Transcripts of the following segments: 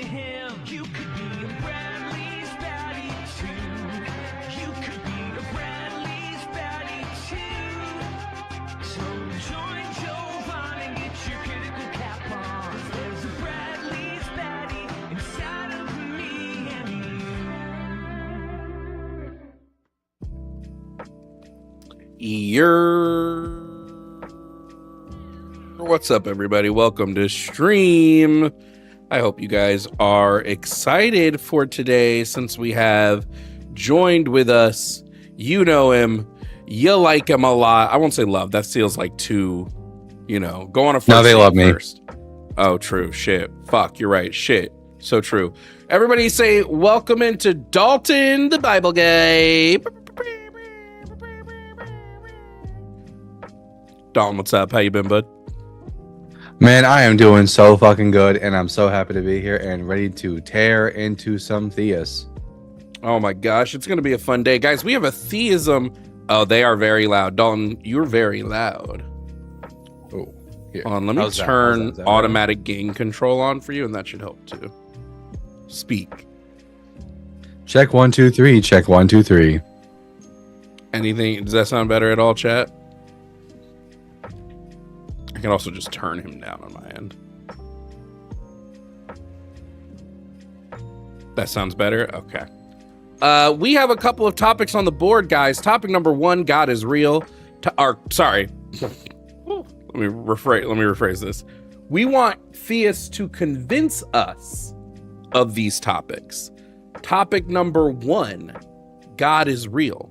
him. You could be a Bradley's baddie too. You could be a Bradley's baddie too. So join Jovan and get your critical cap on. 'Cause there's a Bradley's baddie inside of me and What's up, everybody? Welcome to stream. I hope you guys are excited for today, since we have joined with us. You know him, you like him a lot. I won't say love, that feels like too, go on a first. No, they love me first. Oh, true. Shit. Fuck, you're right. Shit. So true. Everybody say welcome into Dalton, the Bible guy. Dalton, what's up? How you been, bud? Man, I am doing so fucking good, and I'm so happy to be here and ready to tear into some theists. Oh my gosh, it's gonna be a fun day, guys. We have a theism. Oh, they are very loud. Dalton, you're very loud. Oh, here. Hold on, let me turn automatic gain control on for you, and that should help too. Speak. Check 1 2 3. Check 1 2 3. Anything? Does that sound better at all, chat? I can also just turn him down on my end. That sounds better? Okay. We have a couple of topics on the board, guys. Topic number 1, God is real. Sorry. Let me rephrase this. We want theists to convince us of these topics. Topic number 1, God is real.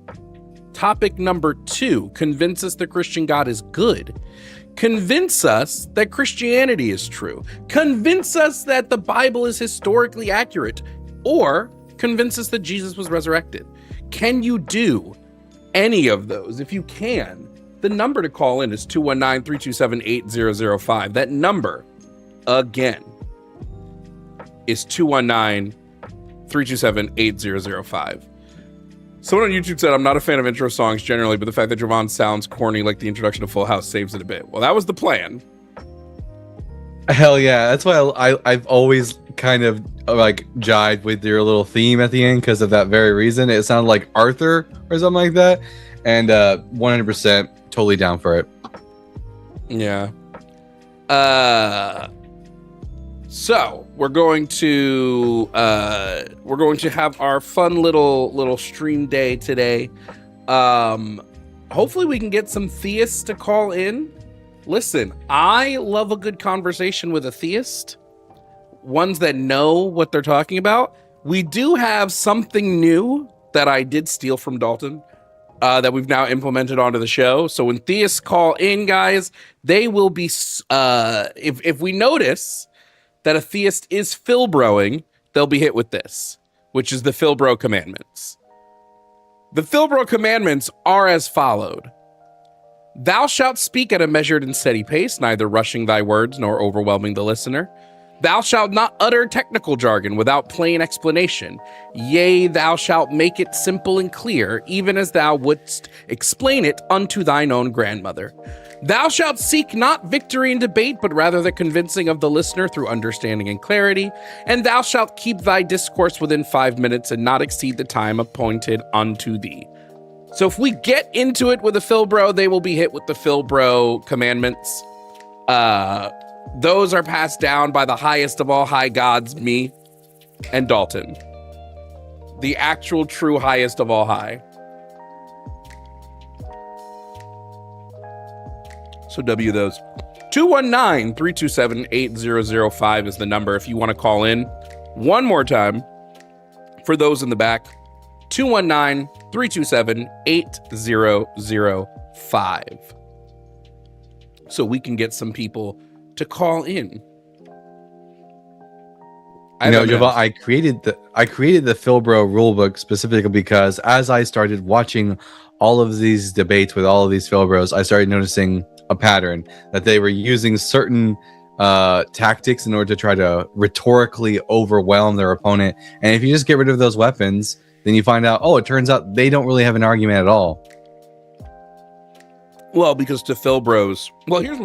Topic number 2, convince us the Christian God is good. Convince us that Christianity is true. Convince us that the Bible is historically accurate. Or convince us that Jesus was resurrected. Can you do any of those? If you can, the number to call in is 219-327-8005. That number, again, is 219-327-8005. Someone on YouTube said, I'm not a fan of intro songs generally, but the fact that Jovan sounds corny like the introduction to Full House saves it a bit. Well, that was the plan. Hell yeah. That's why I've always kind of like jived with your little theme at the end, because of that very reason. It sounded like Arthur or something like that. And 100% totally down for it. Yeah. So we're going to have our fun little stream day today. Hopefully we can get some theists to call in. Listen, I love a good conversation with a theist, ones that know what they're talking about. We do have something new that I did steal from Dalton, that we've now implemented onto the show. So when theists call in, guys, they will be if we notice that a theist is Philbroing, they'll be hit with this, which is the Philbro commandments. The Philbro commandments are as followed. Thou shalt speak at a measured and steady pace, neither rushing thy words nor overwhelming the listener. Thou shalt not utter technical jargon without plain explanation. Yea, thou shalt make it simple and clear, even as thou wouldst explain it unto thine own grandmother. Thou shalt seek not victory in debate, but rather the convincing of the listener through understanding and clarity. And thou shalt keep thy discourse within 5 minutes and not exceed the time appointed unto thee. So if we get into it with a Philbro, they will be hit with the Philbro commandments. Those are passed down by the highest of all high gods, me and Dalton. The actual true highest of all high. So W those. 219-327-8005 is the number if you want to call in. One more time for those in the back. 219-327-8005. So we can get some people to call in. Jovan, I created the Philbro rulebook specifically because as I started watching all of these debates with all of these Philbros, I started noticing a pattern that they were using certain tactics in order to try to rhetorically overwhelm their opponent. And if you just get rid of those weapons, then you find out, it turns out they don't really have an argument at all. Well, because to Philbros, here's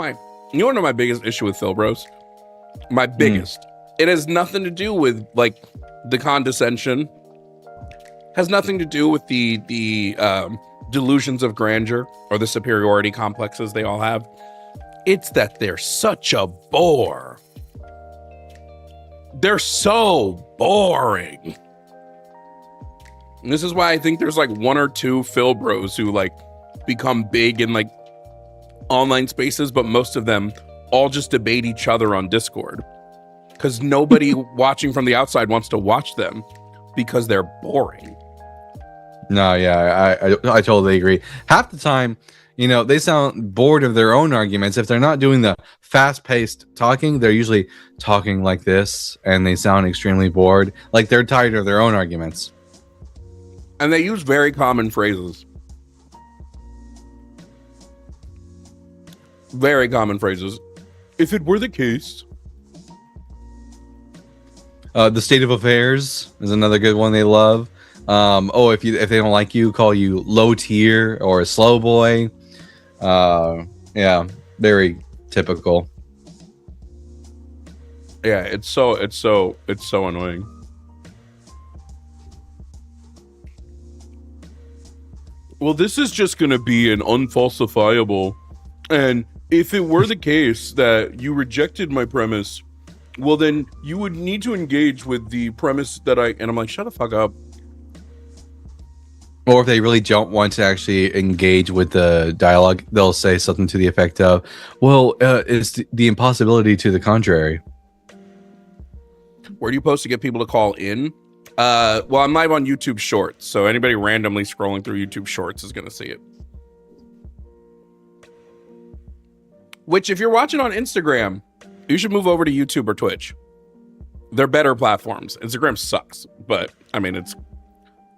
you want to know my biggest issue with Philbros? My biggest It has nothing to do with like the condescension. Has nothing to do with the delusions of grandeur or the superiority complexes they all have. It's that they're such a bore. They're so boring. And this is why I think there's like one or two Phil bros who like become big in like online spaces, but most of them all just debate each other on Discord because nobody watching from the outside wants to watch them because they're boring. No, yeah, I totally agree. Half the time, you know, they sound bored of their own arguments. If they're not doing the fast-paced talking, they're usually talking like this, and they sound extremely bored. Like they're tired of their own arguments. And they use very common phrases. Very common phrases. If it were the case. The state of affairs is another good one they love. If they don't like you, call you low tier or a slow boy. Yeah, very typical. Yeah, it's so annoying. Well, this is just going to be an unfalsifiable. And if it were the case that you rejected my premise, well, then you would need to engage with the premise that and I'm like, shut the fuck up. Or if they really don't want to actually engage with the dialogue, they'll say something to the effect of, well, it's the impossibility to the contrary. Where do you post to get people to call in? Well, I'm live on YouTube Shorts, so anybody randomly scrolling through YouTube Shorts is going to see it. Which, if you're watching on Instagram, you should move over to YouTube or Twitch. They're better platforms. Instagram sucks, but I mean, it's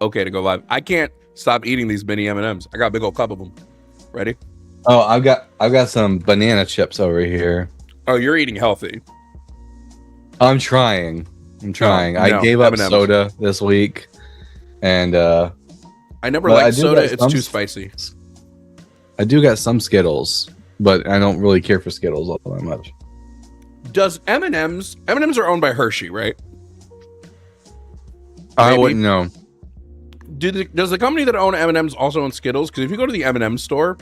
okay to go live. I can't stop eating these mini M&Ms. I got a big old cup of them. Ready? Oh, I've got some banana chips over here. Oh, you're eating healthy. I'm trying. I gave up M&Ms. soda this week, and I never liked soda. It's too spicy. I do got some Skittles, but I don't really care for Skittles all that much. Does M&Ms are owned by Hershey, right? I wouldn't know. Does the company that own M&Ms also own Skittles? Because if you go to the M&M store,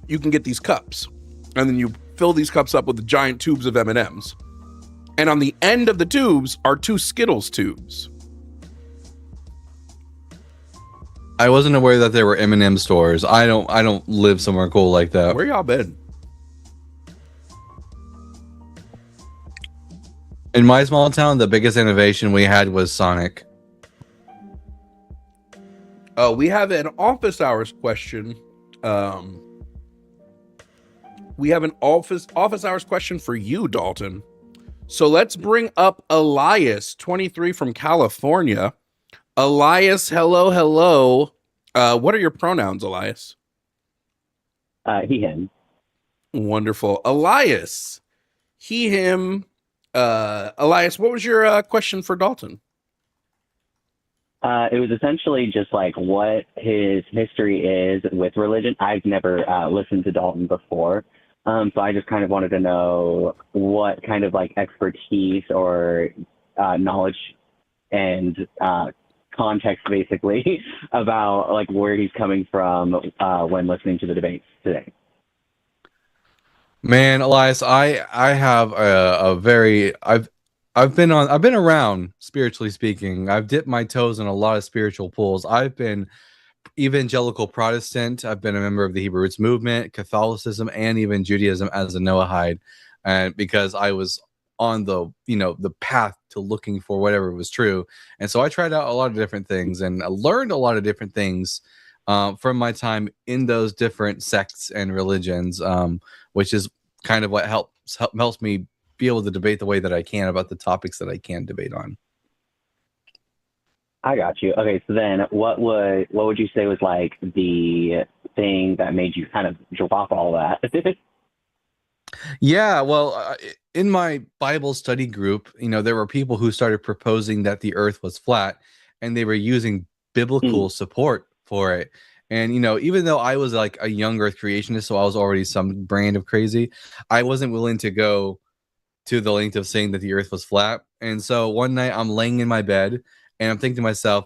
you can get these cups, and then you fill these cups up with the giant tubes of M&Ms. And on the end of the tubes are 2 Skittles tubes. I wasn't aware that there were M&M stores. I don't live somewhere cool like that. Where y'all been? In my small town, the biggest innovation we had was Sonic. Oh, we have an office hours question. We have an office hours question for you, Dalton. So let's bring up Elias, 23 from California. Elias, hello. What are your pronouns, Elias? He, him. Wonderful. Elias, he, him. Elias, what was your question for Dalton? It was essentially just like what his history is with religion. I've never listened to Dalton before. So I just kind of wanted to know what kind of like expertise or knowledge and context basically about like where he's coming from when listening to the debates today. Man, Elias, I have I've been around, spiritually speaking. I've dipped my toes in a lot of spiritual pools. I've been evangelical Protestant. I've been a member of the Hebrew Roots movement, Catholicism, and even Judaism as a Noahide, and because I was on the path to looking for whatever was true, and so I tried out a lot of different things, and I learned a lot of different things from my time in those different sects and religions, which is kind of what helps me be able to debate the way that I can about the topics that I can debate on. I got you. Okay, so then what would you say was like the thing that made you kind of drop all that? Yeah, well, in my Bible study group, there were people who started proposing that the earth was flat, and they were using biblical support for it. And, even though I was like a young earth creationist, so I was already some brand of crazy, I wasn't willing to go to the length of saying that the earth was flat. And so one night I'm laying in my bed and I'm thinking to myself,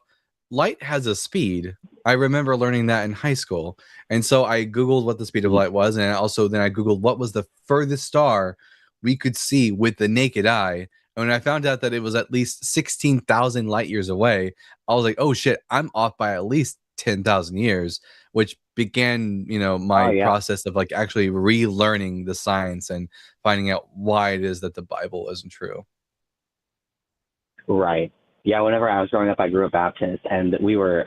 light has a speed. I remember learning that in high school. And so I Googled what the speed of light was. And then I Googled what was the furthest star we could see with the naked eye. And when I found out that it was at least 16,000 light years away, I was like, oh shit, I'm off by at least 10,000 years, which began, my process of like actually relearning the science and finding out why it is that the Bible isn't true. Right. Yeah, whenever I was growing up, I grew up Baptist, and we were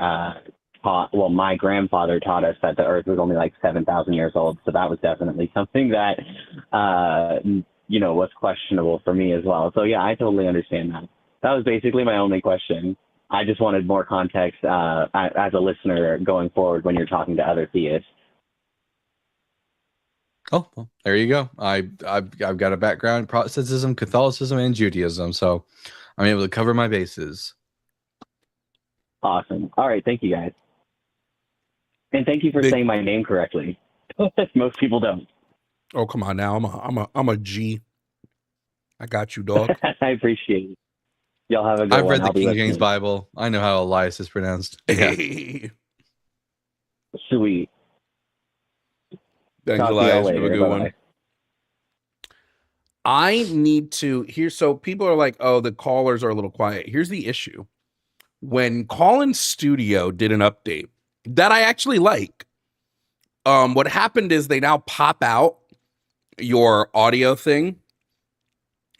taught, well, my grandfather taught us that the earth was only like 7,000 years old. So that was definitely something that, was questionable for me as well. So yeah, I totally understand that. That was basically my only question. I just wanted more context as a listener going forward when you're talking to other theists. Oh, well, there you go. I've got a background in Protestantism, Catholicism, and Judaism, so I'm able to cover my bases. Awesome. All right, thank you guys, and thank you for saying my name correctly. Most people don't. Oh, come on now. I'm a G. I got you, dog. I appreciate it. Y'all have a good I've one. read the King James Bible. I know how Elias is pronounced. Hey. Sweet. Thanks, Talk to Elias. y'all Have a later. good Bye-bye. one. I need to so people are like, oh, the callers are a little quiet. Here's the issue. When Call-In Studio did an update that I actually like, what happened is they now pop out your audio thing.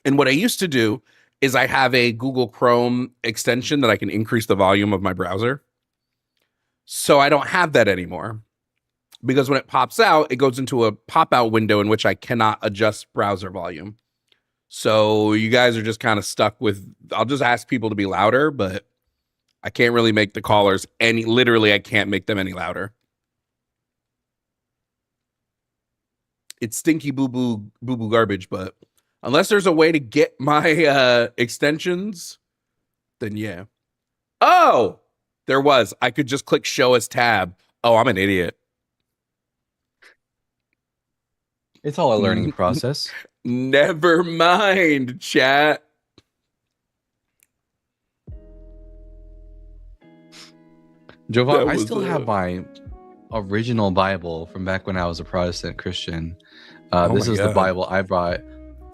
And what I used to do is I have a Google Chrome extension that I can increase the volume of my browser. So I don't have that anymore. Because when it pops out, it goes into a pop-out window in which I cannot adjust browser volume. So you guys are just kind of stuck with, I'll just ask people to be louder, but I can't really make the callers literally I can't make them any louder. It's stinky boo-boo garbage, but unless there's a way to get my extensions, then yeah. Oh, there was. I could just click show as tab. Oh, I'm an idiot. It's all a learning process. Never mind, chat. Jovan, I still have my original Bible from back when I was a Protestant Christian. This is the Bible I brought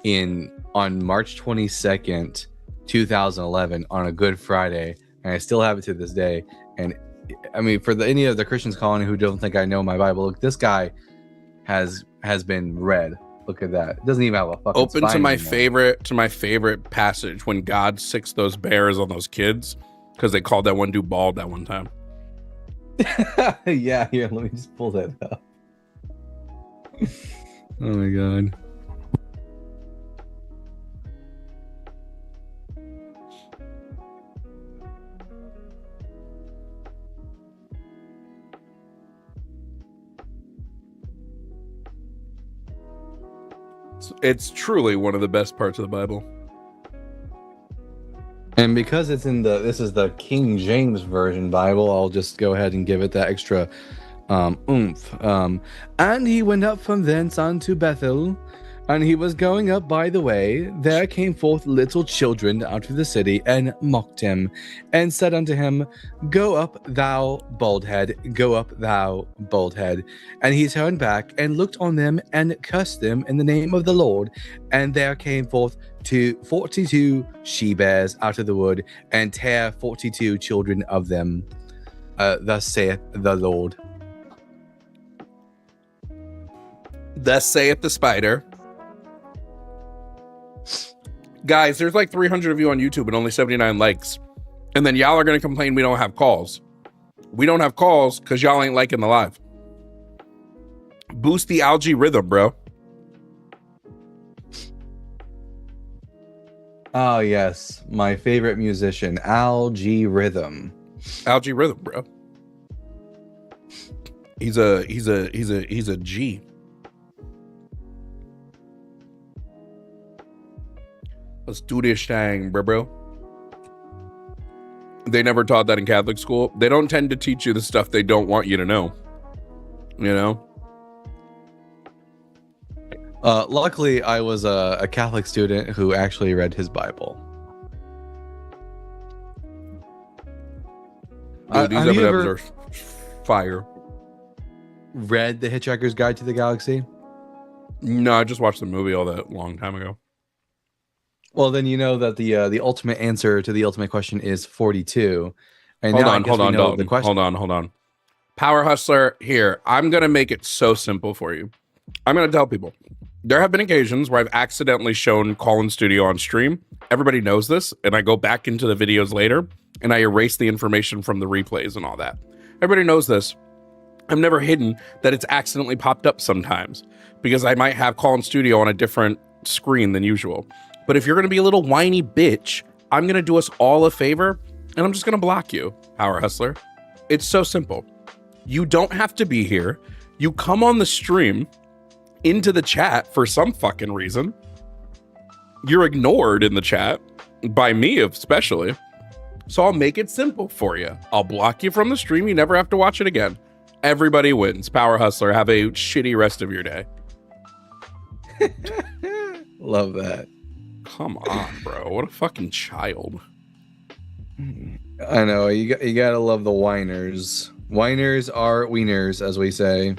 on March 22nd, 2011 on a Good Friday, and I still have it to this day. And I mean, for any of the Christians calling who don't think I know my Bible, look, this guy has been read. Look at that. It doesn't even have a fucking open to spine my anymore. favorite passage when God sicks those bears on those kids because they called that one dude bald that one time. Yeah, here, let me just pull that up. Oh my god. It's truly one of the best parts of the Bible. And because this is the King James Version Bible, I'll just go ahead and give it that extra oomph. And he went up from thence unto Bethel, and he was going up by the way. There came forth little children out of the city, and mocked him, and said unto him, Go up, thou bald head, go up, thou bald head. And he turned back, and looked on them, and cursed them in the name of the Lord. And there came forth 42 she-bears out of the wood, and tare 42 children of them. Thus saith the Lord. Thus saith the spider. Guys, there's like 300 of you on YouTube and only 79 likes. And then y'all are going to complain we don't have calls. We don't have calls because y'all ain't liking the live. Boost the algae rhythm, bro. Oh yes, my favorite musician, Algae Rhythm. Algae rhythm, bro. He's a G. Let's do this thing, bro. They never taught that in Catholic school. They don't tend to teach you the stuff they don't want you to know. You know? Luckily, I was a Catholic student who actually read his Bible. Dude, these Have you M&Ms ever are fire. read The Hitchhiker's Guide to the Galaxy? No, I just watched the movie all that long time ago. Well, then you know that the ultimate answer to the ultimate question is 42. And Hold now I on, guess hold we on, know Dalton. the question. Hold on. Power Hustler, here. I'm going to make it so simple for you. I'm going to tell people. There have been occasions where I've accidentally shown Call in Studio on stream. Everybody knows this, and I go back into the videos later, and I erase the information from the replays and all that. Everybody knows this. I've never hidden that it's accidentally popped up sometimes, because I might have Call in Studio on a different screen than usual. But if you're going to be a little whiny bitch, I'm going to do us all a favor, and I'm just going to block you, Power Hustler. It's so simple. You don't have to be here. You come on the stream into the chat for some fucking reason. You're ignored in the chat, by me especially. So I'll make it simple for you. I'll block you from the stream. You never have to watch it again. Everybody wins. Power Hustler, have a shitty rest of your day. Love that. Come on, bro. What a fucking child. I know. You gotta love the whiners. Whiners are wieners, as we say.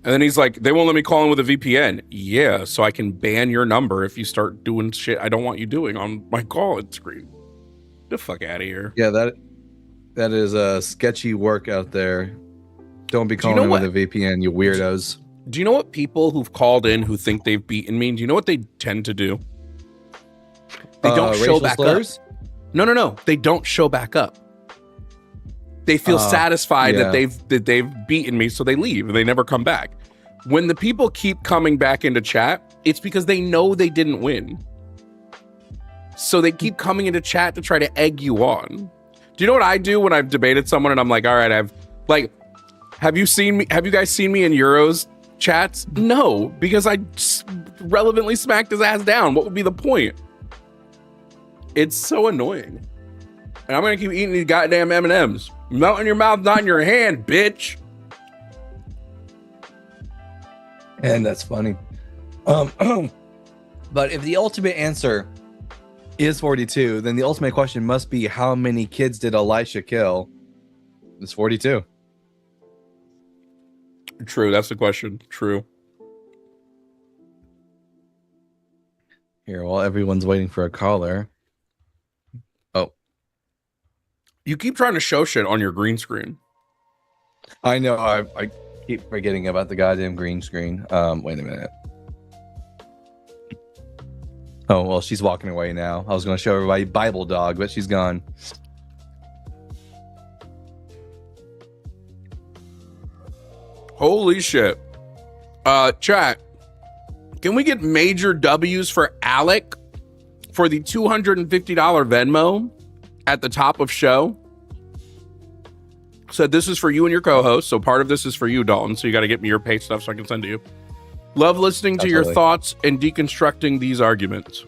And then he's like, they won't let me call in with a VPN. Yeah, so I can ban your number if you start doing shit I don't want you doing on my call-in screen. Get the fuck out of here. Yeah, that is a sketchy work out there. Don't be calling know in what? with a VPN, you weirdos. Do you know what people who've called in who think they've beaten me, do you know what they tend to do? They don't show racial back slurs? up. No. They don't show back up. They feel satisfied yeah. that they've beaten me, so they leave and they never come back. When the people keep coming back into chat, it's because they know they didn't win. So they keep coming into chat to try to egg you on. Do you know what I do when I've debated someone and I'm like, all right, have you guys seen me in Euros chats? No, because I relevantly smacked his ass down. What would be the point? It's so annoying. And I'm gonna keep eating these goddamn M&Ms. Melt in your mouth, not in your hand, bitch. And that's funny. But if the ultimate answer is 42, then the ultimate question must be, how many kids did Elisha kill? It's 42. True, that's the question. True. Here, while everyone's waiting for a caller. Oh, You keep trying to show shit on your green screen. I know. I keep forgetting about the goddamn green screen. Wait a minute. Oh, well, she's walking away now. I was going to show everybody Bible Dog, but she's gone. Holy shit. Chat, can we get major W's for Alec for the $250 Venmo at the top of show? Said this is for you and your co-host, so part of this is for you, Dalton, so you got to get me your pay stuff so I can send to you. Love listening to your thoughts and deconstructing these arguments.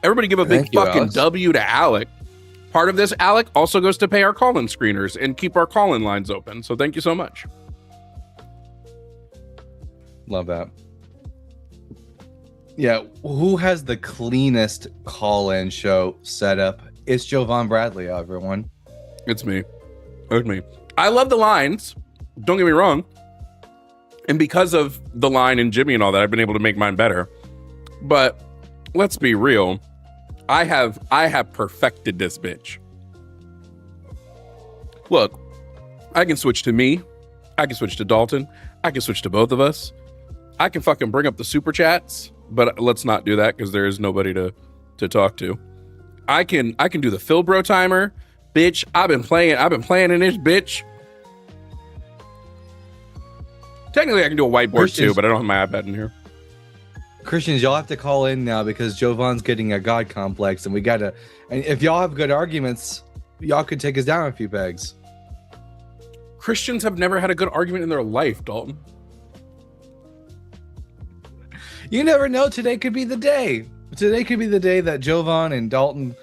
Everybody give a big fucking W to Alec. Part of this, Alec, also goes to pay our call-in screeners and keep our call-in lines open, so thank you so much. Love that. Yeah, who has the cleanest call-in show setup? It's Jovan Bradley, everyone. It's me. It's me. I love the lines. Don't get me wrong. And because of the line and Jimmy and all that, I've been able to make mine better. But let's be real. I have perfected this bitch. Look, I can switch to me. I can switch to Dalton. I can switch to both of us. I can fucking bring up the super chats, but let's not do that because there is nobody to talk to. I can do the Philbro timer. Bitch, I've been playing in this bitch. Technically, I can do a whiteboard too, but I don't have my iPad in here. Christians, y'all have to call in now because Jovan's getting a God complex, and we gotta. And if y'all have good arguments, y'all could take us down a few pegs. Christians have never had a good argument in their life, Dalton. You never know. Today could be the day. Today could be the day that Jovan and Dalton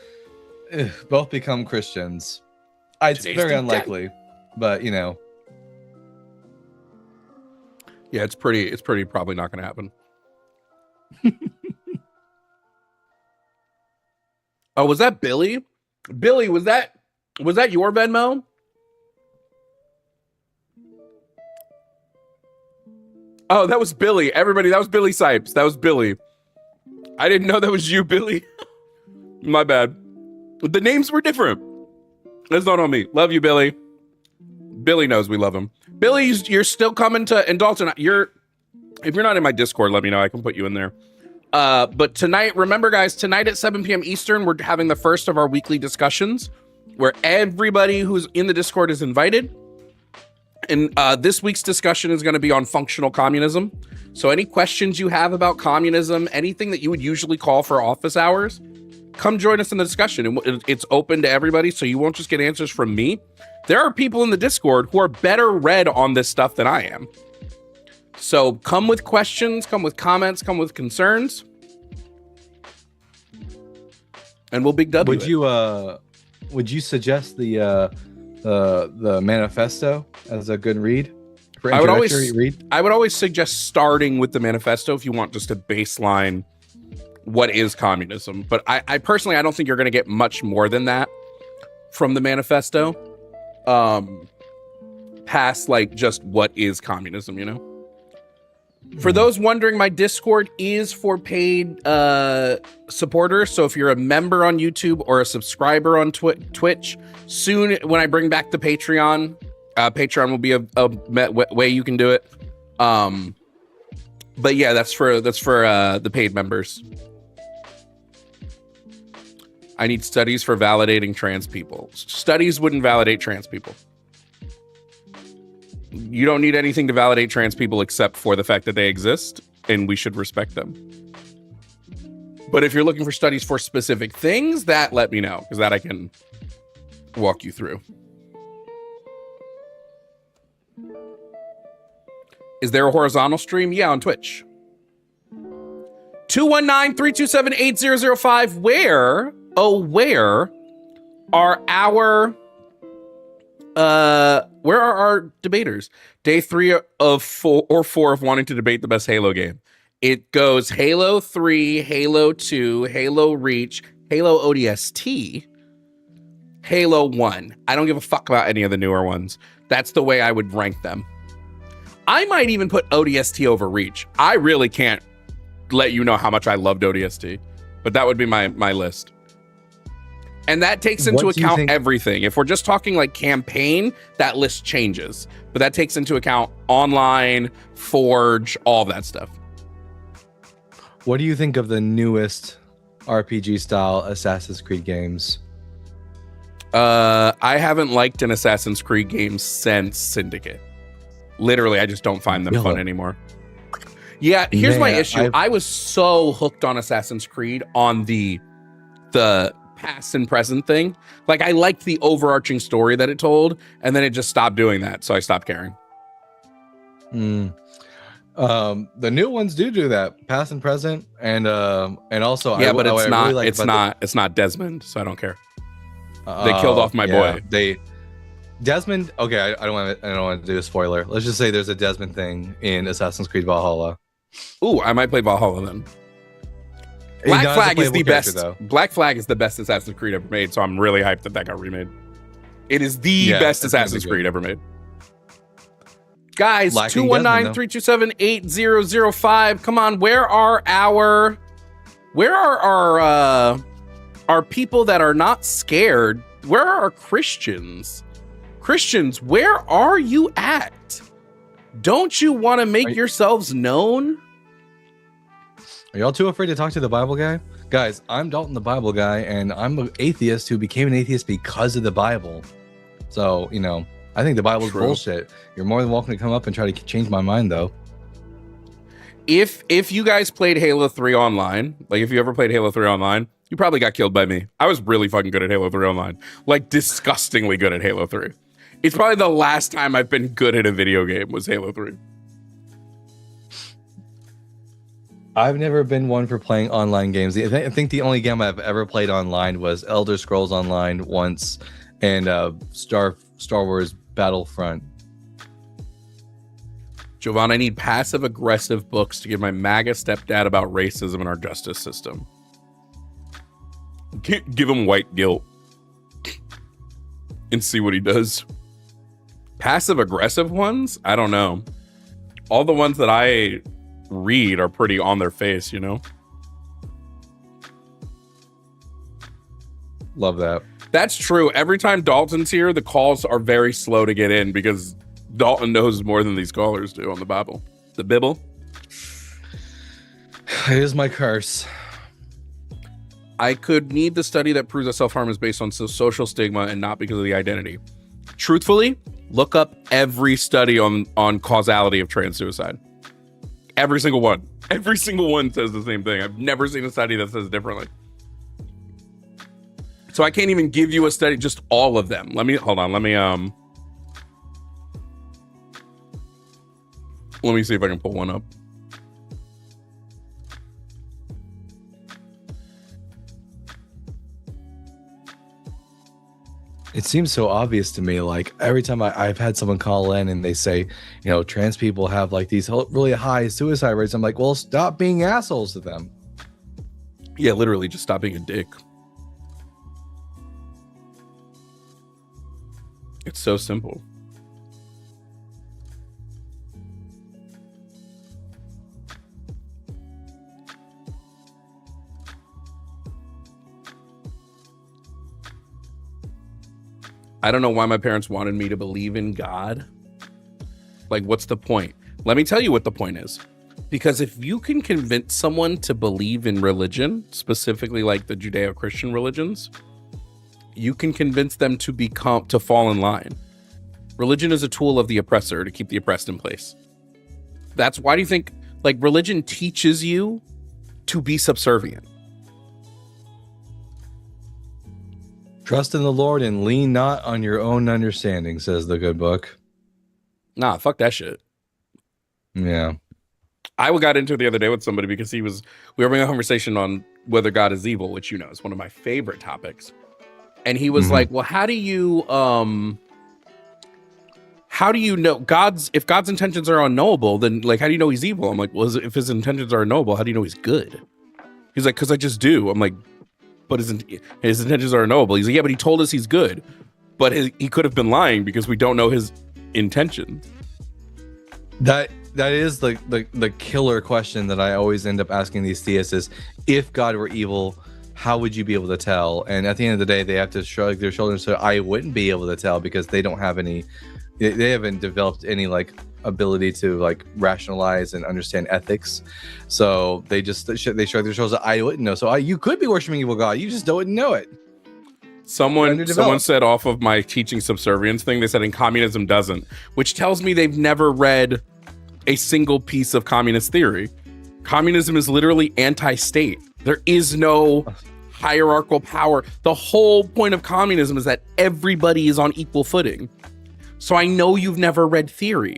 both become Christians. It's very unlikely. but you know, Yeah, it's pretty probably not going to happen. Oh, was that Billy? Billy, was that your Venmo? Oh, that was Billy. Everybody, that was Billy Sipes. That was Billy. I didn't know that was you, Billy. My bad. The names were different. That's not on me. Love you, Billy. Billy knows we love him. Billy, you're still coming to, and Dalton, if you're not in my Discord, let me know. I can put you in there. But tonight, remember guys, tonight at 7 p.m. Eastern, we're having the first of our weekly discussions where everybody who's in the Discord is invited. And this week's discussion is going to be on functional communism. So any questions you have about communism, anything that you would usually call for office hours, come join us in the discussion. And it's open to everybody, so you won't just get answers from me. There are people in the Discord who are better read on this stuff than I am. So come with questions, come with comments, come with concerns. And we'll big W would you suggest the manifesto as a good read? I would always suggest starting with the manifesto if you want just a baseline what is communism. But I personally, I don't think you're going to get much more than that from the manifesto. Past like just what is communism, you know? For those wondering, my Discord is for paid supporters. So if you're a member on YouTube or a subscriber on Twitch, soon when I bring back the Patreon, Patreon will be a way you can do it. But yeah, that's for the paid members. I need studies for validating trans people. Studies wouldn't validate trans people. You don't need anything to validate trans people except for the fact that they exist, and we should respect them. But if you're looking for studies for specific things, that let me know, because that I can walk you through. Is there a horizontal stream? Yeah, on Twitch. 219-327-8005. Where are our debaters? Day 3 of 4 of wanting to debate the best Halo game. It goes Halo 3, Halo 2, Halo Reach, Halo ODST, Halo 1. I don't give a fuck about any of the newer ones. That's the way I would rank them. I might even put ODST over Reach. I really can't let you know how much I loved ODST, but that would be my list. And that takes into account everything. If we're just talking like campaign, that list changes. But that takes into account online, Forge, all that stuff. What do you think of the newest RPG style Assassin's Creed games? I haven't liked an Assassin's Creed game since Syndicate. Literally, I just don't find them fun anymore. Yeah, here's my issue. I was so hooked on Assassin's Creed on the past and present thing. Like, I liked the overarching story that it told, and then it just stopped doing that, so I stopped caring. The new ones do that, past and present, and also but it's not Desmond, so I don't care. They killed off my boy. Desmond. Okay, I don't want to do a spoiler. Let's just say there's a Desmond thing in Assassin's Creed Valhalla. Ooh, I might play Valhalla then. Black Flag is the best. Black Flag is the best Assassin's Creed ever made, so I'm really hyped that got remade. It is the best Assassin's Creed ever made. Guys, 219-327-8005. Come on, where are our people that are not scared? Where are our Christians? Christians, where are you at? Don't you want to make yourselves known? Are y'all too afraid to talk to the Bible guy? Guys, I'm Dalton the Bible guy, and I'm an atheist who became an atheist because of the Bible. So, you know, I think the Bible's bullshit. You're more than welcome to come up and try to change my mind, though. If you guys played Halo 3 online, like if you ever played Halo 3 online, you probably got killed by me. I was really fucking good at Halo 3 online. Like, disgustingly good at Halo 3. It's probably the last time I've been good at a video game was Halo 3. I've never been one for playing online games. I think the only game I've ever played online was Elder Scrolls Online once, and Star Wars battlefront. Jovan, I need passive-aggressive books to give my MAGA stepdad about racism in our justice system. Give him white guilt and see what he does. Passive-aggressive ones? I don't know. All the ones that I read are pretty on their face, you know? Love that. That's true. Every time Dalton's here, the calls are very slow to get in because Dalton knows more than these callers do on the Bible. The Bible. It is my curse. I could need the study that proves that self-harm is based on social stigma and not because of the identity. Truthfully, look up every study on causality of trans suicide. Every single one. Every single one says the same thing. I've never seen a study that says differently. So I can't even give you a study, just all of them. Hold on. Let me see if I can pull one up. It seems so obvious to me. Like every time I've had someone call in and they say, you know, trans people have like these really high suicide rates. I'm like, well, stop being assholes to them. Yeah, literally just stop being a dick. It's so simple. I don't know why my parents wanted me to believe in God. Like, what's the point? Let me tell you what the point is. Because if you can convince someone to believe in religion, specifically like the Judeo-Christian religions, you can convince them to fall in line. Religion is a tool of the oppressor to keep the oppressed in place. That's why do you think like religion teaches you to be subservient? Trust in the Lord and lean not on your own understanding, says the good book. Nah, fuck that shit. Yeah. I got into it the other day with somebody because we were having a conversation on whether God is evil, which you know is one of my favorite topics. And he was like, well, how do you know if God's intentions are unknowable, then like, how do you know he's evil? I'm like, well, if his intentions are unknowable, how do you know he's good? He's like, because I just do. I'm like, but his intentions are unknowable. He's like, yeah, but he told us he's good, but he could have been lying because we don't know his intentions. That is the killer question that I always end up asking these theists is, if God were evil, how would you be able to tell? And at the end of the day, they have to shrug their shoulders. So I wouldn't be able to tell because they don't have any, they haven't developed any like ability to like rationalize and understand ethics. So they shrug their shoulders. I wouldn't know. So you could be worshiping evil God. You just don't know it. Someone said off of my teaching subservience thing, they said in communism doesn't, which tells me they've never read a single piece of communist theory. Communism is literally anti-state. There is no hierarchical power. The whole point of communism is that everybody is on equal footing. So I know you've never read theory.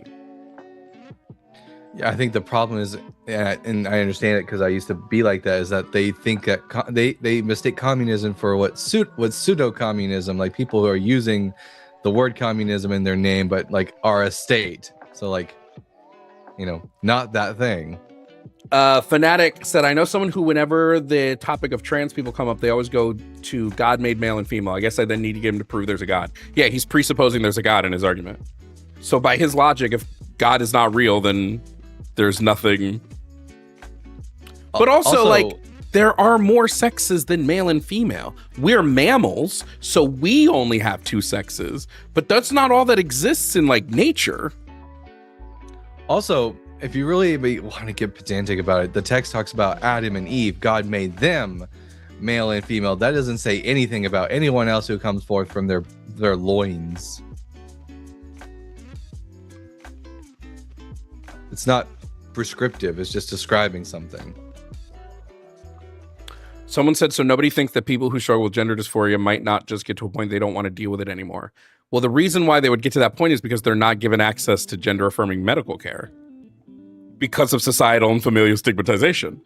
Yeah, I think the problem is, and I understand it because I used to be like that, is that they think that they mistake communism for what's pseudo-communism, like people who are using the word communism in their name, but like are a state. So like, you know, not that thing. Fanatic said, I know someone who, whenever the topic of trans people come up, they always go to God made male and female. I guess I then need to get him to prove there's a God. Yeah, he's presupposing there's a God in his argument. So by his logic, if God is not real, then there's nothing. But also, like, there are more sexes than male and female. We're mammals, so we only have two sexes. But that's not all that exists in, like, nature. Also, if you really want to get pedantic about it, the text talks about Adam and Eve. God made them male and female. That doesn't say anything about anyone else who comes forth from their loins. It's not prescriptive. It's just describing something. Someone said, so nobody thinks that people who struggle with gender dysphoria might not just get to a point they don't want to deal with it anymore. Well, the reason why they would get to that point is because they're not given access to gender-affirming medical care because of societal and familial stigmatization.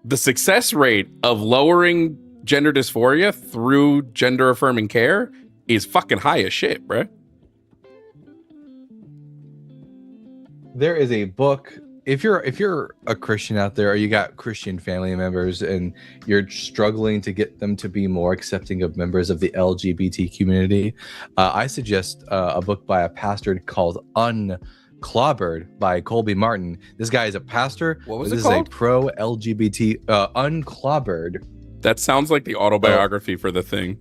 The success rate of lowering gender dysphoria through gender affirming care is fucking high as shit, bruh. There is a book. If you're a Christian out there, or you got Christian family members and you're struggling to get them to be more accepting of members of the LGBT community, I suggest a book by a pastor called Unclobbered by Colby Martin. This guy is a pastor. What was this it called? Is a pro LGBT Unclobbered. That sounds like the autobiography for the thing.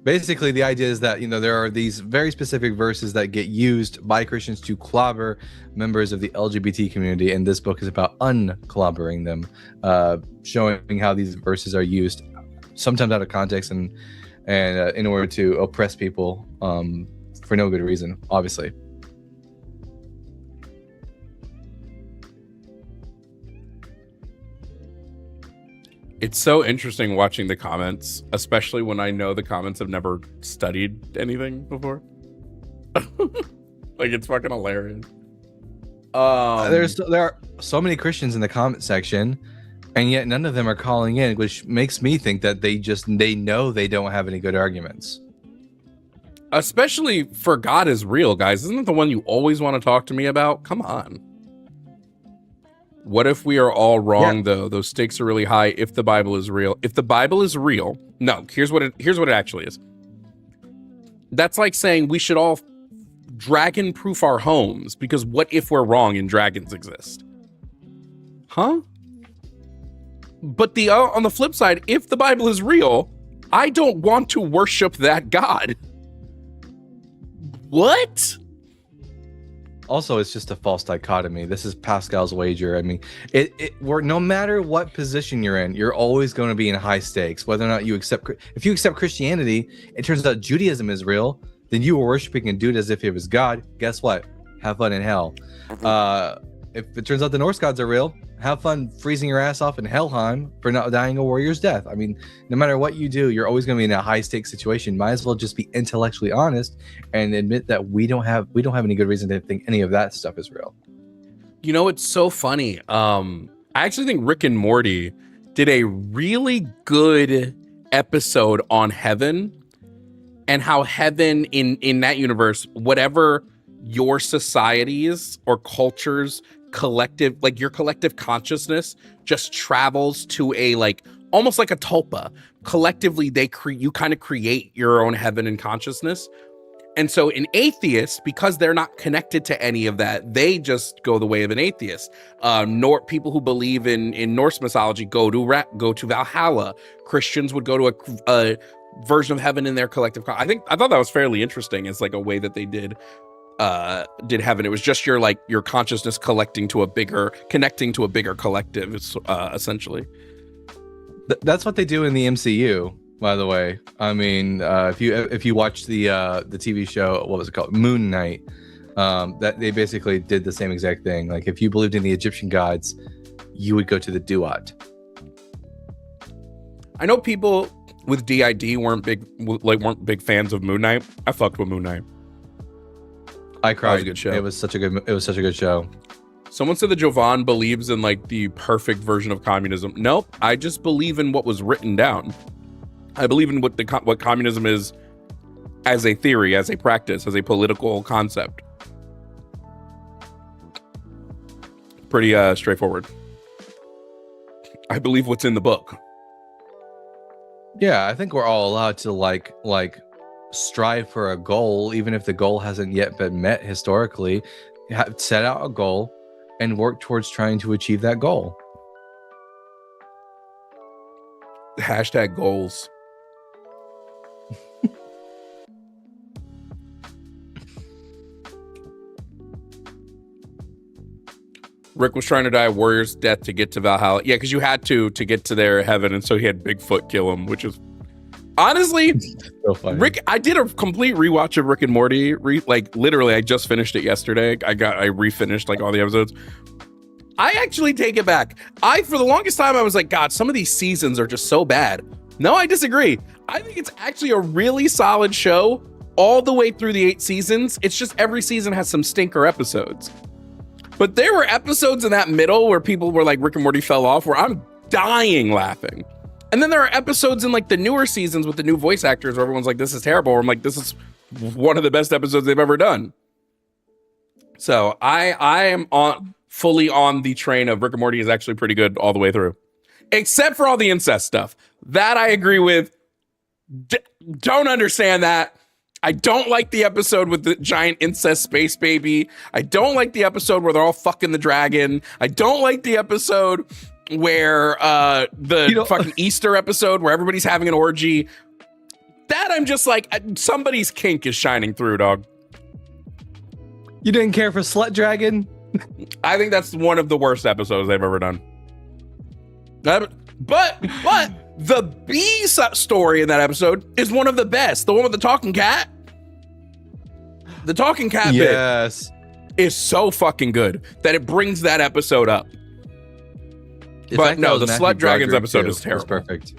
Basically, the idea is that, there are these very specific verses that get used by Christians to clobber members of the LGBT community, and this book is about unclobbering them, showing how these verses are used, sometimes out of context and in order to oppress people for no good reason, obviously. It's so interesting watching the comments, especially when I know the comments have never studied anything before. Like, it's fucking hilarious. There are so many Christians in the comment section, and yet none of them are calling in, which makes me think that they know they don't have any good arguments. Especially for God is real, guys. Isn't it the one you always want to talk to me about? Come on. What if we are all wrong, though? Those stakes are really high if the Bible is real. If the Bible is real, no, here's what it actually is. That's like saying we should all dragon-proof our homes, because what if we're wrong and dragons exist? Huh? But on the flip side, if the Bible is real, I don't want to worship that God. What? Also, it's just a false dichotomy. This is Pascal's wager. I mean, we're no matter what position you're in, you're always going to be in high stakes. Whether or not you accept, if you accept Christianity, it turns out Judaism is real, then you were worshiping a dude as if it was God. Guess what? Have fun in hell. If it turns out the Norse gods are real, have fun freezing your ass off in Helheim for not dying a warrior's death. I mean, no matter what you do, you're always going to be in a high stakes situation. Might as well just be intellectually honest and admit that we don't have any good reason to think any of that stuff is real. You know, it's so funny. I actually think Rick and Morty did a really good episode on heaven and how heaven in that universe, whatever your societies or cultures collective, like your collective consciousness just travels to a, like, almost like a tulpa. Collectively, you kind of create your own heaven and consciousness. And so in atheists, because they're not connected to any of that, they just go the way of an atheist. People who believe in Norse mythology go to Valhalla. Christians would go to a version of heaven in their collective. I thought that was fairly interesting as like a way that they did heaven. It was just your consciousness connecting to a bigger collective, essentially. That's what they do in the MCU, by the way. I mean, if you watch the TV show, what was it called, Moon Knight, that they basically did the same exact thing. Like, if you believed in the Egyptian gods, you would go to the Duat. I know people with DID weren't big fans of Moon Knight. I fucked with Moon Knight. I cried. That was a good show. It was such a good show. Someone said that Jovan believes in like the perfect version of communism. Nope, I just believe in what was written down. I believe in what communism is as a theory, as a practice, as a political concept. Pretty straightforward. I believe what's in the book. Yeah, I think we're all allowed to like strive for a goal, even if the goal hasn't yet been met historically. Set out a goal and work towards trying to achieve that goal. Hashtag goals. Rick was trying to die a warrior's death to get to Valhalla. Yeah, because you had to get to their heaven, and so he had Bigfoot kill him, which is honestly so funny. Rick, I did a complete rewatch of Rick and Morty. Literally, I just finished it yesterday. I refinished like all the episodes. I actually take it back. For the longest time, I was like, God, some of these seasons are just so bad. No, I disagree. I think it's actually a really solid show all the way through the 8 seasons. It's just every season has some stinker episodes. But there were episodes in that middle where people were like, Rick and Morty fell off, where I'm dying laughing. And then there are episodes in like the newer seasons with the new voice actors where everyone's like, this is terrible. Or I'm like, this is one of the best episodes they've ever done. So I am fully on the train of Rick and Morty is actually pretty good all the way through. Except for all the incest stuff. That I agree with. Don't understand that. I don't like the episode with the giant incest space baby. I don't like the episode where they're all fucking the dragon. I don't like the episode where fucking Easter episode where everybody's having an orgy. That I'm just like, somebody's kink is shining through, dog. You didn't care for Slut Dragon? I think that's one of the worst episodes they've ever done. But the bee story in that episode is one of the best. The one with the talking cat. The talking cat bit is so fucking good that it brings that episode up. But no, the Slut Dragons episode is terrible. Perfect.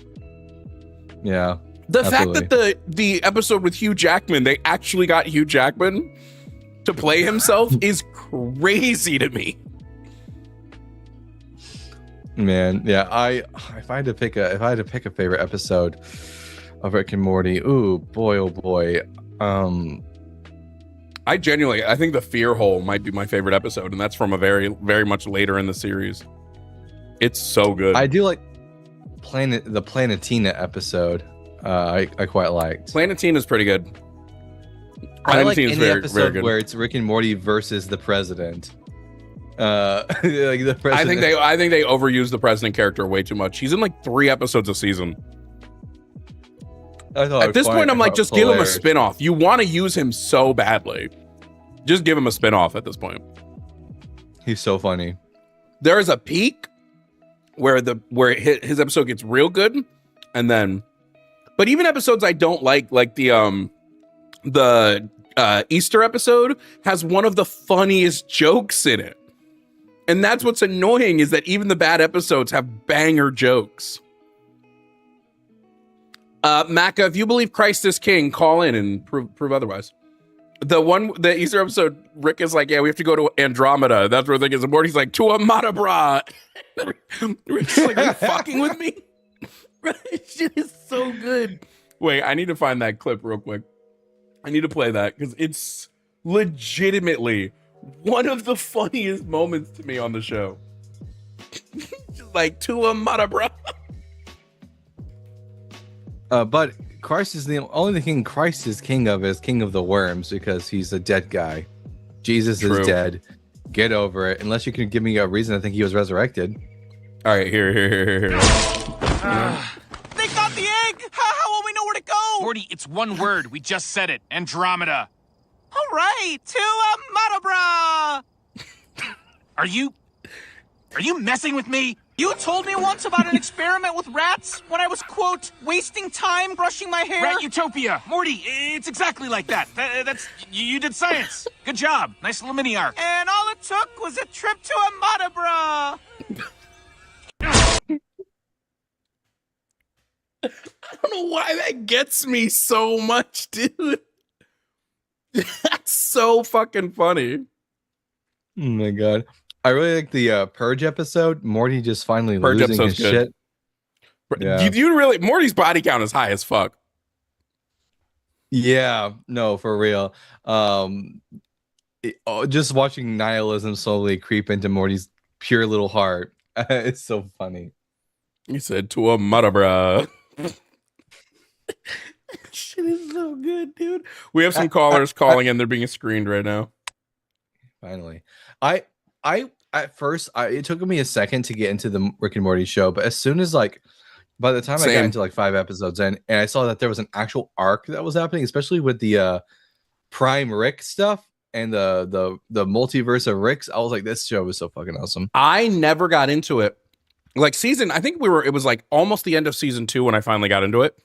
Yeah. The fact that the episode with Hugh Jackman, they actually got Hugh Jackman to play himself is crazy to me. Man, yeah, if I had to pick a favorite episode of Rick and Morty, ooh boy, oh boy. I think the Fear Hole might be my favorite episode, and that's from a very, very much later in the series. It's so good. I do like the Planetina episode. I quite liked. Planetina's pretty good. I like any episode where it's Rick and Morty versus the president. Like the president. I think they overuse the president character way too much. He's in like 3 episodes a season. At this point, I'm like, just give him a spinoff. You want to use him so badly. Just give him a spinoff at this point. He's so funny. There is a peak where his episode gets real good, and then, but even episodes I don't like the Easter episode has one of the funniest jokes in it. And that's what's annoying, is that even the bad episodes have banger jokes. Macca, if you believe Christ is king, call in and prove otherwise. The Easter episode, Rick is like, yeah, we have to go to Andromeda. That's where the thing is. And Morty's like, to a Matabra. Rick's like, are you fucking with me? Shit is so good. Wait, I need to find that clip real quick. I need to play that because it's legitimately one of the funniest moments to me on the show. Just like, to a Matabra. But Christ is the only thing Christ is king of is king of the worms, because he's a dead guy. Jesus is dead. Get over it. Unless you can give me a reason to think he was resurrected. All right, here. They got the egg! How will we know where to go? Morty, it's one word. We just said it. Andromeda. All right, to a Matabra! Are you messing with me? You told me once about an experiment with rats when I was, quote, wasting time brushing my hair. Rat Utopia. Morty, it's exactly like that. That's you did science. Good job. Nice little mini arc. And all it took was a trip to a Matabra. I don't know why that gets me so much, dude. That's so fucking funny. Oh my god. I really like the Purge episode. Morty just finally losing his shit. Yeah. You really, Morty's body count is high as fuck. Yeah, no, for real. Just watching nihilism slowly creep into Morty's pure little heart. It's so funny. He said, to a Matabra. Shit is so good, dude. We have some callers calling in. They're being screened right now. Finally. At first it took me a second to get into the Rick and Morty show, but as soon as by the time I got into like 5 episodes in, and I saw that there was an actual arc that was happening, especially with the Prime Rick stuff and the multiverse of Ricks, I was like, this show is so fucking awesome. I never got into it. Like it was like almost the end of season 2 when I finally got into it,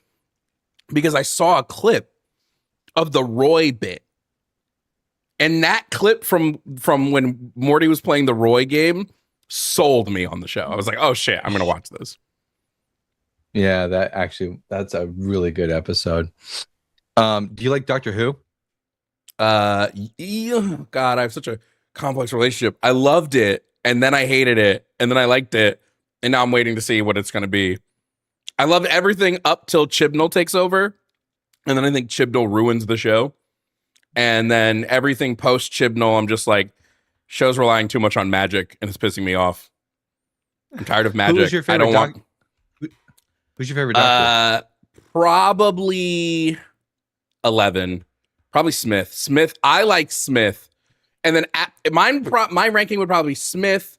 because I saw a clip of the Roy bit. And that clip from when Morty was playing the Roy game sold me on the show. I was like, oh shit, I'm gonna watch this. Yeah, that's a really good episode. Do you like Doctor Who? Yeah, God, I have such a complex relationship. I loved it, and then I hated it, and then I liked it, and now I'm waiting to see what it's gonna be. I love everything up till Chibnall takes over. And then I think Chibnall ruins the show. And then everything post Chibnall, I'm just like, show's relying too much on magic and it's pissing me off. I'm tired of magic. Who's your favorite Who's your favorite doctor? Probably 11. Probably Smith. I like Smith. And then my ranking would probably be Smith,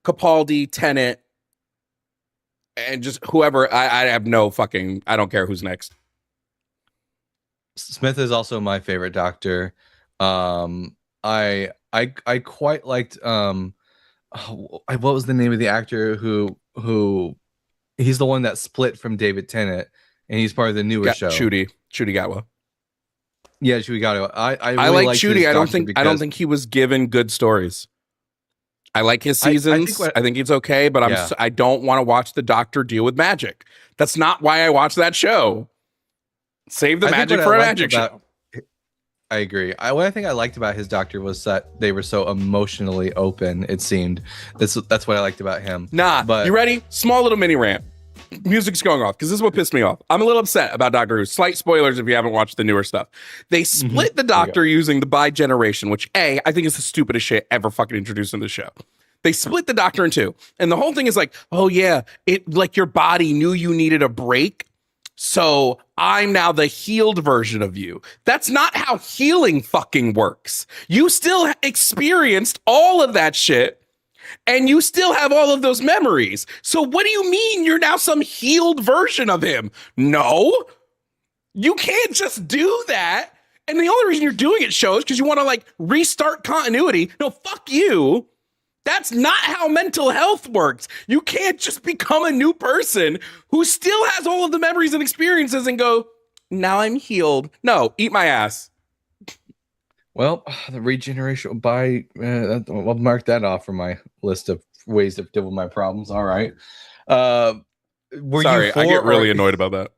Capaldi, Tennant, and just whoever. I have no fucking, I don't care who's next. Smith is also my favorite doctor. I quite liked what was the name of the actor who he's the one that split from David Tennant and he's part of the newer show. Chudy Gatwa. Yeah, Chudy Gatwa. I like Chudy. I don't think he was given good stories. I like his seasons. I think he's okay, but I don't want to watch the doctor deal with magic. That's not why I watch that show. Save the magic for a magic show. I agree. What I think I liked about his doctor was that they were so emotionally open, it seemed. That's what I liked about him. But you ready? Small little mini rant. Music's going off because this is what pissed me off. I'm a little upset about Doctor Who. Slight spoilers if you haven't watched the newer stuff. They split the Doctor using the bi-generation, which I think is the stupidest shit ever fucking introduced in the show. They split the Doctor in two. And the whole thing is like, oh yeah, it like your body knew you needed a break. So I'm now the healed version of you. That's not how healing fucking works. You still experienced all of that shit and you still have all of those memories. So what do you mean you're now some healed version of him? No, you can't just do that. And the only reason you're doing it shows because you want to like restart continuity. No, fuck you. That's not how mental health works. You can't just become a new person who still has all of the memories and experiences and go, now I'm healed. No, eat my ass. Well, the regeneration I'll mark that off from my list of ways to deal with my problems. All right. Sorry, I get really annoyed about that.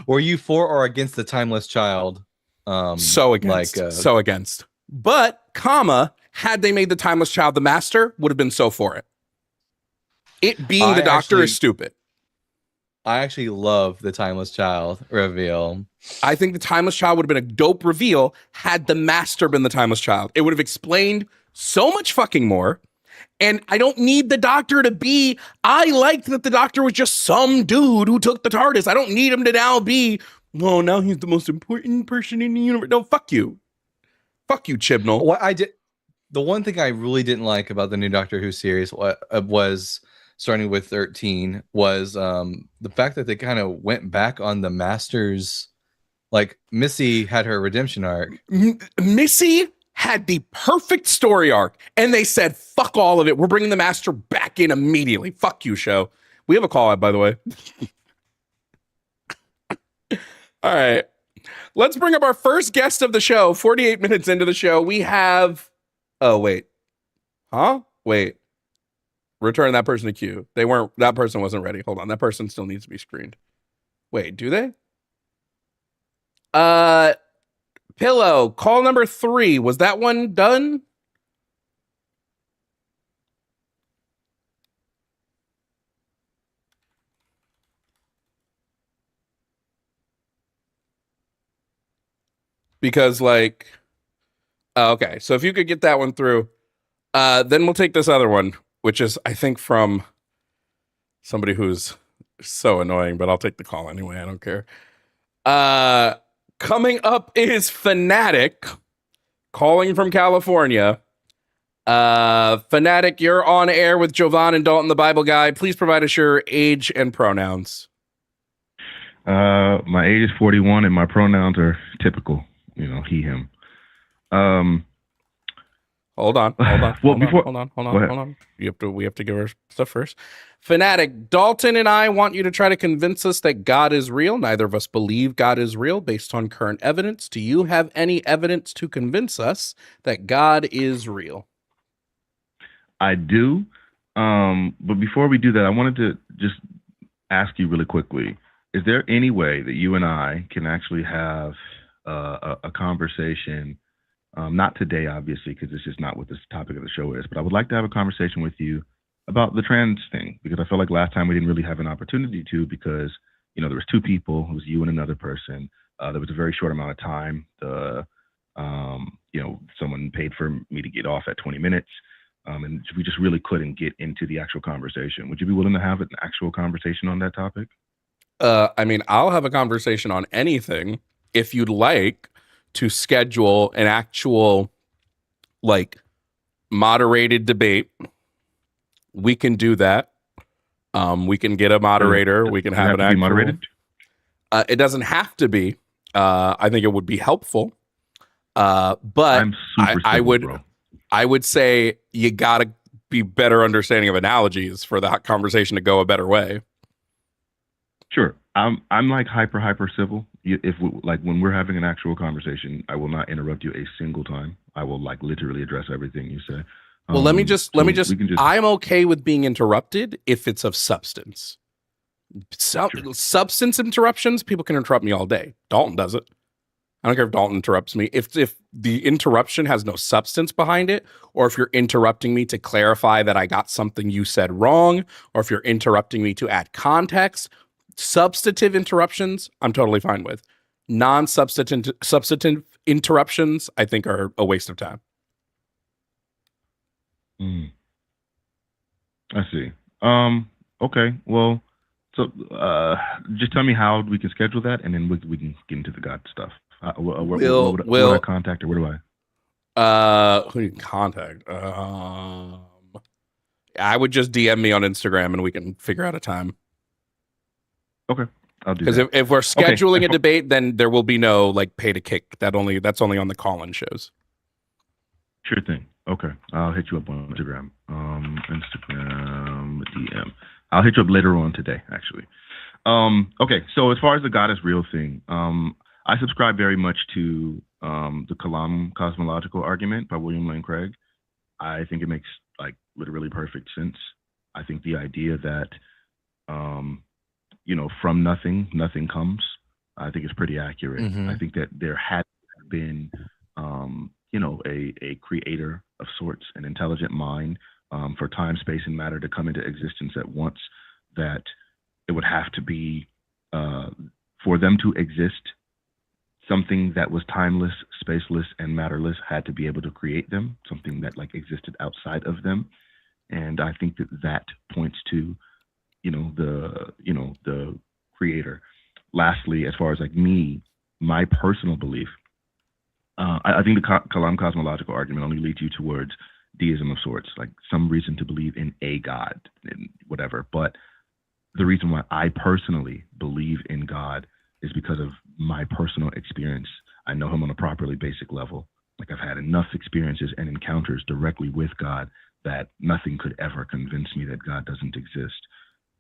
Were you for or against the timeless child? So against. But, had they made the timeless child the master, would have been so for it. It being the doctor is stupid. I actually love the timeless child reveal. I think the timeless child would have been a dope reveal had the master been the timeless child. It would have explained so much fucking more. And I don't need the doctor to be, I liked that the doctor was just some dude who took the TARDIS. I don't need him to now be, oh, now he's the most important person in the universe. No, fuck you. Fuck you, Chibnall. What I did. The one thing I really didn't like about the new Doctor Who series was, starting with 13, was the fact that they kind of went back on the Masters. Like, Missy had her redemption arc. Missy had the perfect story arc, and they said, fuck all of it. We're bringing the Master back in immediately. Fuck you, show. We have a call out, by the way. All right. Let's bring up our first guest of the show. 48 minutes into the show, we have... Oh, wait. Huh? Wait. Return that person to queue. That person wasn't ready. Hold on. That person still needs to be screened. Wait, do they? Pillow, call number 3. Was that one done? Because like... okay, so if you could get that one through, then we'll take this other one, which is, I think, from somebody who's so annoying, but I'll take the call anyway. I don't care. Coming up is Fanatic, calling from California. Fanatic, you're on air with Jovan and Dalton, the Bible guy. Please provide us your age and pronouns. My age is 41, and my pronouns are typical. You know, he, him. Hold on. Hold on. We have to give our stuff first. Fanatic, Dalton and I want you to try to convince us that God is real. Neither of us believe God is real based on current evidence. Do you have any evidence to convince us that God is real? I do. But before we do that, I wanted to just ask you really quickly, is there any way that you and I can actually have a conversation? Not today, obviously, because it's just not what this topic of the show is. But I would like to have a conversation with you about the trans thing. because I felt like last time we didn't really have an opportunity to, because there was two people. It was you and another person. There was a very short amount of time. Someone paid for me to get off at 20 minutes. And we just really couldn't get into the actual conversation. Would you be willing to have an actual conversation on that topic? I mean, I'll have a conversation on anything if you'd like to schedule an actual, like, moderated debate. We can do that. We can get a moderator. We can have an actual moderated. It doesn't have to be. I think it would be helpful. But I would say you gotta be better understanding of analogies for the conversation to go a better way. Sure. I'm like hyper civil. When we're having an actual conversation, I will not interrupt you a single time. I will like literally address everything you say. Well, let me just I'm okay with being interrupted if it's of substance. Substance interruptions, people can interrupt me all day. Dalton does it. I don't care if Dalton interrupts me. If the interruption has no substance behind it, or if you're interrupting me to clarify that I got something you said wrong, or if you're interrupting me to add context, substantive interruptions, I'm totally fine with. Substantive interruptions, I think, are a waste of time. I see. Okay. Well, so just tell me how we can schedule that, and then we can get into the God stuff. Where do I contact, or where do I? Who you can contact? I would just DM me on Instagram, and we can figure out a time. Okay, I'll do that. Because if we're scheduling a debate, then there will be no like pay to kick. That's only on the call-in shows. Sure thing. Okay, I'll hit you up on Instagram. Instagram DM. I'll hit you up later on today, actually. Okay, so as far as the God is real thing, I subscribe very much to the Kalam cosmological argument by William Lane Craig. I think it makes like literally perfect sense. I think the idea that from nothing comes, I think is pretty accurate. Mm-hmm. I think that there had been a creator of sorts, an intelligent mind, for time, space, and matter to come into existence at once, that it would have to be, for them to exist, something that was timeless, spaceless, and matterless had to be able to create them, something that like existed outside of them. And I think that points to, the creator. Lastly, as far as like my personal belief, I think the Kalam cosmological argument only leads you towards deism of sorts, like some reason to believe in a God and whatever. But the reason why I personally believe in God is because of my personal experience. I know him on a properly basic level. Like I've had enough experiences and encounters directly with God that nothing could ever convince me that God doesn't exist.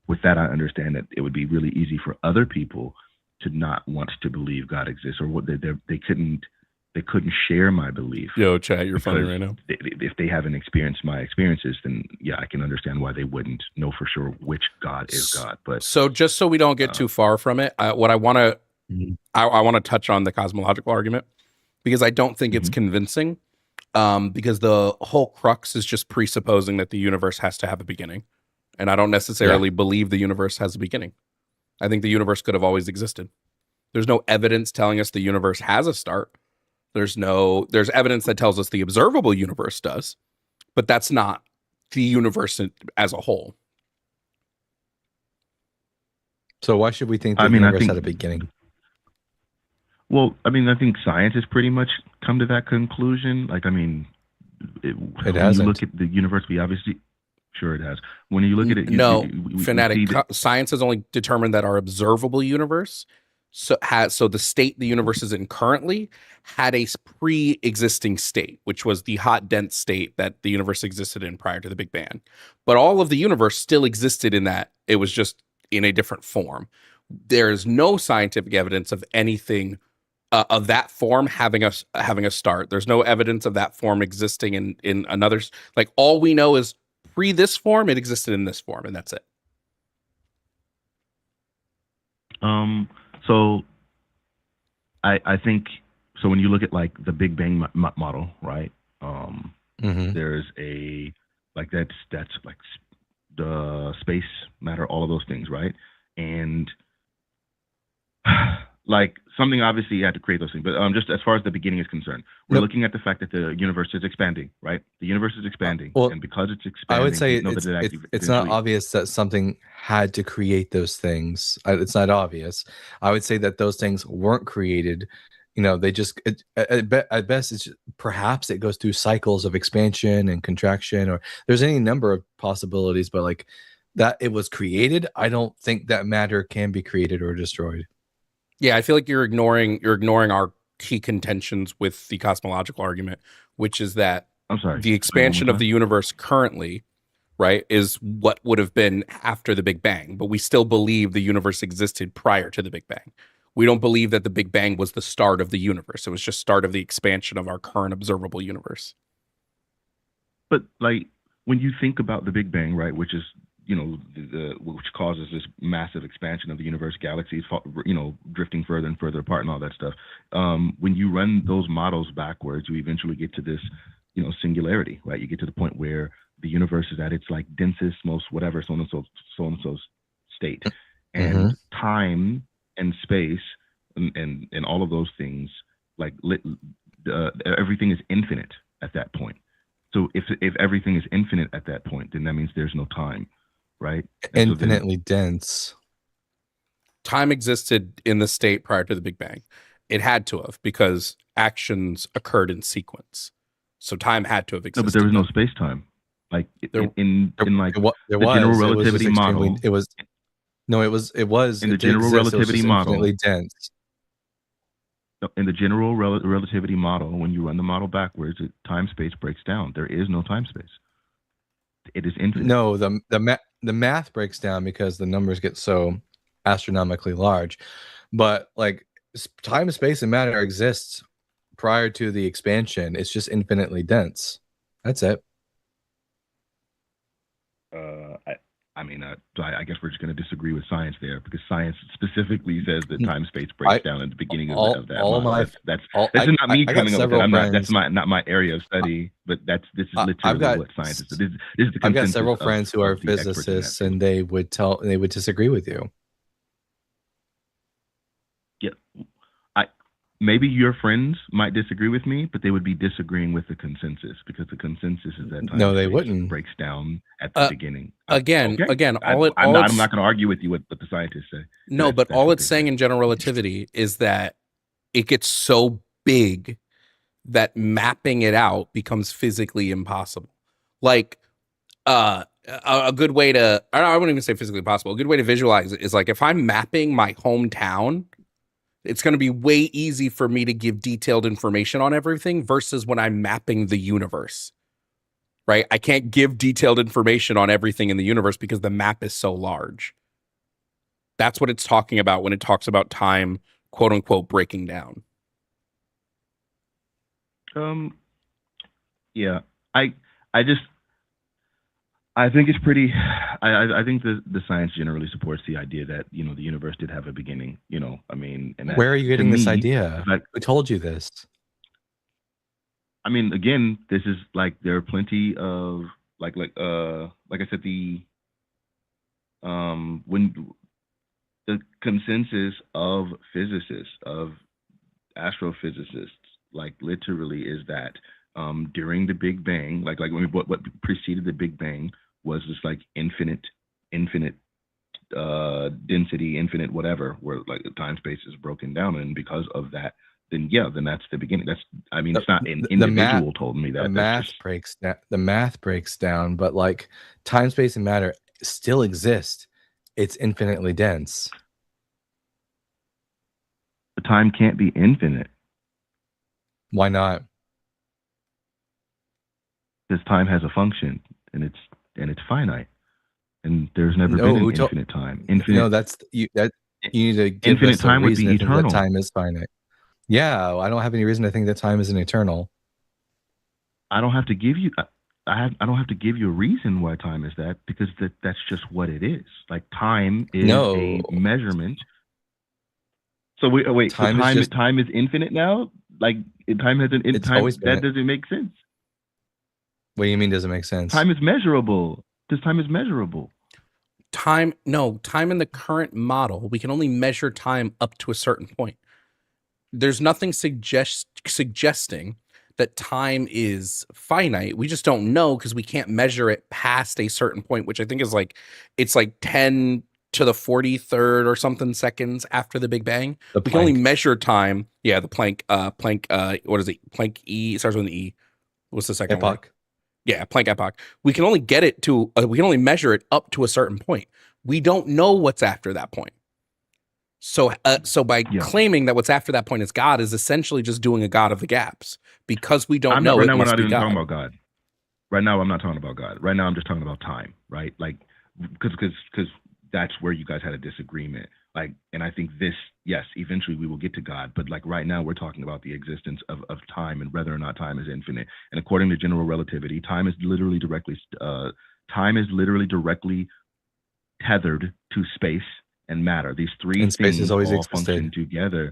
With that, I understand that it would be really easy for other people to not want to believe God exists, or what they couldn't share my belief. Yo, chat, you're funny right now. If they haven't experienced my experiences, then yeah, I can understand why they wouldn't know for sure which God is God. But so just so we don't get too far from it, what I want to I want to touch on the cosmological argument, because I don't think it's convincing. Because the whole crux is just presupposing that the universe has to have a beginning, and I don't necessarily believe the universe has a beginning. I think the universe could have always existed. There's no evidence telling us the universe has a start. There's evidence that tells us the observable universe does, but that's not the universe as a whole. So why should we think the universe had a beginning? Well, I think science has pretty much come to that conclusion. Like, it hasn't. When you look at the universe, we obviously, sure it has. When you look at it, fanatic. Science has only determined that our observable universe, so the state the universe is in currently, had a pre-existing state, which was the hot, dense state that the universe existed in prior to the Big Bang. But all of the universe still existed in that. It was just in a different form. There is no scientific evidence of anything of that form having a start. There's no evidence of that form existing in another. Like, all we know is pre this form, it existed in this form, and that's it. So I think, so when you look at like the Big Bang model, right? There's a, like, that's like the space, matter, all of those things, right? And like something obviously you had to create those things, but just as far as the beginning is concerned, we're Nope. looking at the fact that the universe is expanding, right? The universe is expanding, well, and because it's expanding, I would say we know that it's not eventually. obvious that something had to create those things. It's not obvious. I would say that those things weren't created. They just at best it's perhaps it goes through cycles of expansion and contraction, or there's any number of possibilities. But like that, it was created. I don't think that matter can be created or destroyed. Yeah, I feel like you're ignoring our key contentions with the cosmological argument, which is that I'm sorry. the expansion of the universe currently, right, is what would have been after the Big Bang, but we still believe the universe existed prior to the Big Bang. We don't believe that the Big Bang was the start of the universe. It was just start of the expansion of our current observable universe. But like when you think about the Big Bang, right, which is which causes this massive expansion of the universe, galaxies, drifting further and further apart, and all that stuff. When you run those models backwards, you eventually get to this, singularity, right? You get to the point where the universe is at its like densest, most whatever, so and so state, and time and space and all of those things, like everything is infinite at that point. So if everything is infinite at that point, then that means there's no time, right? And Infinitely dense. Time existed in the state prior to the Big Bang. It had to have, because actions occurred in sequence. So time had to have existed. No, but there was no space time. Like in like the general relativity model. It was in the general relativity model. Infinitely dense. In the general relativity model, when you run the model backwards, time space breaks down. There is no time space. It is infinite. No, the math breaks down because the numbers get so astronomically large. But like time, space, and matter exists prior to the expansion. It's just infinitely dense. That's it. I guess we're just going to disagree with science there, because science specifically says that time space breaks down at the beginning of that model. That's not me coming up with it. That's not my area of study, but this is literally what science is. This is the consensus. I've got several friends who are physicists, and they would disagree with you. Yeah, maybe your friends might disagree with me, but they would be disagreeing with the consensus, because the consensus is that time they wouldn't. breaks down at the beginning. Again, I'm not going to argue with you what the scientists say. No, but all it's saying in general relativity is that it gets so big that mapping it out becomes physically impossible. Like a good way to, I wouldn't even say physically impossible. A good way to visualize it is like if I'm mapping my hometown, it's going to be way easy for me to give detailed information on everything versus when I'm mapping the universe, right? I can't give detailed information on everything in the universe because the map is so large. That's what it's talking about when it talks about time, quote unquote, breaking down. Yeah, I think it's pretty. I think the science generally supports the idea that the universe did have a beginning. And that, where are you getting this idea? Who told you this? I mean, again, this is like there are plenty of like I said, when the consensus of physicists, of astrophysicists, like literally is that during the Big Bang, like when what preceded the Big Bang was just like infinite density, infinite whatever, where like the time space is broken down, and because of that, then that's the beginning. It's not an individual told me that. The math breaks down, but like time, space, and matter still exist. It's infinitely dense. The time can't be infinite. Why not? Because time has a function, and it's finite, and there's never been an infinite time. Infinite. No, you need to give infinite us time a reason would be to eternal. think that time is finite. Yeah, I don't have any reason to think that time isn't eternal. I don't have to give you. I don't have to give you a reason why time is that, because that's just what it is. Like time is a measurement. So wait. Time is infinite now. Like time has an time. That doesn't make sense. What do you mean doesn't make sense? Time is measurable. This time is measurable. time in the current model, we can only measure time up to a certain point. There's nothing suggesting that time is finite. We just don't know because we can't measure it past a certain point, which I think is like, it's like 10 to the 43rd or something seconds after the Big Bang. The We can only Planck. measure time. Yeah, the Planck, what is it? Planck E, it starts with an E. What's the second one? Epoch. Yeah, Planck epoch. We can only get it to, we can only measure it up to a certain point. We don't know what's after that point. So by Yeah. claiming that what's after that point is God is essentially just doing a God of the gaps because we don't I'm know. not, right It now, we're must not be even talking God. about God. Right now, I'm not talking about God. Right now, I'm just talking about time, right? Like, because that's where you guys had a disagreement. Like, and I think this, yes, eventually we will get to God, but like right now we're talking about the existence of time and whether or not time is infinite. And according to general relativity, time is literally directly tethered to space and matter. These three And space has things always all existed. function together.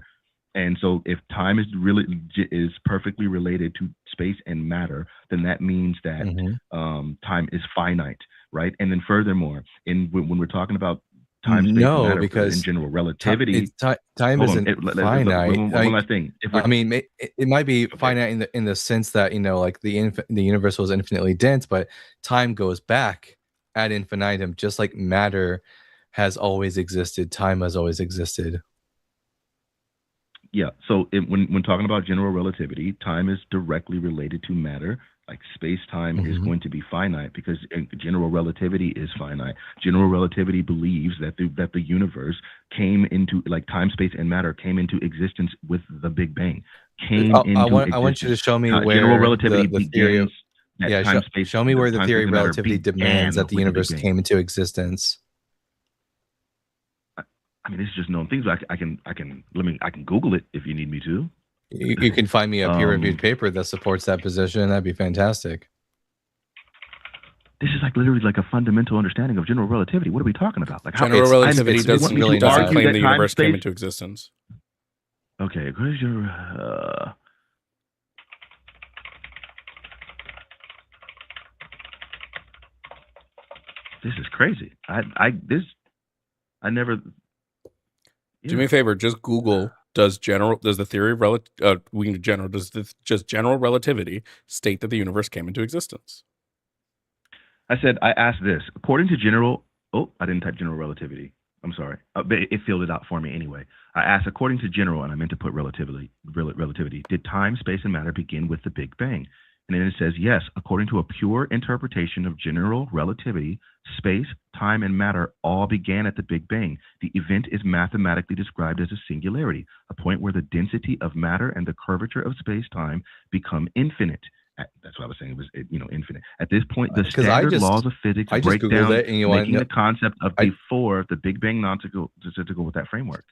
And so if time is perfectly related to space and matter, then that means that Mhm. time is finite, right? And then furthermore, when we're talking about time, space, and No, matter in because general Ti- relativity, it's ti- time hold on, isn't finite. one Like, last thing. If we're, I mean, it might be Okay. finite in the sense that, like the universe was infinitely dense, but time goes back ad infinitum, just like matter has always existed. Time has always existed. Yeah. So when talking about general relativity, time is directly related to matter. Like space-time is Mhm. going to be finite because general relativity is finite. General relativity believes that the universe came into, like, time, space, and matter came into existence with the Big Bang. I want you to show me General where relativity the theory of begins that show me where the time, theory space, of and matter relativity demands began that the with the Big universe Bang. came into existence. I mean, this is just known things. I can Google it if you need me to. You can find me a peer-reviewed paper that supports that position. That'd be fantastic. This is like literally like a fundamental understanding of general relativity. What are we talking about? Like, General relativity doesn't really doesn't not. claim that the time, universe came space- into existence. Okay, where's your this is crazy. I never. Do me a favor, just Google does the theory of just general relativity state that the universe came into existence? I said I asked this according to general. Oh, I didn't type general relativity. I'm sorry, but it filled it out for me anyway. I asked according to general, and I meant to put relativity. Did time, space, and matter begin with the Big Bang? And then it says yes. According to a pure interpretation of general relativity, space, time, and matter all began at the Big Bang. The event is mathematically described as a singularity, a point where the density of matter and the curvature of space-time become infinite. That's what I was saying. It was, infinite. At this point, the standard laws of physics I just break Googled down, it, and you want making the concept of before the Big Bang not to go with that framework.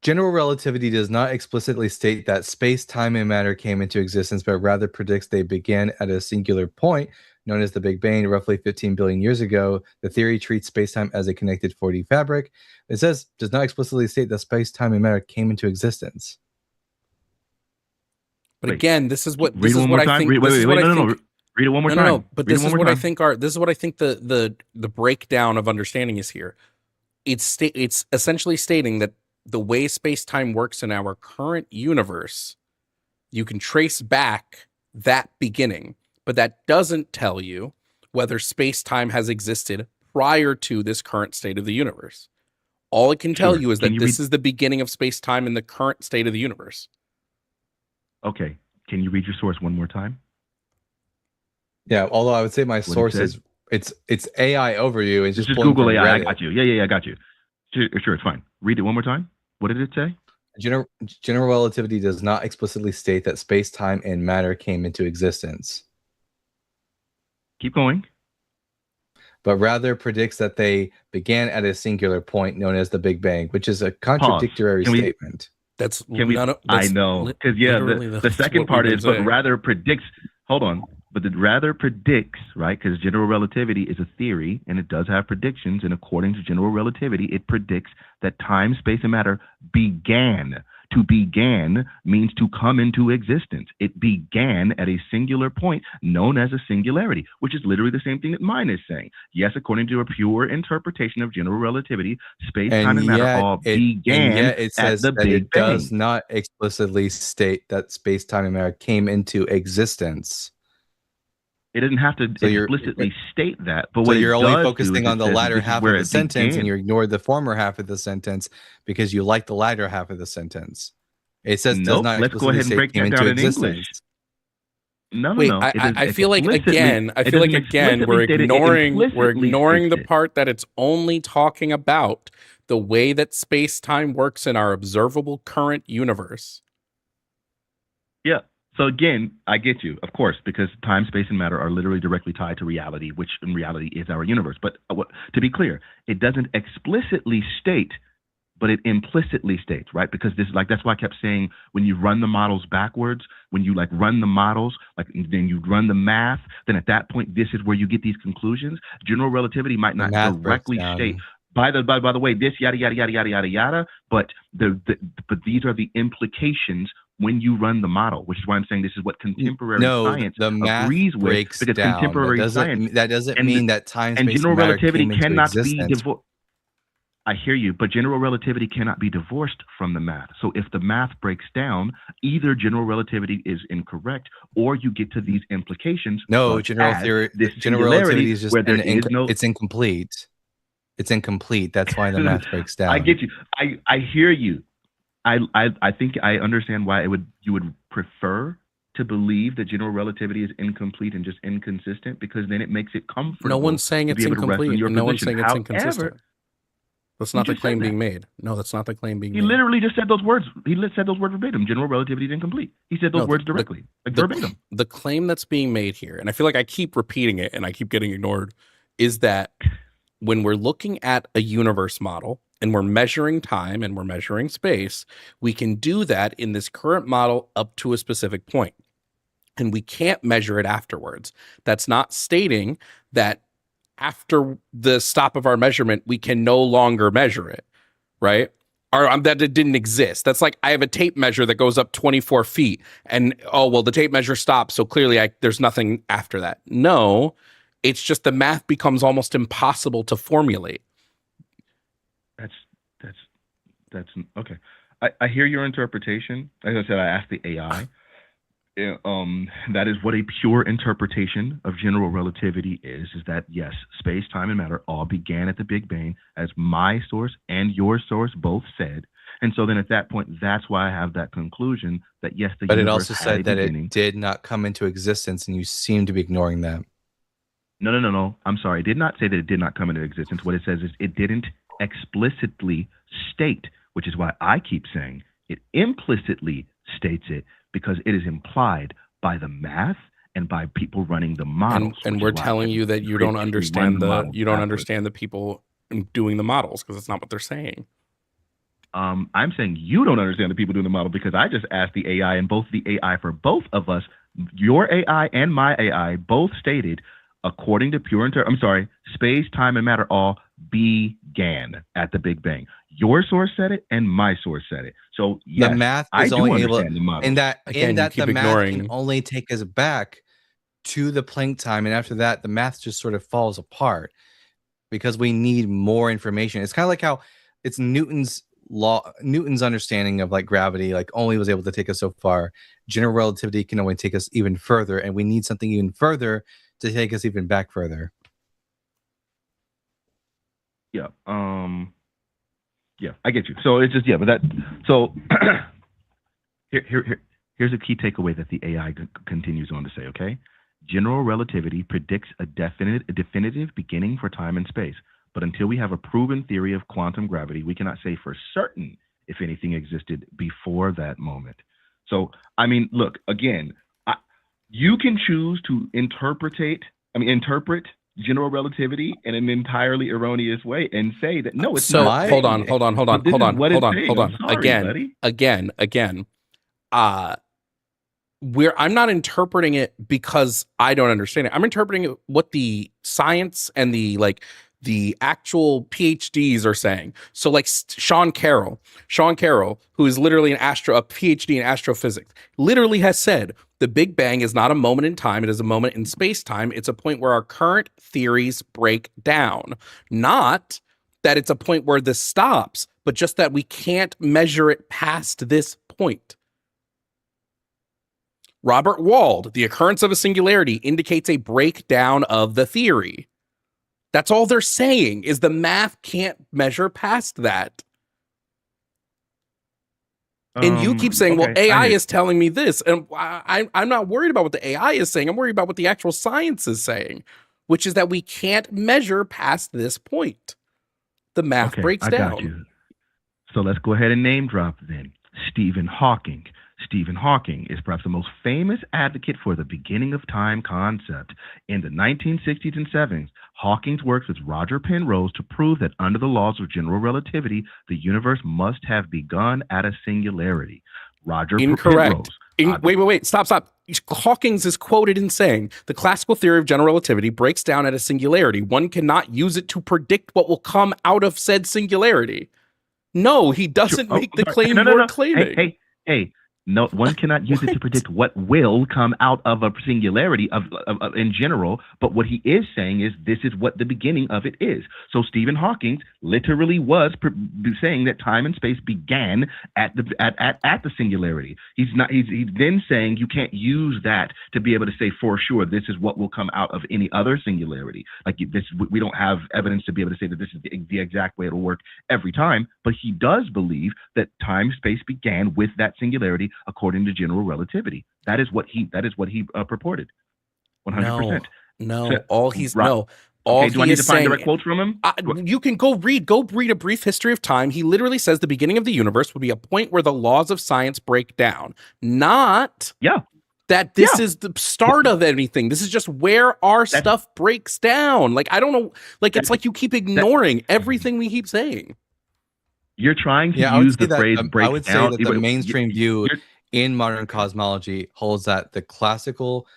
General relativity does not explicitly state that space, time, and matter came into existence, but rather predicts they began at a singular point, known as the Big Bang, roughly 15 billion years ago. The theory treats space-time as a connected 4D fabric. It says, does not explicitly state that space, time, and matter came into existence. But Wait, again, this is what read it one more time. Read it one more time. No. But this is what I think the breakdown of understanding is here. It's essentially stating that the way space-time works in our current universe, you can trace back that beginning, but that doesn't tell you whether space-time has existed prior to this current state of the universe. All it can tell you is that this is the beginning of space-time in the current state of the universe. Okay. Can you read your source one more time? Yeah, although I would say my source is it's AI overview. It's just Google AI. Reddit. I got you. Yeah, I got you. Sure, it's fine. Read it one more time. What did it say? General relativity does not explicitly state that space, time, and matter came into existence. Keep going. But rather predicts that they began at a singular point known as the Big Bang, which is a contradictory statement. I know, because the second part is, but rather predicts. Hold on, but the rather predicts, right? Because general relativity is a theory, and it does have predictions. And according to general relativity, it predicts that time, space, and matter began, To began means to come into existence. It began at a singular point known as a singularity, which is literally the same thing that mine is saying. Yes, according to a pure interpretation of general relativity, space, time, and matter all began it at says the that Big it does Bang. not explicitly state that space, time, and matter came into existence. It doesn't have to So you're explicitly state that, but so what you're it only does do focusing is on it the says latter this is half where of the it sentence, and began. you ignore the former half of the sentence because you like the latter half of the sentence. It says does Nope. not Let's go explicitly ahead and say break came that into down in English. existence. No. Wait, It doesn't I feel like explicitly- again, it doesn't explicitly we're state it, it ignoring implicitly the states it. part that it's only talking about the way that space time works in our observable current universe. Yeah. So again, I get you, of course, because time, space, and matter are literally directly tied to reality, which in reality is our universe. But to be clear, it doesn't explicitly state, but it implicitly states, right? Because this, like, that's why I kept saying when you run the models backwards, when you like run the models, like then you run the math, then at that point, this is where you get these conclusions. General relativity might not Math directly breaks down. state. By the way, this yada yada yada yada yada yada, but but these are the implications when you run the model, which is why I'm saying this is what contemporary science the math agrees with, breaks because down. contemporary science That doesn't and mean that time, and space, general and matter relativity came into cannot be existence. divorced. I hear you, but general relativity cannot be divorced from the math. So if the math breaks down, either general relativity is incorrect, or you get to these implications. No, such general as theory, this general singularity relativity is just where there is no. it's incomplete. It's incomplete. That's why the math breaks down. I get you. I hear you. I think I understand why you would prefer to believe that general relativity is incomplete and just inconsistent, because then it makes it comfortable. No one's saying to it's be able to rest in incomplete, your and no one's position. saying it's However, inconsistent. That's not the just said claim that. being made. No, that's not the claim being He made. literally just said those words. He said those words verbatim. General relativity is incomplete. He said those words directly, like verbatim. The claim that's being made here, and I feel like I keep repeating it and I keep getting ignored, is that when we're looking at a universe model and we're measuring time and we're measuring space, we can do that in this current model up to a specific point. And we can't measure it afterwards. That's not stating that after the stop of our measurement, we can no longer measure it, right? Or that it didn't exist. That's like I have a tape measure that goes up 24 feet and, oh, well, the tape measure stops. So clearly there's nothing after that. No, it's just the math becomes almost impossible to formulate. That's okay. I hear your interpretation. As I said, I asked the AI. That is what a pure interpretation of general relativity is that yes, space, time, and matter all began at the Big Bang, as my source and your source both said. And so then at that point, that's why I have that conclusion that yes, but it universe also had said a that beginning. it did not come into existence, and you seem to be ignoring that. No. I'm sorry. It did not say that it did not come into existence. What it says is it didn't explicitly state, which is why I keep saying it implicitly states it, because it is implied by the math and by people running the models. And we're telling you that you don't understand the people doing the models, because it's not what they're saying. I'm saying you don't understand the people doing the model, because I just asked the AI, and both the AI for both of us, your AI and my AI, both stated, according to space, time, and matter all began at the Big Bang. Your source said it, and my source said it. So yes, the math I is do only able, understand the model. and that Again, the math ignoring. can only take us back to the Planck time, and after that, the math just sort of falls apart because we need more information. It's kind of like how it's Newton's law, Newton's understanding of like gravity, like only was able to take us so far. General relativity can only take us even further, and we need something even further to take us even back further. Yeah. Yeah, I get you. So it's just so here's a key takeaway that the AI continues on to say, okay? General relativity predicts a definitive beginning for time and space. But until we have a proven theory of quantum gravity, we cannot say for certain if anything existed before that moment. So, I mean, look, again, you can choose to interpret general relativity in an entirely erroneous way and say that no, it's not. Hold on. Again. I'm not interpreting it because I don't understand it. I'm interpreting it what the science and the the actual PhDs are saying. So like Sean Carroll, who is literally a PhD in astrophysics, literally has said the Big Bang is not a moment in time. It is a moment in space time. It's a point where our current theories break down. Not that it's a point where this stops, but just that we can't measure it past this point. Robert Wald, the occurrence of a singularity indicates a breakdown of the theory. That's all they're saying, is the math can't measure past that. And you keep saying, well, AI is telling me this. And I'm not worried about what the AI is saying. I'm worried about what the actual science is saying, which is that we can't measure past this point. The math breaks down. Got you. So let's go ahead and name drop then. Stephen Hawking. Stephen Hawking is perhaps the most famous advocate for the beginning of time concept. In the 1960s and 70s, Hawking worked with Roger Penrose to prove that under the laws of general relativity, the universe must have begun at a singularity. Incorrect. Wait. Stop. Hawking's is quoted in saying, the classical theory of general relativity breaks down at a singularity. One cannot use it to predict what will come out of said singularity. No, he doesn't make the claim you're claiming. Hey. No, one cannot use it to predict what will come out of a singularity of in general. But what he is saying is this is what the beginning of it is. So Stephen Hawking literally was saying that time and space began at the singularity. He's then saying you can't use that to be able to say for sure this is what will come out of any other singularity. Like this, we don't have evidence to be able to say that this is the exact way it'll work every time. But he does believe that time space began with that singularity, according to general relativity. That is what he purported. 100%. No, so, all he's right. no. All okay, do I need to find direct quotes from him? You can go read A Brief History of Time. He literally says the beginning of the universe would be a point where the laws of science break down. Not that this is the start of anything. This is just where our stuff breaks down. Like, I don't know. Like, it's like you keep ignoring everything we keep saying. You're trying to use the phrase break down. I would say that the mainstream view in modern cosmology holds that the classical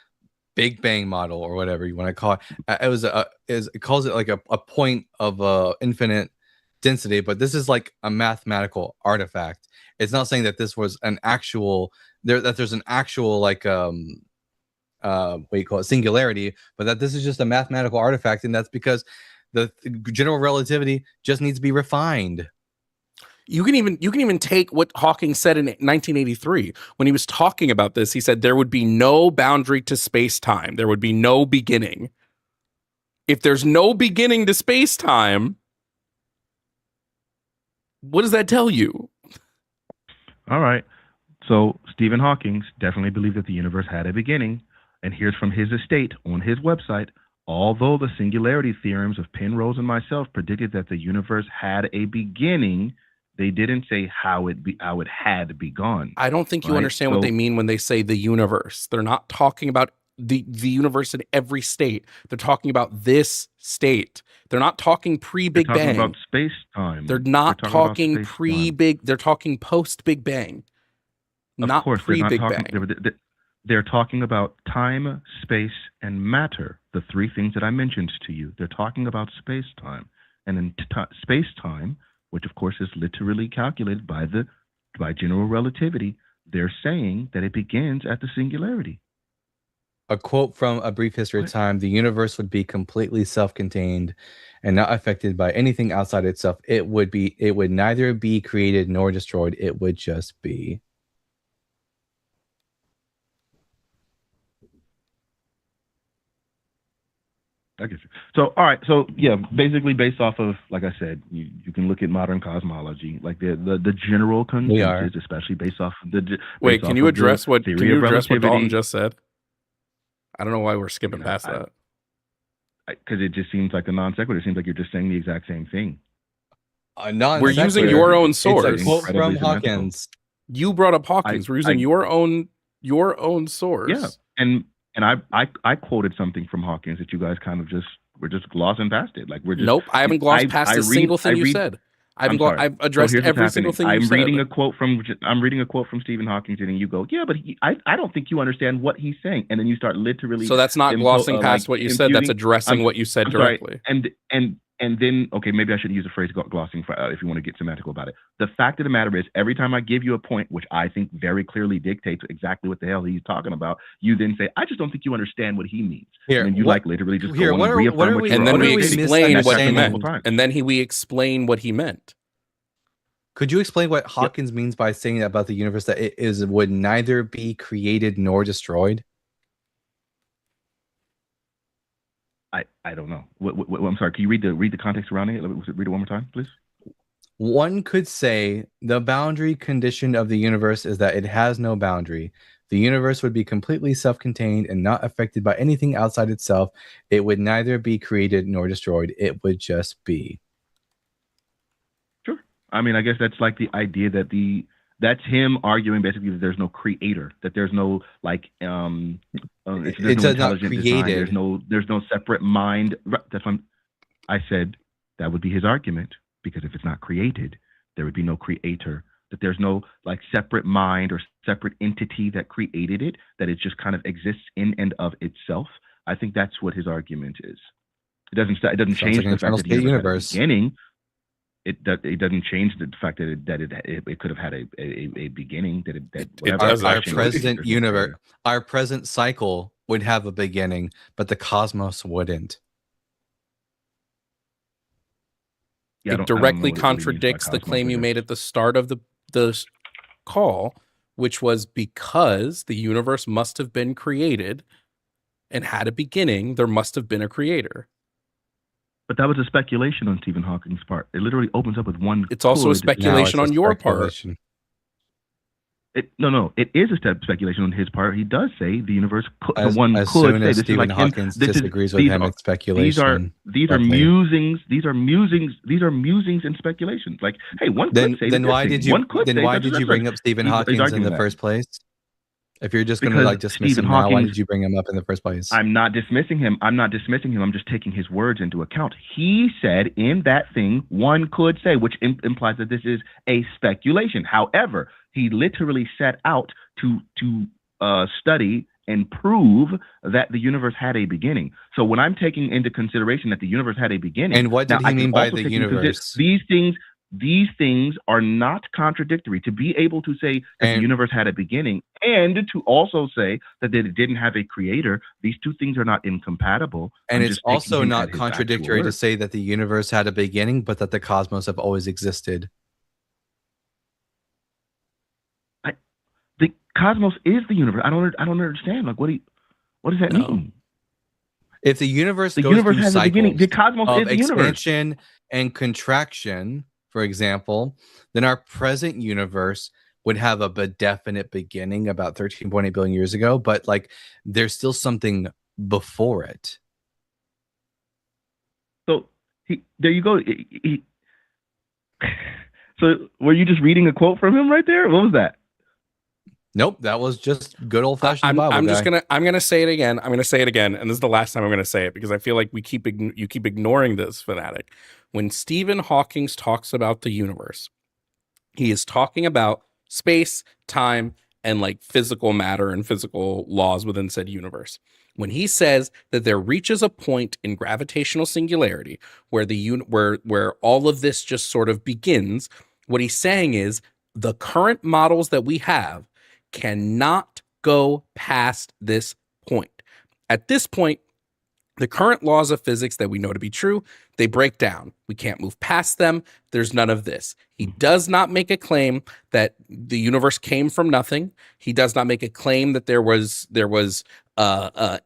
Big Bang model, or whatever you want to call it, it calls it like a point of infinite density, but this is like a mathematical artifact. It's not saying that this was an actual there's an actual like what you call it, singularity, but that this is just a mathematical artifact, and that's because the general relativity just needs to be refined. You can even take what Hawking said in 1983 when he was talking about this. He said there would be no boundary to space-time. There would be no beginning. If there's no beginning to space-time, what does that tell you? All right. So Stephen Hawking definitely believed that the universe had a beginning. And here's from his estate on his website. Although the singularity theorems of Penrose and myself predicted that the universe had a beginning, they didn't say how it had begun. I don't think you understand what they mean when they say the universe. They're not talking about the universe in every state. They're talking about this state. They're not talking pre-Big Bang. They're talking about space-time. They're not talking pre-Big. They're talking post-Big Bang. Not pre-Big Bang. They're talking about time, space, and matter. The three things that I mentioned to you. They're talking about space-time. And in space-time, which of course is literally calculated by general relativity, they're saying that it begins at the singularity. A quote from A Brief History of Time: the universe would be completely self-contained and not affected by anything outside itself. It would neither be created nor destroyed. It would just be. I get you. So, all right. So, yeah, basically based off of, like I said, you can look at modern cosmology, like the general consensus, especially based off of the. Wait, can you address what Dalton just said? I don't know why we're skipping past that. Because it just seems like a non sequitur. It seems like you're just saying the exact same thing. We're using your own source. It's a quote from Hawkins. You brought up Hawkins. We're using your own source. Yeah, and I quoted something from Hawkins that you guys kind of we're just glossing past it. Like we're just nope. I haven't glossed past a single thing you said. I've addressed every single thing you said. I'm reading a quote from Stephen Hawking, and you go, yeah, but I don't think you understand what he's saying, and then you start literally. So that's not glossing past what you said. That's addressing what you said directly. And And then, okay, maybe I should use the phrase glossing for, if you want to get semantical about it. The fact of the matter is, every time I give you a point, which I think very clearly dictates exactly what the hell he's talking about, you then say, I just don't think you understand what he means. Here, and then you what- literally just here, go on what and are- reaffirm what are what we- you're And then what are we we explain what he misunderstanding? meant. And then we explain what he meant. Could you explain what Hawkins means by saying that about the universe, that it would neither be created nor destroyed? I don't know. I'm sorry. Can you read the context around it? Read it one more time, please. One could say the boundary condition of the universe is that it has no boundary. The universe would be completely self-contained and not affected by anything outside itself. It would neither be created nor destroyed. It would just be. Sure. I mean, I guess that's like the idea that that's him arguing basically that there's no creator, that there's no like It's no not intelligent design, created. there's no separate mind. That's what I said that would be his argument, because if it's not created, there would be no creator. That there's no like separate mind or separate entity that created it, that it just kind of exists in and of itself. I think that's what his argument is. It doesn't change like an the fact eternal that the state universe had a universe. beginning. It doesn't change the fact that it could have had a beginning. Our present universe, our present cycle would have a beginning, but the cosmos wouldn't. It directly contradicts the claim you made at the start of the call, which was because the universe must have been created and had a beginning, there must have been a creator. But that was a speculation on Stephen Hawking's part. It literally opens up with one. It's also a speculation on your part. No, it is a speculation on his part. He does say the universe could. As soon as this Stephen is like Hawking disagrees with him, it's speculation. These are musings. These are musings and speculations. Like, hey, one could say. Then why did you? Then why did you bring up Stephen Hawking in the first place? If you're just going to like dismiss him now, why did you bring him up in the first place? I'm not dismissing him. I'm just taking his words into account. He said in that thing, one could say, which implies that this is a speculation. However, he literally set out to study and prove that the universe had a beginning. So when I'm taking into consideration that the universe had a beginning, and what did he mean by the universe? These things are not contradictory. To be able to say that the universe had a beginning and to also say that it didn't have a creator, these two things are not incompatible. And it's also not contradictory to say that the universe had a beginning, but that the cosmos have always existed. The cosmos is the universe. I don't understand. Like, what does that mean? If the universe has a beginning, the cosmos is the universe. Expansion and contraction, for example, then our present universe would have a definite beginning about 13.8 billion years ago, but like there's still something before it. So there you go. So were you just reading a quote from him right there? What was that? Nope, that was just good old fashioned Bible. I'm gonna say it again. I'm gonna say it again, and this is the last time I'm gonna say it because I feel like you keep ignoring this, fanatic. When Stephen Hawking talks about the universe, he is talking about space, time, and like physical matter and physical laws within said universe. When he says that there reaches a point in gravitational singularity where where all of this just sort of begins, what he's saying is the current models that we have cannot go past this point. At this point, the current laws of physics that we know to be true, they break down. We can't move past them. There's none of this. He does not make a claim that the universe came from nothing. He does not make a claim that there was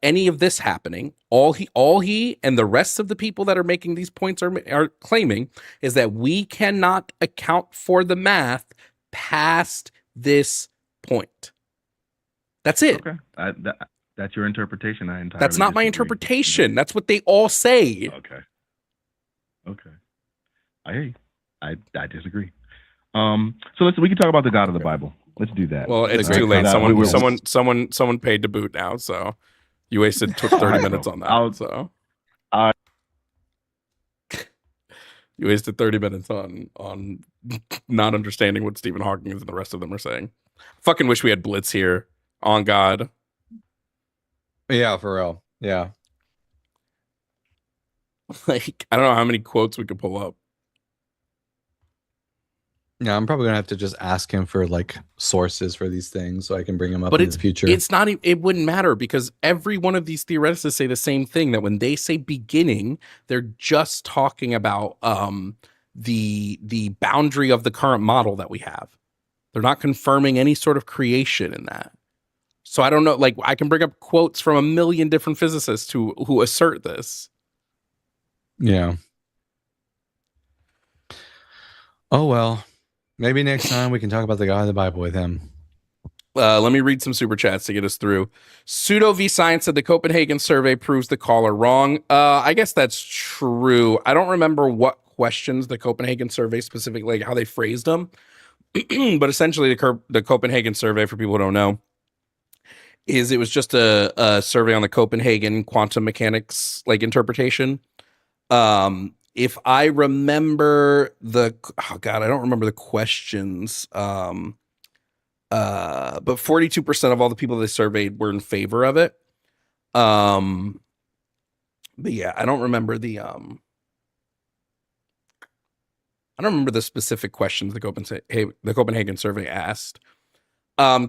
any of this happening. All he and the rest of the people that are making these points are claiming is that we cannot account for the math past this point. That's it. Okay. That's your interpretation. That's not my interpretation. That's what they all say. Okay. I hear you. I disagree. So we can talk about the God of the Bible. Let's do that. Well, it's too late. Someone paid to boot now, so you wasted 30 minutes on that. You wasted 30 minutes on not understanding what Stephen Hawking and the rest of them are saying. Fucking wish we had Blitz here. On God. Yeah, for real. Yeah. Like, I don't know how many quotes we could pull up. Yeah, I'm probably gonna have to just ask him for like sources for these things so I can bring them up But in the future. it's not, it wouldn't matter because every one of these theoreticists say the same thing, that when they say beginning, they're just talking about the boundary of the current model that we have. They're not confirming any sort of creation in that. So I don't know, like I can bring up quotes from a million different physicists who assert this. Yeah. Oh well. Maybe next time we can talk about the God of the Bible with him. Let me read some super chats to get us through. Pseudo V Science said the Copenhagen survey proves the caller wrong. I guess that's true. I don't remember what questions the Copenhagen survey specifically, like how they phrased them. But essentially, the Copenhagen survey, for people who don't know, it was just a survey on the Copenhagen quantum mechanics like interpretation. If I remember I don't remember the questions. But 42% of all the people they surveyed were in favor of it. But yeah, I don't remember the specific questions the Copenhagen survey asked.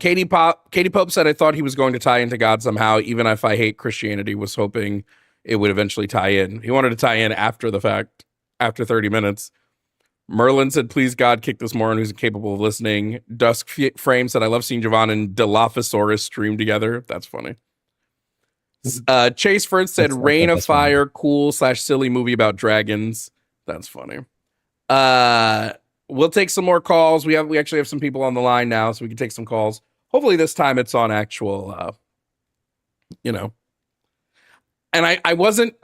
Katie Pope said, I thought he was going to tie into God somehow, even if I hate Christianity, was hoping it would eventually tie in. He wanted to tie in after the fact, after 30 minutes. Merlin said, please God, kick this moron who's incapable of listening. Dusk Frame said, I love seeing Javon and Dilophosaurus stream together. That's funny. Chase Ford said, Rain of Fire, cool / silly movie about dragons. That's funny. We'll take some more calls. We actually have some people on the line now, so we can take some calls. Hopefully this time it's on actual, And I wasn't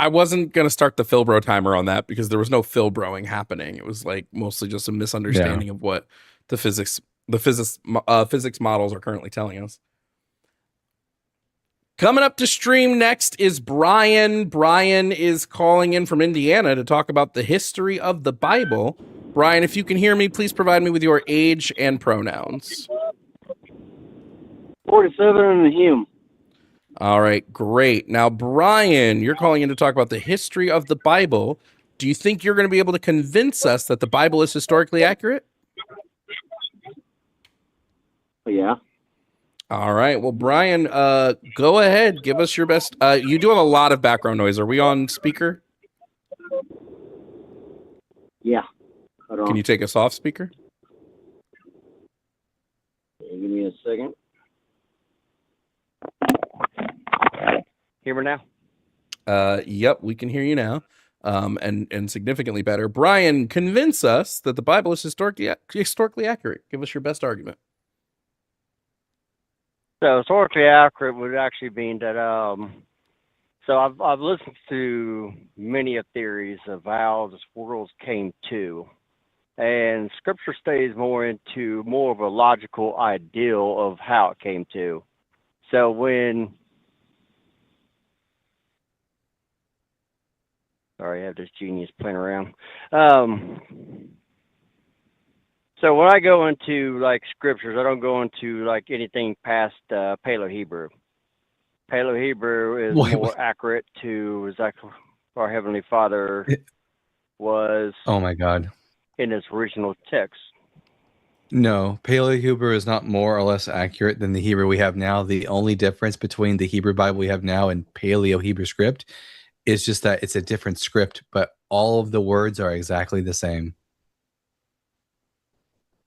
gonna start the Philbro timer on that because there was no Philbroing happening. It was like mostly just a misunderstanding of what the physics models are currently telling us. Coming up to stream next is Brian. Brian is calling in from Indiana to talk about the history of the Bible. Brian, if you can hear me, please provide me with your age and pronouns. 47 in the Hume. All right, great. Now, Brian, you're calling in to talk about the history of the Bible. Do you think you're going to be able to convince us that the Bible is historically accurate? Yeah. All right. Well, Brian, go ahead. Give us your best. You do have a lot of background noise. Are we on speaker? Yeah. Hold on. Can you take us off speaker? Give me a second. Hear me now? Yep, we can hear you now. And significantly better. Brian, convince us that the Bible is historically accurate. Give us your best argument. So historically accurate would actually mean that so I've listened to many of theories of how this world came to, and Scripture stays more into more of a logical ideal of how it came to. So sorry, I have this genius playing around. So when I go into like scriptures, I don't go into like anything past Paleo-Hebrew. Paleo-Hebrew is more accurate to exactly our Heavenly Father was. Oh my God! In its original text. No, Paleo-Hebrew is not more or less accurate than the Hebrew we have now. The only difference between the Hebrew Bible we have now and Paleo-Hebrew script is just that it's a different script, but all of the words are exactly the same.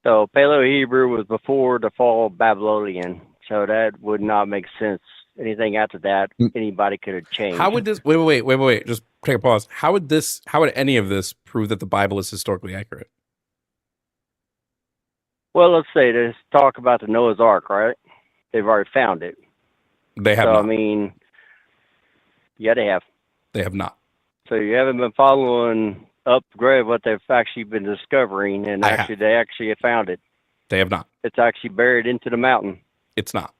So Paleo-Hebrew was before the fall of Babylonian, so that would not make sense. Anything after that, anybody could have changed. How would this? Wait! Just take a pause. How would any of this prove that the Bible is historically accurate? Well, let's say let's talk about the Noah's Ark, right? They've already found it. They have not. I mean, yeah, they have. They have not. So you haven't been following upgrade what they've actually been discovering, and they actually have found it. They have not. It's actually buried into the mountain. It's not.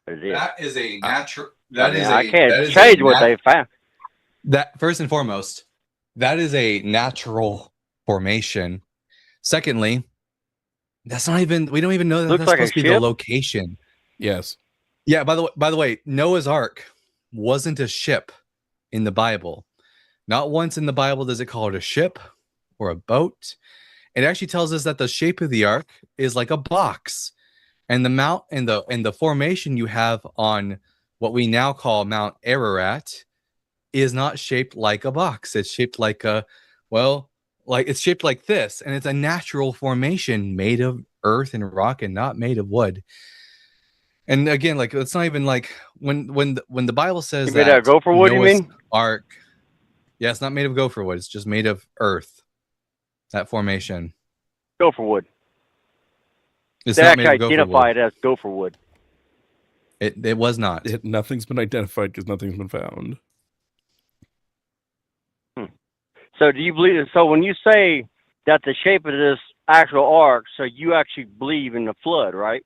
That is a natural. I can't change what they found. That first and foremost, that is a natural formation. Secondly, that's not even. We don't even know that that's supposed to be the location. Yes. Yeah. By the way, Noah's Ark. wasn't a ship in the Bible. Not once in the Bible does it call it a ship or a boat. It actually tells us that the shape of the ark is like a box, and the mount and the formation you have on what we now call Mount Ararat is not shaped like a box. It's shaped like it's shaped like this, and it's a natural formation made of earth and rock and not made of wood. And again, like it's not even like when the Bible says You made out of that gopher wood, you Noah's mean? ark, yeah, it's not made of gopher wood. It's just made of earth. That formation. Gopher wood. It's They not made actually of gopher identify wood. it as gopher wood. It was not. Nothing's been identified because nothing's been found. So do you believe? So when you say that the shape of this actual ark, so you actually believe in the flood, right?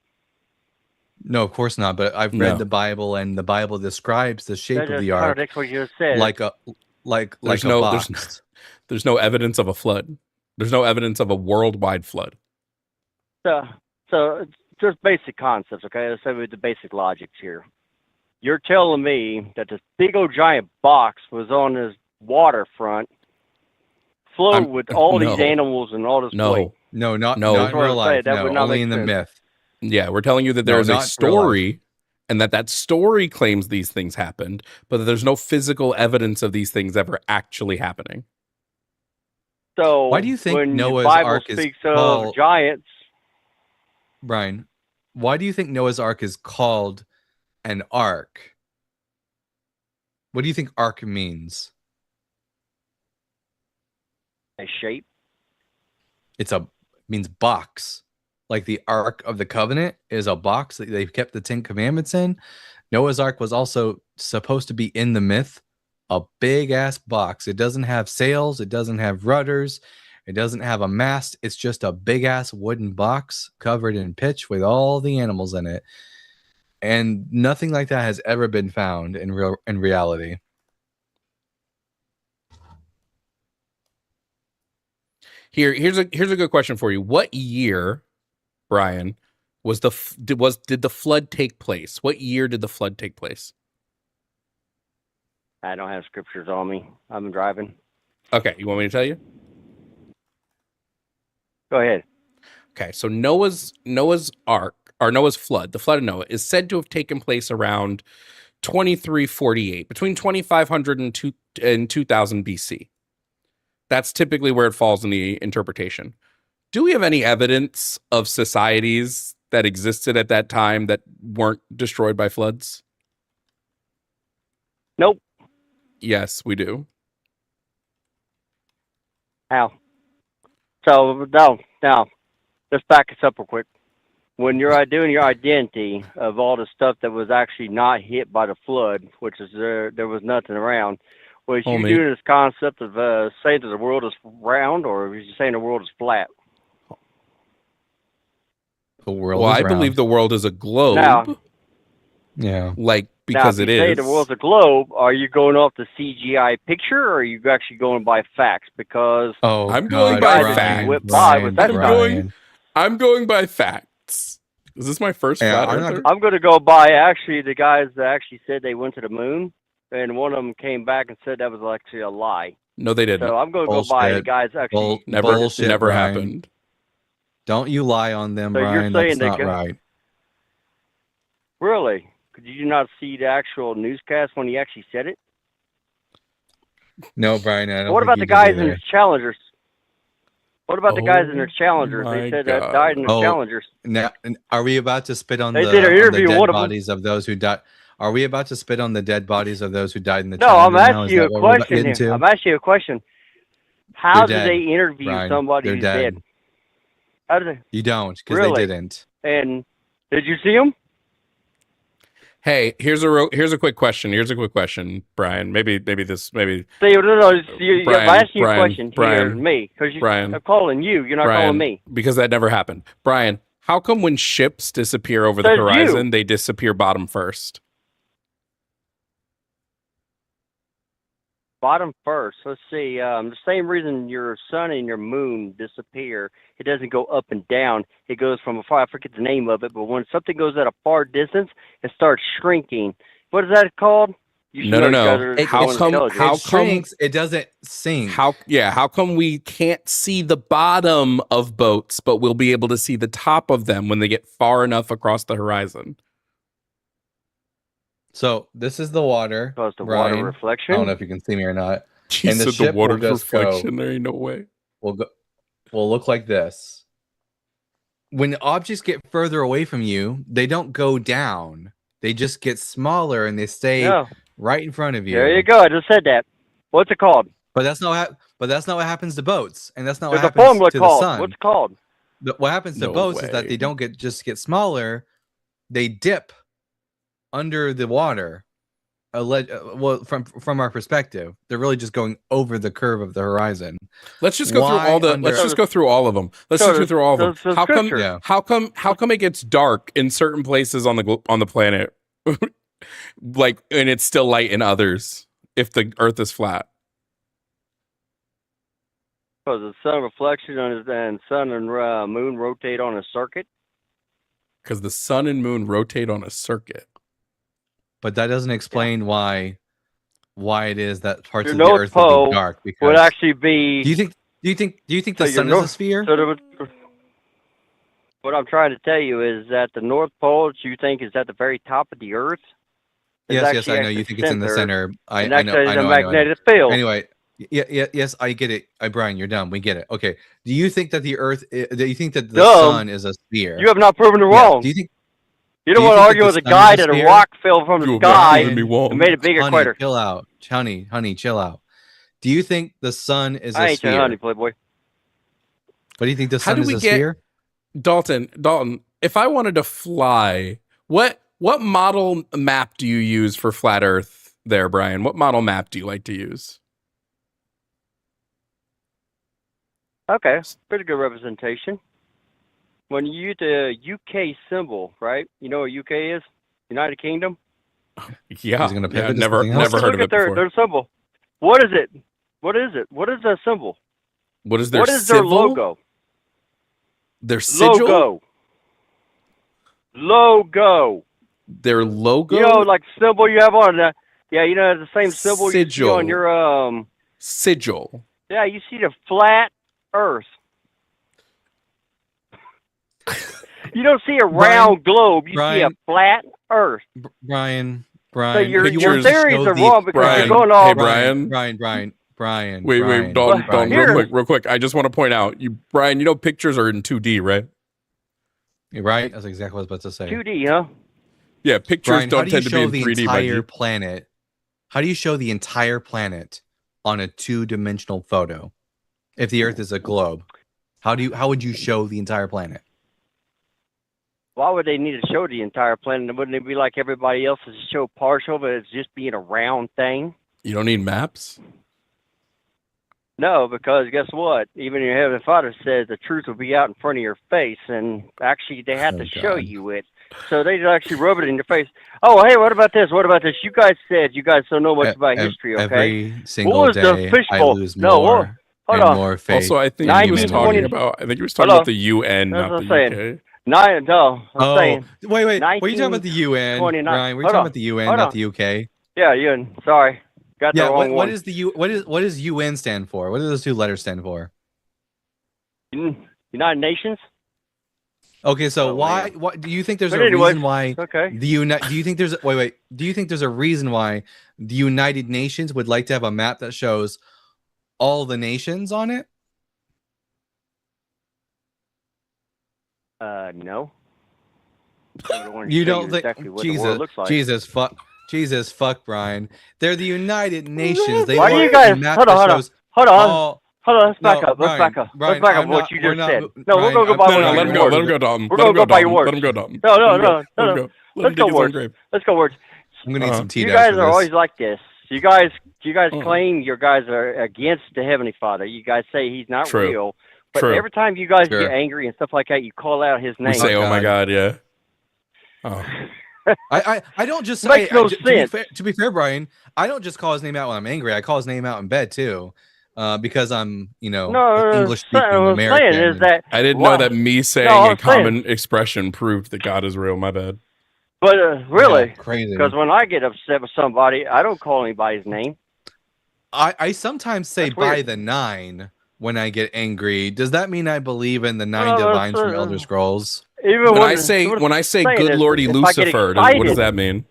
No, of course not. But I've read the Bible, and the Bible describes the shape That of just the ark contradicts what you just said. like a box. There's no evidence of a flood. There's no evidence of a worldwide flood. So it's just basic concepts, okay? Let's say with the basic logics here. You're telling me that this big old giant box was on this waterfront, flowed with all these animals and all this weight. No, not in That's what real I'm life. saying. That No, would not only make in the sense. myth. Yeah, we're telling you that No, there's a not real life. story, and that story claims these things happened, but that there's no physical evidence of these things ever actually happening. So Why do you think when Noah's the Bible Ark is speaks called of giants, Brian? Why do you think Noah's Ark is called an ark? What do you think ark means? a shape. Means box. Like the Ark of the Covenant is a box that they've kept the 10 Commandments in. Noah's Ark was also supposed to be in the myth a big ass box. It doesn't have sails, it doesn't have rudders, it doesn't have a mast. It's just a big ass wooden box covered in pitch with all the animals in it. And nothing like that has ever been found in reality. Here's a good question for you. What year, Brian, did the flood take place? What year did the flood take place? I don't have scriptures on me. I'm driving. Okay, you want me to tell you? Go ahead. Okay, so Noah's ark, or Noah's flood, the flood of Noah, is said to have taken place around 2348, between 2500 and 2000 BC. That's typically where it falls in the interpretation. Do we have any evidence of societies that existed at that time that weren't destroyed by floods? Nope. Yes, we do. How? So now, let's back us up real quick. When you're doing your identity of all the stuff that was actually not hit by the flood, which is there was nothing around, was you doing this concept of saying that the world is round, or was you saying the world is flat? The world Well, is I round. believe the world is a globe. Now, Yeah. Like, because now, if it you say is. the world's a globe, are you going off the CGI picture, or are you actually going by facts? Because I'm going by facts. I'm going by facts. Is this my first flat earther? I'm going to go by actually the guys that actually said they went to the moon, and one of them came back and said that was actually a lie. No, they didn't. So I'm going to go by the guys actually. Never Brian. happened. Don't you lie on them, So Brian. you're saying That's that not right. Really? Could you not see the actual newscast when he actually said it? No, Brian. I don't. What think about you the did guys either. in the Challengers? What about the guys in their Challengers? my They said God. that died in the Challengers. Now, are we about to spit on They the did an interview, dead one of them. bodies of those who died? Are we about to spit on the dead bodies of those who died in the No, I'm Challenger now? asking Is you that a what we're question getting here. to? I'm asking you a question. How They're do they dead, interview Brian. somebody They're who's dead. dead? How do they? You don't, because Really? they didn't. And did you see them? Hey, here's a quick question. Brian. Maybe. See, no, I'm asking you a question here, me, because I'm calling you. You're not calling me. Because that never happened. Brian, how come when ships disappear over the Says horizon, you. they disappear bottom first? Bottom first. Let's see. The same reason your sun and your moon disappear, it doesn't go up and down. It goes from afar. I forget the name of it, but when something goes at a far distance, it starts shrinking. What is that called? You should No, know no, you no. guys are It, How going it, come- intelligent. how it shrinks. It doesn't sink. How come we can't see the bottom of boats, but we'll be able to see the top of them when they get far enough across the horizon? So this is the water. Because the Brian. water reflection. I don't know if you can see me or not. You And the said ship will water's just go- reflection. There ain't no way. Will look like this. When objects get further away from you, they don't go down. They just get smaller and they stay Yeah. right in front of you. There you go. I just said that. What's it called? But that's not what happens to boats, and that's not There's what a happens formula to the called. sun. What's it called? What happens to No boats is that way. they don't get smaller. They dip under the water. Well, from our perspective, they're really just going over the curve of the horizon. Let's just go Why through all the. under- Let's just go through all of them. Let's So just go through all of them. there's How come? scripture. Yeah. How come it gets dark in certain places on the planet, like, and it's still light in others if the Earth is flat? Because the sun reflection and sun and moon rotate on a circuit. Because the sun and moon rotate on a circuit. But that doesn't explain why it is that parts Your of the North Earth would Pole be dark. Would Because actually be. do you think So the your sun is a north- sphere? So there was, what I'm trying to tell you is that the North Pole, that you think is at the very top of the Earth. is Yes, actually I know at you think it's in the center. I and know. actually I the know. magnetic field. Anyway, yes, I get it. Brian, you're dumb. We get it. Okay. Do you think that the Earth? Do you think that the Dumb. sun is a sphere? You have not proven it Yeah. wrong. Do you think? You do don't you want to think argue that with the a sun guy is a that a sphere? rock fell from the You sky made me want- and made a bigger Honey, crater. chill out, honey, chill out. Do you think the sun is I a ain't your sphere? honey, playboy. What do you think the How sun do is we a get- sphere? Dalton, if I wanted to fly, what model map do you use for flat Earth there, Brian? What model map do you like to use? Okay, pretty good representation. When you use the UK symbol, right? You know what UK is? United Kingdom. Yeah, He's gonna pivot to never something else? never heard Look of at it their, before. their symbol. What is it? What is it? What is their symbol? What is their What is their civil? logo? Their sigil? Logo. Their logo? You know, like symbol you have on the. Yeah, you know the same symbol you see Sigil. on your Sigil. Yeah, you see the flat Earth. You don't see a round globe. You see a Brian- flat Earth. Brian. So your pictures theories show are the- wrong because Brian, you're going all. hey, Brian. Brian. Wait, Brian, Dalton, Brian. real quick. I just want to point out, Brian, you know pictures are in 2D, right? You're right. That's exactly what I was about to say. 2D, huh? Yeah, pictures Brian, how don't do you tend to be show in the 3D. entire By planet? How do you show the entire planet on a two-dimensional photo? If the Earth is a globe, how would you show the entire planet? Why would they need to show the entire planet? Wouldn't it be like everybody else to show partial of it as just being a round thing? you don't need maps. No, because guess what? Even your Heavenly Father says the truth will be out in front of your face, and actually they have Oh, to show God. you it. So they actually rub it in your face. Oh, hey, what about this? What about this? You guys said you guys don't know much about history, okay? Every single was the day, I fishbowl? lose No, more Hold and on. more faith. Also, I think Now he you was mean talking 20 about. I think he was talking Hold about the UN, That's not what the I'm UK. No, I'm saying. Wait. Were you talking about the UN, 1929. Brian? Were you Hold talking on. about the UN, Hold not on. the UK? Yeah, you. Sorry, got the Yeah. wrong What one. is the what does UN stand for? What do those two letters stand for? United Nations? Okay, so Oh, why? man. What do you think? There's But a anyways, reason why Okay. the Do you think there's wait? Do you think there's a reason why the United Nations would like to have a map that shows all the nations on it? No. I wanna You show don't think? exactly what the world looks like. Jesus, fuck, Brian. They're the United Nations. They Why do want you guys? a map Hold on, that hold on, shows hold on, all. hold on. Let's back No, up. Let's Brian, back up. Brian, Let's back up I'm what not- you we're just not- said. No, Brian, we're gonna go I'm by not- what No, you let him go. word. Let him go, Dalton. We're Let him gonna go, go by your Dalton. words. Let him go, Dalton. No, Let him no, go. no, Let him no. go. Let him Let's dig go his own words. grave. Let's go words. I'm gonna need Uh-huh. some tea. You dash guys for are this. always like this. You guys Uh-huh. claim you guys are against the Heavenly Father. You guys say he's not True. real. But True. every time you guys Sure. get angry and stuff like that, you call out his name. We say, "Oh my God. God, yeah." Oh. I don't just Makes no sense. To be fair, Brian, I don't just call his name out when I'm angry. I call his name out in bed too, because I'm No, English speaking what I'm American. saying is that I didn't Why- know that me saying No, a I'm saying- common expression proved that God is real. My bad. But really, Yeah, crazy. because when I get upset with somebody, I don't call anybody's name. I sometimes say That's by weird. the 9 when I get angry. Does that mean I believe in the 9 No, divines from that's, Elder Scrolls? Even When I what say saying good is, lordy if I get Lucifer, what does excited, that mean?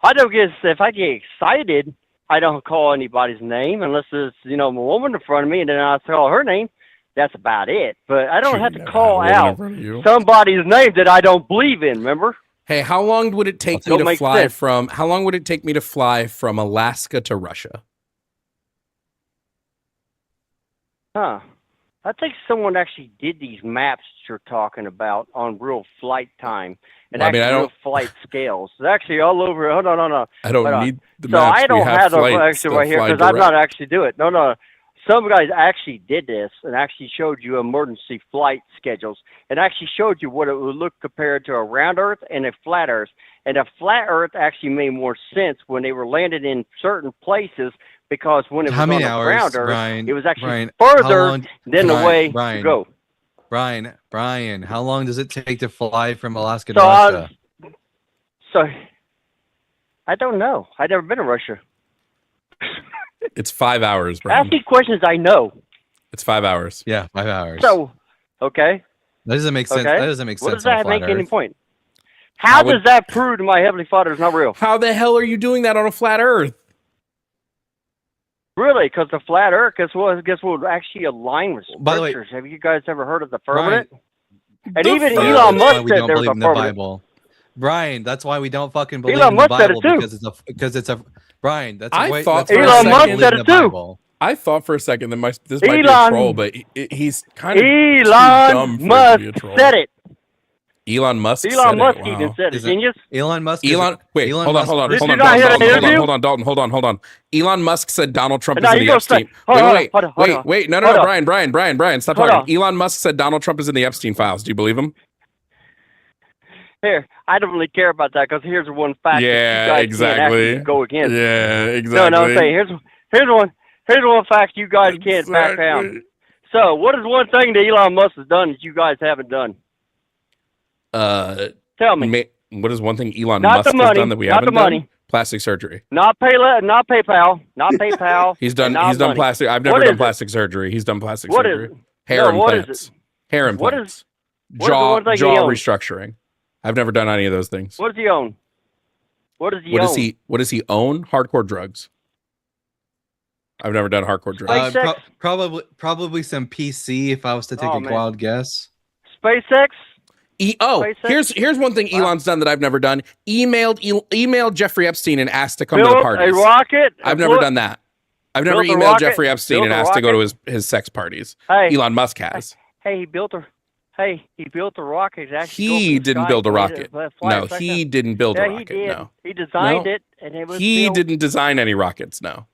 I don't get if I get excited, I don't call anybody's name unless it's a woman in front of me, and then I call her name. That's about it. But I don't have to Never had call a woman in out front of you. somebody's name that I don't believe in. Remember? Hey, how long would it take me Don't to make fly sense. from? How long would it take me to fly from Alaska to Russia? Huh? I think someone actually did these maps that you're talking about on real flight time and Well, I mean, actually I real don't. flight scales. It's actually all over. Hold on. I don't Hold on. need the So maps. I We don't have have the flights actually that right here fly because I'm direct. not actually do it. No. Some guys actually did this and actually showed you emergency flight schedules and actually showed you what it would look compared to a round Earth and a flat Earth. And a flat Earth actually made more sense when they were landed in certain places because when it was How many on a hours, round Earth, Brian? it was actually Brian, how further long? than the way to Brian, go. Brian, how long does it take to fly from Alaska to So Russia? I don't know. I've never been to Russia. It's 5 hours, Brian. Ask me questions I know. It's 5 hours. Yeah, 5 hours. So, okay. That doesn't make sense. Okay. That doesn't make What sense does on a that flat make any Earth. point? How does that prove to my Heavenly Father is not real? How the hell are you doing that on a flat Earth? Really? Because the flat Earth, guess what would actually align with scriptures? By the way, Have you guys ever heard of the firmament? And The even firmament? Elon That's why Musk we said don't there was believe a in the firmament. Bible. Brian, that's why we don't fucking believe Elon in the Musk said Bible it too. because it's a Brian. That's I a way. thought That's why Elon we Musk don't said believe in it the too. Bible. I thought for a second that this might be a Elon- troll, but he's kind of too Elon dumb for it to Musk be a troll. said it. Elon Musk Elon said Musk it. even Wow. said it. Is it- Genius. Elon Musk. Hold on, Did you not Dalton, hear the Dalton, interview? hold on. Elon Musk said Donald Trump No, is in you the go say- Epstein. hold on. No, Hold on. Brian, stop Hold talking. on. Elon Musk said Donald Trump is in the Epstein files. Do you believe him? Here, I don't really care about that because here's one fact that you Yeah, guys exactly. can't actually go against. Yeah, exactly. No, I'm saying here's one fact you guys can't back down. So, what is one thing that Elon Musk has done that you guys haven't done? Tell me. What is one thing Elon Not Musk the money, has done that we not haven't the money. done? Plastic surgery. Not PayPal, not PayPal. He's done. and not He's done money. plastic. I've What never is done it? plastic surgery. He's done plastic What is surgery. it? Hair No, what is implants. it? Hair What is- implants. what is the one thing he Jaw owns? restructuring. I've never done any of those things. What does he own? What does he What own? does he own? Hardcore drugs. I've never done hardcore drugs. SpaceX? Probably some PC if I was to take Oh, a man. wild guess. SpaceX? SpaceX? Here's one thing Wow. Elon's done that I've never done. Emailed Jeffrey Epstein and asked to come to the Built parties. a rocket? I've never done that. I've never Built a emailed rocket? Jeffrey Epstein Built and a asked to go to rocket? his sex parties. Hey, Elon Musk has. Hey, he built a rocket. Actually He didn't build a rocket. No, he didn't build a Yeah, rocket. he did. No. He designed No. it, and it was He built. didn't design any rockets. No.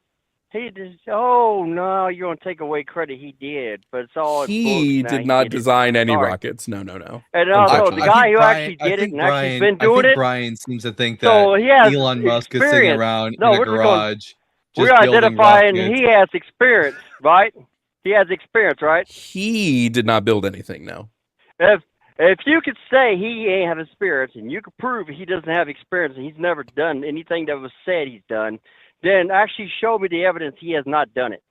He just. Oh no, you're gonna take away credit. He did, but it's all. in He books now. did not it. design any Sorry. rockets. No. And also, Unfortunately. the guy who actually did it and actually been doing it. Brian seems to think that So he has Elon Musk is sitting experience. around No, in a we're just going- garage We're just building identifying rockets. he has experience, right? He has experience, right? He did not build anything. No. If you could say he ain't have experience and you could prove he doesn't have experience and he's never done anything that was said he's done, then actually show me the evidence he has not done it.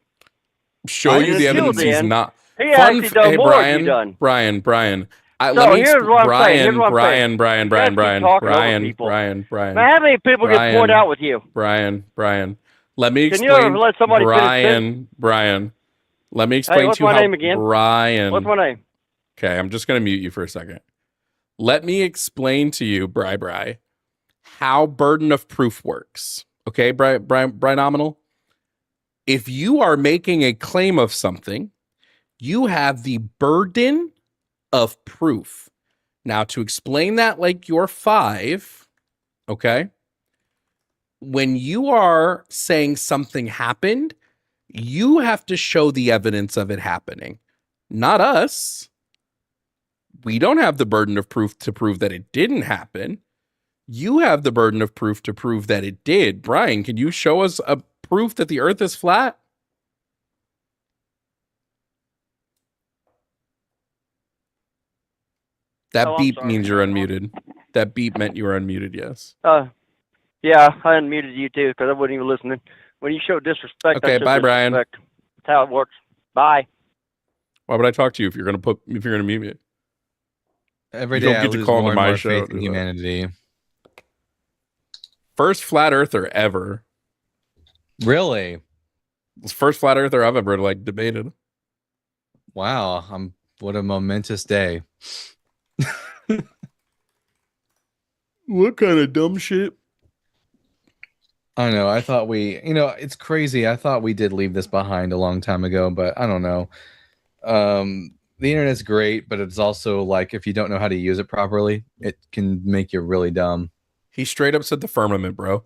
Show you the Until evidence he's then, not. He actually done more than you done. Brian. So here's what I'm saying. Here's what I'm saying. Brian. You guys keep talking over people. Brian. Now, how many people get pointed out with you? Brian. Let me Can explain. you ever let somebody finish Brian. Let me explain what's to you my how name again? Brian. What's my name? Okay, I'm just gonna mute you for a second. Let me explain to you, Bri, how burden of proof works. Okay, Bri Nominal. If you are making a claim of something, you have the burden of proof. Now, to explain that like you're 5, okay? When you are saying something happened, you have to show the evidence of it happening, not us. We don't have the burden of proof to prove that it didn't happen. You have the burden of proof to prove that it did. Brian, can you show us a proof that the earth is flat? That Oh, I'm beep sorry. means you're unmuted. That beep meant you were unmuted, yes. Yeah, I unmuted you too because I wasn't even listening. When you show disrespect, I Okay, show bye, Brian. disrespect. That's how it works. Bye. Why would I talk to you if you're gonna mute me? Every You day don't I get to lose call into more and my more show. faith in humanity. First flat earther ever. Really? First flat earther I've ever debated. Wow. What a momentous day. What kind of dumb shit? I don't know. I thought it's crazy. I thought we did leave this behind a long time ago, but I don't know. The internet's great, but it's also like if you don't know how to use it properly, it can make you really dumb. He straight up said the firmament, bro.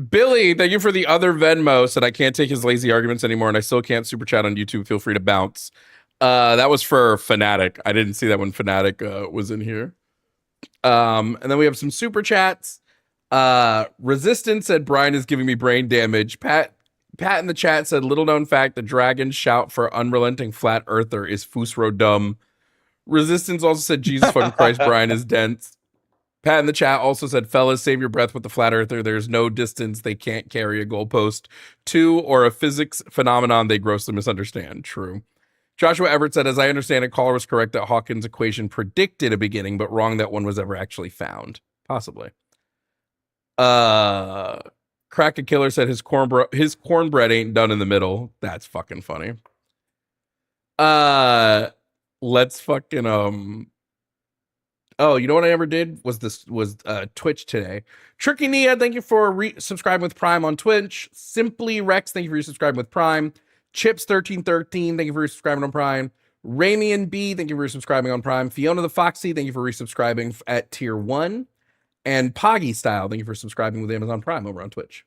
Billy, thank you for the other Venmo. Said I can't take his lazy arguments anymore, and I still can't super chat on YouTube. Feel free to bounce. That was for Fanatic. I didn't see that when Fanatic was in here. And then we have some super chats. Resistance said Brian is giving me brain damage. Pat in the chat said little known fact: the dragon's shout for unrelenting flat earther is Fusro dumb. Resistance also said Jesus fucking Christ, Brian is dense. Pat in the chat also said, fellas, save your breath with the flat earther. There's no distance they can't carry a goalpost to or a physics phenomenon they grossly misunderstand. True. Joshua Everett said, as I understand it, caller was correct that Hawkins' equation predicted a beginning, but wrong that one was ever actually found. Possibly. Crack a Killer said his cornbread ain't done in the middle. That's fucking funny. Let's fucking Oh, you know what I never did was Twitch today. Tricky Nia, thank you for subscribing with Prime on Twitch. Simply Rex, thank you for resubscribing with Prime. Chips1313, thank you for resubscribing on Prime. Ramian B, thank you for resubscribing on Prime. Fiona the Foxy, thank you for resubscribing at tier 1. And Poggy Style, thank you for subscribing with Amazon Prime over on Twitch.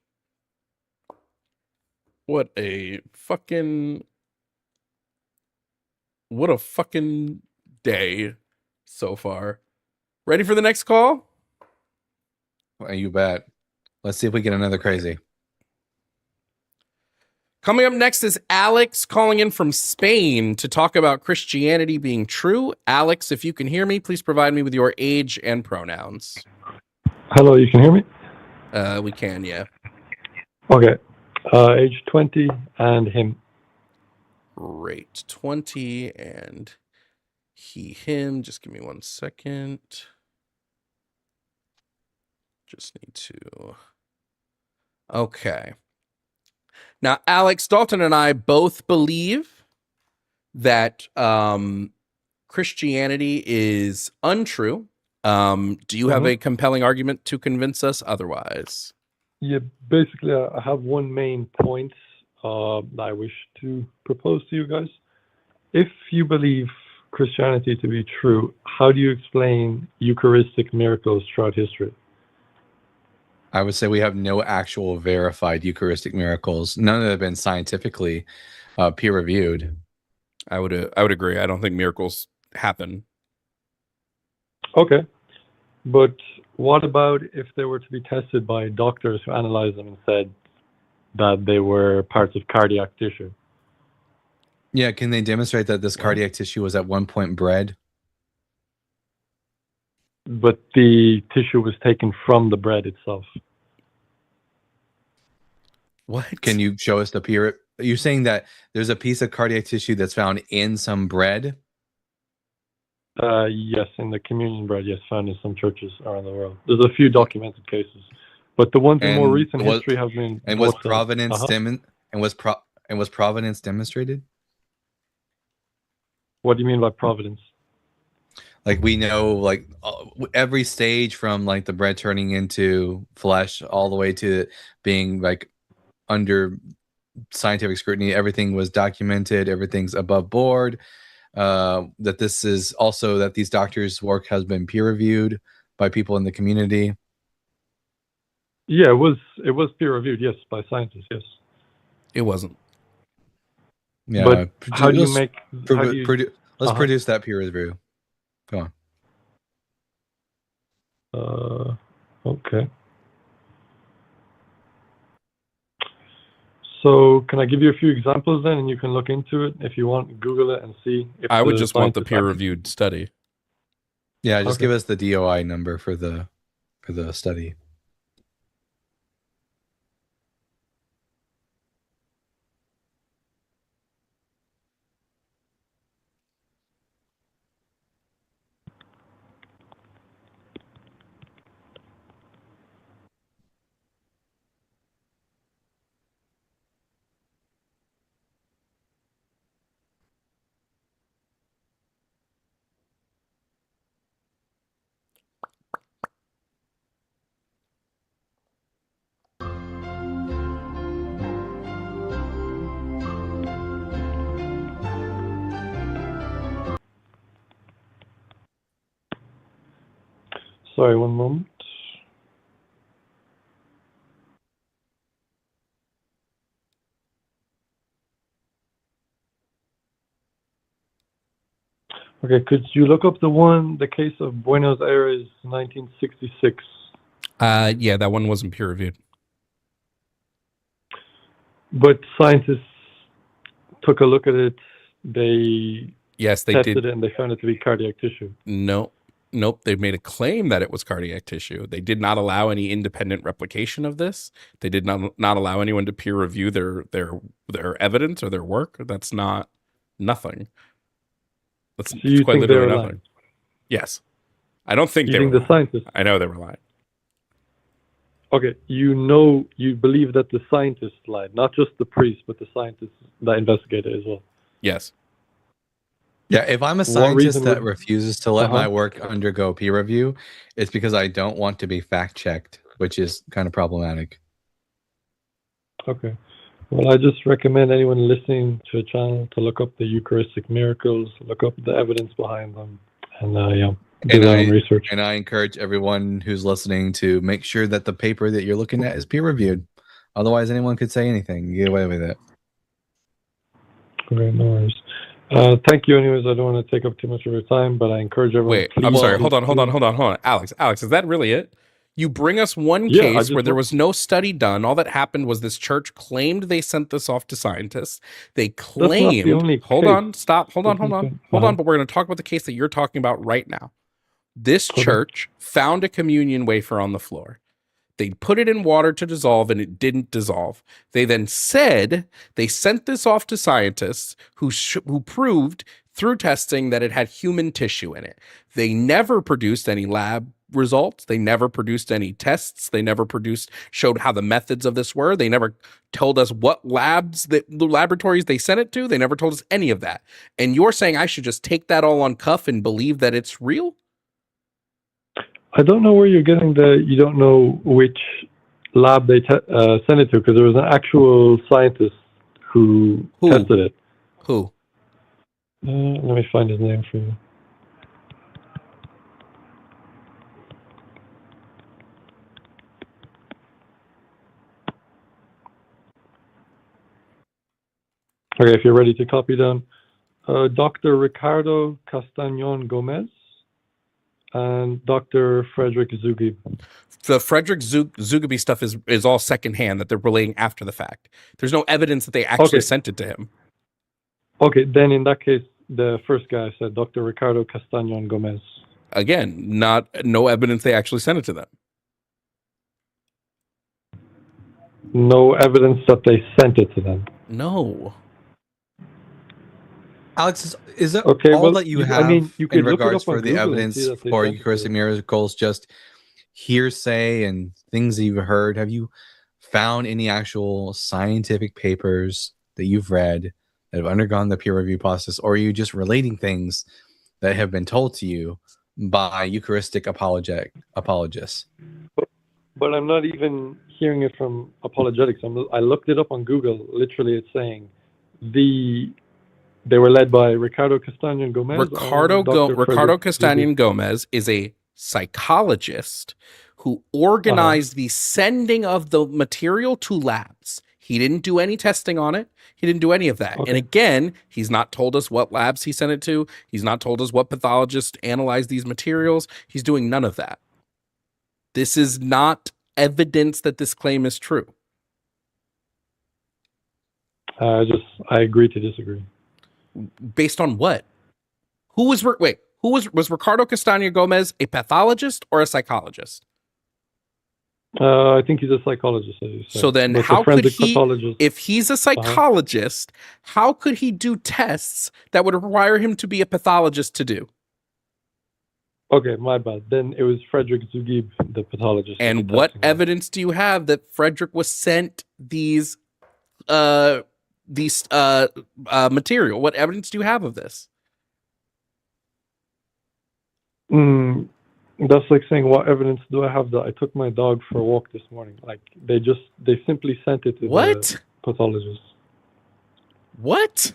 What a fucking day so far. Ready for the next call? You bet. Let's see if we get another crazy. Coming up next is Alex calling in from Spain to talk about Christianity being true. Alex, if you can hear me, please provide me with your age and pronouns. Hello, you can hear me? We can, yeah. Okay. Age 20 and him. Great. 20 and him. Just give me 1 second. Just need to. Okay. Now, Alex, Dalton, and I both believe that Christianity is untrue. Do you have a compelling argument to convince us otherwise? Yeah, basically, I have one main point that I wish to propose to you guys. If you believe Christianity to be true, how do you explain Eucharistic miracles throughout history? I would say we have no actual verified Eucharistic miracles. None of them have been scientifically peer-reviewed. I would agree. I don't think miracles happen. Okay. But what about if they were to be tested by doctors who analyzed them and said that they were parts of cardiac tissue? Yeah, can they demonstrate that this cardiac tissue was at one point bread? But the tissue was taken from the bread itself. What? Can you show us the peer? Are you saying that there's a piece of cardiac tissue that's found in some bread? Yes, in the communion bread, yes, found in some churches around the world. There's a few documented cases, but the ones in more recent history have been. And was provenance was provenance demonstrated? What do you mean by providence? Like we know, like every stage from like the bread turning into flesh all the way to being like under scientific scrutiny. Everything was documented. Everything's above board. That this is also that these doctors' work has been peer reviewed by people in the community. Yeah, it was peer reviewed, yes, by scientists, yes. It wasn't. Yeah, but how do you make? Let's produce that peer review. Go on. Okay. So can I give you a few examples then, and you can look into it if you want. Google it and see. If I would just want the peer-reviewed study. Yeah, just Okay. give us the DOI number for the study. Sorry, one moment. Okay, could you look up the case of Buenos Aires, 1966? Yeah, that one wasn't peer reviewed. But scientists took a look at it. They Yes, they tested did. it and they found it to be cardiac tissue. Nope. They made a claim that it was cardiac tissue. They did not allow any independent replication of this. They did not allow anyone to peer review their evidence or their work. That's not nothing. That's So you quite think they literally were nothing. lying? Yes, I don't think You they think were the lying. scientists? I know they were lying. Okay, you believe that the scientists lied, not just the priest, but the scientists that investigated as well. Yes. Yeah, if I'm a What scientist reason that would- refuses to let Uh-huh. my work undergo peer review, it's because I don't want to be fact checked, which is kind of problematic. Okay. Well, I just recommend anyone listening to a channel to look up the Eucharistic miracles, look up the evidence behind them, and do their own research. And I encourage everyone who's listening to make sure that the paper that you're looking at is peer reviewed. Otherwise, anyone could say anything. You get away with it. Okay, no worries. Thank you. Anyways, I don't want to take up too much of your time, but I encourage everyone. Wait, please I'm sorry. please, Hold on. Alex, is that really it? You bring us one Yeah, I case just where there want- was no study done. All that happened was this church claimed they sent this off to scientists. They That's not the claimed. only Hold case. on. Stop. Hold on. Uh-huh. But we're going to talk about the case that you're talking about right now. This Okay. church found a communion wafer on the floor. They put it in water to dissolve and it didn't dissolve. They then said they sent this off to scientists who proved through testing that it had human tissue in it. They never produced any lab results. They never produced any tests. They never showed how the methods of this were. They never told us what the laboratories they sent it to. They never told us any of that. And you're saying I should just take that all on cuff and believe that it's real? I don't know where you're getting you don't know which lab they sent it to, because there was an actual scientist who tested it. Who? Let me find his name for you. Okay, if you're ready to copy down, Dr. Ricardo Castagnon Gomez and Dr. Frederick Zugib. The Frederick Zugaby stuff is all secondhand that they're relaying after the fact. There's no evidence that they actually sent it to him. Okay, then in that case, the first guy I said, Dr. Ricardo Castagnon Gomez. Again, no evidence they actually sent it to them. No evidence that they sent it to them. No. Alex, is that Okay, all well, that you you- have I mean, you in could look it regards up on for the Google and evidence see that they for sent it to Eucharistic you. miracles, just hearsay and things that you've heard? Have you found any actual scientific papers that you've read that have undergone the peer review process, or are you just relating things that have been told to you by Eucharistic apologists? But I'm not even hearing it from apologetics. I looked it up on Google. Literally, it's saying they were led by Ricardo Castagnon Gomez. Ricardo Frederick Castagnon Gomez is a psychologist who organized the sending of the material to labs. He didn't do any testing on it. He didn't do any of that. Okay. And again, he's not told us what labs he sent it to. He's not told us what pathologists analyzed these materials. He's doing none of that. This is not evidence that this claim is true. I agree to disagree. Based on what? Who Who was Ricardo Castaño Gomez a pathologist or a psychologist? I think he's a psychologist, as you said. So then But how the could forensic he, pathologist, if he's a psychologist, how could he do tests that would require him to be a pathologist to do? okay, my bad. Then it was Frederick Zugib, the pathologist. that And did what testing. evidence do you have that Frederick was sent these material? What evidence do you have of this? That's like saying, what evidence do I have that I took my dog for a walk this morning? Like they simply sent it to What? the pathologist. What?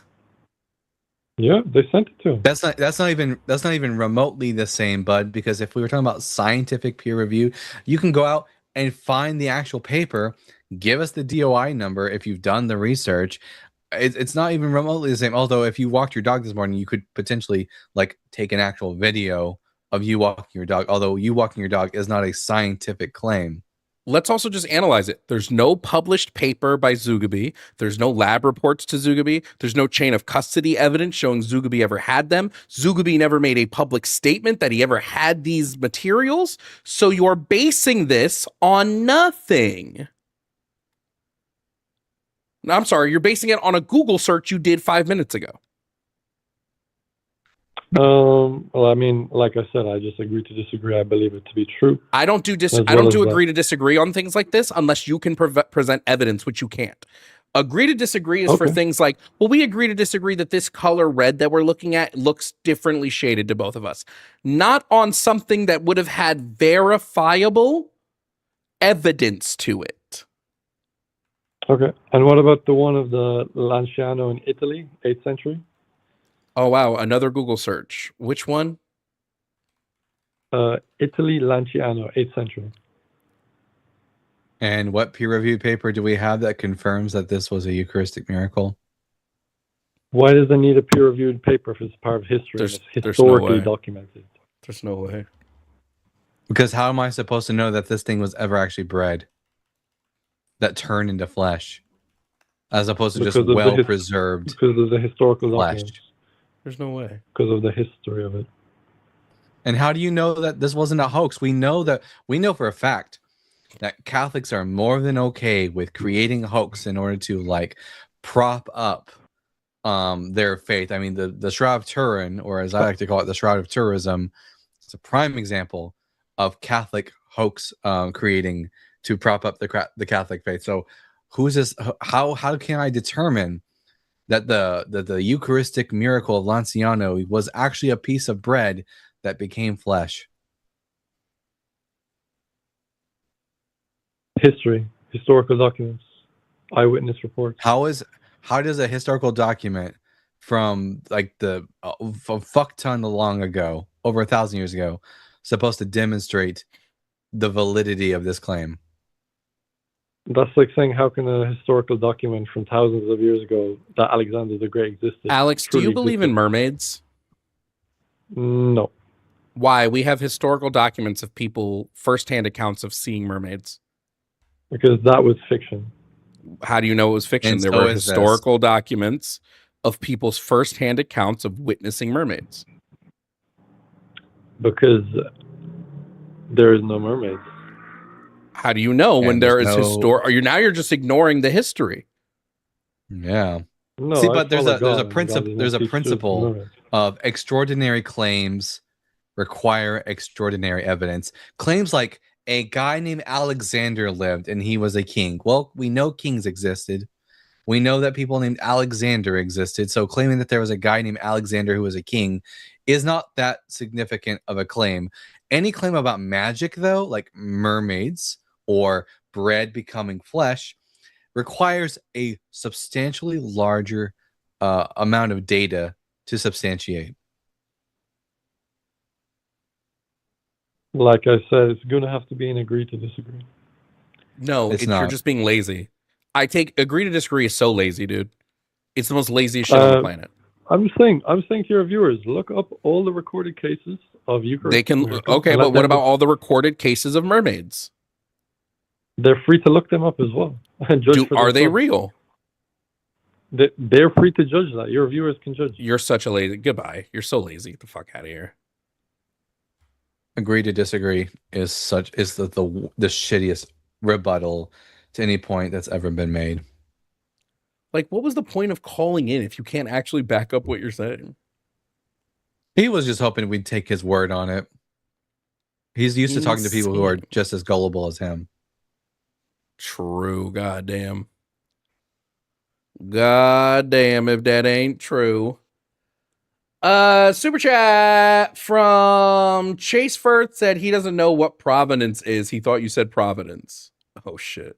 Yeah, they sent it to him. That's not even remotely the same, bud, because if we were talking about scientific peer review, you can go out and find the actual paper, give us the DOI number if you've done the research. It's not even remotely the same. Although if you walked your dog this morning, you could potentially like take an actual video of you walking your dog. Although you walking your dog is not a scientific claim. Let's also just analyze it. There's no published paper by Zugaby. There's no lab reports to Zugaby. There's no chain of custody evidence showing Zugaby ever had them. Zugaby never made a public statement that he ever had these materials. So you're basing this on nothing. No, I'm sorry. You're basing it on a Google search you did 5 minutes ago. Well, I mean, like I said, I just agree to disagree. I believe it to be true. I don't do As well agree as to disagree on things like this unless you can present evidence, which you can't. Agree to disagree is for Okay. things like, well, we agree to disagree that this color red that we're looking at looks differently shaded to both of us. Not on something that would have had verifiable evidence to it. Okay. And what about the one of the Lanciano in Italy, 8th century? Oh, wow. Another Google search. Which one? Italy, Lanciano, 8th century. And what peer-reviewed paper do we have that confirms that this was a Eucharistic miracle? Why does it need a peer-reviewed paper if it's part of history? There's- and it's there's no historically way. documented. There's no way. Because how am I supposed to know that this thing was ever actually bread that turned into flesh, as opposed to Because just of the well-preserved Because of the historical flesh? documents. There's no way. Because of the history of it. And how do you know that this wasn't a hoax? We know for a fact that Catholics are more than okay with creating a hoax in order to like prop up their faith. I mean, the Shroud of Turin, or as I like to call it, the Shroud of Tourism, it's a prime example of Catholic hoax creating to prop up the Catholic faith. So who's this? How can I determine that the Eucharistic miracle of Lanciano was actually a piece of bread that became flesh? History, historical documents, eyewitness reports. How does a historical document from like a fuck ton long ago, over 1,000 years ago, supposed to demonstrate the validity of this claim? That's like saying, how can a historical document from thousands of years ago that Alexander the Great existed? Alex, do you truly believe in existed? mermaids? No. Why? We have historical documents of people, firsthand accounts of seeing mermaids. Because that was fiction. How do you know it was fiction? And There so were is this. historical documents of people's firsthand accounts of witnessing mermaids. Because there is no mermaids. How do you know when And there is there's no- you're just ignoring the history? Yeah. No, See, I but there's follow a God, and principle. God does There's not a teach principle mermaids. of extraordinary claims require extraordinary evidence. Claims like a guy named Alexander lived and he was a king. Well, we know kings existed. We know that people named Alexander existed. So claiming that there was a guy named Alexander who was a king is not that significant of a claim. Any claim about magic, though, like mermaids or bread becoming flesh, requires a substantially larger amount of data to substantiate. Like I said, it's going to have to be an agree to disagree. No, It's you're not. just being lazy. Agree to disagree is so lazy, dude. It's the most laziest shit on the planet. I'm saying to your viewers, look up all the recorded cases of Eucharist. They can okay, but what about all the recorded cases of mermaids? They're free to look them up as well. And judge for Are they themselves. real? They're free to judge that. Your viewers can judge. You're such a lazy. Goodbye. You're so lazy. Get the fuck out of here. agree to disagree is the shittiest rebuttal to any point that's ever been made. Like, what was the point of calling in if you can't actually back up what you're saying? He was just hoping we'd take his word on it. He's used to talking to people who are Insane. just as gullible as him. True, goddamn. Goddamn if that ain't true. Super chat from Chase Firth said he doesn't know what provenance is. He thought you said Providence. Oh shit.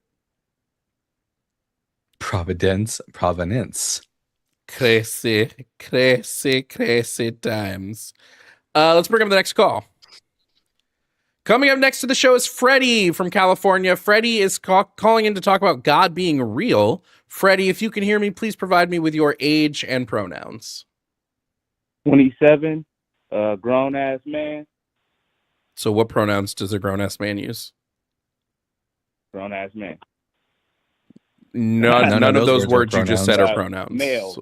Providence. Crazy times. Let's bring up the next call. Coming up next to the show is Freddie from California. Freddie is calling in to talk about God being real. Freddie, if you can hear me, please provide me with your age and pronouns. 27, grown ass man. So what pronouns does a grown-ass man use? Grown ass man. None of those words you just said are pronouns. Male.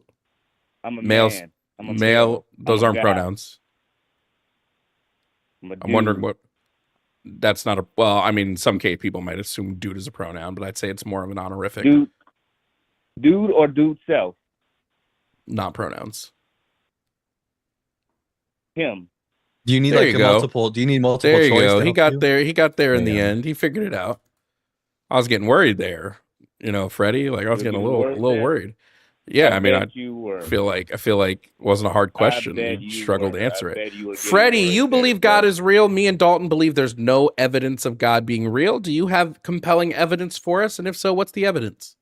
I'm a Male. man. I'm a Male. male. Those I'm a aren't guy. pronouns. I'm wondering what. That's not a. Well, I mean, some gay people might assume dude is a pronoun, but I'd say it's more of an honorific. Dude or dude self. Not pronouns. Him. Do you need There like you a go. multiple? Do you need multiple There you choice? go. to He help got you? there. He got there in the Yeah. end. He figured it out. I was getting worried there. You know, Freddie. Like I was You're getting a getting little worried worried. Yeah, I mean, I bet you were. feel like it wasn't a hard question. bet You you struggled were. to answer I bet you it. were getting Freddie, worried you there, believe God bro. is real. Me and Dalton believe there's no evidence of God being real. Do you have compelling evidence for us? And if so, what's the evidence?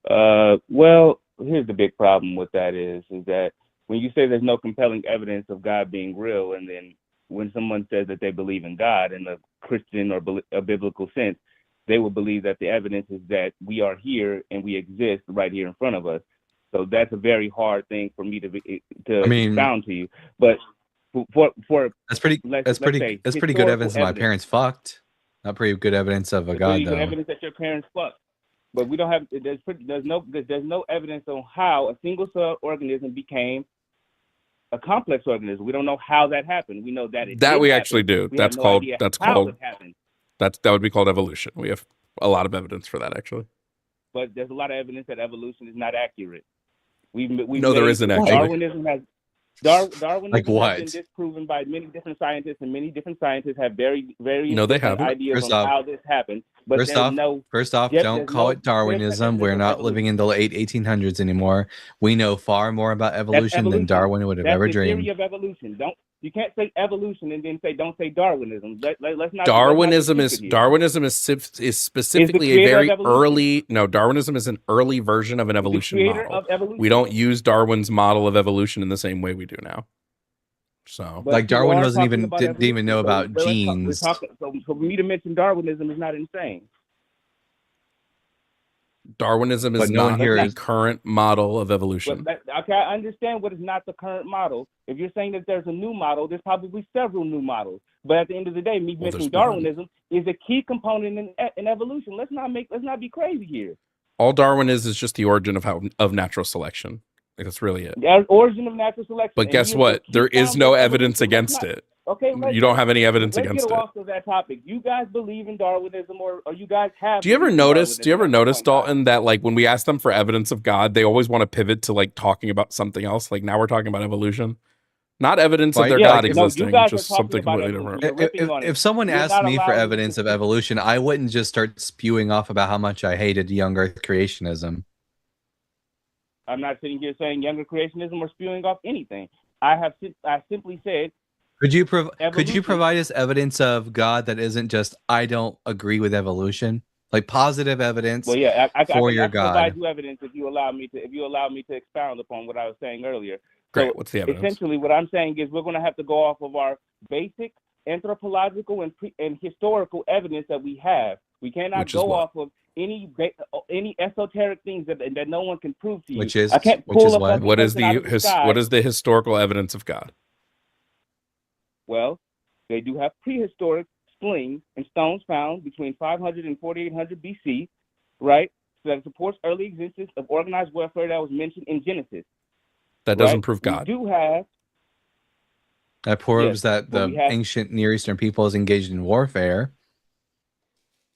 Well, here's the big problem with that is that when you say there's no compelling evidence of God being real, and then when someone says that they believe in God in a Christian or a biblical sense, they will believe that the evidence is that we are here and we exist right here in front of us. So that's a very hard thing for me to expound to you. But for That's pretty let's pretty say good evidence that my evidence. parents fucked. Not pretty good evidence of a That's God pretty good though. evidence that your parents fucked. But we don't have there's no evidence on how a single cell organism became a complex organism. We don't know how that happened. We know that it That did we happen. actually do. We have no idea how it happened. That would be called evolution. We have a lot of evidence for that actually. But there's a lot of evidence that evolution is not accurate. No, there isn't actually. Darwinism has Like what? been disproven by many different scientists, and many different scientists have very No, they haven't. ideas First on off- how this happened. But First there's off, no don't there's call no it Darwinism. We're definition of not living in the late 1800s anymore. We know far more about That's evolution than Darwin would have That's ever the dreamed. theory of evolution. You can't say evolution and then don't say Darwinism. Let's not. Darwinism let's not be stupid here. is specifically a creator very of evolution. early. No, Darwinism is an early version of an evolution creator model. of evolution. We don't use Darwin's model of evolution in the same way we do now. So, But Like people Darwin are wasn't talking even about didn't even know evolution, about so let's genes. so for me to mention Darwinism is not insane. Darwinism is But no one not here the is- current model of evolution. Okay, I understand what is not the current model. If you're saying that there's a new model, there's probably several new models. But at the end of the day, me Well, mentioning there's one. Darwinism is a key component in evolution. Let's not be crazy here. All Darwin is just the origin of natural selection. Like, that's really it. The origin of natural selection. But And guess here's what? the key There is founder no of evidence evolution. against it. Okay, You don't have any evidence let's against get it. off of that topic. You guys believe in Darwinism, or you guys have? Do you ever believed in notice? Do you ever Darwinism at notice, some point in time? Dalton, that like when we ask them for evidence of God, they always want to pivot to like talking about something else. Like now we're talking about evolution, not evidence of Right, their yeah, God like, no, you existing, guys just are talking something about completely evolution. different. You're ripping on it. If someone You're asked not me for allowed to evidence of participate. evolution, I wouldn't just start spewing off about how much I hated young Earth creationism. I'm not sitting here saying younger creationism or spewing off anything. I simply said Could you evolution. provide us evidence of God that isn't just I don't agree with evolution, like positive evidence Well, yeah, I for can your provide God? you evidence if you allow me to expound upon what I was saying earlier. Great. So What's the evidence? essentially, what I'm saying is we're going to have to go off of our basic anthropological and historical evidence that we have. We cannot Which is go what? off of any esoteric things that no one can prove to you. Which is- I can't which pull is up what? a What is person out of the sky. what is the historical evidence of God? Well, they do have prehistoric slings and stones found between 500 and 4800 BC, right? So that supports early existence of organized warfare that was mentioned in Genesis. That doesn't right? prove God. We do have. That proves Yes, that but the ancient Near Eastern peoples engaged in warfare.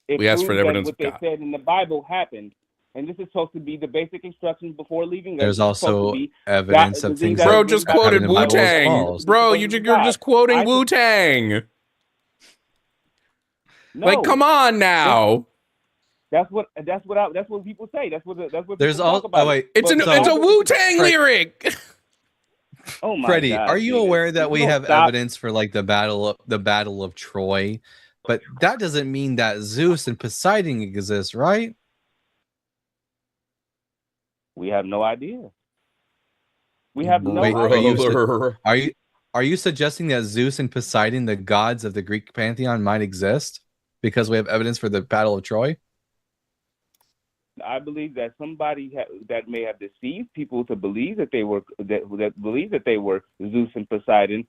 it We asked for proves the that evidence what of they God. said in the Bible happened. And this is supposed to be the basic instructions before leaving Earth. There's This is supposed to also be evidence the of things things that that are Bro written just about happened quoted in the Wu Bible was Tang. false. Bro, supposed to be you're God. just quoting I Wu think Tang. Like, no. come on That's now. that's what people say. That's what There's people talk all. Oh about it. wait. It's But the a So, Bible Wu is Tang Fred, lyric. oh my Freddie, are God, you David. aware that If you we don't have stop, evidence for like the battle of Troy? But that doesn't mean that Zeus and Poseidon exist, right? we have no idea. We have no Wait, idea. Brother. are you suggesting that Zeus and Poseidon, the gods of the Greek pantheon, might exist because we have evidence for the Battle of Troy? I believe that somebody that may have deceived people to believe that they were that believe that they were Zeus and Poseidon,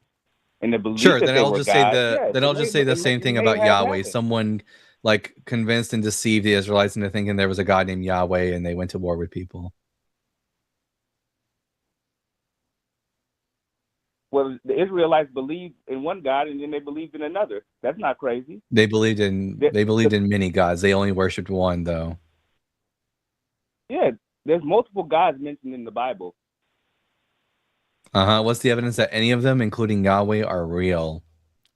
and the belief Sure, that then they I'll were just say gods. Yes, the same it thing may about have Yahweh. happened. Someone like convinced and deceived the Israelites into thinking there was a God named Yahweh and they went to war with people. Well, the Israelites believed in one God and then they believed in another. That's not crazy. They believed in The- many gods. They only worshipped one though. yeah, there's multiple gods mentioned in the Bible. What's the evidence that any of them, including Yahweh, are real?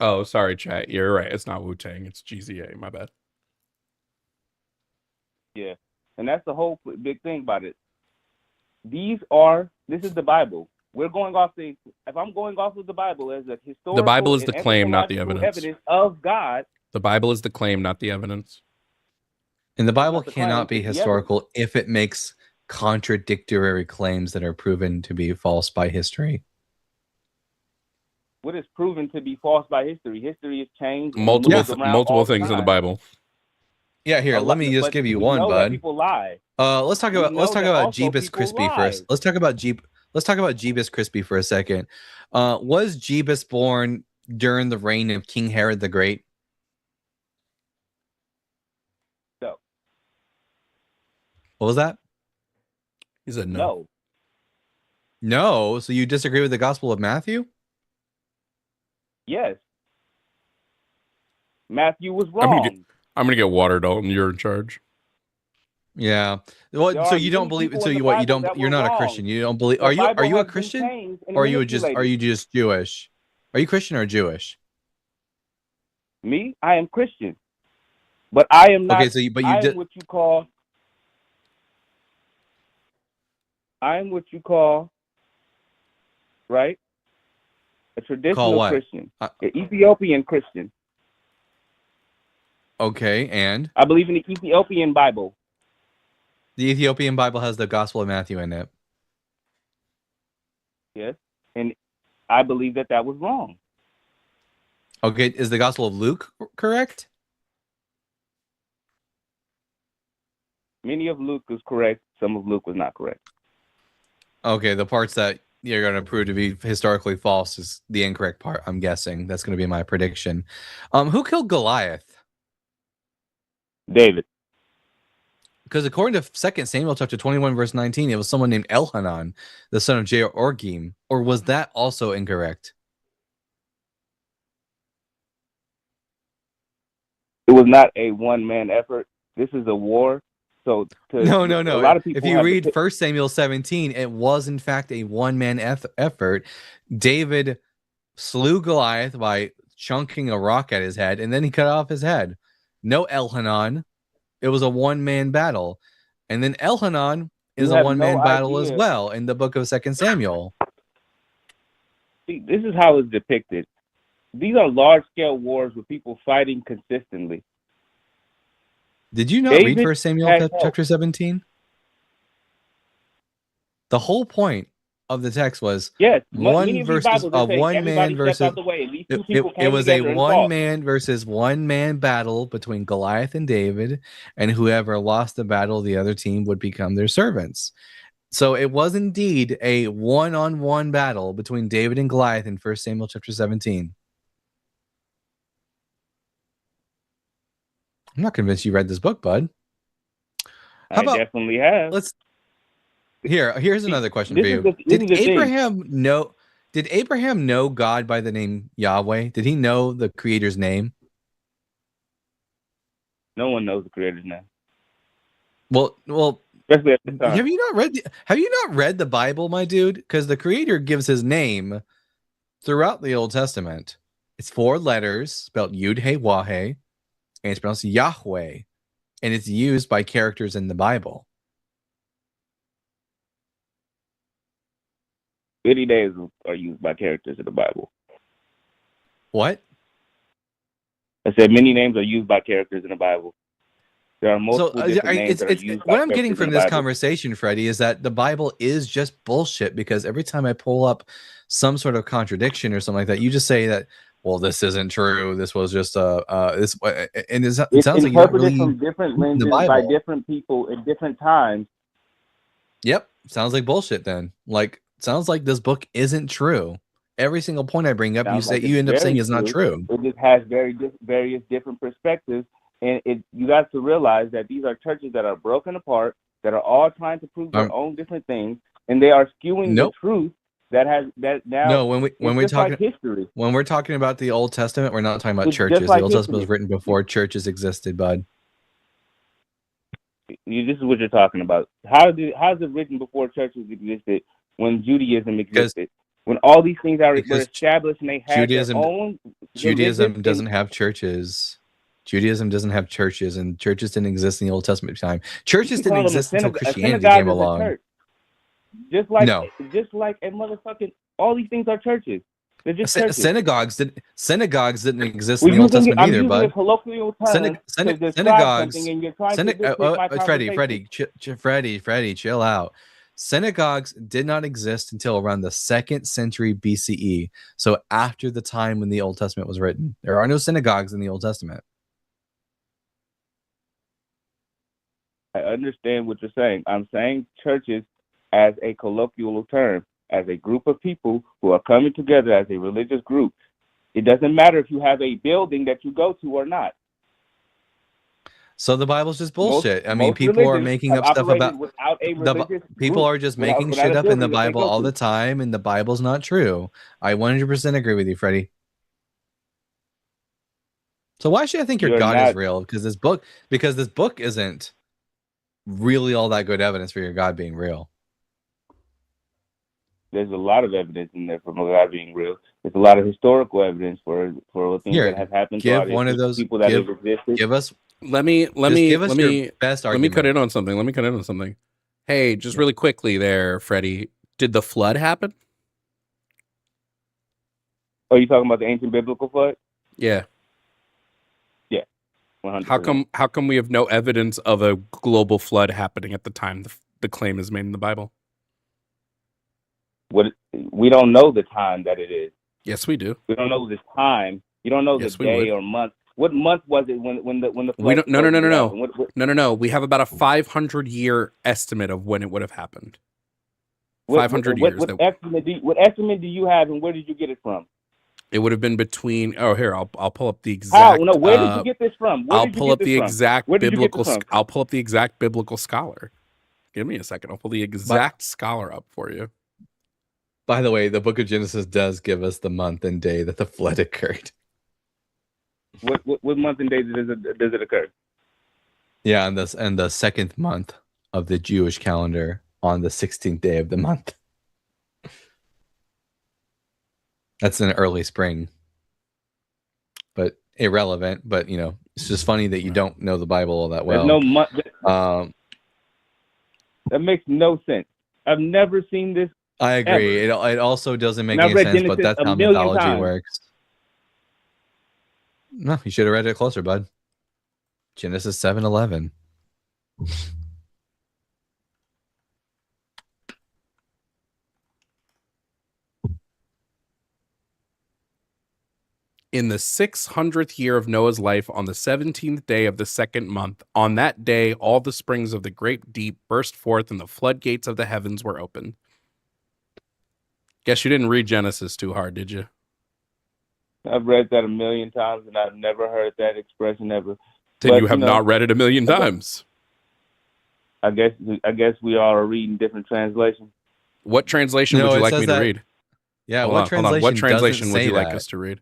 Oh, sorry, chat. You're right. It's not Wu Tang. It's GZA. My bad. Yeah, and that's the whole big thing about it. This is the Bible. We're going off if I'm going off of the Bible as a historical The Bible is and the claim, not the anthropological evidence. of God. The Bible is the claim, not the evidence. And the Bible Not the claim, cannot be it's the historical if it makes contradictory claims that are proven to be false by history. What is proven to be false by history? History has changed and Multiple moves around multiple all the things in the time. Bible. Yeah, here, let me just But give you we one, know that bud. people lie. Let's talk about also Jeebus people Crispy lie. first. Let's talk about Jeebus Crispy for a second. Was Jeebus born during the reign of King Herod the Great? No. What was that? He said No. No. So you disagree with the Gospel of Matthew? Yes. Matthew was wrong. I'm gonna get water, Dalton. You're in charge. Yeah. Well, There so are you don't many believe? people So in the you what? You Bible don't? that You're were not a wrong. Christian. You don't believe? The Are you Bible a has been Christian? changed and Or are you just? manipulated. Are you just Jewish? Are you Christian or Jewish? Me, I am Christian, but I am not. Okay. So I am what you call. I am what you call. Right. A traditional what? Christian, an Ethiopian Christian. Okay, and I believe in the Ethiopian Bible. the Ethiopian Bible has the Gospel of Matthew in it. Yes, and I believe that was wrong. Okay, is the Gospel of Luke correct? Many of Luke was correct. Some of Luke was not correct. Okay, the parts that you're going to prove to be historically false is the incorrect part, I'm guessing. That's going to be my prediction. Who killed Goliath? David. Because according to 2 Samuel chapter 21, verse 19, it was someone named Elhanan, the son of Jehoiakim. Or was that also incorrect? It was not a one-man effort. This is a war. So No. A lot of people If you read 1 Samuel 17, it was in fact a one-man effort. David slew Goliath by chunking a rock at his head, and then he cut off his head. No Elhanan. It was a one-man battle. And then Elhanan is a one-man battle as well in the book of 2 Samuel. See, this is how it's depicted. These are large-scale wars with people fighting consistently. Did you not read 1 Samuel chapter 17? The whole point of the text was one versus a one man versus it was a one man versus one man battle between Goliath and David, and whoever lost the battle, the other team would become their servants. So it was indeed a one-on-one battle between David and Goliath in 1 Samuel chapter 17. I'm not convinced you read this book, bud. I definitely have. Here's another question for you. Did Abraham know Did Abraham know God by the name Yahweh? Did he know the Creator's name? No one knows the Creator's name, Well, especially at this time. have you not read the Bible, my dude? Because the Creator gives his name throughout the Old Testament. It's 4 letters spelled Yud He Wah He, and it's pronounced Yahweh, and it's used by characters in the Bible. 50 days are used by characters in the Bible. What? I said many names are used by characters in the Bible. There are So multiple different names that are used by what I'm getting characters from in the this Bible. conversation, Freddie, is that the Bible is just bullshit, because every time I pull up some sort of contradiction or something like that, you just say that, well, this isn't true. This was just this, and it It's sounds like you don't interpreted really from different read the lenses by Bible. different people at different times. Yep, sounds like bullshit. Then, like, sounds like this book isn't true. Every single point I bring up, Sounds like you it's end up saying very is not true. It just has various different perspectives, and you got to realize that these are churches that are broken apart, that are all trying to prove their own different things, and they are skewing Nope. the truth that now. No, when we're just talking like history. when we're talking about the Old Testament, we're not talking about It's just churches. like The Old Testament was history. written before churches existed, bud. This is what you're talking about. How is it written before churches existed? When Judaism existed, when all these things were established and they had Judaism, their own. Judaism doesn't have churches. Judaism doesn't have churches, and churches didn't exist in the Old Testament time. Churches didn't exist until Christianity came along. Just like No. a motherfucking, all these things are churches. They're just churches. Synagogues didn't exist in the Old Testament either, bud. I'm using a colloquial term to describe something, and you're trying to dictate my conversation. Freddie, chill out. Synagogues did not exist until around the 2nd century BCE. So after the time when the Old Testament was written. There are no synagogues in the Old Testament. I understand what you're saying. I'm saying churches as a colloquial term, as a group of people who are coming together as a religious group. It doesn't matter if you have a building that you go to or not. So the Bible's just bullshit. I mean, people are making up stuff about people are just making shit up in the Bible all the time, and the Bible's not true. I 100% agree with you, Freddie. So why should I think your God is real? Because this book isn't really all that good evidence for your God being real. There's a lot of evidence in there for God being real. There's a lot of historical evidence for things that have happened. Give one of those people that have existed. Give us. Let me best let me cut in on something. Hey, just really quickly there, Freddie. Did the flood happen? Oh, you talking about the ancient biblical flood? Yeah. Yeah. 100%. How come we have no evidence of a global flood happening at the time the claim is made in the Bible? We don't know the time that it is. Yes, we do. We don't know this time. You don't know the day or month. What month was it when the flood? We don't. No. We have about a 500-year estimate of when it would have happened. 500 years. What estimate do you have, and where did you get it from? It would have been between. Oh, here I'll pull up the exact. How? No, where did you get this from? I'll pull up the exact biblical scholar. Give me a second. I'll pull the exact scholar up for you. By the way, the book of Genesis does give us the month and day that the flood occurred. What month and day does it occur? Yeah, and the 2nd month of the Jewish calendar on the 16th day of the month. That's in early spring. But irrelevant, but it's just funny that you don't know the Bible all that well. There's no month. That makes no sense. I've never seen this. I agree. It also doesn't make any sense, but that's how mythology works. No, you should have read it closer, bud. Genesis 7:11. In the 600th year of Noah's life, on the 17th day of the 2nd month, on that day, all the springs of the great deep burst forth, and the floodgates of the heavens were opened. Guess you didn't read Genesis too hard, did you? I've read that 1,000,000 times, and I've never heard that expression ever. Then you have not read it 1,000,000 times. I guess we all are reading different translations. What translation would you like me to read? Yeah, Hold what on, hold on. translation What doesn't translation would say you like that? us to read?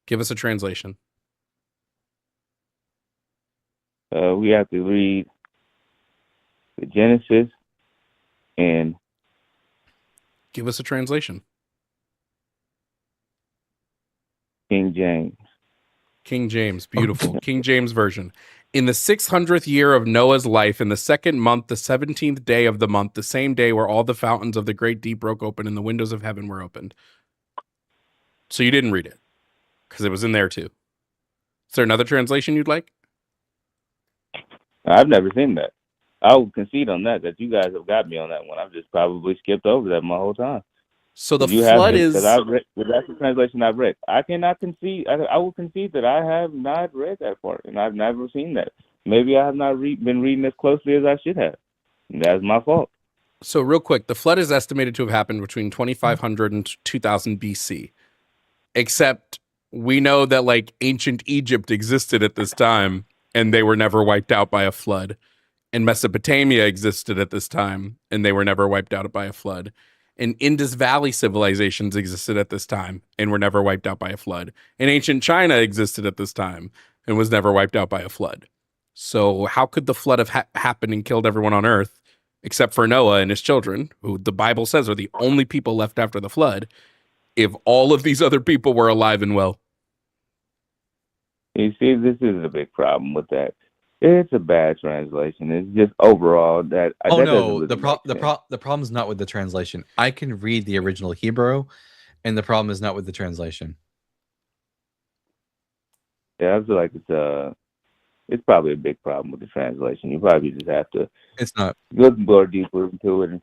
Give us a translation. We have to read the Genesis and Give us a translation. King James. King James, beautiful. King James Version. In the 600th year of Noah's life, in the second month, the 17th day of the month, the same day where all the fountains of the great deep broke open and the windows of heaven were opened. So you didn't read it because it was in there too. Is there another translation you'd like? I've never seen that. I will concede on that you guys have got me on that one. I've just probably skipped over that my whole time. So the You flood have, is. because I've read, that's the translation I've read. I cannot concede. I will concede that I have not read that part, and I've never seen that. Maybe I have not been reading as closely as I should have. And that's my fault. So real quick, the flood is estimated to have happened between 2500 and 2000 BC. Except we know that like ancient Egypt existed at this time and they were never wiped out by a flood. And Mesopotamia existed at this time and they were never wiped out by a flood. And Indus Valley civilizations existed at this time and were never wiped out by a flood. And ancient China existed at this time and was never wiped out by a flood. So how could the flood have happened and killed everyone on earth except for Noah and his children, who the Bible says are the only people left after the flood, if all of these other people were alive and well? You see, this is a big problem with that. It's a bad translation. It's just overall that. Oh that no, doesn't really make sense. the problem is not with the translation. I can read the original Hebrew, and the problem is not with the translation. Yeah, I feel like it's probably a big problem with the translation. You probably just have to It's not. look more deeper into it and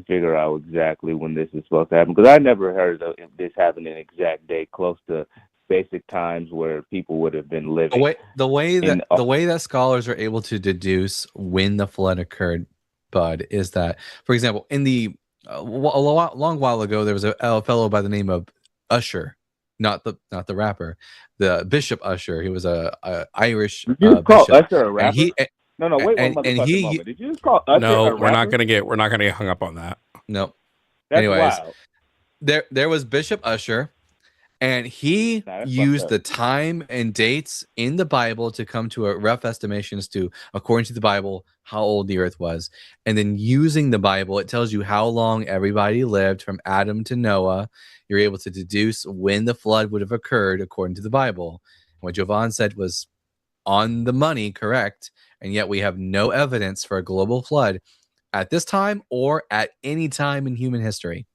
figure out exactly when this is supposed to happen. Because I never heard of this happening an exact date close to basic times where people would have been living. The way that scholars are able to deduce when the flood occurred, Bud, is that, for example, in the long while ago, there was a fellow by the name of Usher, not the rapper, the Bishop Usher. He was a Irish Did you just call bishop. Usher a rapper? No, wait one and motherfucking he- moment. Did you just call Usher a No, rapper? we're not gonna get hung up on that. No. That's Anyways, wild. there was Bishop Usher, and he Nah, that's used fucked the up. time and dates in the Bible to come to a rough estimation as to, according to the Bible, how old the earth was. And then using the Bible, it tells you how long everybody lived from Adam to Noah. You're able to deduce when the flood would have occurred according to the Bible. What Jovan said was on the money, correct. And yet we have no evidence for a global flood at this time or at any time in human history.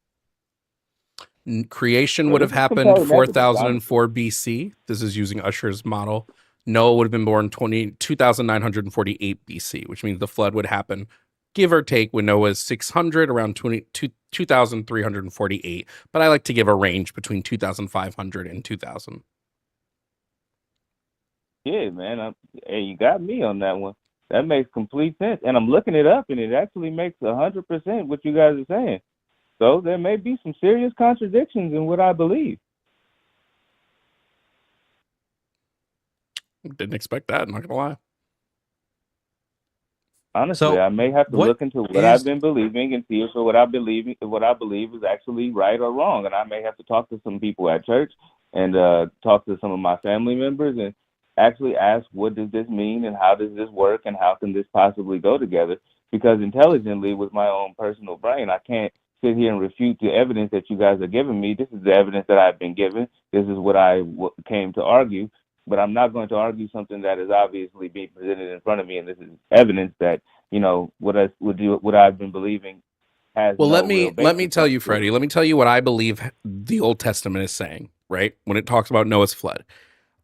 Creation So would this have is happened compelling evidence, 4004 BC. This is using Usher's model. Noah would have been born 2948 BC, which means the flood would happen, give or take, when Noah is 600, around 2348. But I like to give a range between 2500 and 2000. Yeah, man. Hey, you got me on that one. That makes complete sense. And I'm looking it up, and it actually makes 100% what you guys are saying. So there may be some serious contradictions in what I believe. Didn't expect that, I'm not gonna lie. Honestly, So, I may have to what look into what is- I've been believing and see if what I believe is actually right or wrong. And I may have to talk to some people at church and talk to some of my family members and actually ask, what does this mean and how does this work and how can this possibly go together? Because intelligently, with my own personal brain, I can't sit here and refute the evidence that you guys are giving me. This is the evidence that I've been given. This is what I came to argue. But I'm not going to argue something that is obviously being presented in front of me, and this is evidence that, you know, what I've been believing has. Well, no let me real basis. tell you, Freddie. Let me tell you what I believe the Old Testament is saying, right? When it talks about Noah's flood.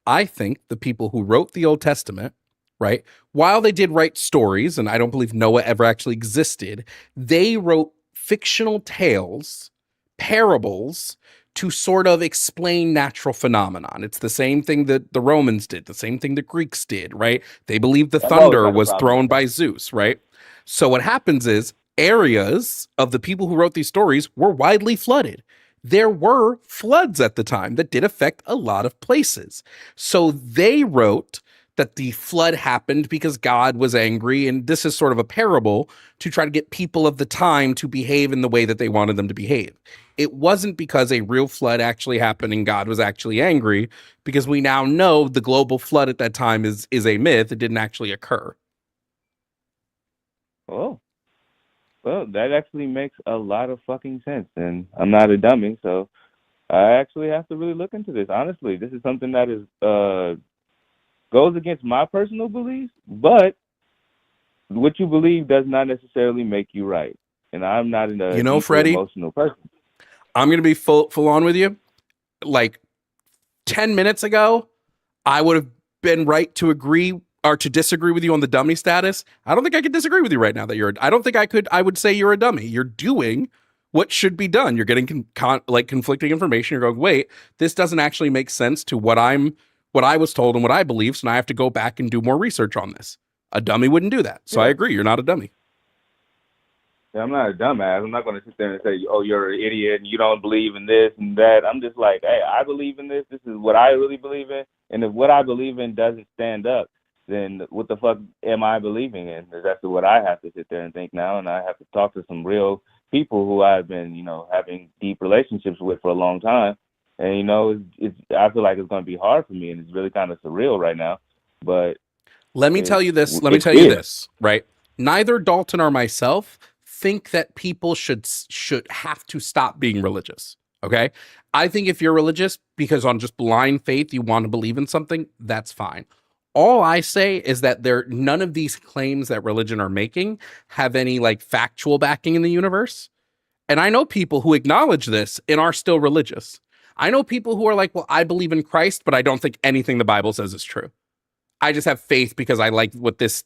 I think the people who wrote the Old Testament, right, while they did write stories, and I don't believe Noah ever actually existed, they wrote fictional tales, parables, to sort of explain natural phenomenon. It's the same thing that the Romans did, the same thing the Greeks did, right? They believed the I've always thunder had a was problem thrown with by Zeus, right? So what happens is areas of the people who wrote these stories were widely flooded. There were floods at the time that did affect a lot of places. So they wrote that the flood happened because God was angry, and this is sort of a parable to try to get people of the time to behave in the way that they wanted them to behave. It wasn't because a real flood actually happened and God was actually angry, because we now know the global flood at that time is a myth. It didn't actually occur. Oh, well, that actually makes a lot of fucking sense, and I'm not a dummy, so I actually have to really look into this. Honestly, this is something that is goes against my personal beliefs, but what you believe does not necessarily make you right. And I'm not a deeply Freddie, emotional person. I'm going to be full on with you. Like 10 minutes ago, I would have been right to agree or to disagree with you on the dummy status. I don't think I could disagree with you right now that I don't think I would say you're a dummy. You're doing what should be done. You're getting conflicting information. You're going, wait, this doesn't actually make sense to what I was told and what I believe. So now I have to go back and do more research on this. A dummy wouldn't do that. So I agree. You're not a dummy. Yeah, I'm not a dumbass. I'm not going to sit there and say, oh, you're an idiot and you don't believe in this and that. I'm just like, hey, I believe in this. This is what I really believe in. And if what I believe in doesn't stand up, then what the fuck am I believing in? That's what I have to sit there and think now. And I have to talk to some real people who I've been, having deep relationships with for a long time. And, I feel like it's going to be hard for me, and it's really kind of surreal right now. But let me tell you this. Let me tell you this, right? Neither Dalton or myself think that people should have to stop being religious. Okay. I think if you're religious because on just blind faith, you want to believe in something, that's fine. All I say is that none of these claims that religion are making have any factual backing in the universe. And I know people who acknowledge this and are still religious. I know people who are like, well, I believe in Christ, but I don't think anything the Bible says is true. I just have faith because I like what this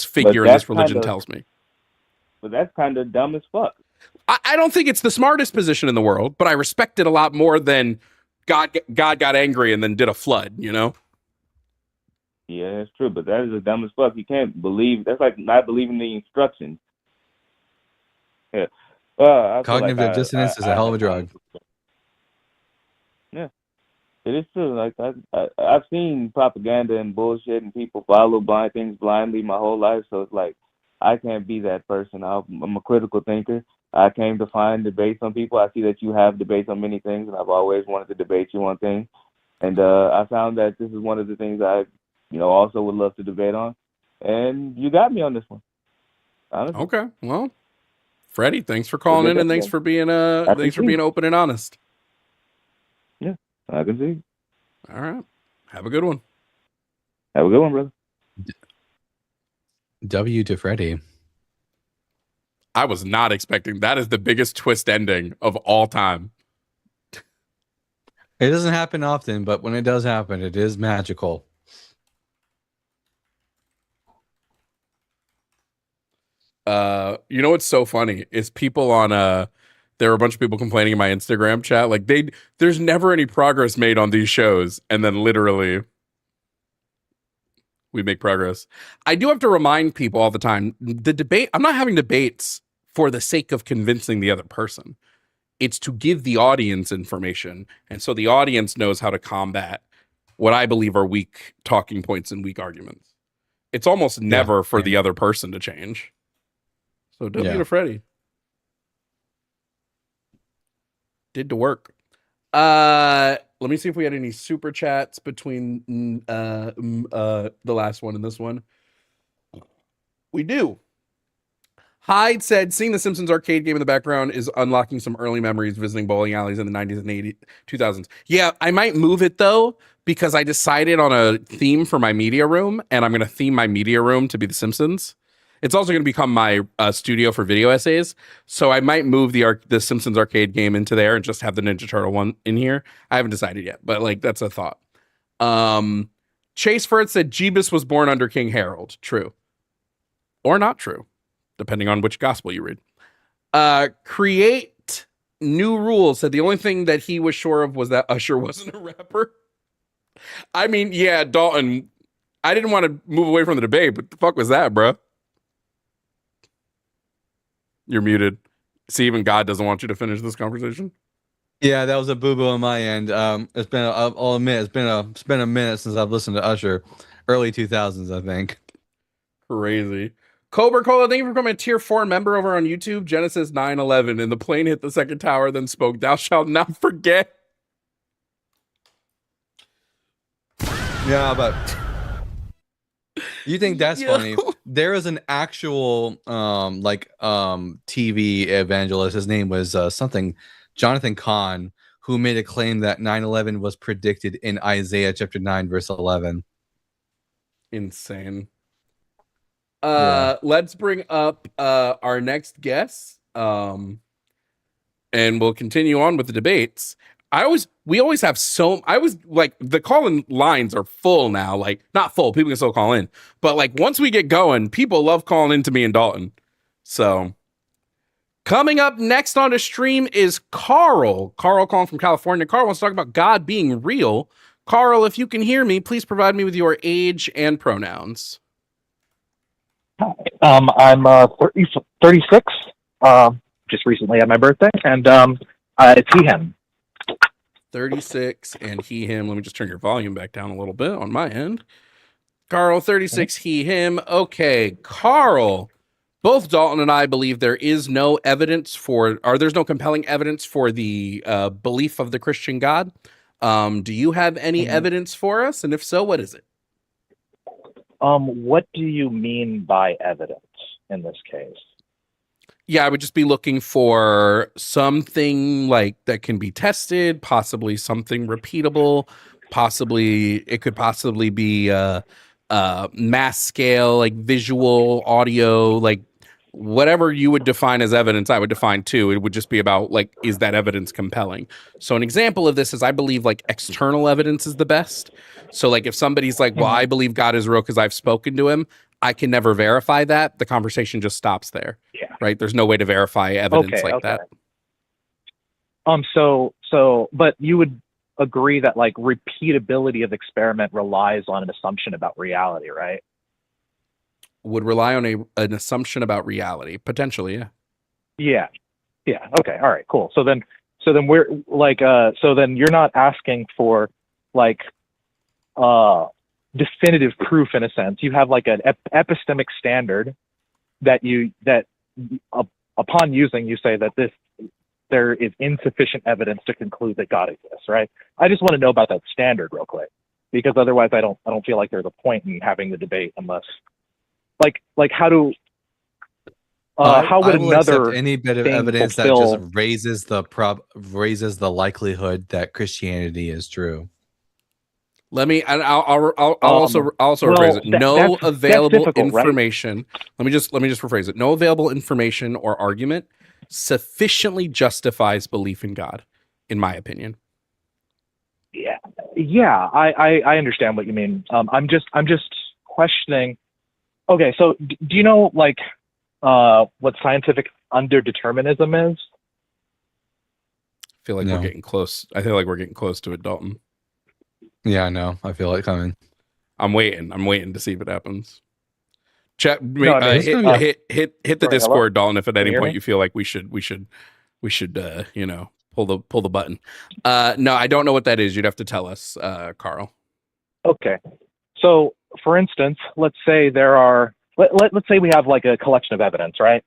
figure in this religion tells me. But that's kind of dumb as fuck. I don't think it's the smartest position in the world, but I respect it a lot more than God got angry and then did a flood, Yeah, that's true, but that is the dumbest fuck. You can't believe. That's like not believing the instructions. Yeah. Cognitive dissonance is a hell of a drug. Yeah, it is true. Like I've seen propaganda and bullshit, and people follow blind things blindly my whole life. So it's like I can't be that person. I'm a critical thinker. I came to find debates on people. I see that you have debates on many things, and I've always wanted to debate you on things. And I found that this is one of the things I, also would love to debate on. And you got me on this one. Honestly. Okay, well, Freddie, thanks for calling in, and thanks for being open and honest. Yeah, I can see. All right, have a good one. Have a good one, brother. W to Freddie. I was not expecting that. Is the biggest twist ending of all time. It doesn't happen often, but when it does happen, it is magical. What's so funny is people on there were a bunch of people complaining in my Instagram chat, like there's never any progress made on these shows, and then literally we make progress. I do have to remind people all the time, the debate, I'm not having debates for the sake of convincing the other person. It's to give the audience information, and so the audience knows how to combat what I believe are weak talking points and weak arguments. It's almost never for the other person to change. So W to Freddie. Did the work. Let me see if we had any super chats between the last one and this one. We do. Hyde said, seeing the Simpsons arcade game in the background is unlocking some early memories visiting bowling alleys in the 90s and 2000s. Yeah, I might move it, though, because I decided on a theme for my media room, and I'm going to theme my media room to be the Simpsons. It's also going to become my studio for video essays, so I might move the Simpsons arcade game into there and just have the Ninja Turtle one in here. I haven't decided yet, but that's a thought. Chase Firth said, Jeebus was born under King Harold. True. Or not true, depending on which gospel you read. Create New Rules said the only thing that he was sure of was that Usher wasn't a rapper. I mean, yeah, Dalton, I didn't want to move away from the debate, but the fuck was that, bro? You're muted. See, even God doesn't want you to finish this conversation. Yeah, that was a boo-boo on my end. I'll admit, it's been a minute since I've listened to Usher. early 2000s, I think. Crazy. Cobra Cola, thank you for becoming a tier 4 member over on YouTube. Genesis 9:11, and the plane hit the second tower, then spoke, "Thou shalt not forget." Yeah, but you think that's Yo. funny? There is an actual TV evangelist. His name was something Jonathan Kahn, who made a claim that 9/11 was predicted in Isaiah chapter 9 verse 11. Insane. Yeah. Let's bring up our next guest. And we'll continue on with the debates. We always have the call-in lines are full now. Like, not full, people can still call in. But like once we get going, people love calling in to me and Dalton. So coming up next on the stream is Carl. Carl calling from California. Carl wants to talk about God being real. Carl, if you can hear me, please provide me with your age and pronouns. I'm 36. Just recently had my birthday, and it's he, him. 36 and he, him. Let me just turn your volume back down a little bit on my end. Carl, 36, he, him. Okay, Carl. Both Dalton and I believe there's no compelling evidence for the belief of the Christian God. Do you have any evidence for us? And if so, what is it? What do you mean by evidence in this case? Yeah, I would just be looking for something like that can be tested, possibly something repeatable, it could possibly be mass scale, like visual, audio, like whatever you would define as evidence, I would define too. It would just be about like, is that evidence compelling? So an example of this is I believe like external evidence is the best. So like if somebody's like, well, I believe God is real because I've spoken to him, I can never verify that. The conversation just stops there. Yeah. Right. There's no way to verify evidence that. But you would agree that like repeatability of experiment relies on an assumption about reality, right? Would rely on an assumption about reality, potentially. Yeah. Okay. All right. Cool. So then we're like, so then you're not asking for like, definitive proof in a sense. You have like an epistemic standard that upon using, you say that there is insufficient evidence to conclude that God exists, right? I just want to know about that standard real quick, because otherwise I don't feel like there's a point in having the debate unless like how would another any bit of evidence that just raises the likelihood that Christianity is true? Let me, and I'll also rephrase it. No available information. Right? Let me just rephrase it. No available information or argument sufficiently justifies belief in God, in my opinion. Yeah. I understand what you mean. I'm just questioning. Okay, so do you know like what scientific underdeterminism is? I feel like we're getting close. I feel like we're getting close to it, Dalton. Yeah, I know. I feel it coming. I'm waiting to see if it happens. Chat. Hit the Discord, hello? Dalton. If at any point me? you feel like we should pull the button. No, I don't know what that is. You'd have to tell us, Carl. Okay. So, for instance, let's say let's say we have like a collection of evidence, right?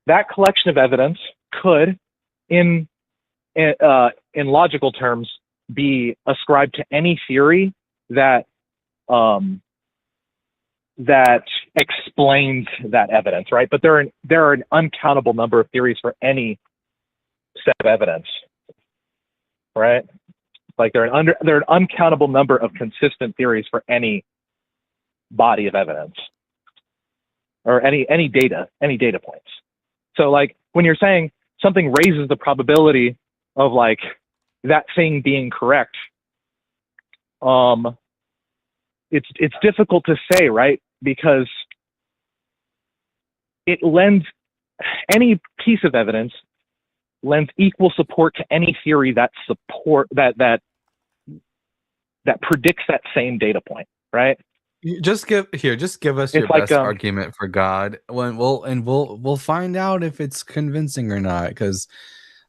That collection of evidence could, in logical terms, be ascribed to any theory that explains that evidence, right? But there are an uncountable number of theories for any set of evidence, right? Like there are an uncountable number of consistent theories for any body of evidence or any data points. So like when you're saying something raises the probability of like that thing being correct, it's difficult to say, right? Because any piece of evidence lends equal support to any theory that predicts that same data point, right? Just give us your best argument for God. We'll find out if it's convincing or not, because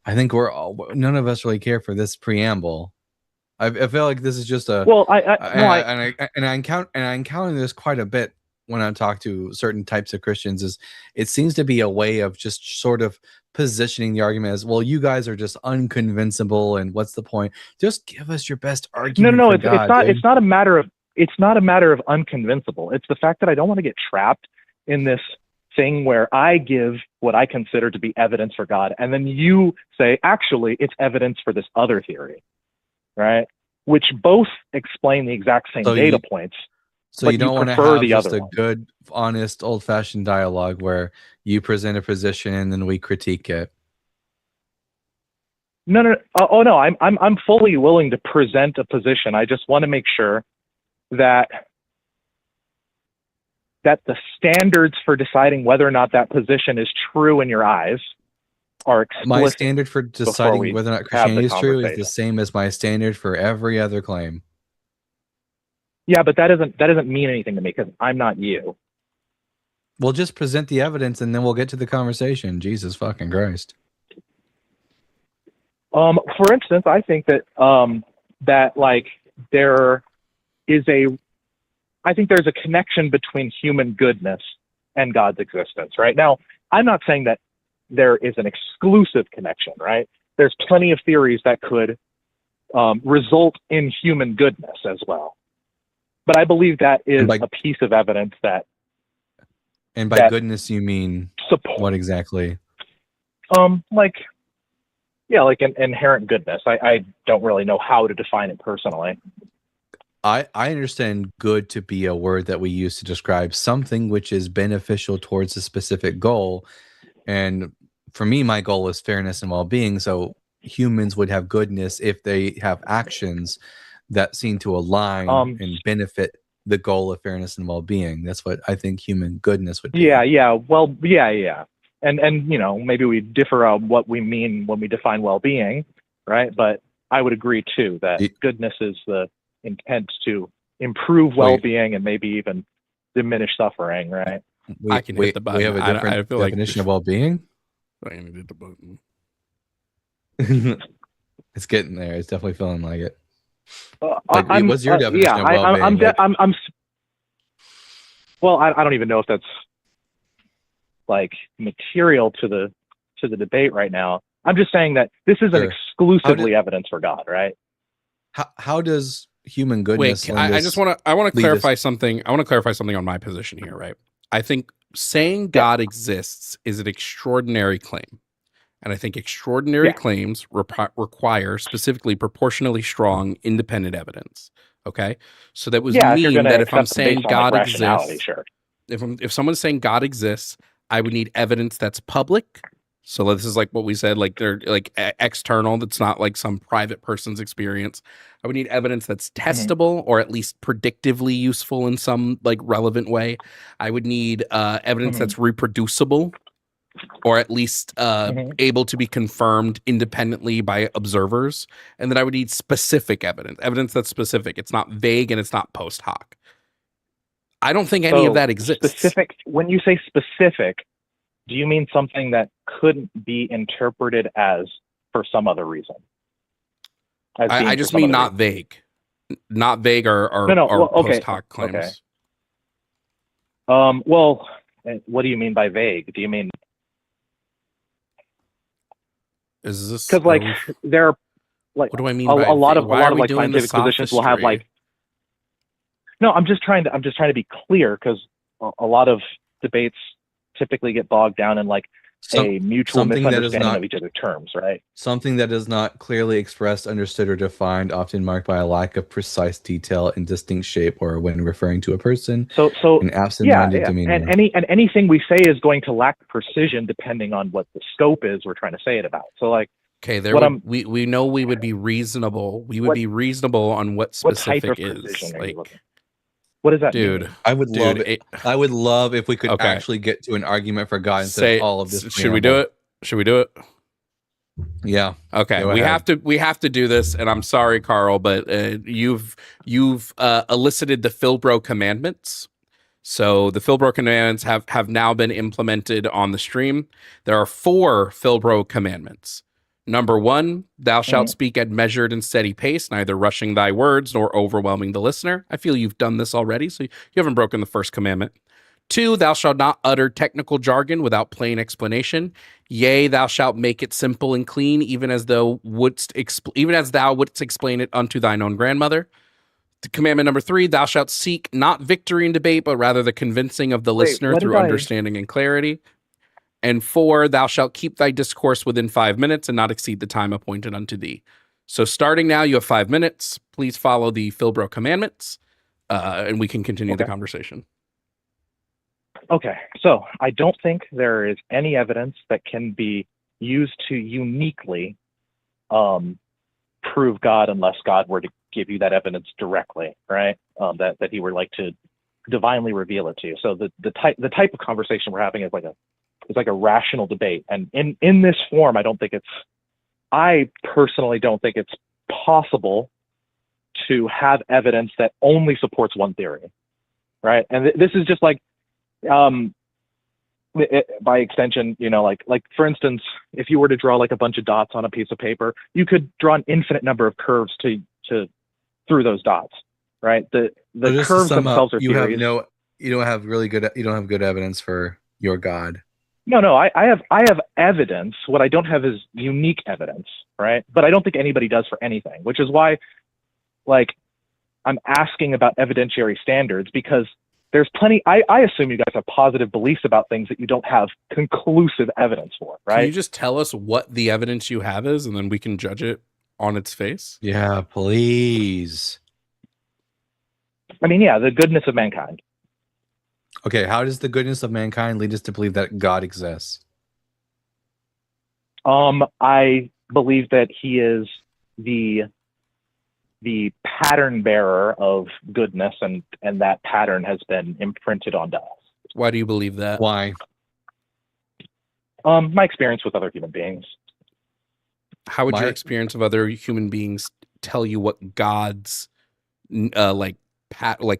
I think none of us really care for this preamble. I feel like this is just a Well, and I encounter this quite a bit when I talk to certain types of Christians. Is it seems to be a way of just sort of positioning the argument as, well, you guys are just unconvincible, and what's the point? Just give us your best argument. No, for it's God, not. dude. It's not a matter of unconvincible. It's the fact that I don't want to get trapped in this thing where I give what I consider to be evidence for God, and then you say, actually, it's evidence for this other theory, right? Which both explain the exact same data points. So but you don't want to prefer have the just other a one. good, honest, old-fashioned dialogue where you present a position and then we critique it. No. No. I'm fully willing to present a position. I just want to make sure that the standards for deciding whether or not that position is true in your eyes are explicit. My standard for deciding whether or not have the Christianity is true is the conversation. same as my standard for every other claim. Yeah, but that doesn't mean anything to me because I'm not you. We'll just present the evidence and then we'll get to the conversation. Jesus fucking Christ. For instance, I think that there's a connection between human goodness and God's existence, right? Now, I'm not saying that there is an exclusive connection, right? There's plenty of theories that could result in human goodness as well. But I believe that is a piece of evidence that. And by goodness, you mean support. What exactly? Like an inherent goodness. I don't really know how to define it personally. I understand good to be a word that we use to describe something which is beneficial towards a specific goal. And for me, my goal is fairness and well-being. So humans would have goodness if they have actions that seem to align and benefit the goal of fairness and well-being. That's what I think human goodness would be. Yeah. Well, yeah. And maybe we differ on what we mean when we define well-being, right? But I would agree too that goodness is the intent to improve well-being and maybe even diminish suffering, right? I can hit the button. We have a different I feel definition of well-being. I can hit the button. It's getting there. It's definitely feeling like it. What's your definition of well-being? Well, I don't even know if that's like material to the debate right now. I'm just saying that this isn't exclusively evidence for God, right? How does human goodness? Wait, I want to clarify something. I want to clarify something on my position here, right? I think saying God exists is an extraordinary claim. And I think extraordinary claims require specifically proportionally strong independent evidence. Okay, so that would mean that if I'm saying God exists, sure. if someone's saying God exists, I would need evidence that's public. So this is like what we said, like they're like external. That's not like some private person's experience. I would need evidence that's testable or at least predictively useful in some like relevant way. I would need evidence that's reproducible, or at least able to be confirmed independently by observers. And then I would need specific evidence that's specific. It's not vague and it's not post hoc. I don't think any of that exists. Specific. When you say specific, do you mean something that couldn't be interpreted as for some other reason? I just mean not vague. Not vague or post hoc claims. Okay. Well, what do you mean by vague? Do you mean is this because like there are like what do I mean a by lot of like doing scientific positions will have like I'm just trying to be clear because a lot of debates typically get bogged down in like a mutual misunderstanding of each other's terms, right? Something that is not clearly expressed, understood, or defined, often marked by a lack of precise detail in distinct shape, or when referring to a person. So an absent-minded demeanor. And anything we say is going to lack precision depending on what the scope is we're trying to say it about. So like, okay, we know we would be reasonable. We would be reasonable on what specific is. Like, what does that mean? I would love it. I would love if we could actually get to an argument for God instead of all of this. Should we do it? Should we do it? Yeah. Okay. We have to do this, and I'm sorry, Carl, but you've elicited the Philbro commandments. So the Philbro commandments have now been implemented on the stream. There are 4 Philbro commandments. Number 1, thou shalt Mhm. speak at measured and steady pace, neither rushing thy words nor overwhelming the listener. I feel you've done this already, so you haven't broken the first commandment. 2, thou shalt not utter technical jargon without plain explanation. Yea, thou shalt make it simple and clean, even as thou wouldst explain it unto thine own grandmother. Commandment number 3, thou shalt seek not victory in debate, but rather the convincing of the Wait, listener what through did I? understanding and clarity. And 4, thou shalt keep thy discourse within 5 minutes and not exceed the time appointed unto thee. So starting now, you have 5 minutes. Please follow the Philbro commandments, and we can continue the Okay. conversation. Okay, so I don't think there is any evidence that can be used to uniquely prove God unless God were to give you that evidence directly, right? That he were like to divinely reveal it to you. So the type of conversation we're having is like a rational debate, and in this form, I personally don't think it's possible to have evidence that only supports one theory, right? And this is just like by extension, like for instance, if you were to draw like a bunch of dots on a piece of paper, you could draw an infinite number of curves to through those dots, right? The So just to curves sum up, themselves are you have theories. you don't have good evidence for your God. No, I have evidence. What I don't have is unique evidence, right? But I don't think anybody does for anything, which is why, like, I'm asking about evidentiary standards, because there's plenty. I assume you guys have positive beliefs about things that you don't have conclusive evidence for, right? Can you just tell us what the evidence you have is, and then we can judge it on its face? Yeah, please. I mean, yeah, the goodness of mankind. Okay, how does the goodness of mankind lead us to believe that God exists? I believe that he is the pattern bearer of goodness, and that pattern has been imprinted onto us. Why do you believe that? Why? My experience with other human beings. How would your experience of other human beings tell you what God's how would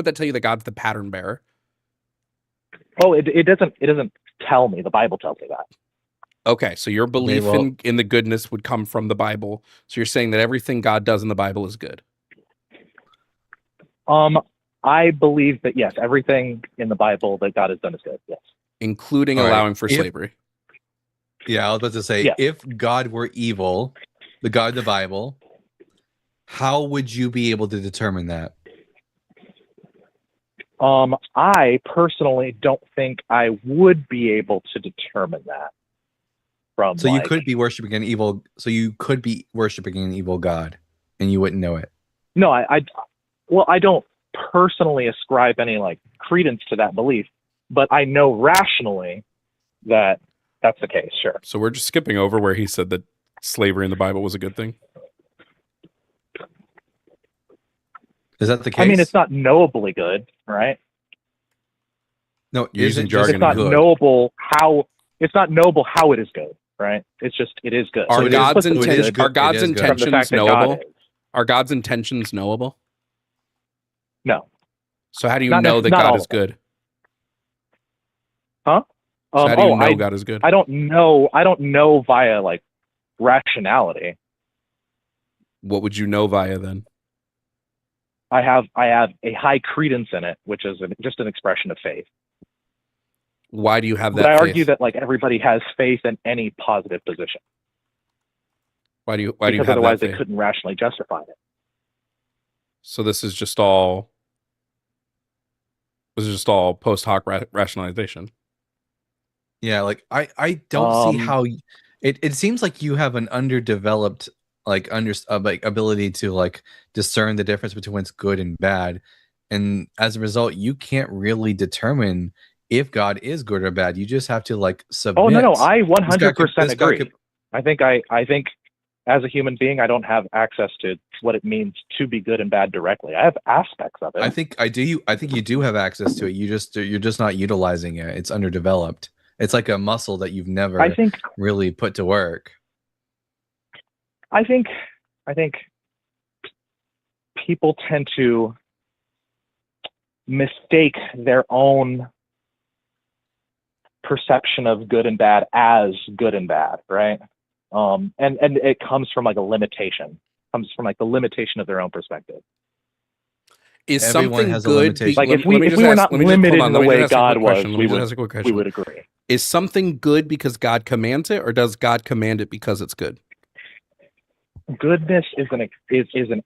that tell you that God's the pattern bearer? Oh, it doesn't tell me. The Bible tells me that. Okay, so your belief in the goodness would come from the Bible. So you're saying that everything God does in the Bible is good. I believe that, yes, everything in the Bible that God has done is good. Yes, including allowing for slavery. Yeah, I was about to say, Yeah. if God were evil, the God of the Bible, how would you be able to determine that? I personally don't think I would be able to determine that. So you could be worshiping an evil. So you could be worshiping an evil God, and you wouldn't know it. No, I don't personally ascribe any like credence to that belief, but I know rationally that that's the case. Sure. So we're just skipping over where he said that slavery in the Bible was a good thing. Is that the case? I mean, it's not knowably good, right? No, using jargon. It's not knowable how. It's not knowable how it is good, right? It's just it is good. Are So God's intentions knowable? Is. Are God's intentions knowable? No. So how do you know that God is good? Huh? So how do you know God is good? I don't know via like rationality. What would you know via then? I have a high credence in it, which is just an expression of faith. Why do you have that? But I faith? argue that like everybody has faith in any positive position. Why do you because have otherwise that they couldn't rationally justify it. So this is just all post hoc rationalization. Yeah, like I don't see how it seems like you have an underdeveloped like ability to like discern the difference between what's good and bad, and as a result you can't really determine if God is good or bad. You just have to like submit. Oh no, I 100% agree. I think as a human being I don't have access to what it means to be good and bad directly. I have aspects of it. I think you do have access to it. You're just not utilizing it. It's underdeveloped. It's like a muscle that you've never really put to work. I think people tend to mistake their own perception of good and bad as good and bad, right? And it comes from like a limitation, comes from like the limitation of their own perspective. Is Everyone something has a good? limitation. Like if we were not limited in the way God was, we would agree. Is something good because God commands it, or does God command it because it's good? Goodness is an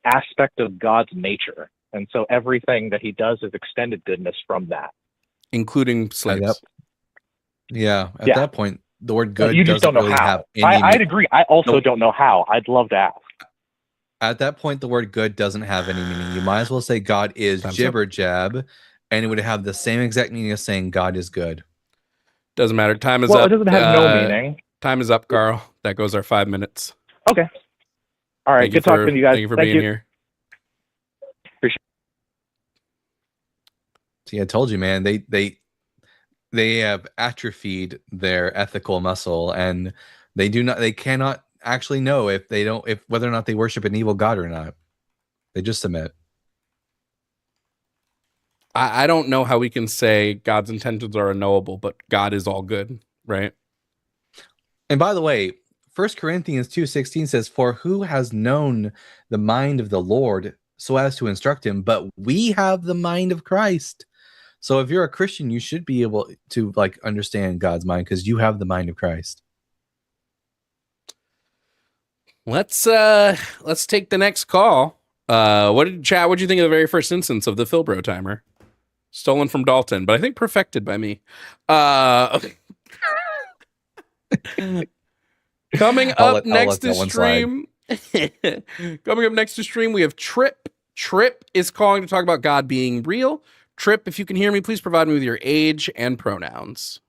aspect of God's nature, and so everything that He does is extended goodness from that, including slaves. At that point, the word good you just don't know really how. have any I'd agree. I also don't know how. I'd love to ask. At that point, the word good doesn't have any meaning. You might as well say God is jibber jab, and it would have the same exact meaning as saying God is good. Doesn't matter. Time is Well, up. it doesn't have no meaning. Time is up, Carl. That goes our 5 minutes. Okay. All right. Good talking to you guys. Thank you for being here. Appreciate it. See, I told you, man. They have atrophied their ethical muscle, and they cannot actually know if whether or not they worship an evil god or not. They just submit. I don't know how we can say God's intentions are unknowable, but God is all good, right? And by the way, 1 Corinthians 2:16 says, "For who has known the mind of the Lord so as to instruct him? But we have the mind of Christ." So if you're a Christian, you should be able to like understand God's mind because you have the mind of Christ. Let's take the next call. What did you think of the very first instance of the Philbro timer? Stolen from Dalton, but I think perfected by me. Coming up next to stream, we have Trip. Trip is calling to talk about God being real. Trip, if you can hear me, please provide me with your age and pronouns.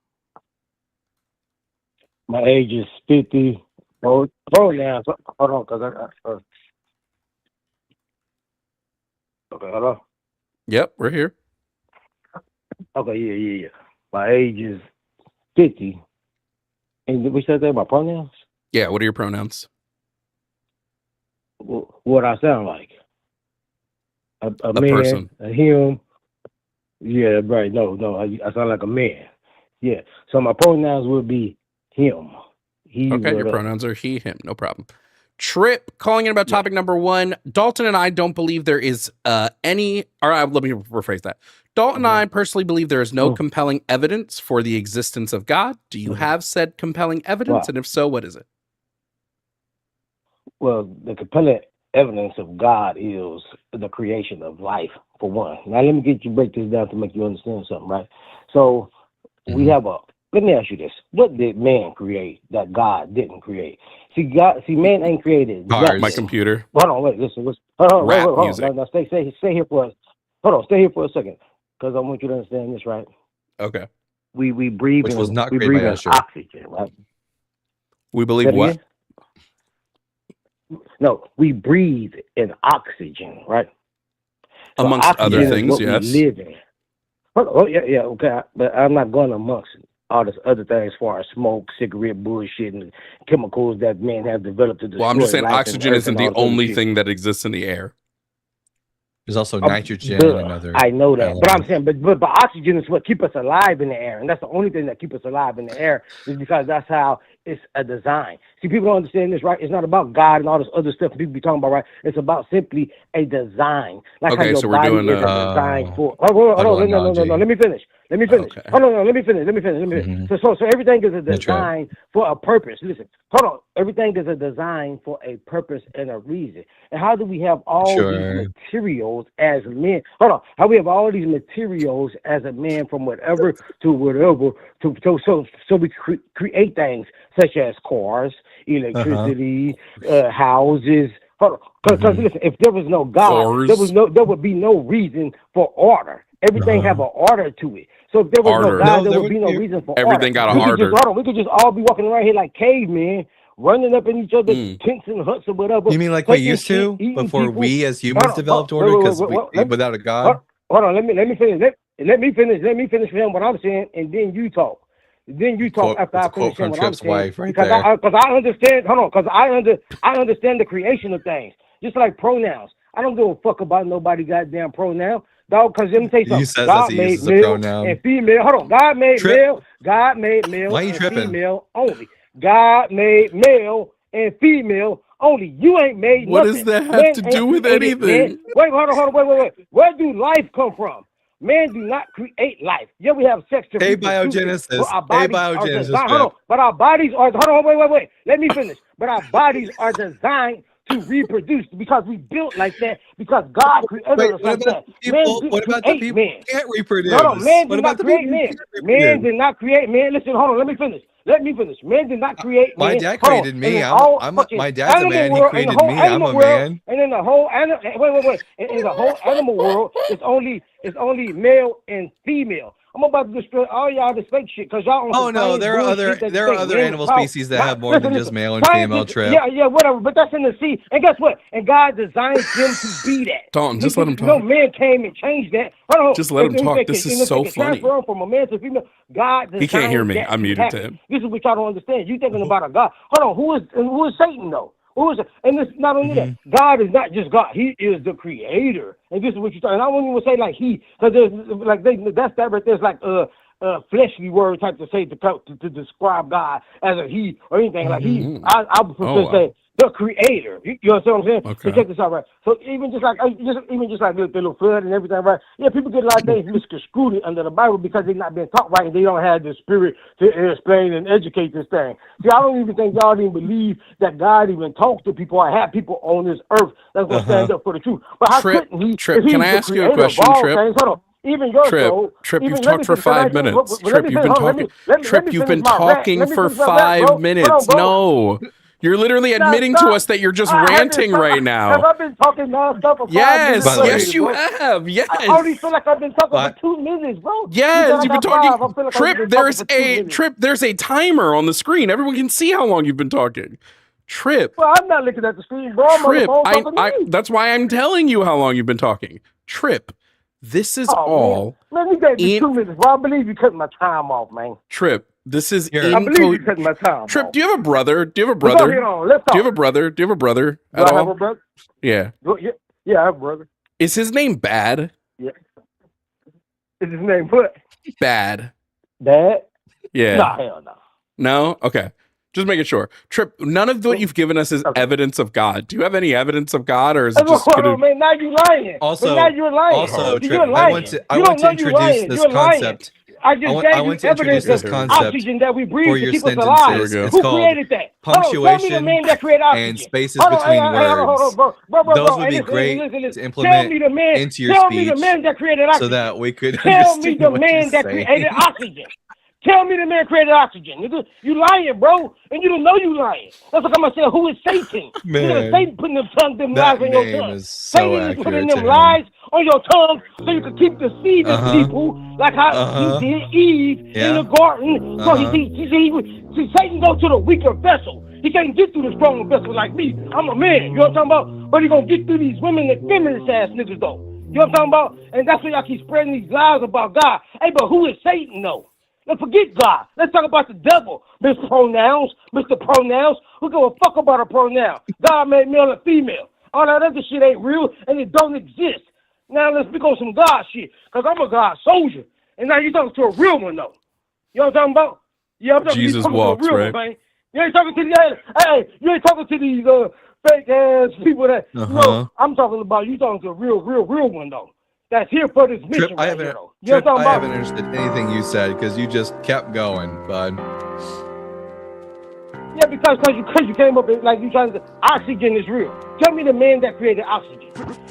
My age is 50. Pronouns. Hold on, because okay, hello? Yep, we're here. Okay, yeah. My age is 50. And we said that about pronouns? Yeah, what are your pronouns? What I sound like? A man, person. a him. Yeah, right. No, I sound like a man. Yeah. So my pronouns would be him. Okay, your pronouns are he, him. No problem. Trip calling in about topic number 1. Dalton and I don't believe there is let me rephrase that. Dalton and I personally believe there is no compelling evidence for the existence of God. Do you have said compelling evidence? And if so, what is it? Well, the compelling evidence of God is the creation of life, for one. Now, let me break this down to make you understand something, right? So we have let me ask you this. What did man create that God didn't create? See, man ain't created nothing. My computer. Hold on, wait, listen. Hold on. Now, stay here for a second, because I want you to understand this, right? Okay. We breathe Which was not we created breathe by in Usher. oxygen, right? We believe what? No, we breathe in oxygen, right? So amongst other oxygen is things, what yes. we live in. Oh, yeah, okay. But I'm not going amongst all this other things as far as smoke, cigarette, bullshit, and chemicals that men have developed to destroy. Well, I'm just saying life oxygen and isn't the only thing that exists in the air. There's also nitrogen and other. I know that, elements. but I'm saying, but oxygen is what keeps us alive in the air, and that's the only thing that keeps us alive in the air, is because that's how it's a design. See, people don't understand this, right? It's not about God and all this other stuff people be talking about, right? It's about simply a design, like how your body is a design for. Hold on, no. Let me finish. Okay. Hold on, let me finish. Mm-hmm. So everything is a design for a purpose. Listen, hold on. Everything is a design for a purpose and a reason. And how do we have all these materials as men? Hold on. How we have all these materials as a man, from whatever to whatever, so we create things such as cars, electricity, houses. Hold on. Because listen, if there was no God, there would be no reason for order. Everything have an order to it. So if there was no God, there would be no reason for everything order. got an order. We could just all be walking around here like cavemen, running up in each other's tents and huts or whatever. You mean like we used to before we as humans developed order? Because without a God. Hold on. Let me finish. Let me finish with him what I'm saying, and then you talk. Then you talk after I finish what I'm saying. Because I understand. Hold on, because I understand the creation of things, just like pronouns. I don't give a fuck about nobody goddamn pronoun. dog. Because let me tell you You something. says God as he made uses a male pronoun. and female. Hold on. God made Trip. male. God made male Why you and tripping? female only. God made male and female only. You ain't made What nothing. does that have Man to ain't do with created, man. anything? Wait, hold on, wait. Where do life come from? Man do not create life. Yeah, we have sex to reproduce it, but our bodies are designed. Hold on, but our bodies are. Hold on, wait. Let me finish. But our bodies are designed to reproduce because we built like that because God created Wait, us what like about that. the Man people? didn't What about the create people man. who can't reproduce? No, man What did about not the create people who man. can't Man reproduce? did not create man. Listen, hold on, let me finish. Man did not create My man. dad Hold on. created And me. in all fucking My dad's a animal man. He world, in the created whole me. I'm animal a world, man. and in the whole wait. In the whole animal world, it's only male and female. I'm about to destroy all y'all this fake shit because y'all on Oh some no, science there are bullshit that other think men animal power. species that have more than just male and Science female. is, Trip. yeah, whatever. But that's in the sea. And guess what? And God designed them to be that. Dalton, just let him No talk. man came and changed that. Hold on. Just let him talk. This is so funny. Transfer from a man to female. God designed He can't hear me. that I'm to muted to happen. him. This is what y'all don't understand. You thinking about a God. Hold on. Who is Satan though? Who is it? And this not only that, God is not just God. He is the creator. And this is what you start. And I won't even say like he, because there's like that's that right there's like fleshly word type to say to describe God as a he or anything like he. I would prefer to say the creator. You understand what I'm saying? Okay. So check this out, right? So even just like the little flood and everything, right? Yeah, people get a lot of things misconstrued under the Bible because they're not being taught right and they don't have the spirit to explain and educate this thing. See, I don't even think y'all even believe that God even talked to people or had people on this earth that's gonna stand up for the truth. But how couldn't he? Trip, If can he's I the ask you a creator of question, all Trip? things, hold on. Even your soul. Trip, Even, you've let me talked for finish. Can I 5 minutes. let Trip, me you've finish. been Hold on, talking. let Trip, me you've finish been my rant. talking Let me for finish my rant, 5 bro. minutes. Hold on, bro. No, you're literally admitting to us that you're just ranting right Have now. I been talking nonstop for 5 minutes? Yes, By the way, yes, you have. Yes. I only feel like I've been talking for 2 minutes, bro. Yes, you said you've I been got talking. 5. I feel like I've been talking for 2 minutes. There's a timer on the screen. Everyone can see how long you've been talking. Trip. Well, I'm not looking at the screen, bro. I'm on the Trip. phone talking to you. That's why I'm telling you how long you've been talking. Trip. This is all. Man, you gave me 2 minutes, bro. I believe you cut my time off, man. Trip. This is I believe you cut my time Trip, off. do you have a brother? Do you have a Go brother? ahead on. Let's talk. Do you have a brother? Do you have a brother Do at I have all? a brother? Yeah. Yeah, I have a brother. Is his name Bad? Yeah. Is his name what? Bad. Dad? Yeah. Nah, hell no. No? Okay. Just making sure. Trip, none of what you've given us is evidence of God. Do you have any evidence of God, or is it just Hold on, man. Now you lying. Also, but now you're lying. also, You're Trip, lying. I want to introduce this concept. I just gave you evidence of oxygen that we breathe for to your keep us alive. sentences. It's Who called created that? punctuation Tell me the man that created oxygen. and spaces hold on, between words. Hold on, bro. Those would be Listen, great listen. to implement Tell me the man. into your Tell speech me the man that created oxygen. so that we could Tell me understand the what man you're that saying. created oxygen. Tell me the man created oxygen. Nigga, you lying, bro, and you don't know you lying. That's what I'm gonna say. Who is Satan? Man, Satan putting them lies on your tongue. is so Satan is putting accurate them to him. lies on your tongue so you can keep deceiving people like how he did Eve in the garden. So see, Satan go to the weaker vessel. He can't get through the stronger vessel like me. I'm a man. You know what I'm talking about? But he gonna get through these women and feminist ass niggas though. You know what I'm talking about? And that's why y'all keep spreading these lies about God. Hey, but who is Satan though? Let's forget God. Let's talk about the devil. Mr. Pronouns, Mr. Pronouns. Who give a fuck about a pronoun? God made male and female. All that other shit ain't real and it don't exist. Now let's speak on some God shit. Because I'm a God soldier. And now you're talking to a real one though. You know what I'm talking about? Yeah, I'm talking Jesus to a walks, real right? one, man. You ain't talking to you ain't talking to these fake ass people that you know. I'm talking about you talking to a real one though. That's here for this mission. Trip, right I haven't, here, though. You know Trip, what I'm I talking haven't about? understood anything you said because you just kept going, bud. Yeah, because you came up and like you trying to say oxygen is real. Tell me the man that created oxygen.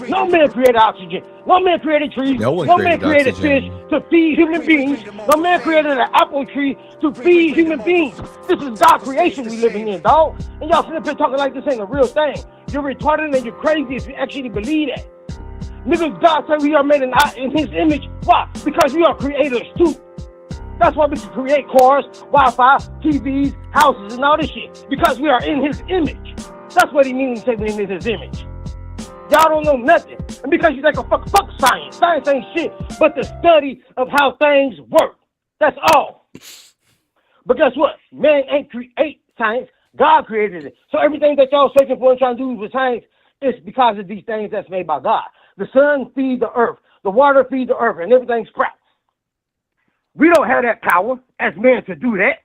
No man created oxygen. No man created trees. No one man created fish oxygen. to feed human beings. No man created an apple tree to feed human beings. This is God's creation we living in, dog. And y'all sitting up here talking like this ain't a real thing. You're retarded and you're crazy if you actually believe that. Niggas, God said we are made in his image. Why? Because we are creators too. That's why we can create cars, Wi-Fi, TVs, houses, and all this shit. Because we are in his image. That's what he means when he says we're in his image. Y'all don't know nothing. And because you think fuck science. Science ain't shit but the study of how things work. That's all. But guess what? Man ain't create science. God created it. So everything that y'all searching for and trying to do with science is because of these things that's made by God. The sun feeds the earth. the water feeds the earth, and everything sprouts. We don't have that power as men to do that.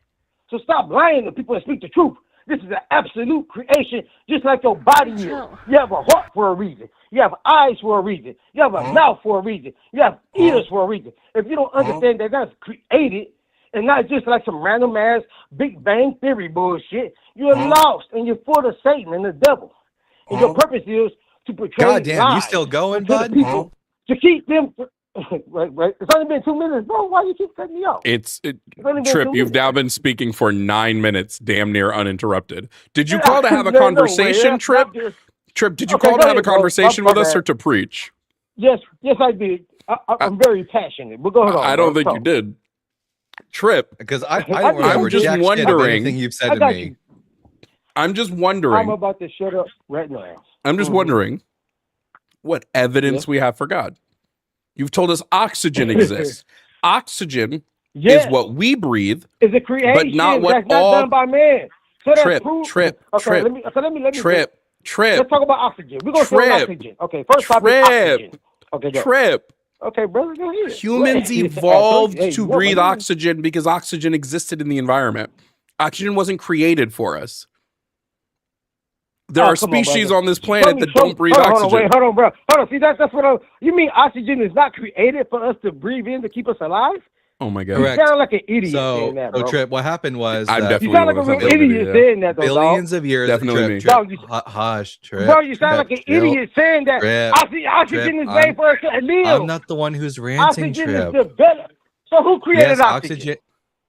So stop lying to people and speak the truth. This is an absolute creation, just like your body is. You have a heart for a reason. You have eyes for a reason. You have a mouth for a reason. You have ears for a reason. If you don't understand that that's created and not just like some random ass Big Bang Theory bullshit, you're lost and you're full of Satan and the devil. And your purpose is to portray Goddamn, lies you still going, to the bud? people, to keep them. Right. It's only been 2 minutes, bro. Why you keep cutting me off? Trip, you've now been speaking for 9 minutes, damn near uninterrupted. Did you call to have a conversation, Trip? Trip, did you call to have a conversation with us or to preach? Yes, I did. I'm very passionate. But go ahead on. I don't think you did. Trip, because I don't remember I'm just jack shit of wondering. anything you've said to me. I'm just wondering. I'm about to shut up right now. I'm just wondering what evidence we have for God. You've told us oxygen exists. Oxygen is what we breathe. Is a creation but not what that's all not done by man. So that's Trip. Let me Trip. Let's talk about oxygen. We're gonna talk oxygen. Okay, first topic oxygen. Okay, go. Trip. Okay, brother, go ahead. Humans evolved to breathe oxygen because oxygen existed in the environment. Oxygen wasn't created for us. There are species on this planet that don't breathe oxygen. Hold on, bro. Hold on. See, that's what you mean. Oxygen is not created for us to breathe in to keep us alive. Oh my God! Correct. You sound like an idiot saying So that, bro. Trip, what happened was I'm definitely you sound like a real idiot saying that, though, billions of years. Definitely Trip, me. Hush, Trip. Bro, you sound like an idiot saying that. Oxygen is made for us to live. I'm not the one who's ranting, Oxygen Trip. is developed. So who created oxygen?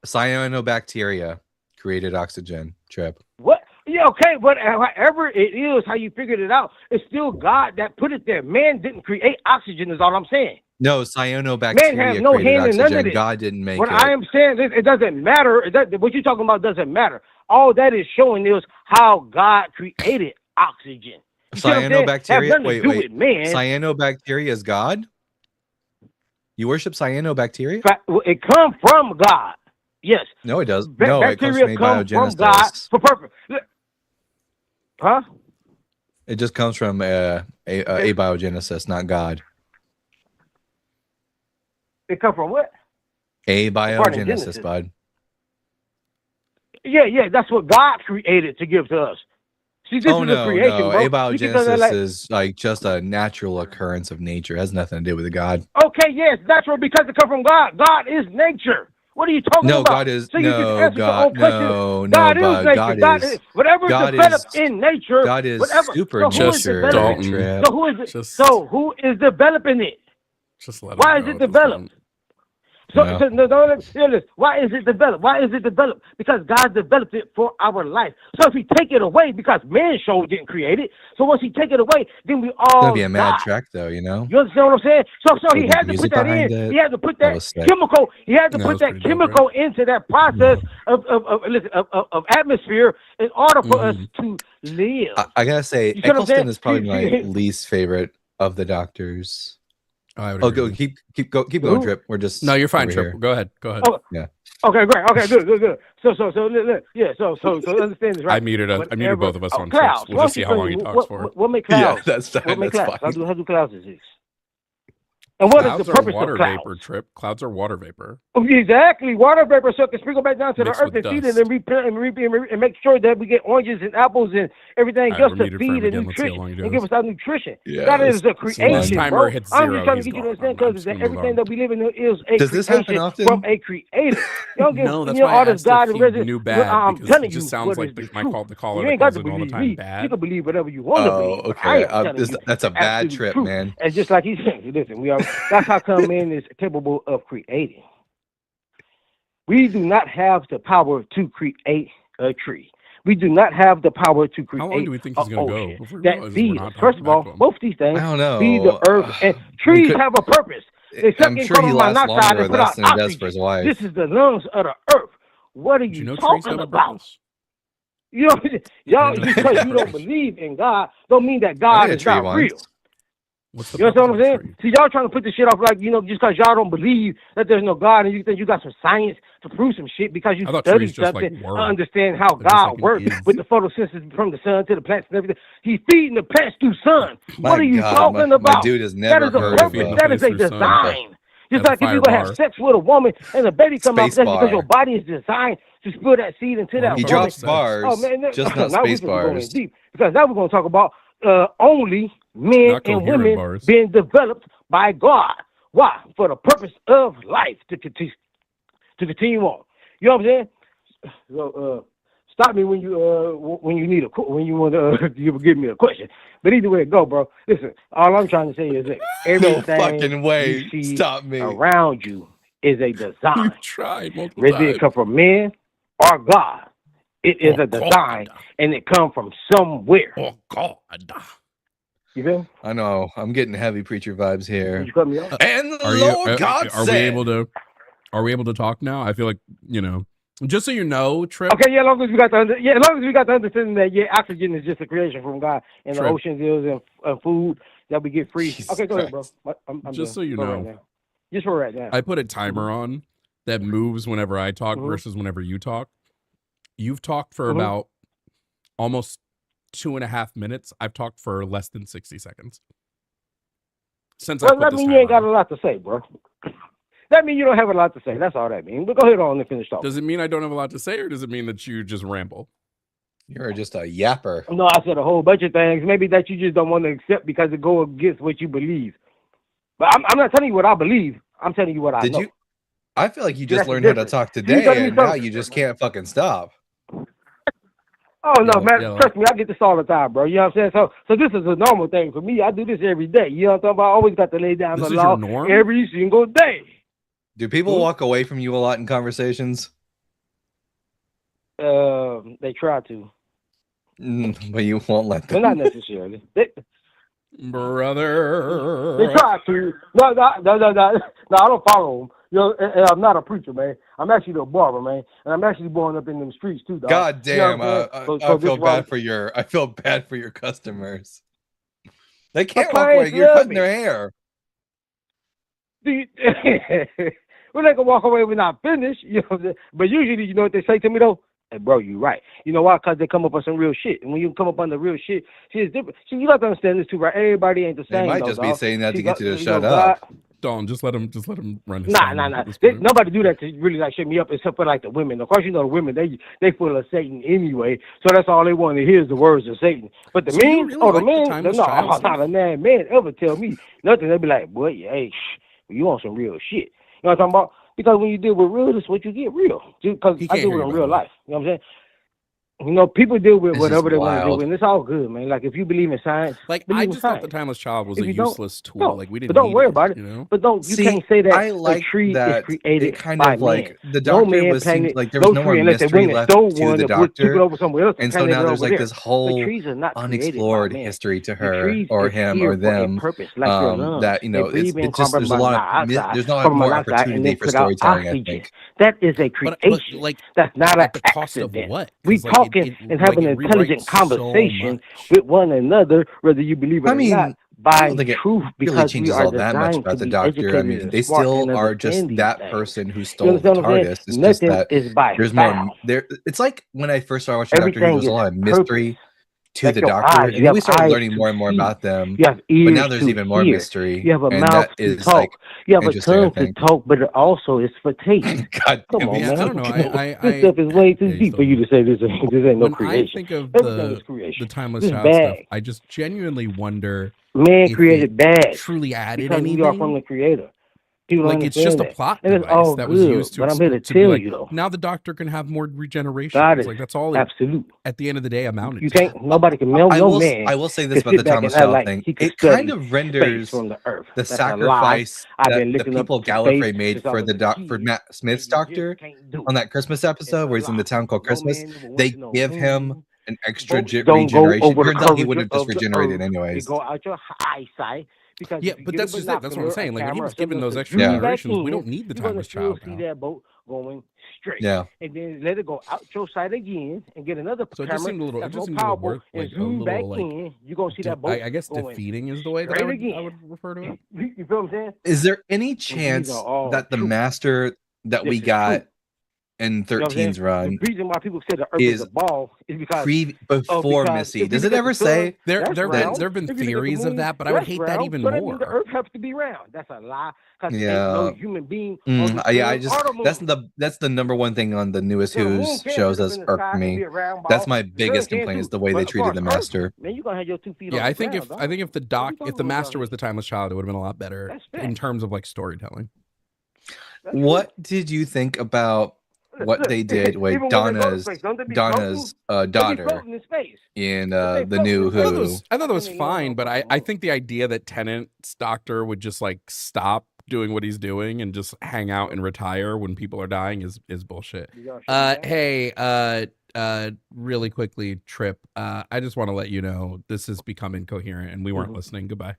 Cyanobacteria created oxygen, Trip. What? Yeah, okay, but however it is, how you figured it out, it's still God that put it there. Man didn't create oxygen, is all I'm saying. No, cyanobacteria Man has no created hand in none oxygen. of this. God didn't make what it. I am saying is, it doesn't matter. What you're talking about doesn't matter. All that is showing is how God created oxygen. Cyanobacteria. Wait. Man. Cyanobacteria is God? You worship cyanobacteria? It comes from God. Yes. No, it does. No, it comes from from God for purpose. Huh? It just comes from abiogenesis, not God. It comes from what? Abiogenesis, bud. Yeah, that's what God created to give to us. See, this is a creation, bro. Abiogenesis is like just a natural occurrence of nature. It has nothing to do with God. Okay, yes, natural because it comes from God. God is nature. What are you talking about? God is God is whatever is developed in nature. God is super nature. So who is developing it? Just let Why is it developed? Why is it developed? Why is it developed? Because God developed it for our life. So if He take it away, because man sure didn't create it. So once He take it away, then we all. It's gonna be a mad track, though. You know. You understand what I'm saying? So He had to put that in. He had to put that chemical. He had to put that chemical into that process of atmosphere in order for us to live. I gotta say, Eccleston is probably my least favorite of the doctors. Go keep going, Trip. We're just no, you're fine, Trip. Go ahead. Oh, yeah. Okay, great. Okay, good. So understand this, right? I muted both of us on Trips. We'll just see how long he talks for. What make clouds? Yeah, that's fine. How do clouds exist? And what is the purpose water of clouds? Vapor, Trip. Clouds are water vapor. Exactly, water vapor, so it can sprinkle back down to the earth and feed it and make sure that we get oranges and apples and everything else to feed and nutrition and give us our nutrition. Yeah, that is a creation, bro. I'm just trying to get you to understand because everything that we live in is a creation from a creator. No, that's why I asked if he knew bad. I'm telling you, it just sounds like the caller you ain't got to all the believe time me. bad. You can believe whatever you want to believe. Okay, that's a bad trip, man. And just like he said, listen, we are. That's how come man is capable of creating. We do not have the power to create a tree. We do not have the power to create. How long do we think he's going to go? That feeds. First of all, both these things I don't know. feed the earth, and trees have a purpose. They I'm sure he lasts longer or less than he does for his wife. This is the lungs of the earth. What are you talking about? You know, y'all, because you don't believe in God, don't mean that God is not real. What's the You understand what I'm saying? proposition See, y'all trying to put this shit off like, just because y'all don't believe that there's no God and you think you got some science to prove some shit because you I thought studied trees just, something, like, were. understand how They're just God like an works is. with the photosynthesis from the sun to the plants and everything. He's feeding the plants through sun. My What are you God, talking my about? dude has That never is a heard of purpose. a That is a Through sun. design. Just That's a like if fire you're going to have bar. sex with a woman and a baby come out, space that's because your bar. body is designed to spill that seed into Well, that He He woman. drops says. bars, Oh, man, just not now we space just going bars. in deep because now we're going to talk about only men Not and coherent women bars. being developed by God. Why? For the purpose of life to continue on. You know what I'm saying? So, stop me when you need when you want to give me a question. But either way it go, bro. Listen, all I'm trying to say is that No everything fucking way. you see Stop me. around you is a You design. tried multiple Whether it times. come from man or God, it is Oh, a design, God. and it come from somewhere. Oh, God. You feel me? I know. I'm getting heavy preacher vibes Did here. you cut me off? And the Are you? Lord God Are said. we able to talk now? I feel like just so you know, Trip. Okay, as long as we got the understanding that oxygen is just a creation from God, and the Trip. oceans is and food that we get free. Jesus Okay, go ahead, bro. Christ. I'm Just done so you for know. right now. Just for right now. I put a timer on that moves whenever I talk Mhm. versus whenever you talk. You've talked for Mhm. about almost 2.5 minutes. I've talked for less than 60 seconds. Since I Well, put that this means you ain't timer got on. a lot to say, bro. That means you don't have a lot to say. That's all that means. But go ahead on and finish talking. Does it mean I don't have a lot to say, or does it mean that you just ramble? You're just a yapper. No, I said a whole bunch of things. Maybe that you just don't want to accept because it go against what you believe. But I'm not telling you what I believe. I'm telling you what I Did know. you? I feel like you See, just that's the learned how to difference. talk You today, telling me and now something. you just can't fucking stop. Oh no, Yeah, man! yeah. Trust me, I get this all the time, bro. You know what I'm saying? So this is a normal thing for me. I do this every day. You know what I'm talking about? I always got to lay down This the is law your norm? every single day. Do people walk away from you a lot in conversations? They try to, But you won't let but them. not necessarily. They Brother. try to. No, I don't follow them. You know, and I'm not a preacher, man. I'm actually a barber, man, and I'm actually born up in them streets too, dog. God damn! You know what I'm saying? I this feel is why bad for your. I feel bad for your customers. They my can't walk away. clients You're love cutting me. their hair. We're not gonna walk away when I'm finished, you know what I'm saying? But usually, you know what they say to me though? Hey, bro, you right. You know why? Because they come up on some real shit. And when you come up on the real shit, see, it's different. See, you got to understand this too, right? Everybody ain't the They same. might though, just be dog. saying that See, to get you to you shut know, up. Don, just let him run his Nah. sermon at this point. Nobody do that to really like shut me up except for like the women. Of course, you know the women they full of Satan anyway, so that's all they want to hear is the words of Satan. But the So you men, really the like the men, timeless no, child stuff? not a man ever tell me nothing. They be like, boy, hey, you on some real shit. You know what I'm talking about? Because when you deal with real, that's what you get real. Because He I can't deal hear with you, in by real the way. life. You know what I'm saying? You know, people deal with This is whatever they want to deal wild. with, and it's all good, man. Like if you believe in science, Like, believe I in just thought the science. timeless child was If a you don't, useless tool. don't. Like, we didn't But don't need worry it, about it. you know? But you See, can't say that I like a tree that is created it kind by of like man. the No doctor man was seemed planted like there was no no more tree unless they mystery went and left stole to one the and took it doctor, over somewhere else and and so planted now it there's over like there. this The whole trees are not created by unexplored man. history to The her trees or is him here or for a them. purpose, like your lungs. That you They know, breathe in it's just carbon there's a lot of monoxide, there's not carbon more monoxide, and opportunity then for put out storytelling. I oxygen. think. That is a But creation. like, That's not an at the cost of accident. what? We Because like talking and having an intelligent rewrites so conversation much. with one another, whether you believe it I or not, mean, I by don't think it truth, really because we changes are all that much designed to about the be doctor. I educated mean, and they smart still and are just understand these that things. person who You stole the understand what I'm saying? TARDIS. It's just Nothing that is by there's more foul. there. It's like when I first started watching Doctor Who, there Everything was a is lot of purpose. mystery to Like the your doctor, eyes, and you then have we started eyes learning to more and more see. about them. You have But ears now there's to even more hear. mystery, You have a and mouth that to is talk. like You have a interesting. I tongue to think. talk, but it also is for taste. God Come damn on, it. Yeah, I man. don't know. This stuff is way too Yeah, you deep for still you do. to say this ain't no When I creation. think of Everything is the creation. timeless This is child stuff, bad. I just genuinely wonder Man if created it bad truly added because we are from anything. the Creator. People don't Like, it's just understand a that. plot And it's device all that was good, used to but I'm here to to be tell like, you, though, now the doctor can have more God regenerations. is Like, that's all it absolute. at the end of the day amounted You to. can't, nobody can, no I man will say this can about the sit back and timeless act child like thing. he can It kind study of space renders from the earth. the That's a lie. sacrifice I've that been the looking up people to space Gallifrey made since I for was the a for kid, Matt Smith's and you just doctor can't do on it. that Christmas It's episode a where he's in lie. the town called No Christmas. man ever wants They to know. give him an extra Boats don't go regeneration. over the Turns out he would curvature have just of the regenerated earth. They anyways. go out your eyesight because Yeah, if you but get a that's just it. That's what I'm binocular, a saying. Like, when he camera, or was given something else those to extra Yeah. zoom back generations, we in, don't need the you're gonna timeless still child see now. that boat going straight. Yeah. And then let it go out your sight again and get another So it just camera seemed a little. It that's just more seemed a little powerful and like a zoom back little like. in. You're gonna see that boat I guess going defeating is the way that I straight again. would refer to it. You feel what I'm saying? Is there any And these chance are all that the true. master that This we is got true. in You know what I'm saying? 13's run The reason why people say the Earth is is a ball is because before Missy? Does it ever say There that's have round. been If you look at the theories of moon, that, but I would that's hate that round. even So that means the more. Earth has to be round. That's a lie. Because ain't Yeah. no human being on Mm, the yeah, I moon just or the moon. that's the number one thing on the newest So the moon Who's can't shows sit up that's in the irked sky and be me. a round That's ball. my The sun biggest can complaint is too. the way they But as far treated as the Earth, master. man, you're gonna have your 2 feet Yeah, on I the think ground, I think if the dog. if the master was the timeless child, it would have been a lot better That's in fact. terms of like storytelling. That's true. What did you think about what they did with Even when they go to space, don't they be floating? They be daughter floating in space. in If they the floating new in space, Who? I thought that was how can they land fine, on but I fucking think the idea that Tennant's doctor would just like stop doing what he's doing and just hang out and retire when people are dying is bullshit. You gonna shut me down? Hey, really quickly, Trip. I just want to let you know this has become incoherent and we weren't listening. Goodbye.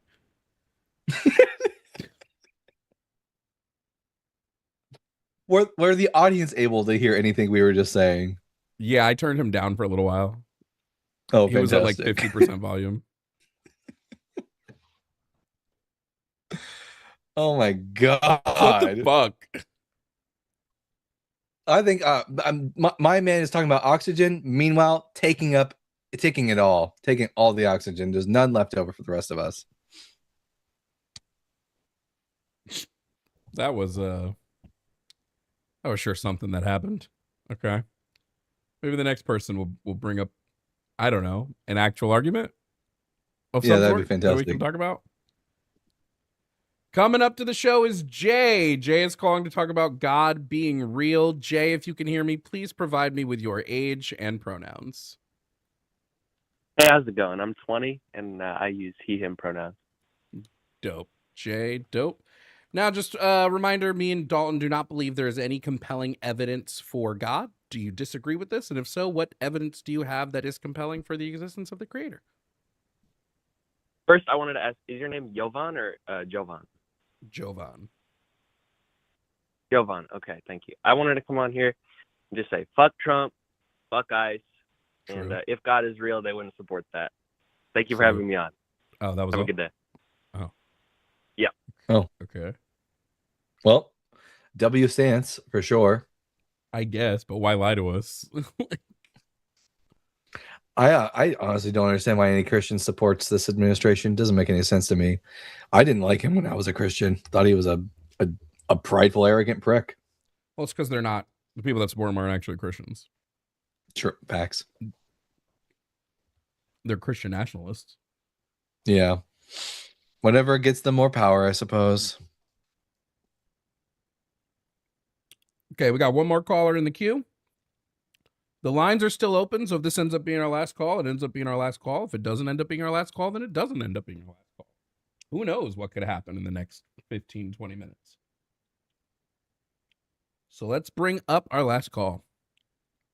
Were the audience able to hear anything we were just saying? Yeah, I turned him down for a little while. Oh, he was at like fantastic. 50% volume. Oh my god! What the fuck? I think my man is talking about oxygen. Meanwhile, taking it all, taking all the oxygen. There's none left over for the rest of us. That was sure something that happened. Okay. Maybe the next person will bring up, I don't know, an actual argument of some that'd sort be fantastic. that we can talk about. Coming up to the show is Jay. Jay is calling to talk about God being real. Jay, if you can hear me, please provide me with your age and pronouns. Hey, how's it going? I'm 20, and I use he, him pronouns. Dope. Jay, dope. Now, just a reminder, me and Dalton do not believe there is any compelling evidence for God. Do you disagree with this? And if so, what evidence do you have that is compelling for the existence of the Creator? First, I wanted to ask, is your name Jovan or Jovan? Jovan. Jovan, okay, thank you. I wanted to come on here and just say, fuck Trump, fuck ICE, and if God is real, they wouldn't support that. Thank you for having me on. Oh, that was Have all? a good day. Oh. Yeah. Oh. Okay. Well, W stance for sure. I guess, but why lie to us? I honestly don't understand why any Christian supports this administration. Doesn't make any sense to me. I didn't like him when I was a Christian. Thought he was a prideful, arrogant prick. Well, it's because they're not. The people that support him aren't actually Christians. Sure, Pax. They're Christian nationalists. Yeah. Whatever gets them more power, I suppose. Okay, we got one more caller in the queue. The lines are still open, so if this ends up being our last call, it ends up being our last call. If it doesn't end up being our last call, then it doesn't end up being our last call. Who knows what could happen in the next 15, 20 minutes. So let's bring up our last call.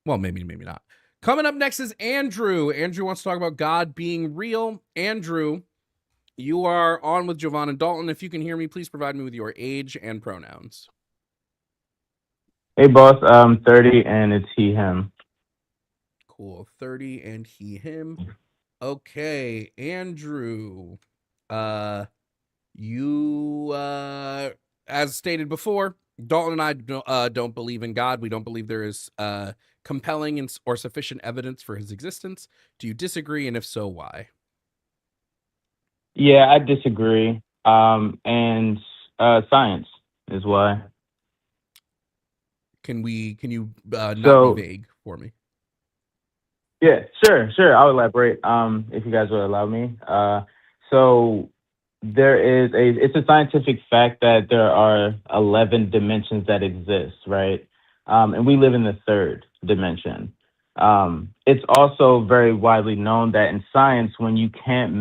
Well, maybe not. Coming up next is Andrew. Andrew wants to talk about God being real. Andrew, you are on with Jovan and Dalton. If you can hear me, please provide me with your age and pronouns. Hey, boss. I'm 30, and it's he, him. Cool. 30 and he, him. Okay, Andrew. You, as stated before, Dalton and I don't believe in God. We don't believe there is compelling or sufficient evidence for his existence. Do you disagree? And if so, why? Yeah, I disagree. And science is why. Can you not be vague for me? Yeah, sure. I'll elaborate. If you guys will allow me. So it's a scientific fact that there are 11 dimensions that exist, right? And we live in the third dimension. It's also very widely known that in science, when you're trying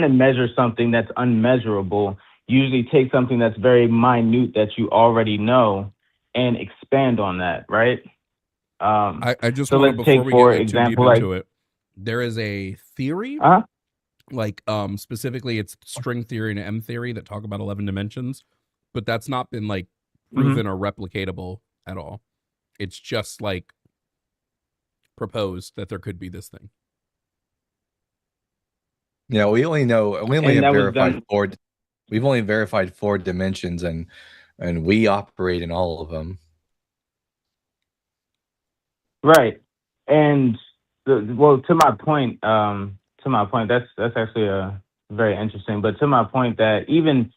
to measure something that's unmeasurable, you usually take something that's very minute that you already know and expand on that, right? I just so want to, let's before take we for get example, too deep into it, there is a theory, like specifically it's string theory and M theory that talk about 11 dimensions, but that's not been like proven or replicatable at all. It's just like proposed that there could be this thing. Yeah, we only And have that was verified done. four. We've only verified 4 dimensions, and we operate in all of them. Right. And well, to my point, that's actually very interesting. But to my point, that even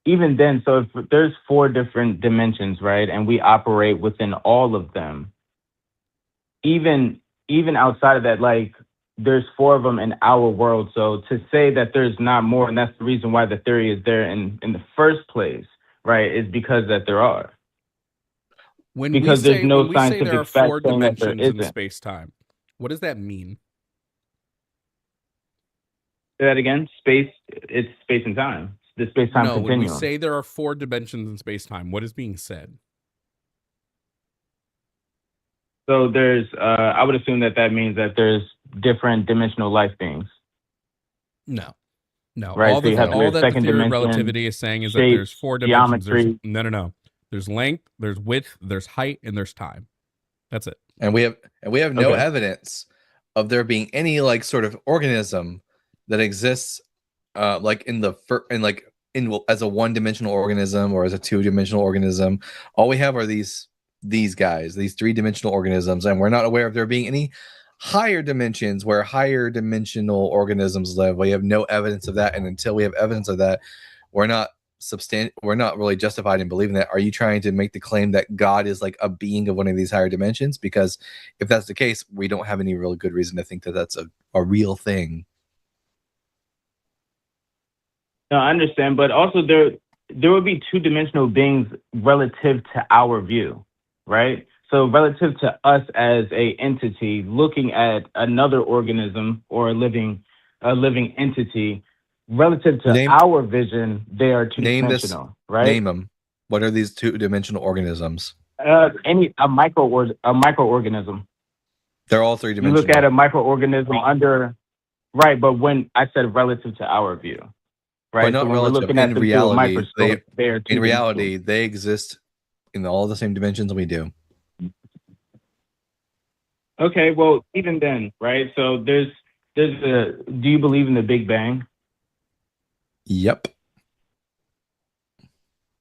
then, so if there's 4 different dimensions, right, and we operate within all of them, even outside of that, like there's 4 of them in our world. So to say that there's not more, and that's the reason why the theory is there in the first place, right, is because that there are. Because there's no when we say there are scientific fact 4 saying that there dimensions in isn't. space-time, what does that mean? Say that again. It's space and time. The space-time No, continuum. when we say there are 4 dimensions in space-time, what is being said? So there's, I would assume that means that there's different dimensional life beings. No. Right. All So you have that the second theory of dimension, relativity is saying is that shape, there's 4 dimensions. geometry. No. There's length, there's width, there's height, and there's time. That's it. And we have no Okay. evidence of there being any like sort of organism that exists like in as a 1-dimensional organism or as a 2-dimensional organism. All we have are these guys, these 3-dimensional organisms, and we're not aware of there being any higher dimensions where higher dimensional organisms live. We have no evidence of that, and until we have evidence of that, we're not really justified in believing that. Are you trying to make the claim that God is like a being of one of these higher dimensions? Because if that's the case, we don't have any really good reason to think that that's a real thing. No, I understand, but also there would be 2-dimensional beings relative to our view, right? So relative to us as a entity looking at another organism or a living entity, relative to our vision, they are 2-dimensional, right? Name them. What are these 2-dimensional organisms? A microorganism. They're all You 3-dimensional. look at a microorganism under, right? But when I said relative to our view, right? But not So when we're relative. looking at In them reality, through a microscope, they are in reality, they exist in all the same dimensions we do. Okay, well, even then, right? So do you believe in the Big Bang? Yep.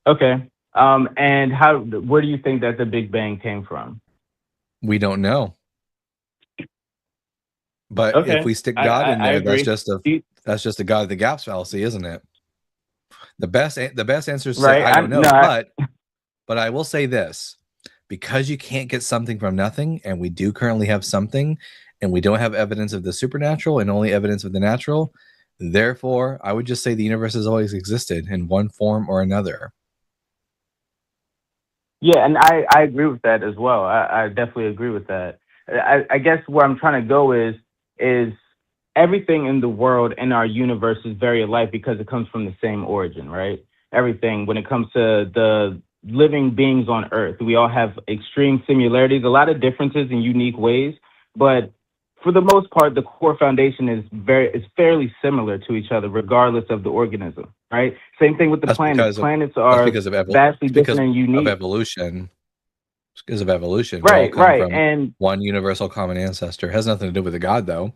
Okay. And where do you think that the Big Bang came from? We don't know. But Okay. if we stick God in I there, agree. that's just a God of the gaps fallacy, isn't it? The best answer is Right. I don't know. No, but I will say this. Because you can't get something from nothing, and we do currently have something, and we don't have evidence of the supernatural and only evidence of the natural, therefore, I would just say the universe has always existed in one form or another. Yeah, and I agree with that as well. I definitely agree with that. I guess where I'm trying to go is everything in the world in our universe is very alike because it comes from the same origin, right? Everything, when it comes to the living beings on Earth, we all have extreme similarities, a lot of differences in unique ways, but for the most part, the core foundation is fairly similar to each other, regardless of the organism, right? Same thing with the planets. Planets are vastly different and unique. Of evolution. It's because of evolution. Right, we all come right. from And one universal common ancestor. It has nothing to do with a God, though.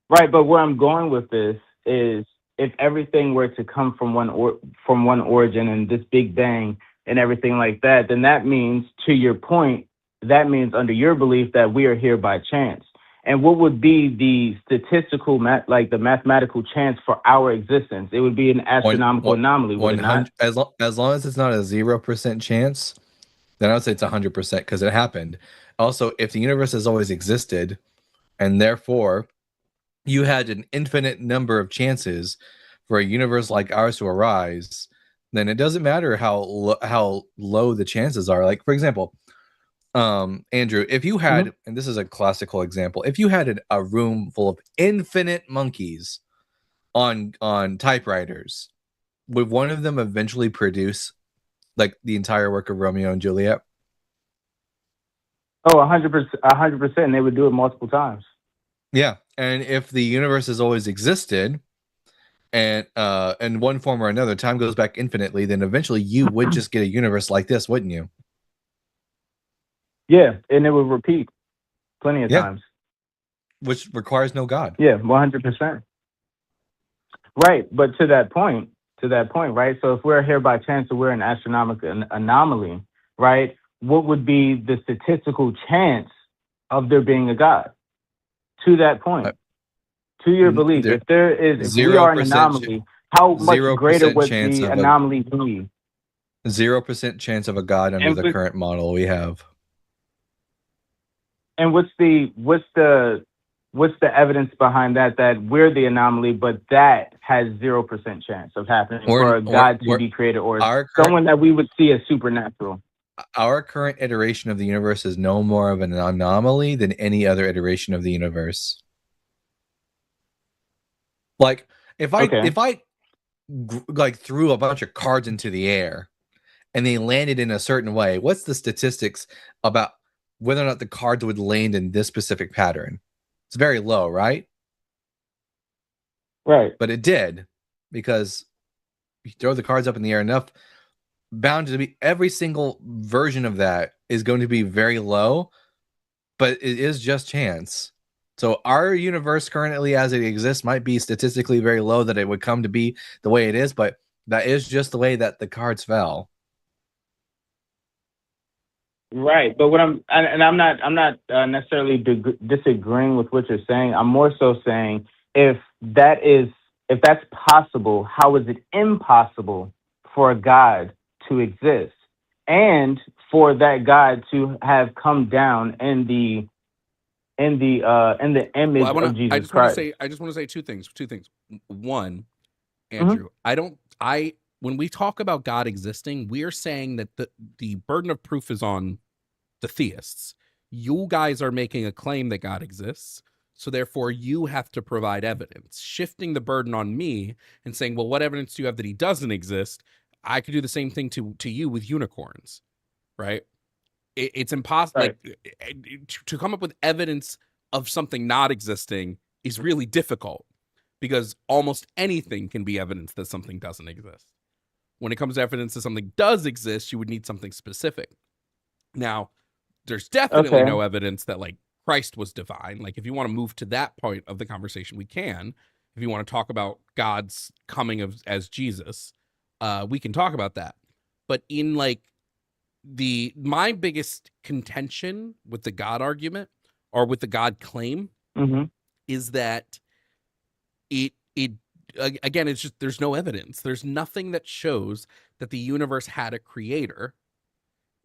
Right, but where I'm going with this is if everything were to come from one origin and this Big Bang and everything like that, then that means, to your point, that means under your belief that we are here by chance. And what would be the statistical, the mathematical chance for our existence? It would be an astronomical anomaly, would it not? As long as it's not a 0% chance, then I would say it's 100% because it happened. Also, if the universe has always existed, and therefore you had an infinite number of chances for a universe like ours to arise, then it doesn't matter how low the chances are. Like, for example, Andrew, if you had, and this is a classical example, if you had a room full of infinite monkeys on typewriters, would one of them eventually produce like the entire work of Romeo and Juliet? Oh, 100%. They would do it multiple times. Yeah, and if the universe has always existed, and in one form or another, time goes back infinitely, then eventually you would just get a universe like this, wouldn't you? Yeah, and it will repeat plenty of Yeah, times. which requires no God. Yeah, 100%. Right, but to that point, right? So if we're here by chance or we're an astronomical anomaly, right? What would be the statistical chance of there being a God? To that point, to your belief, if we are an 0% anomaly, how much greater 0% would chance the of anomaly be? 0% chance of a God under And the with, current model we have. and what's the evidence behind that we're the anomaly, but that has 0% chance of happening for a God to be created or someone that we would see as supernatural? Our current iteration of the universe is no more of an anomaly than any other iteration of the universe. Like if I like threw a bunch of cards into the air and they landed in a certain way, what's the statistics about whether or not the cards would land in this specific pattern? It's very low, right? Right. But it did, because you throw the cards up in the air enough, bound to be every single version of that is going to be very low, but it is just chance. So our universe currently as it exists might be statistically very low that it would come to be the way it is, but that is just the way that the cards fell. Right, but I'm not necessarily disagreeing with what you're saying. I'm more so saying if that's possible, how is it impossible for a God to exist and for that God to have come down in the image of Jesus Christ? I just want to say two things. One, Mm-hmm. Andrew, when we talk about God existing, we're saying that the burden of proof is on the theists. You guys are making a claim that God exists, so therefore you have to provide evidence, shifting the burden on me and saying, well, what evidence do you have that he doesn't exist? I could do the same thing to you with unicorns, right? It's impossible. Right. Like, to come up with evidence of something not existing is really difficult, because almost anything can be evidence that something doesn't exist. When it comes to evidence that something does exist, you would need something specific. Now, there's definitely no evidence that like Christ was divine. Like, if you want to move to that point of the conversation, we can. If you want to talk about God's coming as Jesus, we can talk about that. But in like my biggest contention with the God argument or with the God claim is that it again, it's just, there's no evidence. There's nothing that shows that the universe had a creator.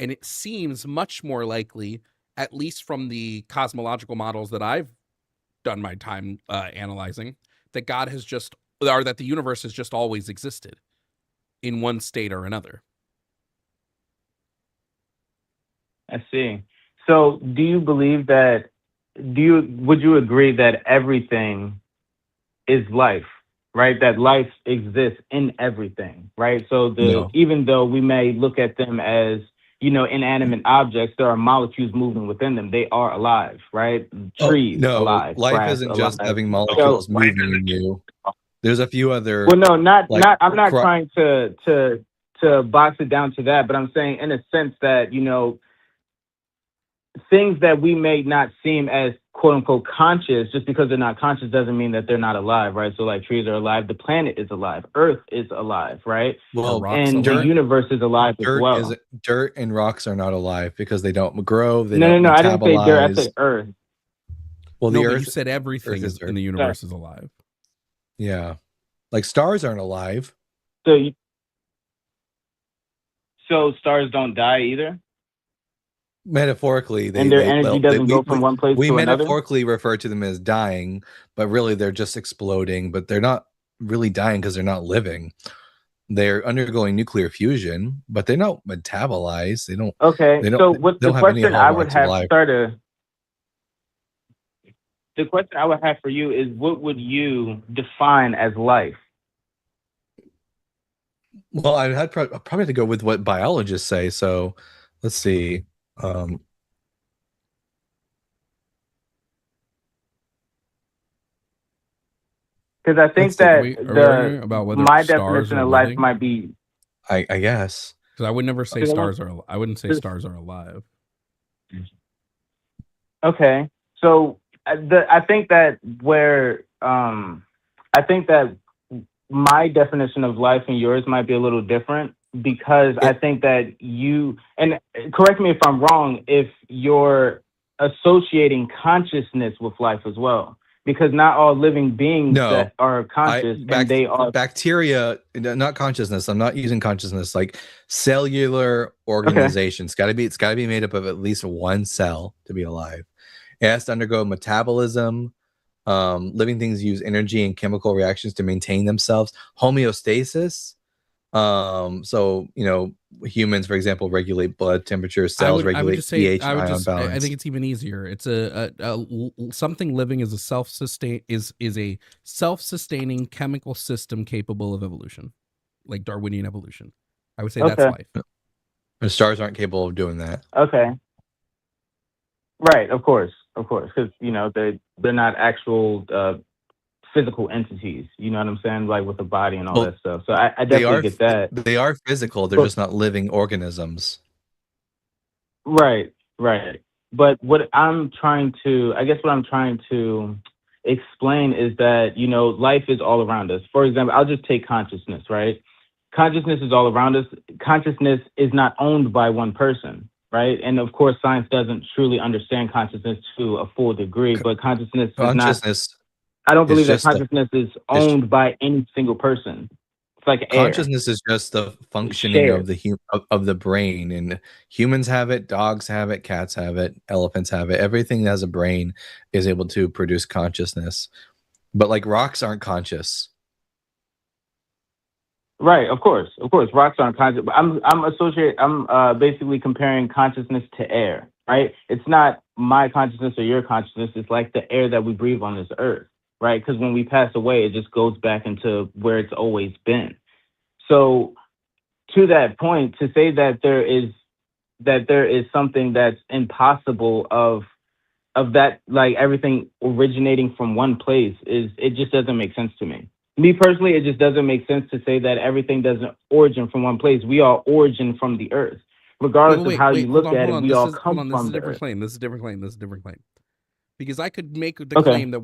And it seems much more likely, at least from the cosmological models that I've done my time analyzing, that that the universe has just always existed in one state or another. I see. So do you believe that, would you agree that everything is life, right? That life exists in everything, right? So No. even though we may look at them as, inanimate objects, there are molecules moving within them. They are alive, right? Trees alive. Life grass isn't alive. just having molecules moving in you. There's a few other. Well, no, I'm not trying to box it down to that, but I'm saying in a sense that, things that we may not seem as quote unquote conscious, just because they're not conscious doesn't mean that they're not alive, right? So like trees are alive, the planet is alive, Earth is alive, right? Well, and the universe is alive as well. Dirt and rocks are not alive because they don't grow. They No, don't I didn't say dirt. I metabolize. said Earth. Well, No, the but Earth. you said everything Earth is in the universe is alive. Yeah, like stars aren't alive. So stars don't die either. Metaphorically, and their energy doesn't go from one place we to another. metaphorically refer to them as dying, but really they're just exploding. But they're not really dying because they're not living. They're undergoing nuclear fusion, but they don't metabolize. They don't. Okay, they don't, so what they the don't have any question I would hallmarks of have life. the question I would have for you is, what would you define as life? Well, I'd probably have to go with what biologists say. So let's see. Because I think that my definition of life might be. I guess. Because I would never say stars are. I wouldn't say stars are alive. Okay. So I think that I think that my definition of life and yours might be a little different because I think that you, and correct me if I'm wrong, if you're associating consciousness with life as well, because not all living beings No, that are conscious and they are. bacteria, not consciousness. I'm not using consciousness. Like cellular Okay. organization. It's got to be made up of at least one cell to be alive. It has to undergo metabolism. Living things use energy and chemical reactions to maintain themselves. Homeostasis. So humans, for example, regulate blood temperature. Cells I would regulate just say pH and ion I think balance. it's even easier. It's something living is a a self-sustaining chemical system capable of evolution, like Darwinian evolution. I would say that's Okay. life. The stars aren't capable of doing that. Okay. Right. Of course. Because they're not actual physical entities. You know what I'm saying? Like with a body and all Well, that stuff. So I definitely get that. they are physical. They're But just not living organisms. right. But I guess what I'm trying to explain is that, life is all around us. For example, I'll just take consciousness, right? Consciousness is all around us. Consciousness is not owned by one person, right? And of course, science doesn't truly understand consciousness to a full degree, but consciousness is not, Consciousness I don't is believe that just the consciousness is is owned by any single person. It's like air. consciousness is just the It's functioning of shared. of the brain, and humans have it, dogs have it, cats have it, elephants have it. Everything that has a brain is able to produce consciousness. But like rocks aren't conscious. Right, of course. Rocks aren't conscious, but I'm basically comparing consciousness to air, right? It's not my consciousness or your consciousness. It's like the air that we breathe on this earth, right? Because when we pass away, it just goes back into where it's always been. So to that point, to say that there is something that's impossible of that, like everything originating from one place, it just doesn't make sense to me. Me personally, it just doesn't make sense to say that everything doesn't origin from one place. We all origin from the earth. Regardless of how you look at it, we all come This is from a the different earth. claim. This is a different claim. This is a different claim. Because I could make the Okay. claim that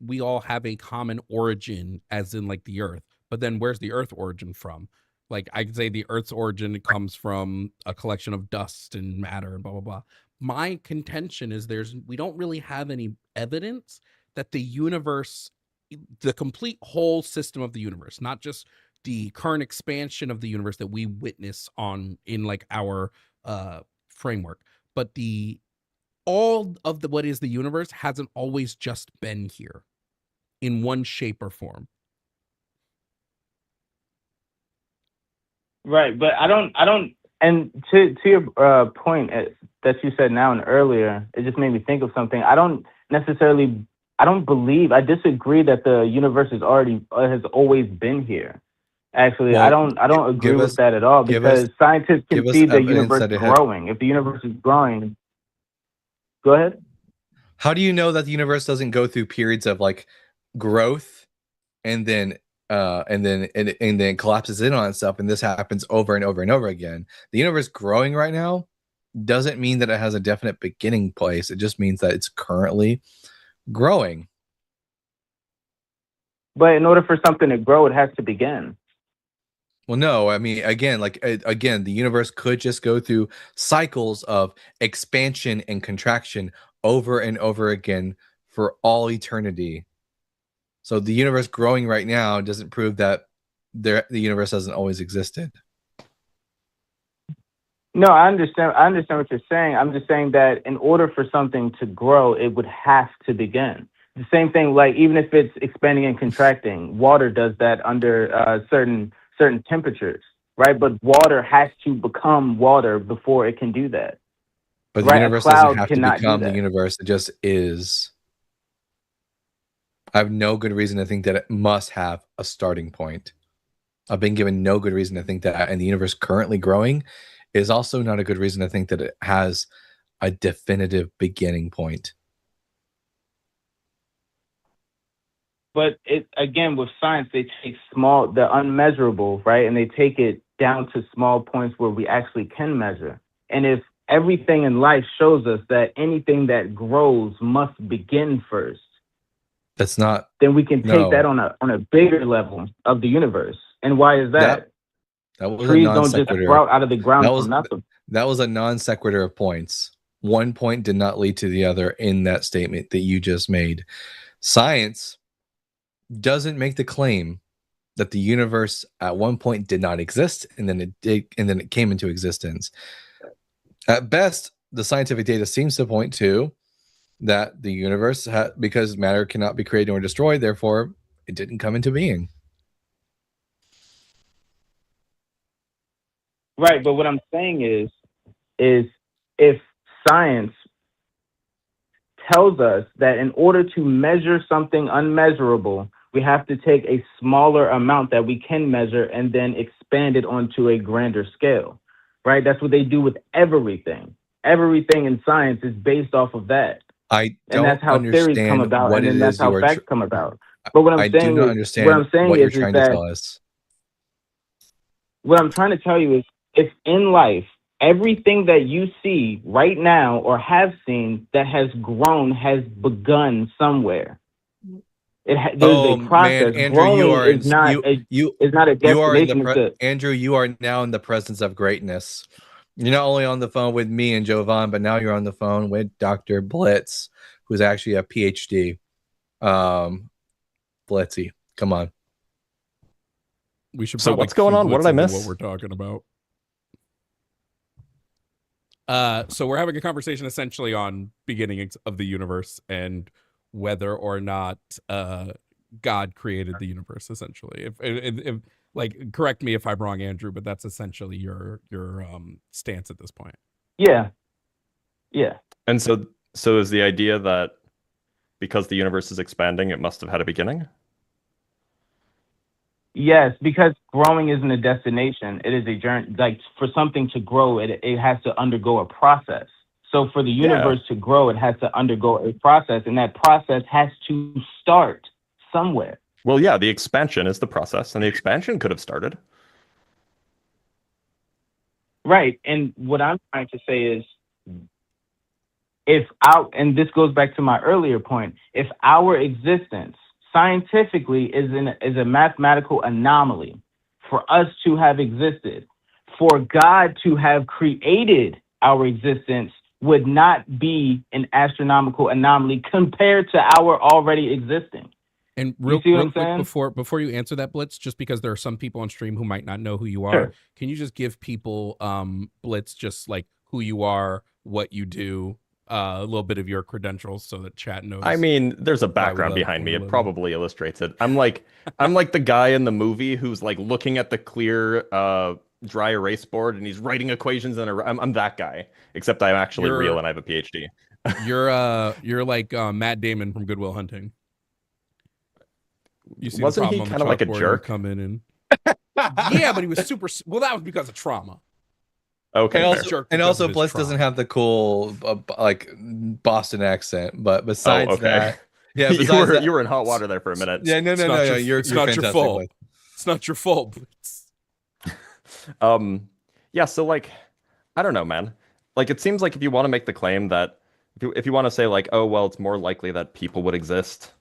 we all have a common origin, as in like the earth. But then where's the earth origin from? Like I could say the earth's origin comes from a collection of dust and matter and blah blah blah. My contention is we don't really have any evidence that the universe, the complete whole system of the universe, not just the current expansion of the universe that we witness in like our framework, but all of what is the universe hasn't always just been here in one shape or form. Right, but I don't. And to your point that you said now and earlier, it just made me think of something. I don't believe. I disagree that the universe has always been here. Actually, I Well, don't agree give with us that at all give us because scientists can give us see the evidence universe that it has. growing. If the universe is growing, go ahead. How do you know that the universe doesn't go through periods of like growth and then and then collapses in on itself, and this happens over and over and over again? The universe growing right now doesn't mean that it has a definite beginning place. It just means that it's currently growing. But in order for something to grow, it has to begin. Well, no, I mean, again, the universe could just go through cycles of expansion and contraction over and over again for all eternity. So the universe growing right now doesn't prove that the universe hasn't always existed. No, I understand. I understand what you're saying. I'm just saying that in order for something to grow, it would have to begin. The same thing, like even if it's expanding and contracting, water does that under certain temperatures, right? But water has to become water before it can do that, But the right? A universe doesn't cloud have to cannot do become the that. universe. It just is. I have no good reason to think that it must have a starting point. I've been given no good reason to think that, and the universe currently growing is also not a good reason to think that it has a definitive beginning point. But it again with science, they take the unmeasurable, right, and they take it down to small points where we actually can measure. And if everything in life shows us that anything that grows must begin first. That's not. Then we can take that No. on a bigger level of the universe. And why is that? That was a Trees non don't just sequitur. sprout out of the ground That was from nothing. that was a non sequitur of points. One point did not lead to the other in that statement that you just made. Science doesn't make the claim that the universe at one point did not exist and then it came into existence. At best, the scientific data seems to point to that the universe because matter cannot be created or destroyed, therefore it didn't come into being. Right, but what I'm saying is if science tells us that in order to measure something unmeasurable, we have to take a smaller amount that we can measure and then expand it onto a grander scale, right? That's what they do with everything. Everything in science is based off of that. I And don't that's how theories come understand about, what and it then that's is you how are. facts come about. But what I'm I do saying not is, understand what I'm saying what you're is trying to that tell us. what I'm trying to tell you is, if in life everything that you see right now or have seen that has grown has begun somewhere. There's a process. Man, Andrew, Growing is not a you are in the destination. Andrew, you are now in the presence of greatness. You're not only on the phone with me and Jovan, but now you're on the phone with Dr. Blitz, who's actually a PhD. Blitzy, come on. We should. So probably what's going cue on? What Blitz did I into miss? What we're talking about. So we're having a conversation essentially on beginnings of the universe and whether or not God created the universe. Essentially, if like, correct me if I'm wrong, Andrew, but that's essentially your stance at this point. Yeah. And so is the idea that because the universe is expanding, it must have had a beginning? Yes, because growing isn't a destination. It is a journey. Like, for something to grow, it has to undergo a process. So for the universe to grow, it has to undergo a process, and that process has to start somewhere. Well, yeah, the expansion is the process, and the expansion could have started. Right. And what I'm trying to say is, and this goes back to my earlier point, if our existence scientifically is a mathematical anomaly for us to have existed, for God to have created our existence would not be an astronomical anomaly compared to our already existing. And real quick before you answer that, Blitz, just because there are some people on stream who might not know who you are, Sure. Can you just give people, Blitz, just like who you are, what you do, a little bit of your credentials so that chat knows? I mean, there's a background behind me. It probably illustrates it. I'm like the guy in the movie who's like looking at the clear dry erase board and he's writing equations and I'm that guy, except I'm actually real and I have a PhD. You're like Matt Damon from Good Will Hunting. You see, wasn't he kind of like a jerk? Come in and yeah, but he was super. Well, that was because of trauma. Okay, and also Blitz doesn't have the cool like Boston accent, but besides that, yeah, you were in hot water there for a minute. Yeah, no, you're not your fault. Blitz. It's not your fault, Blitz. Yeah, so like, I don't know, man. Like, it seems like if you want to make the claim that if you want to say like, oh well, it's more likely that people would exist,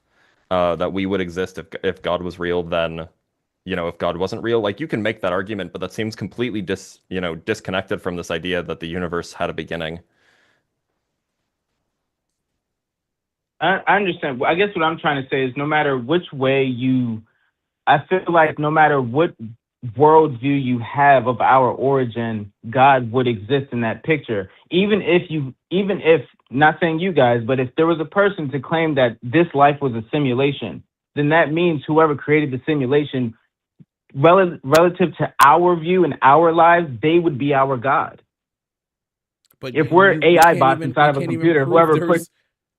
that we would exist if God was real than, you know, if God wasn't real, like you can make that argument, but that seems completely disconnected from this idea that the universe had a beginning. I understand. I guess what I'm trying to say is, no matter which way I feel like no matter what worldview you have of our origin, God would exist in that picture. Even if, not saying you guys, but if there was a person to claim that this life was a simulation, then that means whoever created the simulation, relative to our view and our lives, they would be our God. But if we're AI bots inside of a computer,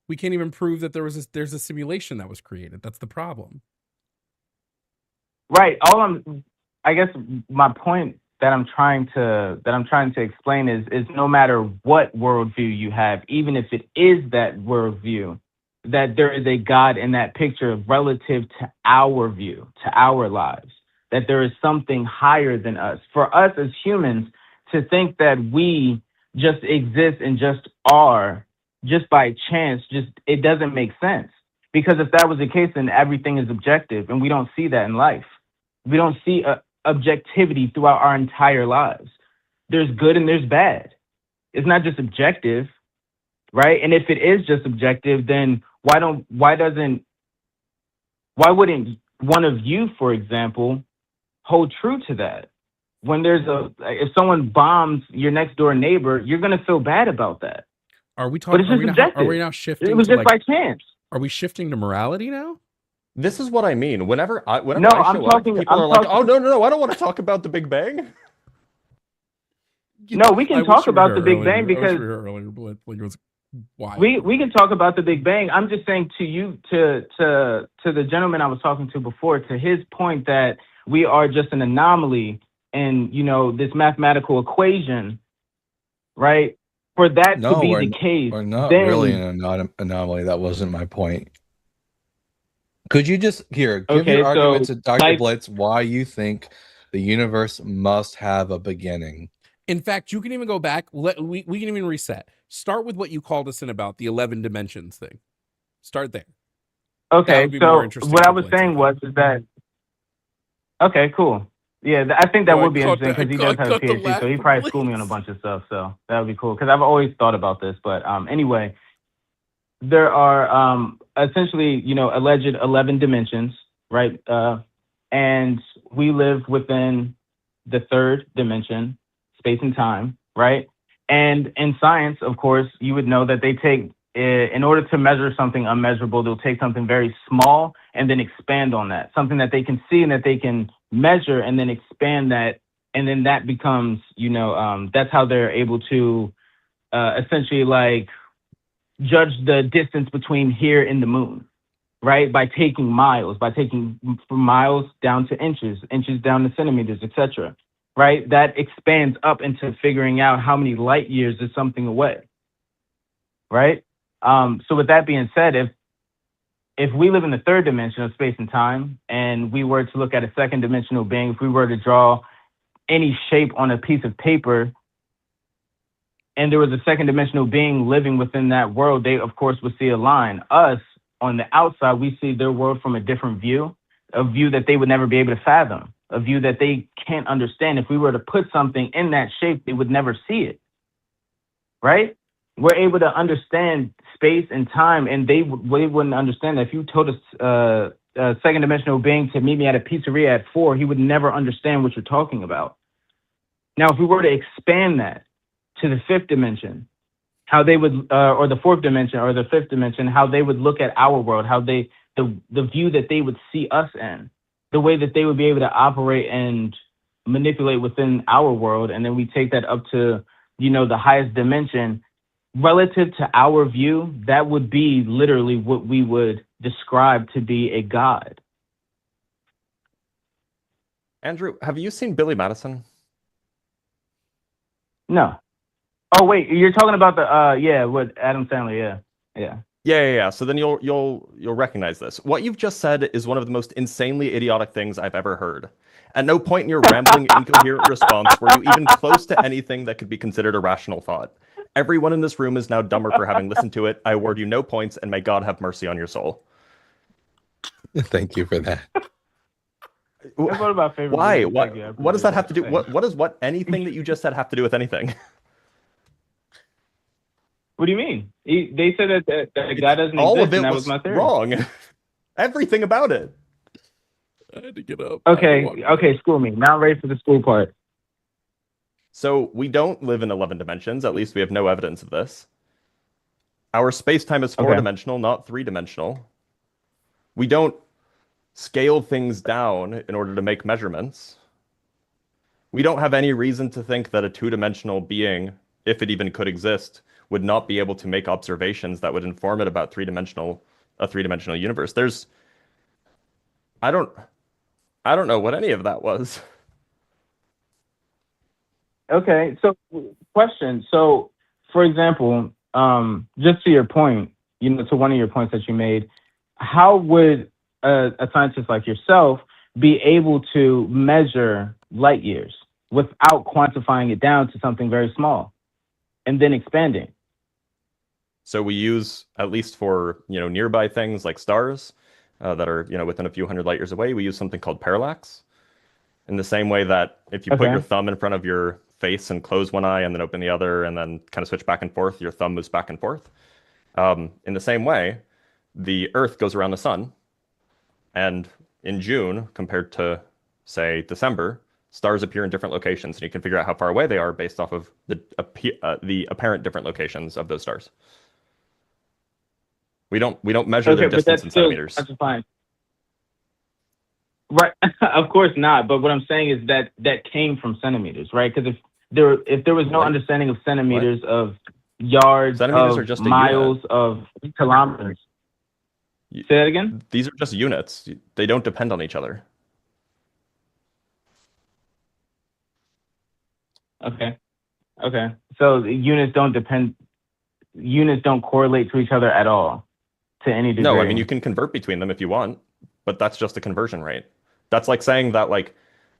we can't even prove that there's a simulation that was created. That's the problem. Right. I guess my point that I'm trying to explain is no matter what worldview you have, even if it is that worldview, that there is a God in that picture relative to our view, to our lives, that there is something higher than us. For us as humans to think that we just exist and just are just by chance, just it doesn't make sense. Because if that was the case, then everything is objective, and we don't see that in life. We don't see objectivity throughout our entire lives. There's good and there's bad. It's not just objective, right? And if it is just objective, then why wouldn't one of you, for example, hold true to that? When if someone bombs your next door neighbor, you're gonna feel bad about that. Are we But talking? it's just objective. Are we now shifting? It was to just by chance. Are we shifting to morality now? This is what I mean. Whenever I No, show I'm up, talking- people I'm are like, talking- "Oh no, I don't want to talk about the Big Bang." No, we I can wish talk we were about here the Big earlier. Bang I wish because we were here earlier, but it was wild. we can talk about the Big Bang. I'm just saying to you, to the gentleman I was talking to before, to his point that we are just an anomaly in this mathematical equation, right? For that to be the case, we're not then, really an anomaly. That wasn't my point. Could you just give Okay, your so argument to Dr. type- Blitz why you think the universe must have a beginning? In fact, you can even go back. We can even reset. Start with what you called us in about the 11 dimensions thing. Start there. That Okay, would be more so interesting what for I was Blitz, saying was is that okay, cool. Yeah, I think that No, I would be caught interesting because he I does have a caught the PhD, laugh so he from probably schooled me on a Blitz. bunch of stuff. So that would be cool because I've always thought about this. But anyway, there are essentially alleged 11 dimensions, right? And we live within the third dimension, space and time, right? And in science, of course, you would know that they take, in order to measure something unmeasurable, they'll take something very small and then expand on that, something that they can see and that they can measure and then expand that. And then that becomes, that's how they're able to essentially like judge the distance between here and the moon, right? By taking from miles down to inches down to centimeters, etc. Right? That expands up into figuring out how many light years is something away. Right? So with that being said, if we live in the third dimension of space and time, and we were to look at a second dimensional being, if we were to draw any shape on a piece of paper, and there was a second dimensional being living within that world, they of course would see a line. Us, on the outside, we see their world from a different view, a view that they would never be able to fathom, a view that they can't understand. If we were to put something in that shape, they would never see it, right? We're able to understand space and time, and they wouldn't understand that. If you told a second dimensional being to meet me at a pizzeria at 4, he would never understand what you're talking about. Now, if we were to expand that to the fifth dimension, how they would, or the fourth dimension, or the fifth dimension, how they would look at our world, how the view that they would see us in, the way that they would be able to operate and manipulate within our world, and then we take that up to, the highest dimension, relative to our view, that would be literally what we would describe to be a god. Andrew, have you seen Billy Madison? No. Oh wait, you're talking about the with Adam Sandler, yeah. Yeah. So then you'll recognize this. What you've just said is one of the most insanely idiotic things I've ever heard. At no point in your rambling, incoherent response were you even close to anything that could be considered a rational thought. Everyone in this room is now dumber for having listened to it. I award you no points, and may God have mercy on your soul. Thank you for that. That's one of my favorite Why? movies. What does that have to do? What does anything that you just said have to do with anything? What do you mean? They said that God doesn't all exist, of it and that was was my theory. wrong. Everything about it. I had to get up. Okay, school me. Now I'm ready for the school part. So we don't live in 11 dimensions. At least we have no evidence of this. Our space-time is four-dimensional, not three-dimensional. We don't scale things down in order to make measurements. We don't have any reason to think that a two-dimensional being, if it even could exist, would not be able to make observations that would inform it about a three-dimensional universe. I don't know what any of that was. Okay, so question. So, for example, just to your point, to one of your points that you made, how would a scientist like yourself be able to measure light years without quantifying it down to something very small? and then expanding. So we use, at least for nearby things like stars that are within a few hundred light years away, we use something called parallax. In the same way that if you put your thumb in front of your face and close one eye and then open the other and then kind of switch back and forth, your thumb moves back and forth. In the same way, the Earth goes around the sun, and in June compared to, say, December, stars appear in different locations, and you can figure out how far away they are based off of the apparent different locations of those stars. We don't measure their distance in centimeters. That's fine. Right, of course not. But what I'm saying is that came from centimeters, right? Because if there was no understanding of centimeters, of yards, centimeters of are just miles, of kilometers. Say that again? These are just units. They don't depend on each other. Okay. So the units don't correlate to each other at all, to any degree. No, I mean, you can convert between them if you want, but that's just the conversion rate. That's like saying that like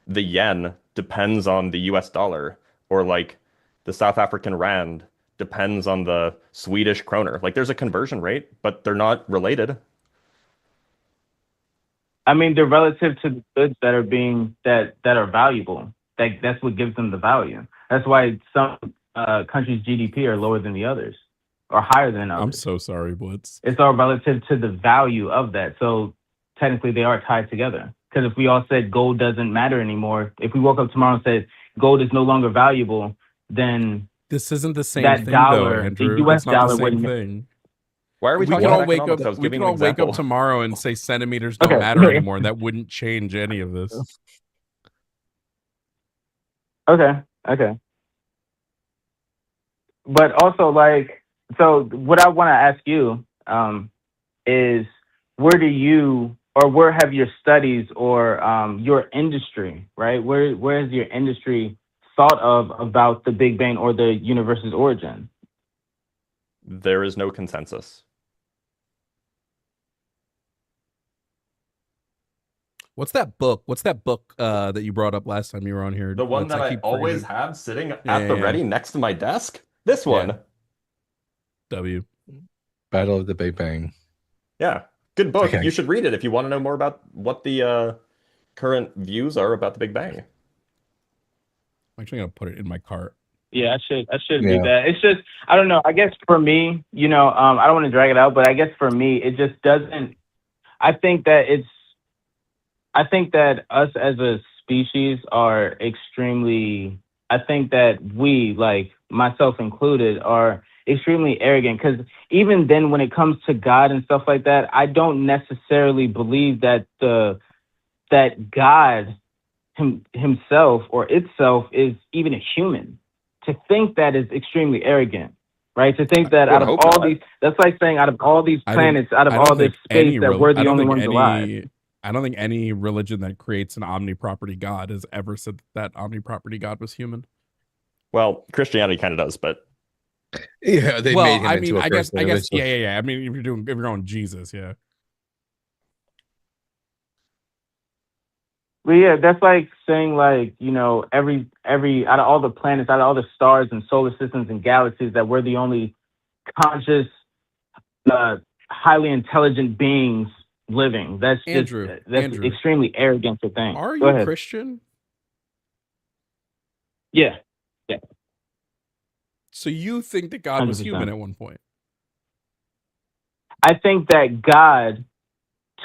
the yen depends on the US dollar, or like the South African rand depends on the Swedish kroner. Like there's a conversion rate, but they're not related. I mean, they're relative to the goods that are that are valuable. That's what gives them the value. That's why some countries' GDP are lower than the others, or higher than others. I'm so sorry, Blitz. It's all relative to the value of that. So technically, they are tied together. Because if we all said gold doesn't matter anymore, if we woke up tomorrow and said gold is no longer valuable, then this isn't the same that thing, dollar, though, Andrew. the US it's not dollar the same wouldn't. thing. Why are we talking about economics? I was We giving can an all wake up example. tomorrow and say centimeters don't matter anymore, and that wouldn't change any of this. Okay. But also, like, so what I want to ask you is, where have your studies or your industry, right? Where has your industry thought about the Big Bang or the universe's origin? There is no consensus. What's that book that you brought up last time you were on here? The one that I keep always forgetting. have sitting at the ready next to my desk? This one. W. Battle of the Big Bang. Yeah. Good book. Okay. You should read it if you want to know more about what the current views are about the Big Bang. I'm actually going to put it in my cart. Yeah, I should do that. It's just, I don't know. I guess for me, I don't want to drag it out, but I guess for me, it just doesn't. I think that us as a species are extremely. I think that we, like myself included, are extremely arrogant. Because even then, when it comes to God and stuff like that, I don't necessarily believe that that God himself or itself is even a human. To think that is extremely arrogant, right? To think that out of all these, that's like saying out of all these planets, out of all this space, that we're the only ones alive. I don't think any religion that creates an omniproperty God has ever said that omniproperty God was human. Well, Christianity kind of does, but yeah, they made him into a person. I guess, yeah. I mean, if you're going Jesus, yeah. Well, yeah, that's like saying, like, every out of all the planets, out of all the stars and solar systems and galaxies, that we're the only conscious, highly intelligent beings living. That's Andrew, extremely arrogant to think. Are you Christian? Yeah. So you think that God was 100%. human at one point? I think that God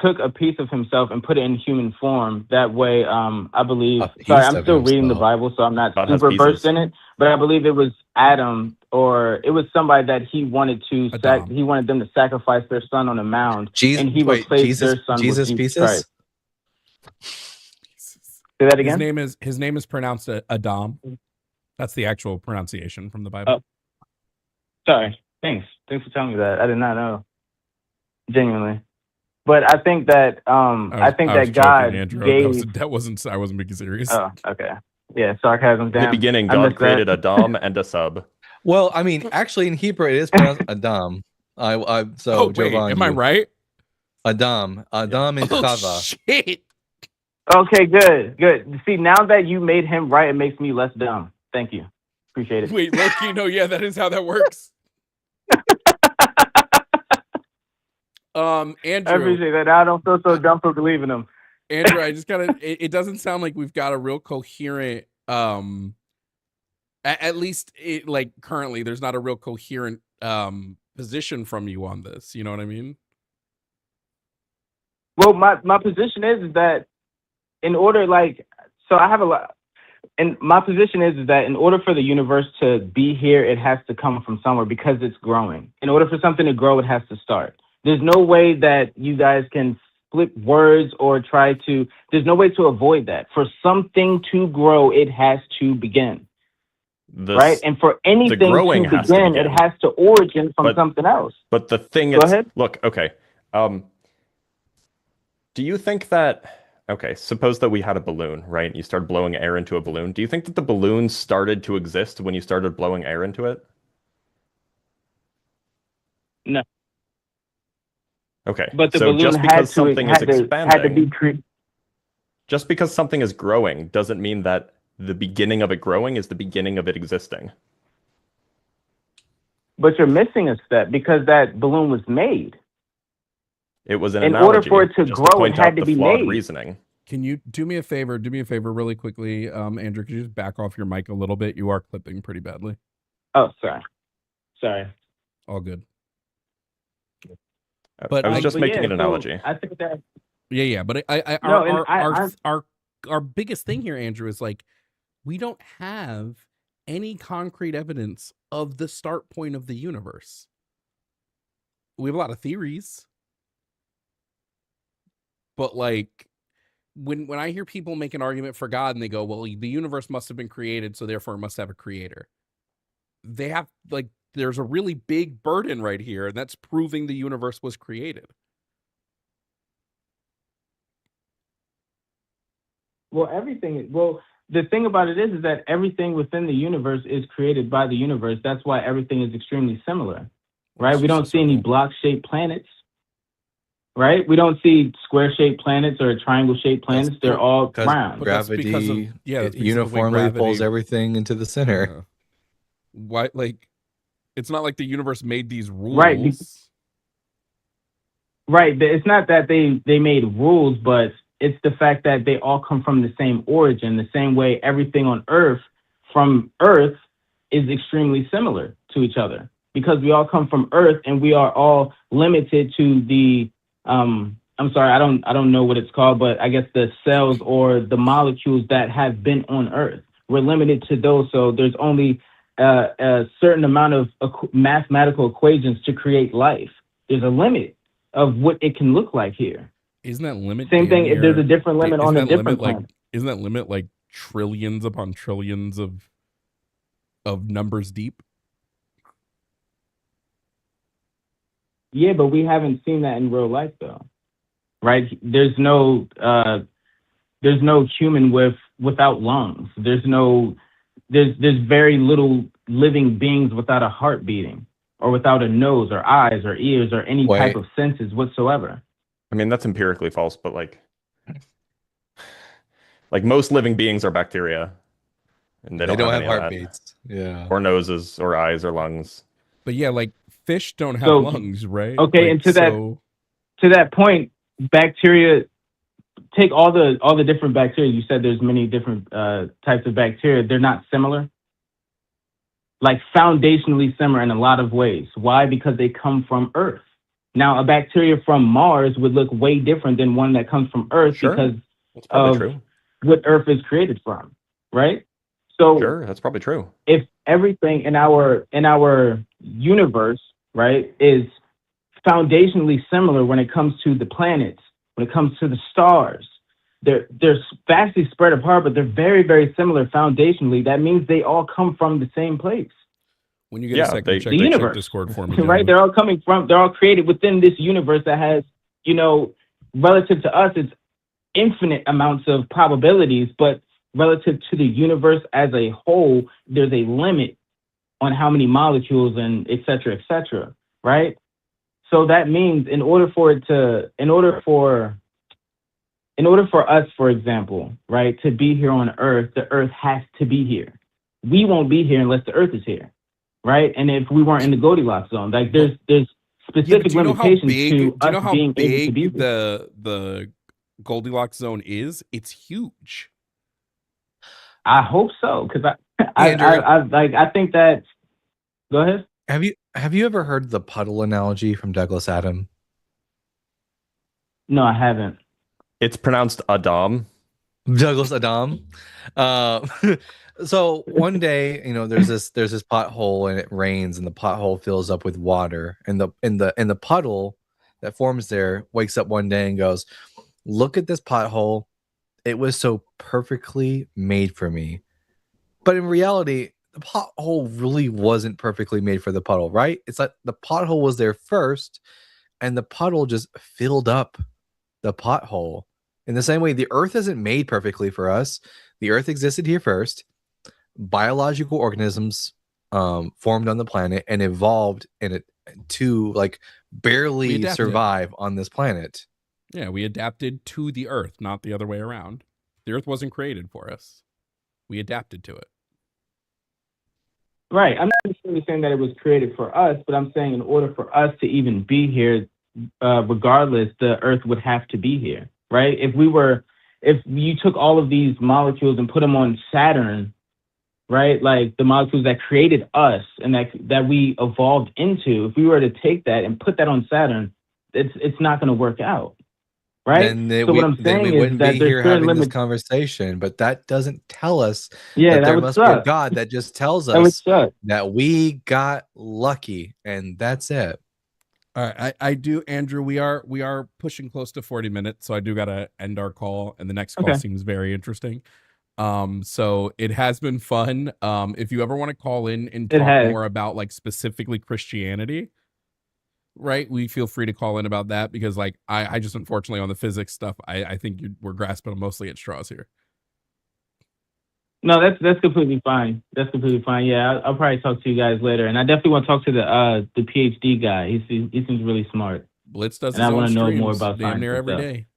took a piece of himself and put it in human form. That way, I believe. Sorry, I'm still reading the Bible, so I'm not super versed in it. But I believe it was Adam, or it was somebody that he wanted to. He wanted them to sacrifice their son on a mound, and he replaced their son with Jesus Christ. Say that again. His name is pronounced Adam. That's the actual pronunciation from the Bible. Sorry. Thanks for telling me that. I did not know. Genuinely. But I think that that God gave. I wasn't being serious. Oh, okay. Yeah, sarcasm. In the beginning, God created a dom and a sub. Well, I mean, actually, in Hebrew, it is pronounced Adam. So, Jovan, am I right? Adam and Chava. Shit. Okay, good. See, now that you made him right, it makes me less dumb. Thank you. Appreciate it. Wait, Loki, no, yeah, that is how that works. I Andrew, appreciate that. I don't feel so dumb for believing them. Andrew, I just gotta. It doesn't sound like we've got a real coherent. At least, like currently, there's not a real coherent position from you on this. You know what I mean? Well, my position is that in order, like, so I have a lot, and my position is that in order for the universe to be here, it has to come from somewhere because it's growing. In order for something to grow, it has to start. There's no way that you guys can flip words or try to, there's no way to avoid that. For something to grow, it has to begin. Right? And for anything to begin, it has to origin from something else. But the thing Go is, ahead. look, okay. Do you think that, okay, suppose that we had a balloon, right? You started blowing air into a balloon. Do you think that the balloon started to exist when you started blowing air into it? No. Okay. But the so balloon just had because to, something had is to, expanding, had to be created. just because something is growing doesn't mean that the beginning of it growing is the beginning of it existing. But you're missing a step because that balloon was made. It was an In analogy, order for it to just grow, it point had out to the be flawed made. reasoning. Can you do me a favor? Do me a favor really quickly. Andrew, could you just back off your mic a little bit? You are clipping pretty badly. Oh, sorry. All good. But But I was just making yeah, an analogy. I think that. Yeah. But No, and our biggest thing here, Andrew, is like we don't have any concrete evidence of the start point of the universe. We have a lot of theories. But like when I hear people make an argument for God and they go, well, the universe must have been created, so therefore it must have a creator. They have like there's a really big burden right here, and that's proving the universe was created. Well, the thing about it is that everything within the universe is created by the universe. That's why everything is extremely similar, right? We don't see any block-shaped planets, right? We don't see square-shaped planets or triangle-shaped planets. They're all round. Gravity that's because of the way uniformly gravity pulls everything into the center. Why, like, it's not like the universe made these rules. Right. It's not that they made rules, but it's the fact that they all come from the same origin, the same way everything on Earth from Earth is extremely similar to each other because we all come from Earth and we are all limited to the I'm sorry, I don't know what it's called, but I guess the cells or the molecules that have been on Earth. We're limited to those, so there's only a certain amount of mathematical equations to create life. There's a limit of what it can look like here. Isn't that limit same thing? If there's a different limit on a different planet. Isn't that limit like trillions upon trillions of numbers deep? Yeah, but we haven't seen that in real life, though, right? There's no human without lungs. There's very little living beings without a heart beating, or without a nose, or eyes, or ears, or any type of senses whatsoever. I mean, that's empirically false, but like most living beings are bacteria, and they don't have any heartbeats, or noses, or eyes, or lungs. But yeah, like fish don't have lungs, right? Okay, and to that point, bacteria. Take all the different bacteria. You said there's many different types of bacteria. They're not similar. Like foundationally similar in a lot of ways. Why? Because they come from Earth. Now, a bacteria from Mars would look way different than one that comes from Earth because of what Earth is created from, right? So sure, that's probably true. If everything in our universe, right, is foundationally similar when it comes to the planets, when it comes to the stars, they're vastly spread apart, but they're very, very similar foundationally. That means they all come from the same place. When you get a second, check the universe, Discord for me, right? They're all created within this universe that has, relative to us, it's infinite amounts of probabilities, but relative to the universe as a whole, there's a limit on how many molecules and et cetera, right? So that means in order for us, for example, right, to be here on Earth, the Earth has to be here. we won't be here unless the Earth is here, right? And if we weren't in the Goldilocks zone, like there's specific do you know how limitations big? to Do you us know how being able to be big the Goldilocks zone is? It's huge. I hope so, because Andrew, I think that. Go ahead. Have you ever heard the puddle analogy from Douglas Adam? No, I haven't. It's pronounced Adam. Douglas Adam. So one day, there's this pothole and it rains and the pothole fills up with water and the puddle that forms there wakes up one day and goes, "Look at this pothole. It was so perfectly made for me." But in reality, the pothole really wasn't perfectly made for the puddle, right? It's like the pothole was there first and the puddle just filled up the pothole. In the same way, the earth isn't made perfectly for us. The earth existed here first. Biological organisms formed on the planet and evolved in it to barely survive on this planet. Yeah, we adapted to the earth, not the other way around. The earth wasn't created for us. We adapted to it. Right. I'm not necessarily saying that it was created for us, but I'm saying in order for us to even be here, regardless, the earth would have to be here, right? If you took all of these molecules and put them on Saturn, right? Like the molecules that created us and that we evolved into, if we were to take that and put that on Saturn, it's not going to work out, right? What I'm saying we wouldn't is that be there's here certain having this limits. conversation, but that doesn't tell us Yeah, that that there would must be a suck. God. That just tells That would us suck. that we got lucky, and that's it. All right, I do, Andrew. We are pushing close to 40 minutes, so I do gotta end our call, and the next call Okay. seems very interesting. So it has been fun. If you ever want to call in and It talk has. more about specifically Christianity, right? We feel free to call in about that because I just unfortunately on the physics stuff, I think we're grasping mostly at straws here. No, that's completely fine. That's completely fine. Yeah, I'll probably talk to you guys later, and I definitely want to talk to the PhD guy. He seems really smart. Blitz does and his I own want to know more streams about damn science near and every stuff. day.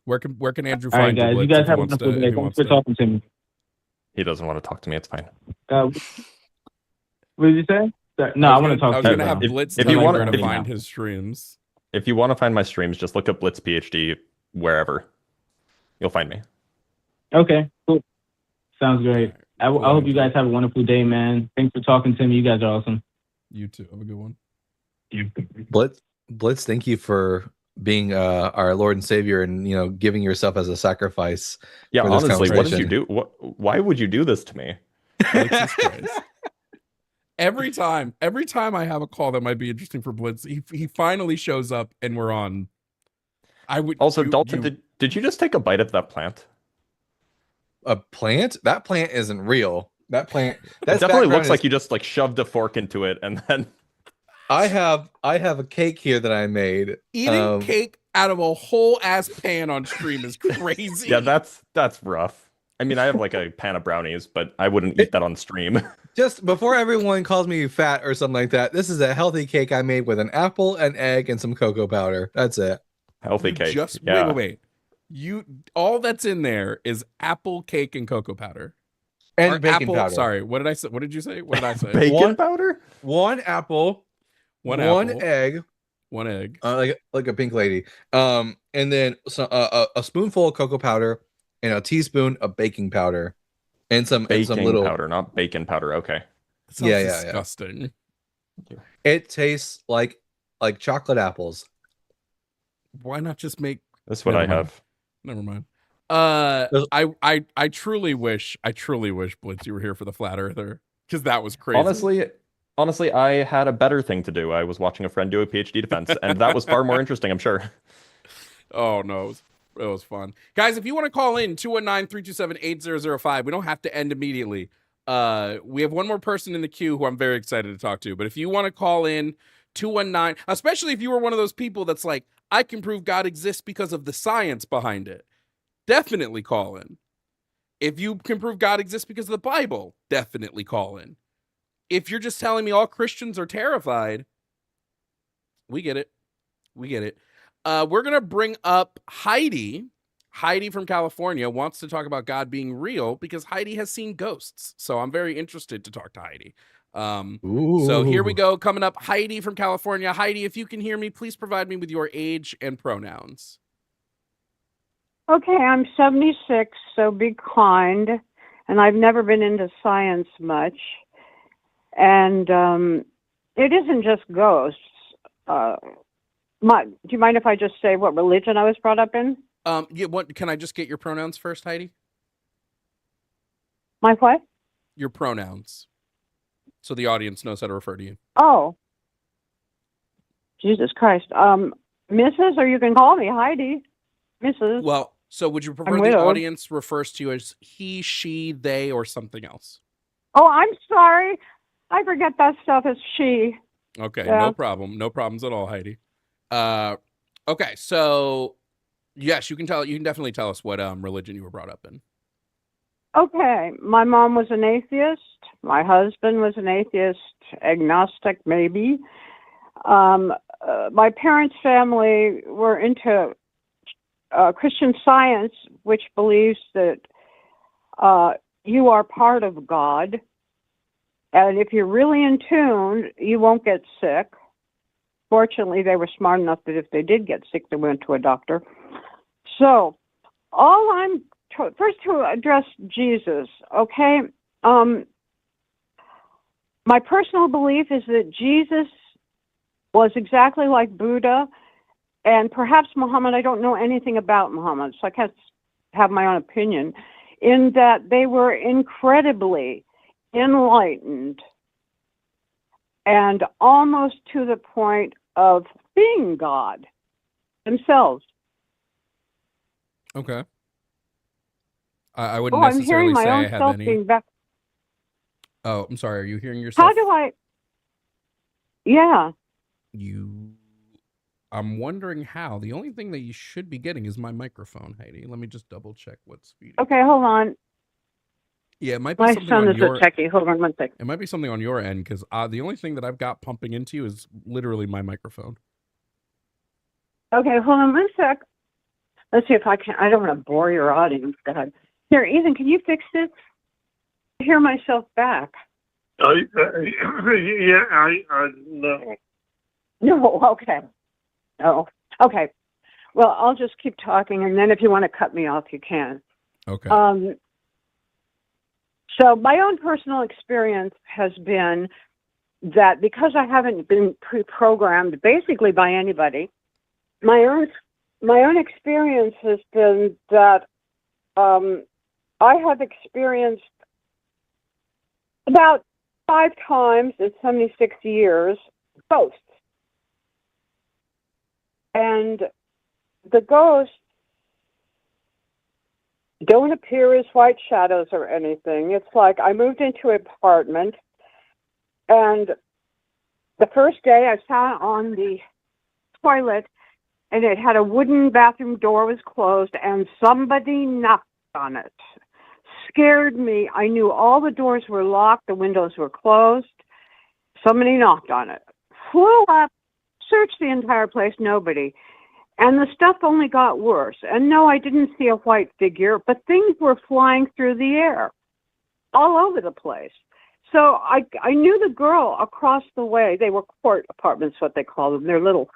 Where can Andrew All right, find you, guys. You Blitz, guys if he have a wants wonderful to? day. If he Thanks wants for to. talking to me. He doesn't want to talk to me. It's fine. What did you say? No, I want to talk I was to you. gonna have bro. Blitz if tell you you want where to to find his streams. If you want to find my streams, just look up Blitz PhD wherever. You'll find me. Okay, cool. Sounds great. I Cool, hope you Andrew. guys have a wonderful day, man. Thanks for talking to me. You guys are awesome. You too. Have a good one. Blitz, thank you for being our Lord and Savior and giving yourself as a sacrifice. Yeah, for this honestly, what did you conversation. do? Why would you do this to me? Alexis Christ. Every time I have a call that might be interesting for Blitz, he finally shows up and we're on. I would also, Dalton, did you just take a bite of that plant? A plant? That plant isn't real. That plant. It That's definitely looks like you just shoved a fork into it and then. I have a cake here that I made. Eating cake out of a whole ass pan on stream is crazy. Yeah, that's rough. I mean, I have a pan of brownies, but I wouldn't eat that on stream. Just before everyone calls me fat or something like that, this is a healthy cake I made with an apple, an egg, and some cocoa powder. That's it. Healthy cake. Wait. All that's in there is apple, cake, and cocoa powder. And or baking apple, powder. Sorry, what did I say? What did you say? What did I say? Bacon powder? One apple, one apple, egg, one egg, like a pink lady. And then a spoonful of cocoa powder and a teaspoon of baking powder, and some little powder, not bacon powder. Okay. That sounds disgusting. It tastes like chocolate apples. Why not just make? That's what I have. Never mind. I truly wish Blitz you were here for the flat earther because that was crazy. Honestly, I had a better thing to do. I was watching a friend do a PhD defense, and that was far more interesting, I'm sure. Oh no, it was fun, guys. If you want to call in 219-327-8005, we don't have to end immediately. We have one more person in the queue who I'm very excited to talk to. But if you want to call in 219, especially if you were one of those people that's like, I can prove God exists because of the science behind it. Definitely call in. If you can prove God exists because of the Bible, definitely call in. If you're just telling me all Christians are terrified, we get it. We're going to bring up Heidi Heidi from California wants to talk about God being real because Heidi has seen ghosts. So I'm very interested to talk to Heidi. So here we go. Coming up, Heidi from California. Heidi, if you can hear me, please provide me with your age and pronouns. Okay, I'm 76, so be kind. And I've never been into science much. And it isn't just ghosts. Do you mind if I just say what religion I was brought up in? Yeah, what can I just get your pronouns first, Heidi? My what? Your pronouns. So the audience knows how to refer to you. Oh. Jesus Christ. Mrs., or you can call me Heidi. Mrs. Well, so would you prefer the widowed. audience refers to you as he, she, they, or something else? Oh, I'm sorry. I forget that stuff is she. Okay, Yeah. no problem. No problems at all, Heidi. Okay, so yes, you can definitely tell us what religion you were brought up in. Okay, my mom was an atheist. My husband was an atheist, agnostic maybe. My parents' family were into Christian Science, which believes that you are part of God. And if you're really in tune, you won't get sick. Fortunately, they were smart enough that if they did get sick, they went to a doctor. So, first to address Jesus, okay? My personal belief is that Jesus was exactly like Buddha, and perhaps Muhammad. I don't know anything about Muhammad, so I can't have my own opinion, in that they were incredibly enlightened and almost to the point of being God themselves. Okay. I wouldn't I'm hearing necessarily my say own I have self any. being back. Oh, I'm sorry. Are you hearing yourself? How do I? Yeah. I'm wondering how. The only thing that you should be getting is my microphone, Heidi. Let me just double check what's feeding. Okay, hold on. Yeah, it might be My something son on is your. a techie. Hold on one second. It might be something on your end because the only thing that I've got pumping into you is literally my microphone. Okay, hold on one sec. Let's see if I can. I don't want to bore your audience. God. Here, Ethan, can you fix this? I hear myself back. No. No, okay. Oh, okay. Well, I'll just keep talking, and then if you want to cut me off, you can. Okay. So my own personal experience has been that because I haven't been pre-programmed basically by anybody, my own experience has been that I have experienced about 5 times in 76 years ghosts. And the ghosts don't appear as white shadows or anything. It's like I moved into an apartment, and the first day I sat on the toilet, and it had a wooden bathroom door was closed, and somebody knocked on it. Scared me. I knew all the doors were locked, the windows were closed. Somebody knocked on it. Flew up, searched the entire place, nobody. And the stuff only got worse. And no, I didn't see a white figure, but things were flying through the air, all over the place. So I knew the girl across the way. They were court apartments, what they call them. They're little.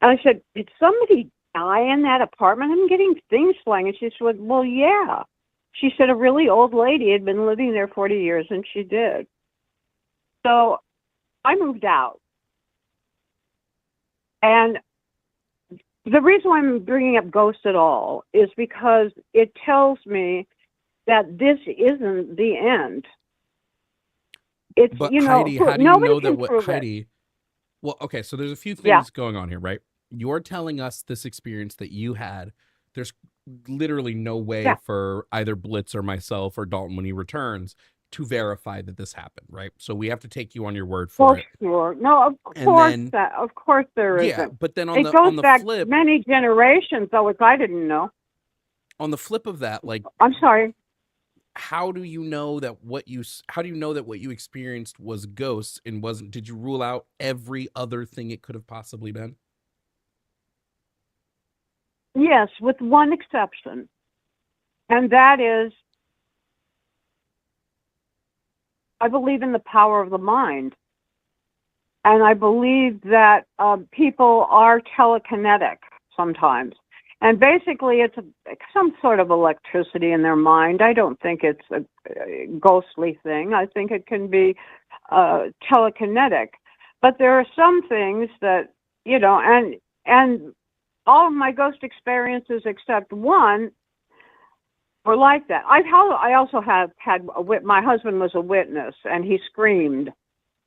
And I said, did somebody die in that apartment? I'm getting things flying. And she said, well, yeah. She said a really old lady had been living there 40 years, and she did. So I moved out. And the reason why I'm bringing up ghosts at all is because it tells me that this isn't the end. It's, But you know, Heidi, how do you nobody know that can what prove it. Heidi? Well, okay, so there's a few things Yeah. going on here, right? You're telling us this experience that you had. There's literally no way Yeah. for either Blitz or myself or Dalton when he returns to verify that this happened, right? So we have to take you on your word for Well, it. sure. No, of And course then- of course there Yeah, isn't. but then It on goes the back flip, many generations, though, which I didn't know. on the flip of that, like, I'm sorry. how do you know that what you experienced was ghosts and wasn't? Did you rule out every other thing it could have possibly been? Yes, with one exception. And that is, I believe in the power of the mind. And I believe that people are telekinetic sometimes. And basically, it's some sort of electricity in their mind. I don't think it's a ghostly thing. I think it can be telekinetic. But there are some things that, you know, and all of my ghost experiences except one were like that. I also have had my husband was a witness, and he screamed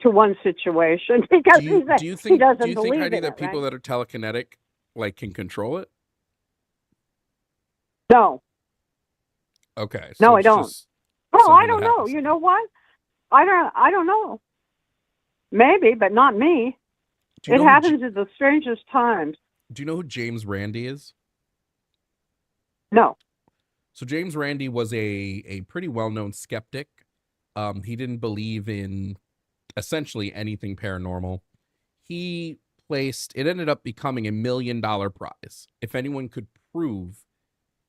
to one situation because Do you think, he doesn't do you think, believe Heidi, in that it, people right? that are telekinetic like can control it? No, Okay, no, so I it's don't. just Well, I something that don't know. happens. You know what? I don't know. Maybe, but not me. Do you It know who happens at the strangest times. Do you know who James Randi is? No. So James Randi was a pretty well-known skeptic. He didn't believe in essentially anything paranormal. He it ended up becoming $1 million prize if anyone could prove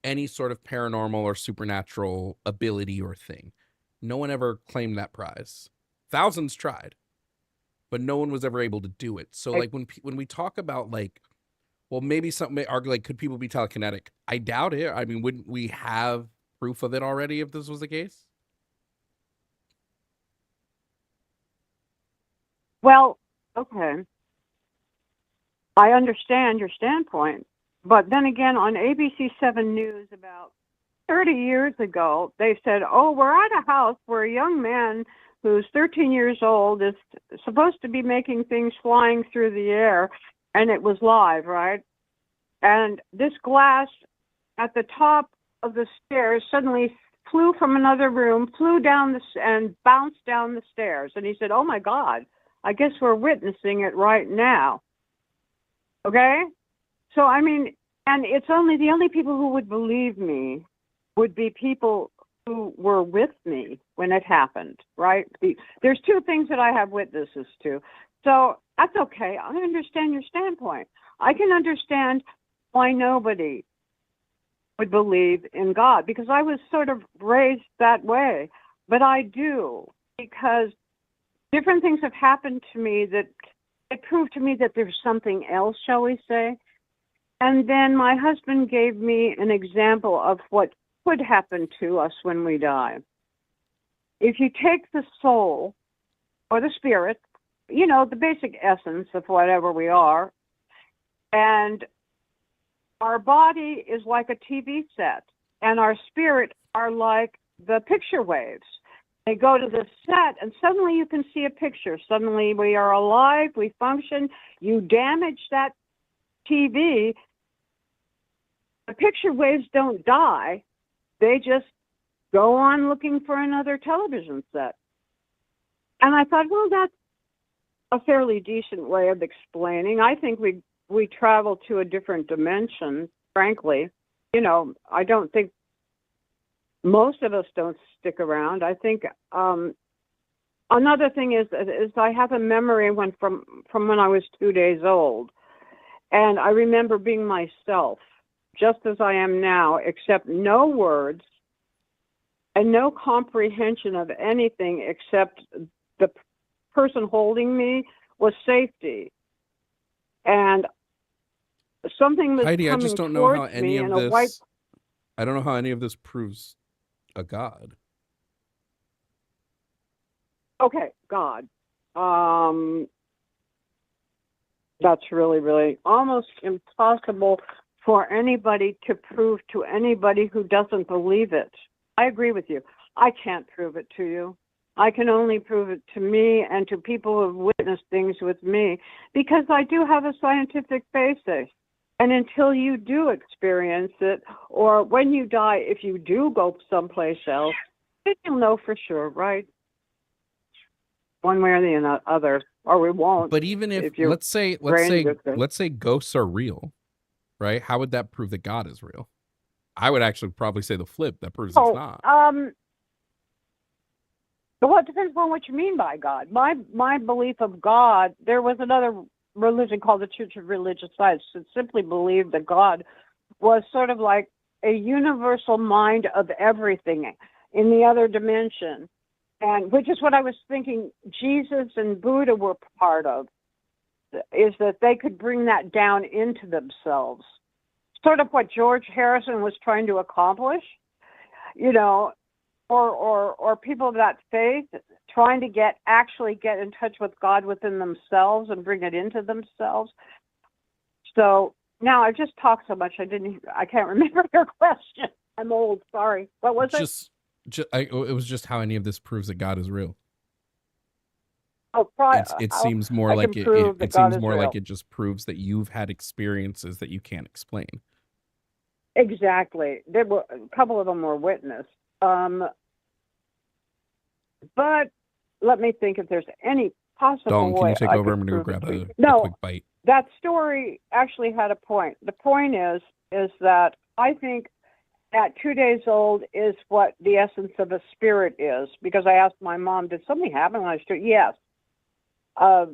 any sort of paranormal or supernatural ability or thing. No one ever claimed that prize. Thousands tried, but no one was ever able to do it. So like when we talk about like, well, maybe something may argue like, could people be telekinetic? I doubt it. I mean, wouldn't we have proof of it already if this was the case? Well, okay. I understand your standpoint, but then again, on ABC 7 News about 30 years ago, they said, "Oh, we're at a house where a young man who's 13 years old is supposed to be making things flying through the air," and it was live, right? And this glass at the top of the stairs suddenly flew from another room, flew down and bounced down the stairs. And he said, "Oh my God, I guess we're witnessing it right now." Okay? So, I mean, and it's only the only people who would believe me would be people who were with me when it happened, right? There's two things that I have witnesses to. So that's okay. I understand your standpoint. I can understand why nobody would believe in God because I was sort of raised that way. But I do because different things have happened to me that it proved to me that there's something else, shall we say. And then my husband gave me an example of what could happen to us when we die. If you take the soul or the spirit, you know, the basic essence of whatever we are, and our body is like a TV set, and our spirit are like the picture waves. They go to the set, and suddenly you can see a picture. Suddenly we are alive, we function. You damage that TV, the picture waves don't die. They just go on looking for another television set. And I thought, well, that's a fairly decent way of explaining. I think we travel to a different dimension, frankly. You know, I don't think most of us don't stick around. I think another thing is I have a memory from when I was 2 days old. And I remember being myself, just as I am now, except no words and no comprehension of anything except the person holding me was safety. And something was Heidi, I coming just don't know how towards any me of in a white... this. I don't know how any of this proves a God. Okay, God. That's really, really almost impossible for anybody to prove to anybody who doesn't believe it. I agree with you. I can't prove it to you. I can only prove it to me and to people who have witnessed things with me because I do have a scientific basis. And until you do experience it, or when you die, if you do go someplace else, then you'll know for sure, right? One way or the other, or we won't. But even if your let's say ghosts are real, right? How would that prove that God is real? I would actually probably say the flip. That proves it's not. Well, it depends on what you mean by God. My belief of God, there was another religion called the Church of Religious Science that simply believed that God was sort of like a universal mind of everything in the other dimension, and which is what I was thinking Jesus and Buddha were part of, is that they could bring that down into themselves. Sort of what George Harrison was trying to accomplish, you know, or people of that faith trying to actually get in touch with God within themselves and bring it into themselves. So now I've just talked so much I can't remember your question. I'm old, sorry. What was it? It was just how any of this proves that God is real. Oh, it seems more like it seems more like it just proves that you've had experiences that you can't explain. Exactly. There were a couple of them were witnessed. But let me think if there's any possible Dalton, way. can you take I over? could I'm going to prove grab it. a quick bite. That story actually had a point. The point is that I think at 2 days old is what the essence of a spirit is. Because I asked my mom, did something happen when I was 2? Yes. A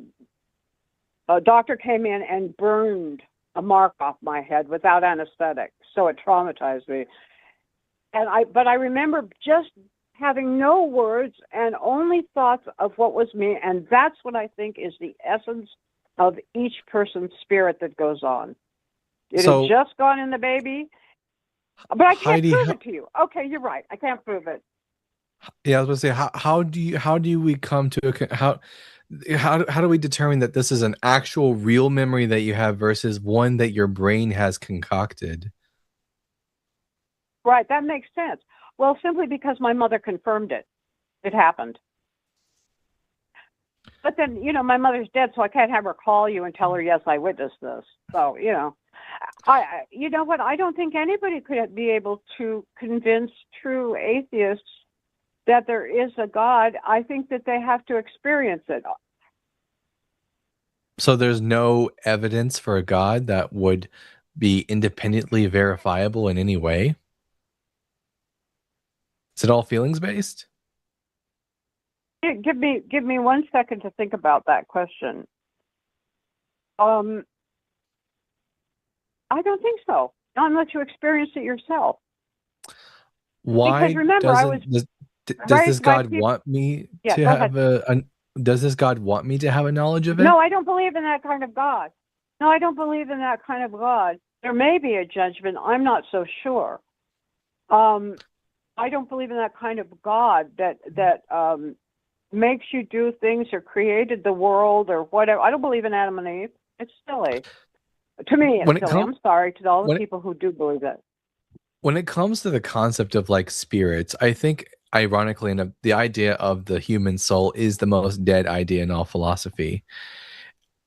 doctor came in and burned a mark off my head without anesthetic, so it traumatized me. But I remember just having no words and only thoughts of what was me, and that's what I think is the essence of each person's spirit that goes on. It has just gone in the baby, but I can't prove it to you. Okay, you're right. I can't prove it. Yeah, I was going to say, how do we come to how do we determine that this is an actual real memory that you have versus one that your brain has concocted? Right, that makes sense. Well, simply because my mother confirmed it. It happened. But then, you know, my mother's dead, so I can't have her call you and tell her, yes, I witnessed this. So, you know, you know what? I don't think anybody could be able to convince true atheists that there is a God. I think that they have to experience it. So there's no evidence for a God that would be independently verifiable in any way? Is it all feelings based? Give me 1 second to think about that question. I don't think so. Not unless you experience it yourself. Why? Because remember, does this God want me to have does this God want me to have a knowledge of it? No, I don't believe in that kind of God. No, I don't believe in that kind of God. There may be a judgment. I'm not so sure. I don't believe in that kind of God that makes you do things or created the world or whatever. I don't believe in Adam and Eve. It's silly. To me, it's silly. I'm sorry to all the people who do believe it. When it comes to the concept of like spirits, I think ironically enough, the idea of the human soul is the most dead idea in all philosophy.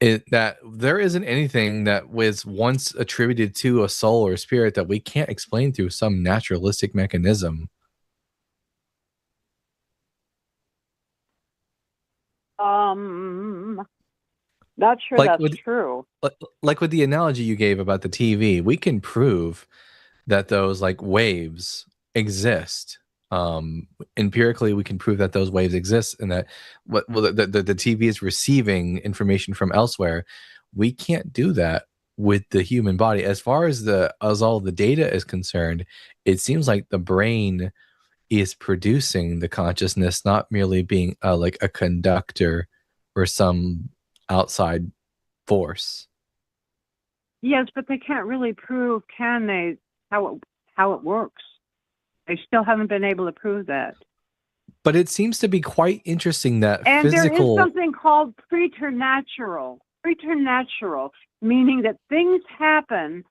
That there isn't anything that was once attributed to a soul or spirit that we can't explain through some naturalistic mechanism. Not sure that's true. Like with the analogy you gave about the TV, we can prove that those like waves exist. Empirically, we can prove that those waves exist and that the TV is receiving information from elsewhere. We can't do that with the human body. As far as all the data is concerned, it seems like the brain is producing the consciousness, not merely being like a conductor or some outside force. Yes, but they can't really prove, can they, how it works. They still haven't been able to prove that. But it seems to be quite interesting that and physical... there is something called preternatural. Preternatural, meaning that things happen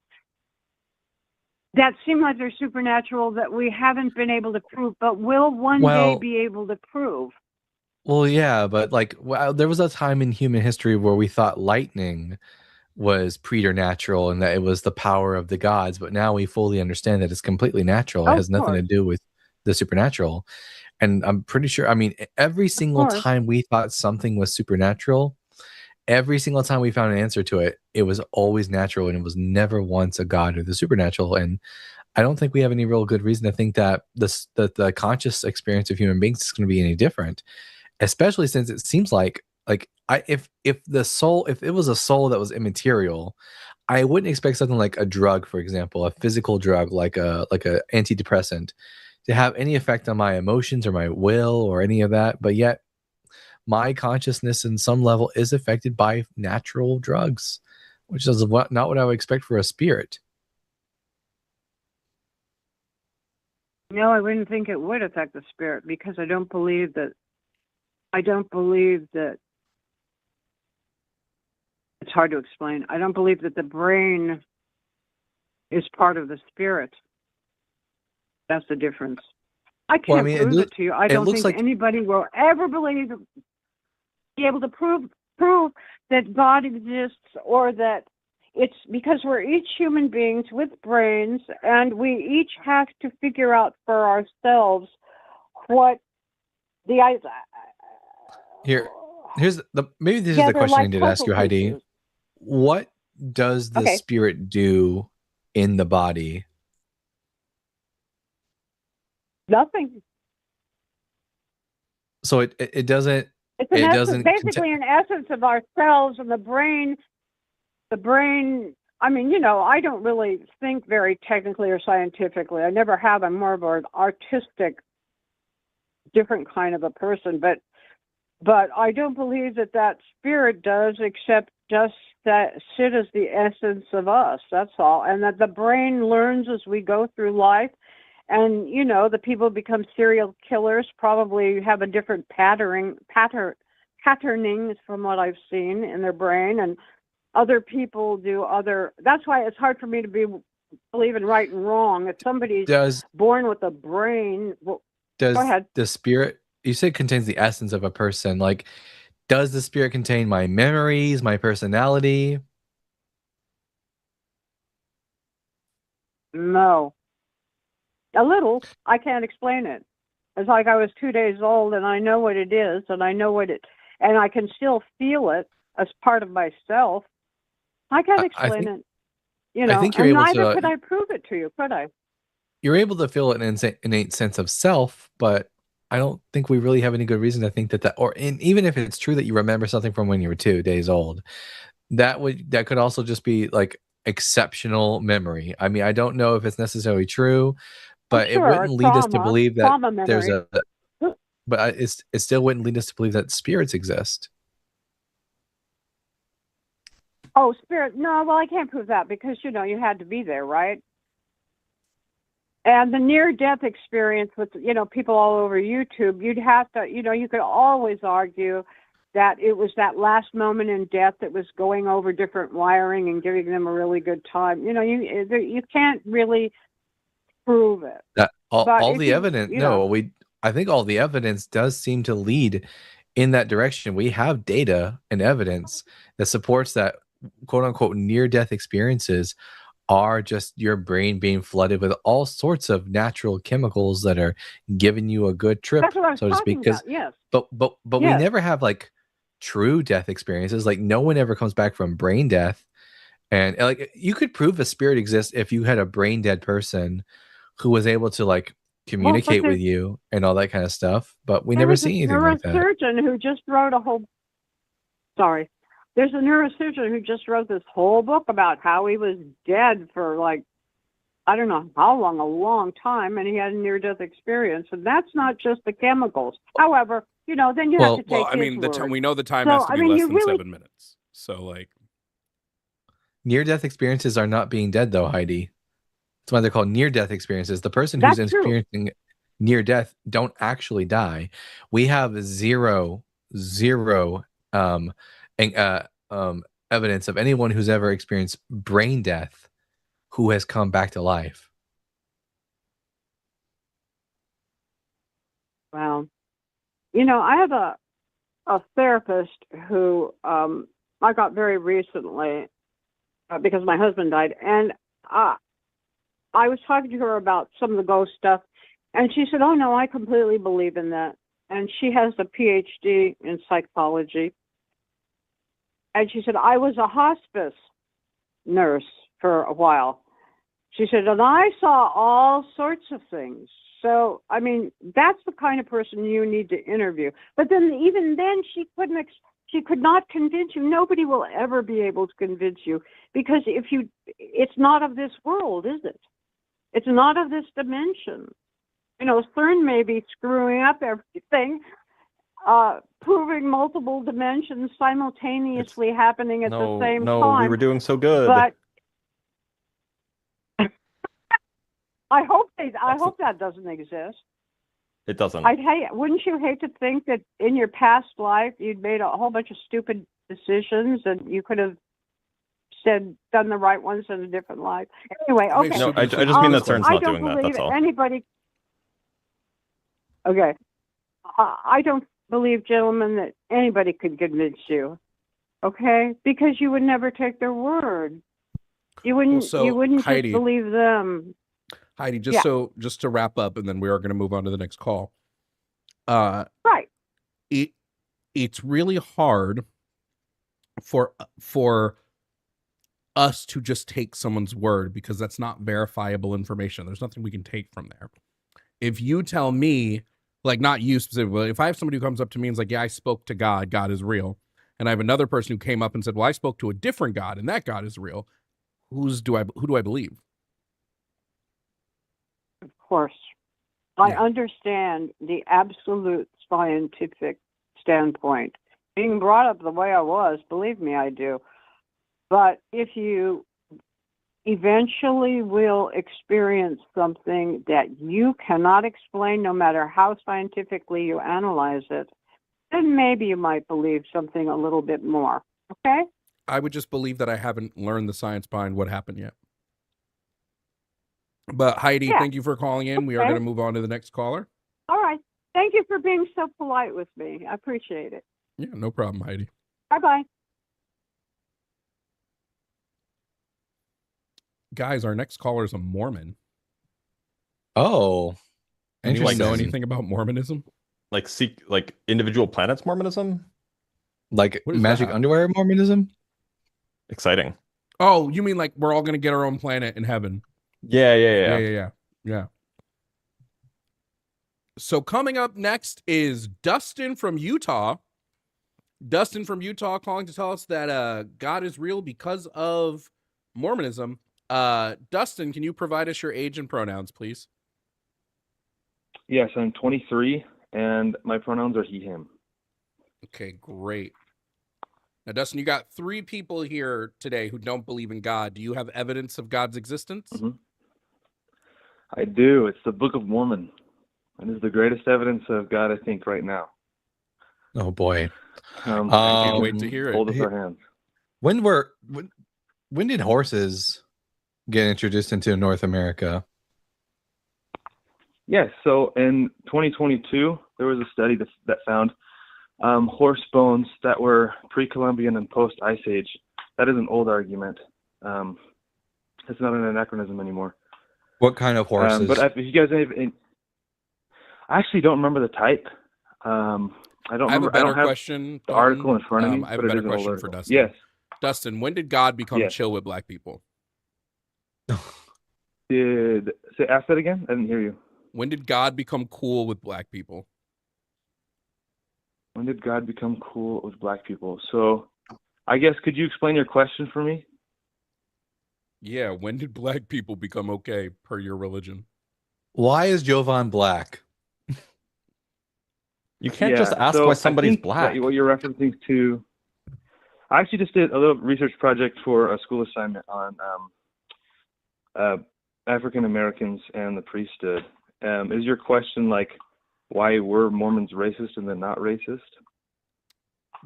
that seem like they're supernatural that we haven't been able to prove, but will one day be able to prove. Well, yeah, but like there was a time in human history where we thought lightning was preternatural and that it was the power of the gods, but now we fully understand that it's completely natural. It has nothing to do with the supernatural. And I'm pretty sure, I mean, every single time we thought something was supernatural, every single time we found an answer to it, it was always natural and it was never once a god or the supernatural. And I don't think we have any real good reason to think that the conscious experience of human beings is going to be any different, especially since it seems like if it was a soul that was immaterial, I wouldn't expect something like a drug, for example, a physical drug like a antidepressant, to have any effect on my emotions or my will or any of that. But yet, my consciousness, in some level, is affected by natural drugs, which is not what I would expect for a spirit. No, I wouldn't think it would affect the spirit because I don't believe that. It's hard to explain. I don't believe that the brain is part of the spirit. That's the difference. I can't prove it to you. I don't think anybody will ever be able to prove that God exists, or that it's because we're each human beings with brains, and we each have to figure out for ourselves what the Here's the maybe this is the question I need to ask you, Heidi. What does the spirit do in the body? Nothing. So it doesn't. It's an essence, basically an essence of ourselves, and the brain. The brain. I mean, I don't really think very technically or scientifically. I never have. I'm more of an artistic, different kind of a person. But I don't believe that spirit does, except just that sit as the essence of us. That's all. And that the brain learns as we go through life. And, the people become serial killers, probably have a different patternings from what I've seen in their brain. And other people do that's why it's hard for me to believe in right and wrong. If somebody's born with a brain, go ahead. The spirit, you said, contains the essence of a person. Like, does the spirit contain my memories, my personality? No. A little. I can't explain it. It's like I was 2 days old, and I know what it is, and I know and I can still feel it as part of myself. I can't explain it. I think you're able neither to. could I prove it to you, could I? You're able to feel an innate sense of self, but I don't think we really have any good reason to think that even if it's true that you remember something from when you were 2 days old, that could also just be like exceptional memory. I mean, I don't know if it's necessarily true, but it wouldn't lead us to believe that there's it still wouldn't lead us to believe that spirits exist. Oh, spirit. No, well, I can't prove that because, you had to be there, right? And the near-death experience with, people all over YouTube, you'd have to, you could always argue that it was that last moment in death that was going over different wiring and giving them a really good time. You can't really prove it. All the evidence, I think all the evidence does seem to lead in that direction. We have data and evidence that supports that quote unquote near-death experiences are just your brain being flooded with all sorts of natural chemicals that are giving you a good trip, so to speak. Yes. But we never have like true death experiences. Like, no one ever comes back from brain death. And like, you could prove a spirit exists if you had a brain dead person who was able to like communicate with you and all that kind of stuff. But we never see anything like that. There's a neurosurgeon who just wrote There's a neurosurgeon who just wrote this whole book about how he was dead for like, I don't know how long, a long time, and he had a near-death experience. And that's not just the chemicals. However, then you have to take his word. We know the time has to be less than 7 minutes. So like, near-death experiences are not being dead though, Heidi. That's why they're called near-death experiences. The person who's experiencing near-death don't actually die. We have zero evidence of anyone who's ever experienced brain death who has come back to life. Wow. I have a therapist who I got very recently because my husband died, and I was talking to her about some of the ghost stuff, and she said, "Oh no, I completely believe in that." And she has a PhD in psychology. And she said, I was a hospice nurse for a while. She said, and I saw all sorts of things. So, I mean, that's the kind of person you need to interview. But then, even then, she She could not convince you. Nobody will ever be able to convince you because it's not of this world, is it? It's not of this dimension. CERN may be screwing up everything, proving multiple dimensions simultaneously happening at the same time. No, we were doing so good. But I hope that doesn't exist. It doesn't. Wouldn't you hate to think that in your past life you'd made a whole bunch of stupid decisions and you could have done the right ones in a different life? Anyway, okay. No, I just mean that CERN's not doing that. That's all. Anybody. Okay, I don't believe, gentlemen, that anybody could convince you. Okay, because you would never take their word. You wouldn't. You wouldn't Heidi, just believe them. Heidi, just to wrap up, and then we are going to move on to the next call. Right. It's really hard for us to just take someone's word because that's not verifiable information. There's nothing we can take from there. If you tell me, like not you specifically, if I have somebody who comes up to me and is like, yeah, I spoke to God, God is real. And I have another person who came up and said, well, I spoke to a different God and that God is real. Who do I believe? Of course. I understand the absolute scientific standpoint. Being brought up the way I was, believe me, I do. But if you eventually will experience something that you cannot explain, no matter how scientifically you analyze it, then maybe you might believe something a little bit more. Okay? I would just believe that I haven't learned the science behind what happened yet. But Heidi, thank you for calling in. We are going to move on to the next caller. All right. Thank you for being so polite with me. I appreciate it. Yeah, no problem, Heidi. Bye-bye. Guys, our next caller is a Mormon. Oh, anyone know anything about Mormonism? Like individual planets Mormonism? Like magic underwear Mormonism? Exciting. Oh, you mean like we're all going to get our own planet in heaven? Yeah. So coming up next is Dustin from Utah. Dustin from Utah calling to tell us that God is real because of Mormonism. Dustin, can you provide us your age and pronouns, please? Yes, I'm 23, and my pronouns are he, him. Okay, great. Now, Dustin, you got 3 people here today who don't believe in God. Do you have evidence of God's existence? Mm-hmm. I do. It's the Book of Mormon. It is the greatest evidence of God, I think, right now. Oh, boy. I can't wait to hear it. Hold up our hands. When did horses get introduced into North America? Yes, so in 2022, there was a study that found horse bones that were pre-Columbian and post-Ice Age. That is an old argument. It's not an anachronism anymore. What kind of horses? But if you guys I actually don't remember the type. I don't have question. The article in front of me. I have a better question for Dustin. Yes. Dustin, when did God become chill with black people? Ask that again? I didn't hear you. When did God become cool with black people? When did God become cool with black people? So, I guess, could you explain your question for me? Yeah, when did black people become okay per your religion? Why is Jovan black? You can't just ask why somebody's black. What you're referencing to, I actually just did a little research project for a school assignment on African Americans and the priesthood. Is your question like why were Mormons racist and then not racist?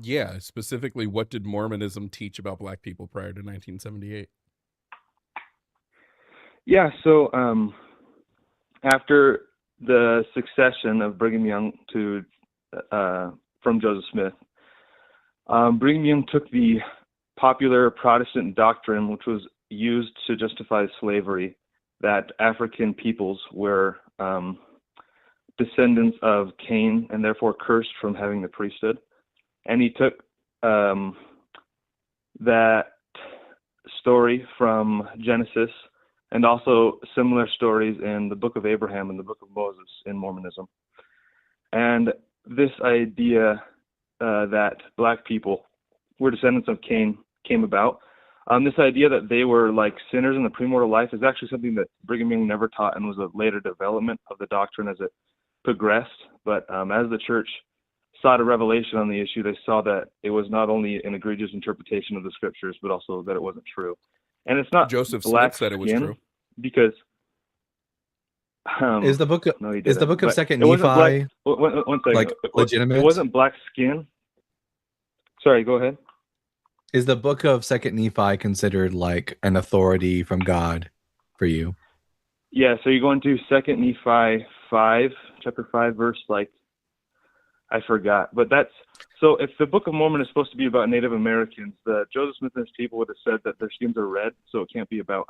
Yeah, specifically, what did Mormonism teach about black people prior to 1978? Yeah, so after the succession of Brigham Young from Joseph Smith, Brigham Young took the popular Protestant doctrine, which was used to justify slavery, that African peoples were descendants of Cain and therefore cursed from having the priesthood. And he took that story from Genesis and also similar stories in the Book of Abraham and the Book of Moses in Mormonism. And this idea that black people were descendants of Cain came about. This idea that they were like sinners in the premortal life is actually something that Brigham Young never taught and was a later development of the doctrine as it progressed. But as the church sought a revelation on the issue, they saw that it was not only an egregious interpretation of the scriptures, but also that it wasn't true. And it's not Joseph black Smith said it was skin, true. Because Is the book of, no, he is the didn't. book of But Second it wasn't black. Nephi One second. like legitimate? It wasn't black skin. Sorry, go ahead. Is the book of Second Nephi considered like an authority from God for you? Yeah, so you go into Second Nephi 5, chapter 5, verse like I forgot, but that's so. If the Book of Mormon is supposed to be about Native Americans, the Joseph Smith and his people would have said that their skins are red, so it can't be about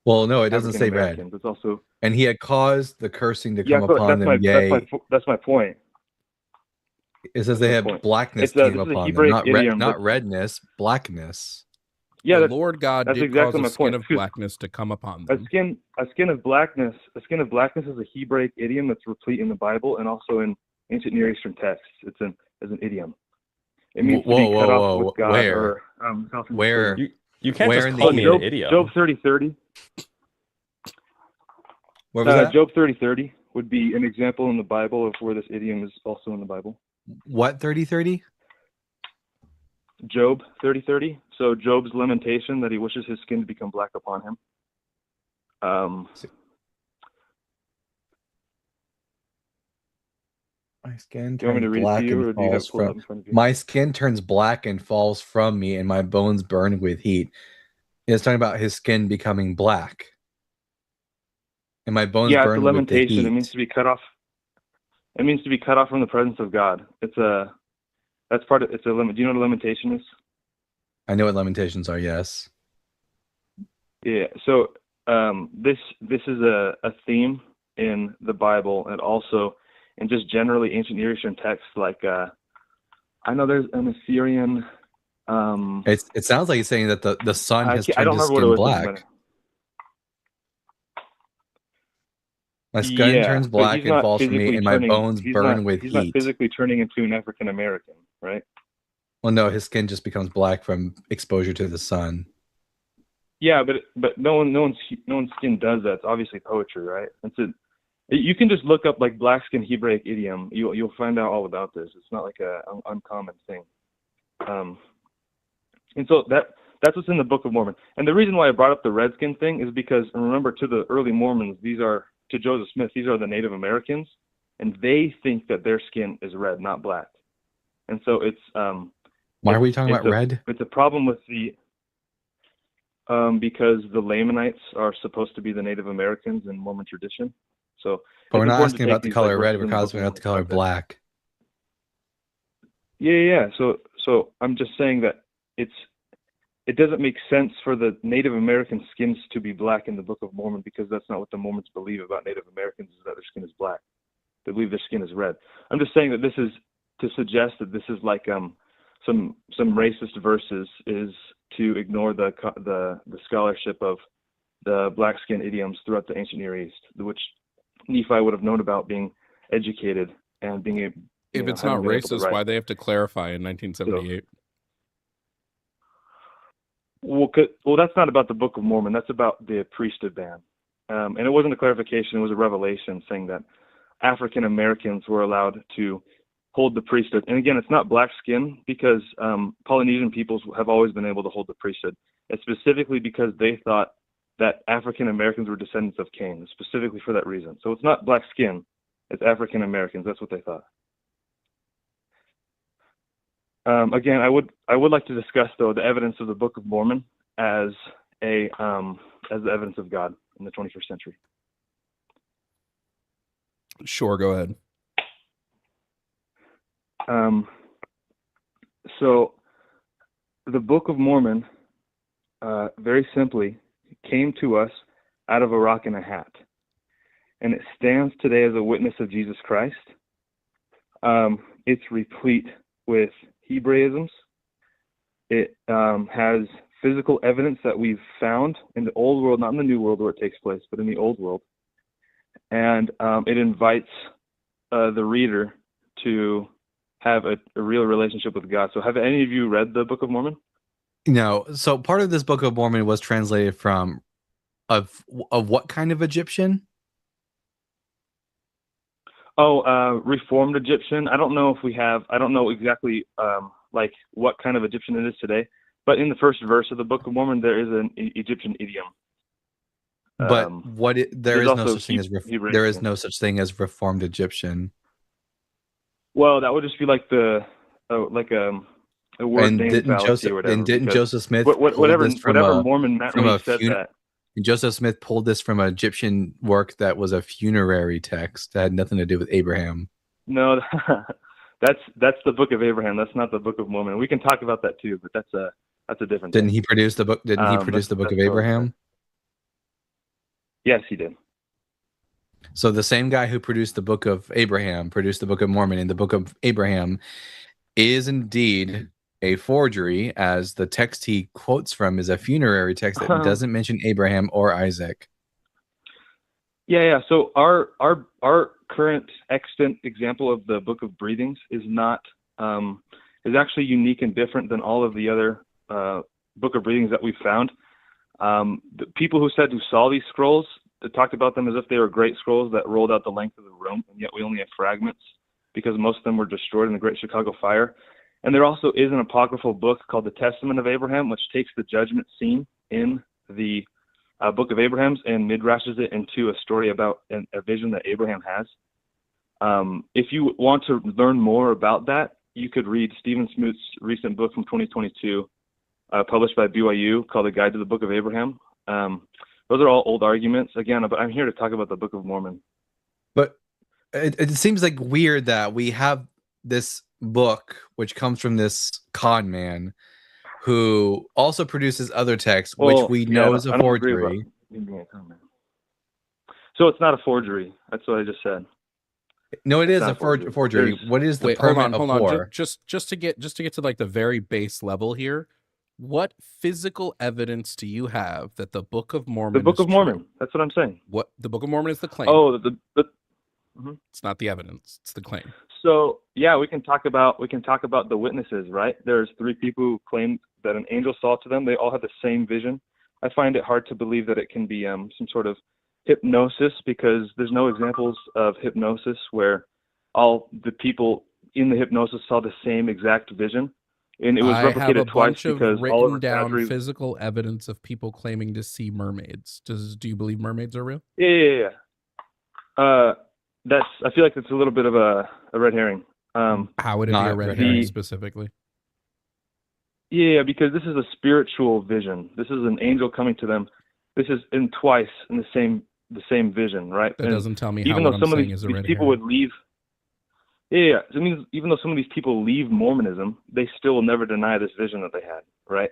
Well, no, it doesn't African say red. Americans. It's also And he had caused the cursing to yeah. come So upon them. that's my point. It says That's they my had point. blackness It's came this is a upon them, Hebraic not idiom. not redness, blackness. Yeah, the Lord God that's did exactly cause my a skin point. of blackness to come upon A them. skin of blackness is a Hebraic idiom that's replete in the Bible and also in ancient Near Eastern texts. It's an idiom. It means to be cut off with God Where? or Where? You can't Where just in call the me Hebrew? an idiom. Job 30:30. What was that? Job 30:30 would be an example in the Bible of where this idiom is also in the Bible. What 30:30? Job 30:30. So Job's lamentation that he wishes his skin to become black upon him. My skin Do you want me turns to read it to black you, and or do you have falls it pulled up from in front of you? my skin turns black and falls from me, and my bones burn with heat. It's talking about his skin becoming black, and my bones Yeah, it's a burn with the lamentation. It heat. means to be cut off. It means to be cut off from the presence of God. It's a limit. Do you know what a lamentation is? I know what lamentations are. Yes. Yeah. So this is a theme in the Bible and also in just generally ancient Near Eastern texts. Like I know there's an Assyrian. It sounds like he's saying that the sun has I turned don't his remember what it skin was. Doesn't matter. black. My skin Yeah, turns but black he's and not falls from me, physically and my turning. bones burn with He's not heat. physically turning into an African American, right? Well, no, his skin just becomes black from exposure to the sun. Yeah, but no one's skin does that. It's obviously poetry, right? You can just look up like black skin Hebraic idiom. You'll find out all about this. It's not like an uncommon thing. And so that's what's in the Book of Mormon. And the reason why I brought up the redskin thing is because, remember, to the early Mormons, to Joseph Smith, these are the Native Americans, and they think that their skin is red, not black. And so it's Why are we talking about red? It's a problem with the because the Lamanites are supposed to be the Native Americans in Mormon tradition. So, But we're it's not important to asking take about the these, color like, red. verses We're in the Book asking of about the Mormon color black. Yeah. So I'm just saying that it doesn't make sense for the Native American skins to be black in the Book of Mormon, because that's not what the Mormons believe about Native Americans, is that their skin is black. They believe their skin is red. I'm just saying that this is to suggest that this is like some racist verses is to ignore the scholarship of the black skin idioms throughout the ancient Near East, which Nephi would have known about, being educated and being able. If it's not racist, why they have to clarify in 1978? Well, that's not about the Book of Mormon. That's about the priesthood ban. And it wasn't a clarification. It was a revelation saying that African Americans were allowed to hold the priesthood. And again, it's not black skin, because Polynesian peoples have always been able to hold the priesthood. It's specifically because they thought that African Americans were descendants of Cain, specifically for that reason. So it's not black skin. It's African Americans. That's what they thought. Again, I would like to discuss, though, the evidence of the Book of Mormon as the evidence of God in the 21st century. Sure, go ahead. So the Book of Mormon, very simply, came to us out of a rock and a hat, and it stands today as a witness of Jesus Christ. It's replete with Hebraisms. It has physical evidence that we've found in the Old World, not in the New World where it takes place, but in the Old World. And it invites the reader to have a real relationship with God. So have any of you read the Book of Mormon? No. So part of this Book of Mormon was translated from of what kind of Egyptian? Reformed Egyptian. I don't know if we have. I don't know exactly like what kind of Egyptian it is today. But in the first verse of the Book of Mormon, there is an Egyptian idiom. But there is no also such thing as Hebrew there is Egyptian. no such thing as Reformed Egyptian. Well, that would just be like a word And name fallacy or whatever. didn't because Joseph Smith whatever pull this from whatever a Mormon meant from when a he said that. And Joseph Smith pulled this from an Egyptian work that was a funerary text that had nothing to do with Abraham. No, that's the Book of Abraham. That's not the Book of Mormon. We can talk about that too, but that's a different Didn't thing. he produce the book? Didn't he produce the Book of that's totally Abraham? different. Yes, he did. So the same guy who produced the Book of Abraham produced the Book of Mormon, and the Book of Abraham is indeed a forgery, as the text he quotes from is a funerary text that doesn't mention Abraham or Isaac. Yeah. So our current extant example of the Book of Breathings is not is actually unique and different than all of the other Book of Breathings that we've found. The people who saw these scrolls, they talked about them as if they were great scrolls that rolled out the length of the room, and yet we only have fragments because most of them were destroyed in the Great Chicago Fire. And there also is an apocryphal book called the Testament of Abraham, which takes the judgment scene in the Book of Abraham and midrashes it into a story about a vision that Abraham has. If you want to learn more about that, you could read Stephen Smoot's recent book from 2022, published by BYU, called A Guide to the Book of Abraham. Those are all old arguments, again, but I'm here to talk about the Book of Mormon. But it seems like weird that we have this book, which comes from this con man, who also produces other texts, which we know is a forgery. So it's not a forgery. That's what I just said. No, it is a forgery. What is the permit hold on. for? Just to get to like the very base level here. What physical evidence do you have that the Book of Mormon? The Book of Mormon. True? That's what I'm saying. What the Book of Mormon is the claim. Oh, It's not the evidence. It's the claim. So yeah, we can talk about the witnesses, right? There's 3 people who claimed that an angel saw to them. They all had the same vision. I find it hard to believe that it can be some sort of hypnosis, because there's no examples of hypnosis where all the people in the hypnosis saw the same exact vision. And it was replicated I have a twice bunch of because all written of down physical evidence of people claiming to see mermaids. Do you believe mermaids are real? Yeah. I feel like it's a little bit of a red herring. How would it be a red herring specifically? Yeah, because this is a spiritual vision. This is an angel coming to them. This is twice in the same vision, right? That doesn't tell me even how though what some I'm of saying these is a red people herring. would leave. Yeah. So it means even though some of these people leave Mormonism, they still will never deny this vision that they had, right?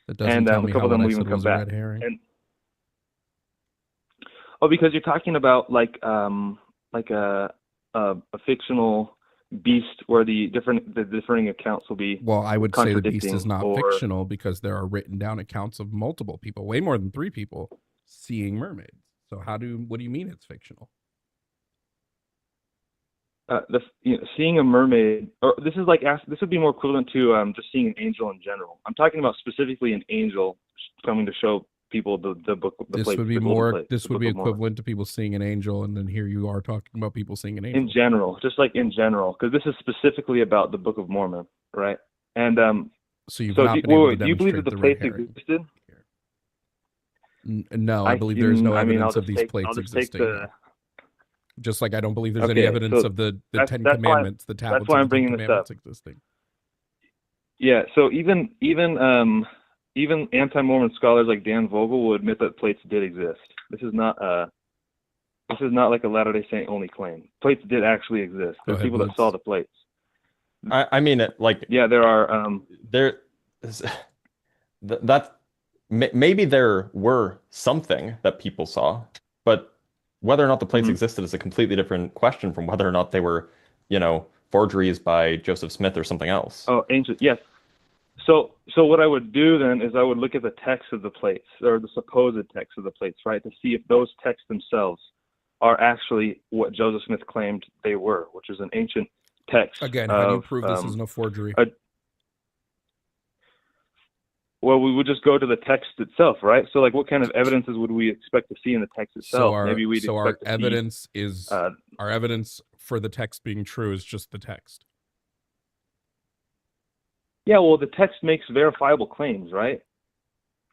That doesn't tell me a couple how of them what I will even said come was a back. red herring. Because you're talking about like a fictional beast where the differing accounts will be. Well, I would say the beast is contradicting not or- fictional because there are written down accounts of multiple people, way more than 3 people, seeing mermaids. So what do you mean it's fictional? Seeing a mermaid, or this would be more equivalent to just seeing an angel in general. I'm talking about specifically an angel coming to show people the book. This would be equivalent to people seeing an angel, and then here you are talking about people seeing an angel. In general, because this is specifically about the Book of Mormon, right? And so you've not been able to do you believe that the demonstrate plates the red existed? No, I believe there's no evidence of these plates I'll just existing. take the. Just like I don't believe there's any Okay, evidence so of the that's- Ten that's why- Commandments, the tablets that's why of I'm the Ten bringing this Commandments up. existing. Yeah, so even anti-Mormon scholars like Dan Vogel will admit that plates did exist. This is not like a Latter-day Saint only claim. Plates did actually exist. Go There's ahead, people that Blitz. saw the plates. I mean, there are maybe there were something that people saw, but whether or not the plates Mm-hmm. existed is a completely different question from whether or not they were, forgeries by Joseph Smith or something else. Oh, ancient, yes. So what I would do then is I would look at the text of the plates, or the supposed text of the plates, right, to see if those texts themselves are actually what Joseph Smith claimed they were, which is an ancient text. Again, how do you of, prove this isn't a forgery? Well, we would just go to the text itself, right? So, like, what kind of evidences would we expect to see in the text itself? Maybe we'd expect to evidence see, is our evidence for the text being true is just the text. Yeah, well, the text makes verifiable claims, right?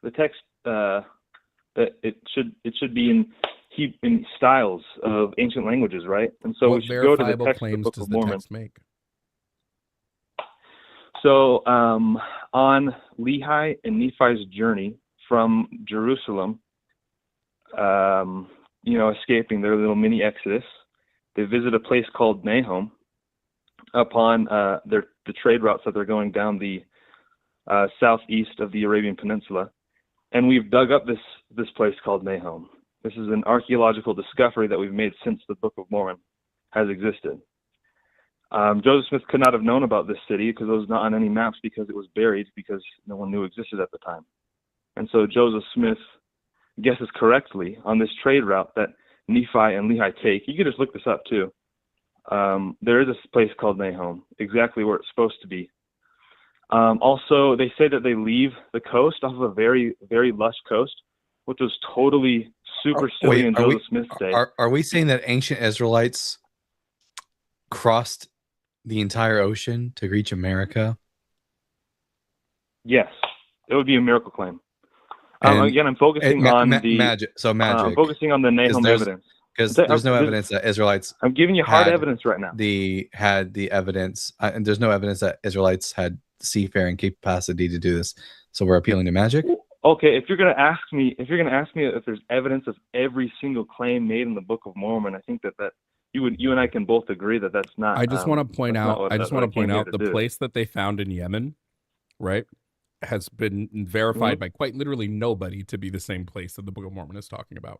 The text that it should be in styles of ancient languages, right? And so What we should go to the verifiable text of the claims Book does of the Mormon. text make? So on Lehi and Nephi's journey from Jerusalem, escaping their little mini exodus, they visit a place called Nahom upon the trade routes that they're going down the southeast of the Arabian Peninsula. And we've dug up this place called Nahom. This is an archaeological discovery that we've made since the Book of Mormon has existed. Joseph Smith could not have known about this city because it was not on any maps, because it was buried, because no one knew it existed at the time. And so Joseph Smith guesses correctly on this trade route that Nephi and Lehi take. You can just look this up too. There is a place called Nahom, exactly where it's supposed to be. Also, they say that they leave the coast off of a very, very lush coast, which was totally super silly in Joseph Smith's day. Are we saying that ancient Israelites crossed the entire ocean to reach America? Yes, it would be a miracle claim. Again, I'm focusing on the magic. So magic. I'm focusing on the Nahom evidence because there's no evidence that Israelites. I'm giving you hard evidence right now. Had the evidence, and there's no evidence that Israelites had seafaring capacity to do this. So we're appealing to magic. Okay, if you're going to ask me if there's evidence of every single claim made in the Book of Mormon, I think that you and I can both agree that that's not. I just want to point out. The do. place that they found in Yemen, right, has been verified by quite literally nobody to be the same place that the Book of Mormon is talking about.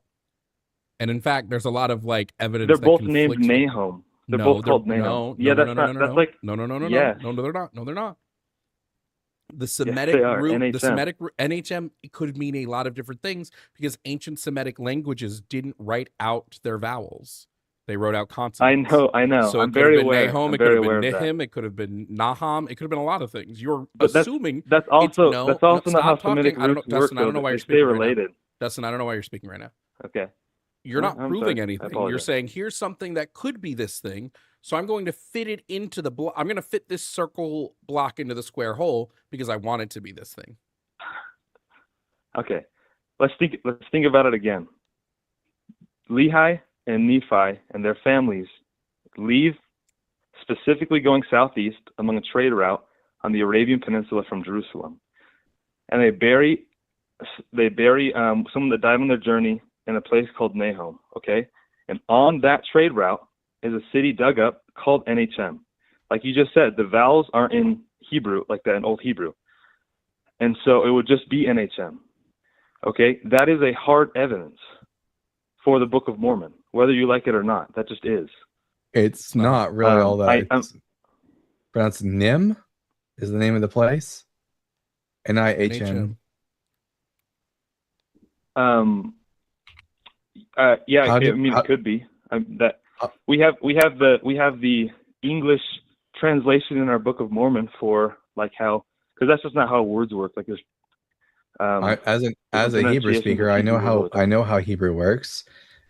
And in fact, there's a lot of like evidence. They're that both named conflicts with- Nahom. They're both called Nahom. Yeah, that's not. That's like no, they're not. No, they're not. The Semitic they are. root, NHM. the Semitic NHM, it could mean a lot of different things because ancient Semitic languages didn't write out their vowels; they wrote out consonants. I know. So I'm it could very have been aware. Nahom, I'm it could very have aware been of that. Nahim, it could have been Naham, it could have been a lot of things. You're But assuming that's also it's not how stop talking. Semitic I don't know, roots work. Dustin. I don't know why They you're stay speaking right related. now. Dustin, I don't know why you're speaking right now. Okay. You're not I'm proving sorry. I anything. You're apologize. saying here's something that could be this thing. So I'm going to fit it into the block. I'm going to fit this circle block into the square hole because I want it to be this thing. Okay. Let's think about it again. Lehi and Nephi and their families leave, specifically going southeast along a trade route on the Arabian Peninsula from Jerusalem, and they bury someone that died on their journey in a place called Nahom. Okay, and on that trade route is a city dug up called NHM. Like you just said, the vowels aren't in Hebrew like that in Old Hebrew, and so it would just be NHM. Okay, that is a hard evidence for the Book of Mormon, whether you like it or not. That just is. It's not really all that. It's pronounced Nim is the name of the place. NIHM. Yeah, it could be. We have the English translation in our Book of Mormon for like how, because that's just not how words work. Like there's as a Hebrew speaker, I know how Hebrew works,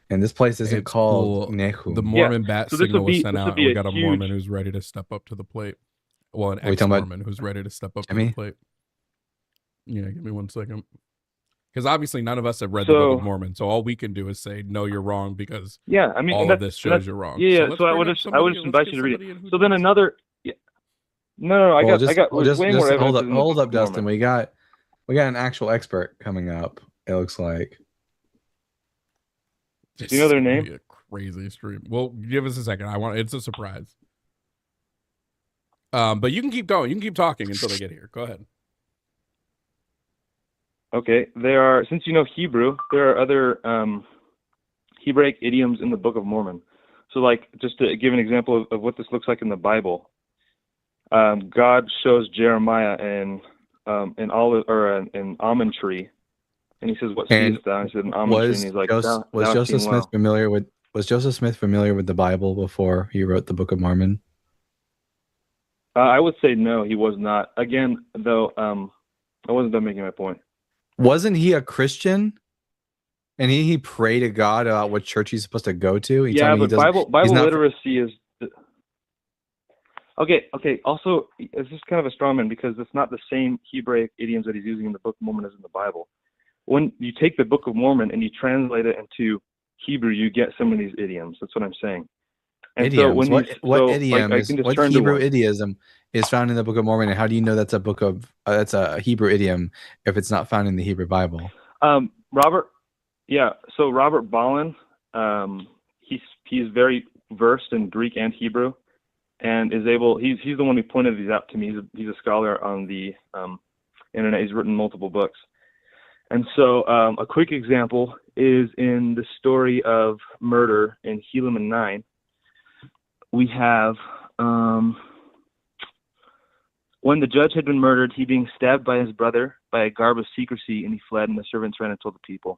and this place isn't called Nahum. The Mormon bat signal was sent out, and we got a Mormon who's ready to step up to the plate. Well, an ex-Mormon who's ready to step up to the plate. Yeah, give me 1 second. Because obviously none of us have read the Book of Mormon, so all we can do is say, no, you're wrong, because all of this shows you're wrong. Yeah, so I would just invite you to read it. So then another... Yeah. No, I got way more evidence. Hold up, Dustin. We got an actual expert coming up, it looks like. Do you know their name? Be a crazy stream. Well, give us a second. It's a surprise. But you can keep going. You can keep talking until they get here. Go ahead. Okay, since you know Hebrew, there are other Hebraic idioms in the Book of Mormon. So, like, just to give an example of what this looks like in the Bible, God shows Jeremiah an almond tree, and he says, "What seest thou?" And he said, "An almond tree." And he's like, "Was Joseph Smith familiar with the Bible before he wrote the Book of Mormon?" I would say no, he was not. Again, though, I wasn't done making my point. Wasn't he a Christian? And he prayed to God about what church he's supposed to go to. He told Yeah, me he but doesn't. Bible he's not. literacy is okay. Also, it's just kind of a straw man because it's not the same Hebraic idioms that he's using in the Book of Mormon as in the Bible. When you take the Book of Mormon and you translate it into Hebrew, you get some of these idioms. That's what I'm saying. And Idioms. so when What idiom I is? can just What turn to Hebrew one. idiom is found in the Book of Mormon? And how do you know that's a book of that's a Hebrew idiom if it's not found in the Hebrew Bible? Robert, yeah. So Robert Ballin, he's very versed in Greek and Hebrew, and is able. He's the one who pointed these out to me. He's a scholar on the internet. He's written multiple books, and so a quick example is in the story of murder in Helaman 9. We have when the judge had been murdered, he being stabbed by his brother by a garb of secrecy, and he fled, and the servants ran and told the people.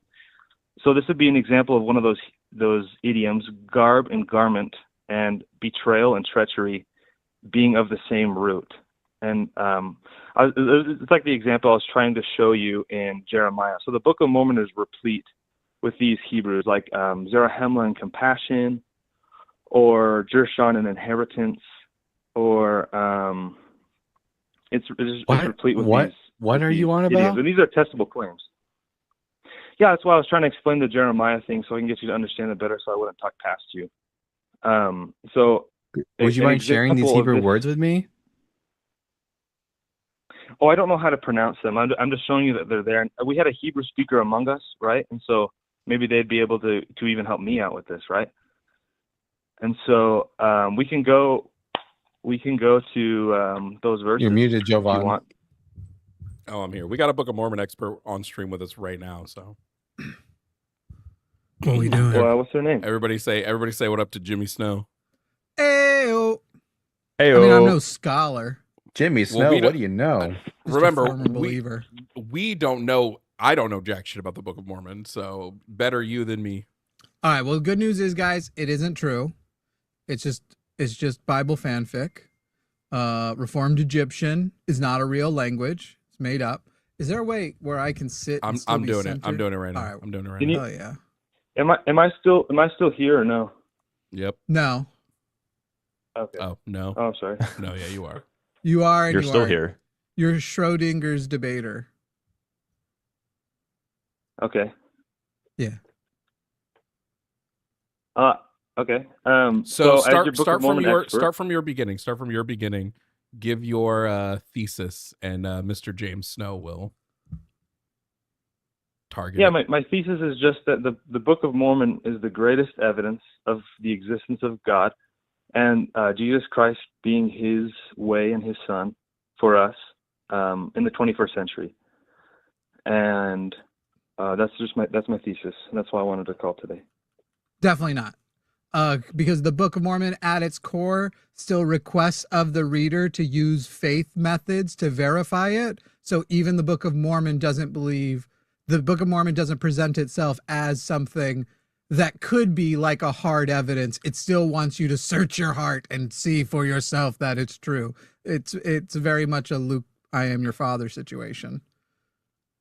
So this would be an example of one of those idioms, garb and garment, and betrayal and treachery being of the same root. And it's like the example I was trying to show you in Jeremiah. So the Book of Mormon is replete with these Hebrews, like Zarahemla and compassion, or Jershon and inheritance, or it's replete with these. What are you on idioms. about? And these are testable claims. Yeah, that's why I was trying to explain the Jeremiah thing so I can get you to understand it better so I wouldn't talk past you. So Would you mind sharing these example of Hebrew this- words with me? Oh, I don't know how to pronounce them. I'm just showing you that they're there. And we had a Hebrew speaker among us, right? And so maybe they'd be able to even help me out with this, right? And so we can go to those verses. You're muted, if you Jovan. want. Oh, I'm here. We got a Book of Mormon expert on stream with us right now. So, what are we doing? Well, what's their name? Everybody say what up to Jimmy Snow. Ayo. Hey, I mean, I'm no scholar. Jimmy Snow. What do you know? Remember, former believer. we don't know. I don't know jack shit about the Book of Mormon. So better you than me. All right. Well, the good news is, guys, it isn't true. It's just Bible fanfic. Reformed Egyptian is not a real language. It's made up. Is there a way where I can sit? And still I'm be doing centered? it. I'm doing it right now. All right. I'm doing it right Can now. Oh yeah. Am I still here or no? Yep. No. Okay. Oh no. Oh, I'm sorry. No, yeah, you are. You are. And You're you still are. here. You're Schrodinger's debater. Okay. Yeah. Okay. So as your Book start of from Mormon your expert, start from your beginning. Start from your beginning. Give your thesis, and Mr. James Snow will target. Yeah, it. my thesis is just that the Book of Mormon is the greatest evidence of the existence of God and Jesus Christ being his way and his son for us in the 21st century. And that's my thesis. And that's why I wanted to call today. Definitely not. Because the Book of Mormon at its core still requests of the reader to use faith methods to verify it. So even the Book of Mormon doesn't present itself as something that could be like a hard evidence. It still wants you to search your heart and see for yourself that it's true. It's very much a Luke, I am your father situation.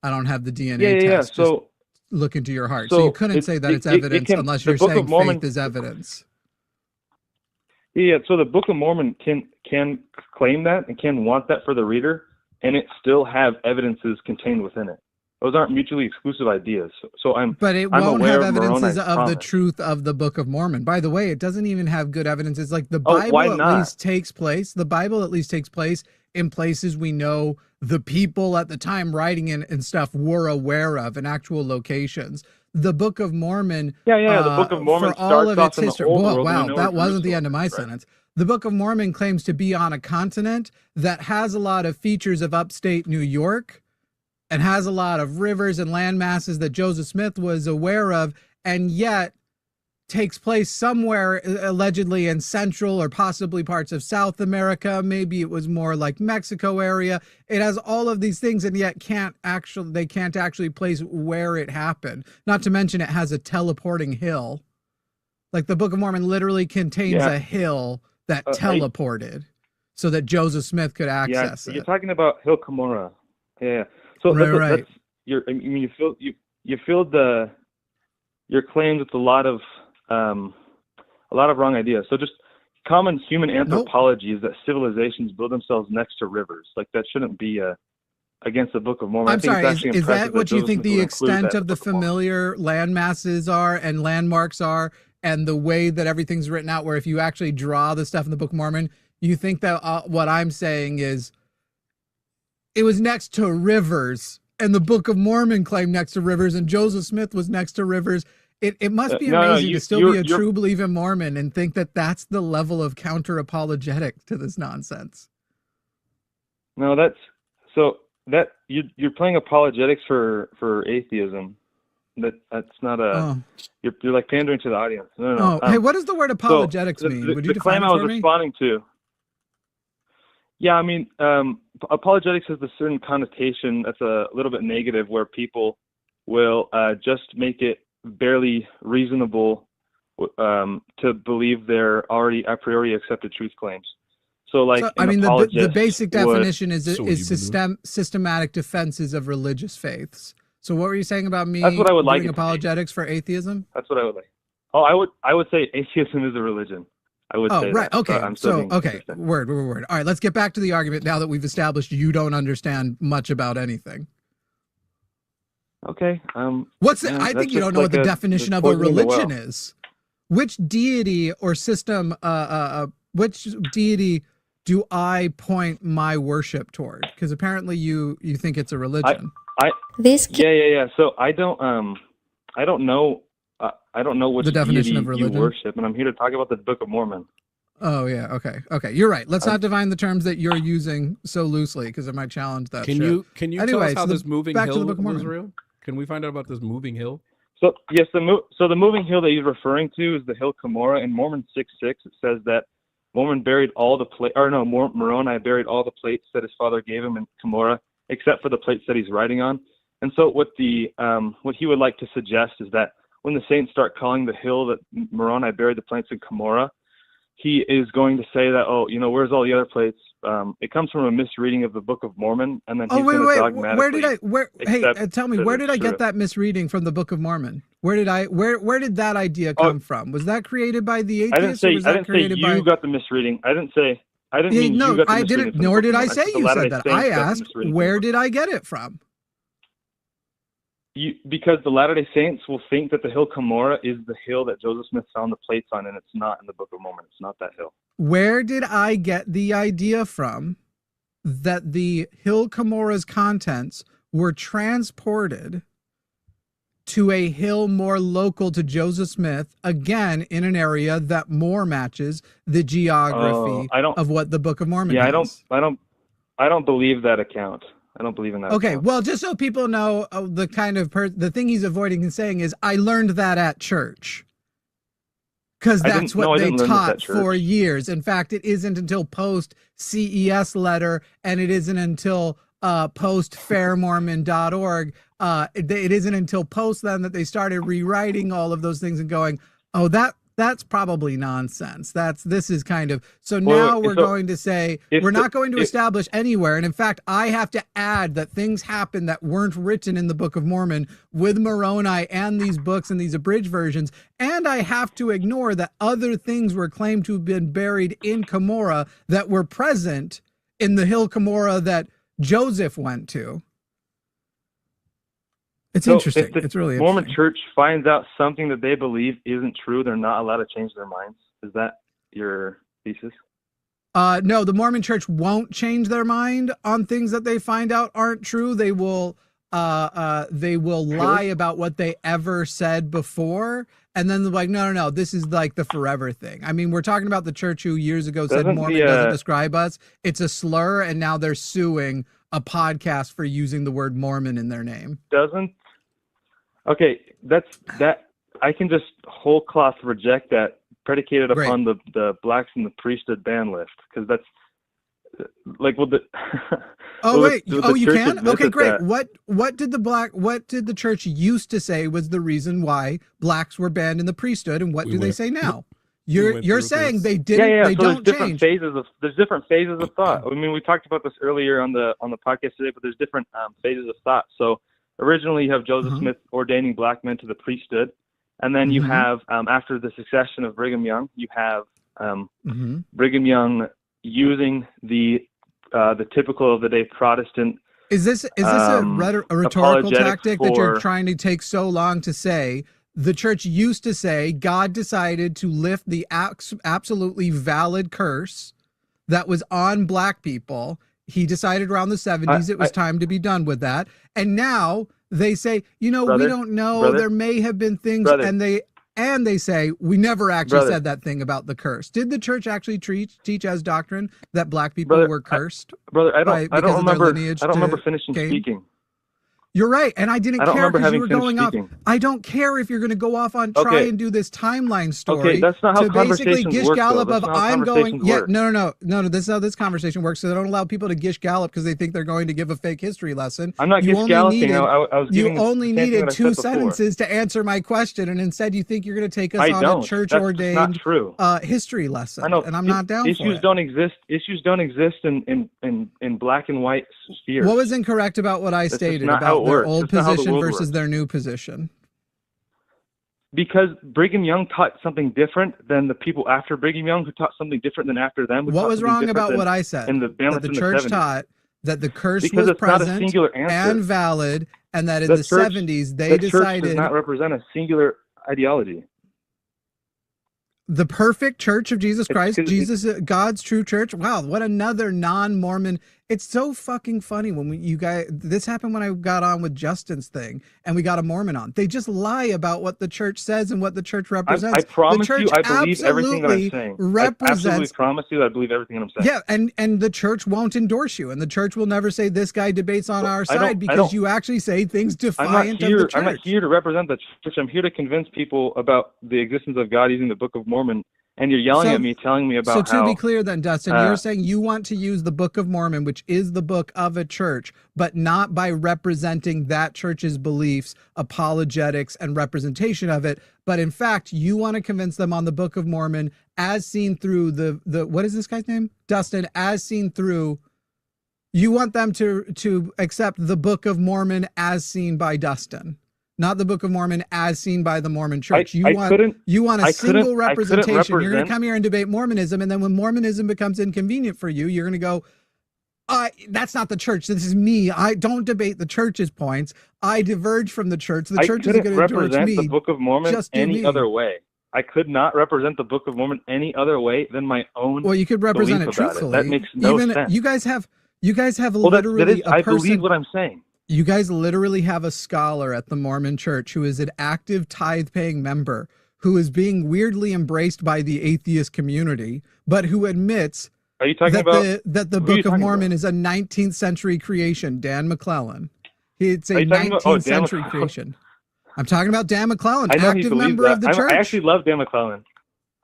I don't have the DNA test. So just look into your heart. So you couldn't say that it's evidence unless you're saying faith is evidence. Yeah, so the Book of Mormon can claim that and can want that for the reader, and it still have evidences contained within it. Those aren't mutually exclusive ideas. But it I'm won't aware have of evidences Moroni's of promise. the truth of the Book of Mormon. By the way, it doesn't even have good evidence. It's like the Bible why at not? least takes place. The Bible at least takes place in places we know the people at the time writing in and stuff were aware of, in actual locations. The Book of Mormon, the Book of Mormon for all of starts its off in the history. Old Whoa, World, and we wow, know that where wasn't the Jerusalem end of my is, right? sentence. The Book of Mormon claims to be on a continent that has a lot of features of upstate New York and has a lot of rivers and land masses that Joseph Smith was aware of, and yet takes place somewhere allegedly in Central or possibly parts of South America. Maybe it was more like Mexico area. It has all of these things, and yet they can't actually place where it happened. Not to mention it has a teleporting hill. Like the Book of Mormon literally contains a hill that teleported. so that Joseph Smith could Yeah, access you're it. talking about Hill Cumorah. Yeah. So Right. that's your. I mean, you filled your claims with a lot of wrong ideas. So just common human anthropology is that civilizations build themselves next to rivers. Like that shouldn't be against the Book of Mormon. I'm I think sorry, it's actually is impressive that what you Joseph think Smith the would include extent that in of the familiar land masses are and landmarks are, and the way that everything's written out, where if you actually draw the stuff in the Book of Mormon, you think that what I'm saying is it was next to rivers, and the Book of Mormon claimed next to rivers, and Joseph Smith was next to rivers. It must be amazing to still be a true believing Mormon and think that that's the level of counter apologetic to this nonsense. No, that you're playing apologetics for atheism. That's not a. You're like pandering to the audience. No. Hey, what does the word apologetics mean? Would you the define claim it I was for me? responding to. Yeah, I mean, apologetics has a certain connotation that's a little bit negative, where people will just make it barely reasonable to believe their already a priori accepted truth claims. So, like, I mean, the basic definition is would, systematic defenses of religious faiths. So, what were you saying about me That's what I would like doing it to be. apologetics for atheism? That's what I would like. Oh, I would say atheism is a religion. I would say right. that. Okay. I'm still being Okay. consistent. Word. All right. Let's get back to the argument now that we've established you don't understand much about anything. Okay. What's it? yeah, I that's think you just don't know what like the definition of a poison in the well. religion is. Which deity or system, which deity do I point my worship toward? Because apparently you think it's a religion. Yeah. So I don't know which The definition deity of religion? you worship, and I'm here to talk about the Book of Mormon. Oh yeah, okay. You're right. Let's not define the terms that you're using so loosely, because it might challenge that. Can shit. you Anyway, tell us how this moving back to hill the Book of was Mormon. real? Can we find out about this moving hill? So yes, the moving hill that he's referring to is the Hill Cumorah. In Mormon 6:6, it says that Moroni buried all the plates that his father gave him in Cumorah, except for the plates that he's writing on. And so what he would like to suggest is that when the saints start calling the hill that Moroni buried the plates in Cumorah, he is going to say that, where's all the other plates? It comes from a misreading of the Book of Mormon, and then he's going to dogmatically. Tell me, where did I get that misreading from the Book of Mormon? Where did that idea come from? Was that created by the atheists? I didn't say you got the misreading. I didn't mean you got the I misreading didn't, from the nor Book of did I Mormon. say The you Latter-day said that. Saints I got the asked, misreading from where did I get it from? Because the Latter-day Saints will think that the Hill Cumorah is the hill that Joseph Smith found the plates on, and it's not in the Book of Mormon. It's not that hill. Where did I get the idea from that the Hill Cumorah's contents were transported to a hill more local to Joseph Smith, again in an area that more matches the geography of what the Book of Mormon is? I don't believe that account. I don't believe in that. Okay, account. well, just so people know, the kind of the thing he's avoiding and saying is, I learned that at church. Because that's what they taught for years. In fact, it isn't until post CES letter, and it isn't until post fairmormon.org. It isn't until post then that they started rewriting all of those things and going, oh, that's probably nonsense. This is kind of, so now we're going to say, we're not going to establish anywhere. And in fact, I have to add that things happen that weren't written in the Book of Mormon with Moroni and these books and these abridged versions. And I have to ignore that other things were claimed to have been buried in Cumorah that were present in the Hill Cumorah that Joseph went to. It's interesting. If the it's really Mormon interesting. Church finds out something that they believe isn't true, they're not allowed to change their minds. Is that your thesis? No, the Mormon Church won't change their mind on things that they find out aren't true. They will lie about what they ever said before, and then they're like, no, this is like the forever thing. I mean, we're talking about the church who years ago said Mormon doesn't describe us. It's a slur, and now they're suing a podcast for using the word Mormon in their name. Okay, that I can just whole cloth reject that, predicated upon the blacks in the priesthood ban list, because that's like you can? Okay, great. What did the church used to say was the reason why blacks were banned in the priesthood, and what do they say now? You're saying they Yeah, didn't. yeah. They So there's don't different change. phases of thought. I mean, we talked about this earlier on the podcast today, but there's different phases of thought. So originally, you have Joseph Smith ordaining black men to the priesthood, and then you have after the succession of Brigham Young, you have Brigham Young using the typical of the day Protestant. Is this a rhetorical apologetics tactic that you're for- trying to take so long to say? The church used to say God decided to lift the absolutely valid curse that was on black people. He decided around the 70s it was time to be done with that. And now they say, you know, we don't know. There may have been things, and they say we never actually said that thing about the curse. Did the church actually teach as doctrine that black people were cursed? I don't remember finishing Cain? speaking. You're right, and I didn't I don't care remember because you having were going finished off. speaking. I don't care if you're going to go off on try and do this timeline story. Okay, that's not how to basically conversations gish work, gallop though. of That's not how I'm going. conversations Yeah, work. no. This is how this conversation works. So they don't allow people to gish gallop because they think they're going to give a fake history lesson. I'm not You gish only galloping. needed- I was You giving the only same thing needed that I 2 said before. sentences to answer my question, and instead you think you're going to take us I on don't. a church That's ordained not true. History lesson. I know, and I'm not down for issues it. don't exist. Issues don't exist in black and white spheres. What was incorrect about what I That's just stated not how about it their works. old That's not how the position world versus works. their new position? Because Brigham Young taught something different than the people after Brigham Young, who taught something different than after them. who What taught was something wrong different about than- what I said? In the That the church 70s. taught that the curse Because was it's not a present singular answer. and valid, and that in The the church- 70s they the church decided does not represent a singular ideology. the perfect church of Jesus Christ, 'cause God's true church. Wow, what another non-Mormon. It's so fucking funny when you guys, this happened when I got on with Justin's thing and we got a Mormon on. They just lie about what the church says and what the church represents. I promise the church you, I believe everything that I'm absolutely saying. I represents absolutely promise you, I believe everything I'm saying. Yeah, and the church won't endorse you, and the church will never say this guy debates on our I don't- side because don't- you actually say things I'm defiant not here. of the church. I'm not here to represent the church. I'm here to convince people about the existence of God using the Book of Mormon. And you're yelling at me, telling me about So how. to be clear, then, Dustin, you're saying you want to use the Book of Mormon, which is the book of a church, but not by representing that church's beliefs, apologetics, and representation of it. But in fact, you want to convince them on the Book of Mormon as seen through the what is this guy's name? Dustin, as seen through. You want them to accept the Book of Mormon as seen by Dustin, not the Book of Mormon as seen by the Mormon Church. You want a single representation. You're going to come here and debate Mormonism, and then when Mormonism becomes inconvenient for you, you're going to go, that's not the church. This is me. I don't debate the church's points. I diverge from the church. The church isn't going to endorse represent me. the Book of Mormon Just do any me. other way. I could not represent the Book of Mormon any other way than my own. Well, you could represent it belief about truthfully. That makes no sense. You guys have Well, literally I a person. believe what I'm saying. You guys literally have a scholar at the Mormon Church who is an active tithe-paying member who is being weirdly embraced by the atheist community, but who admits Are you talking that about that the who are you Book of talking Mormon is a 19th century creation. Dan McClellan. It's a Are you talking 19th about- Dan century McClellan? creation. I'm talking about Dan McClellan, I know he active believes member that. of the church. I actually love Dan McClellan.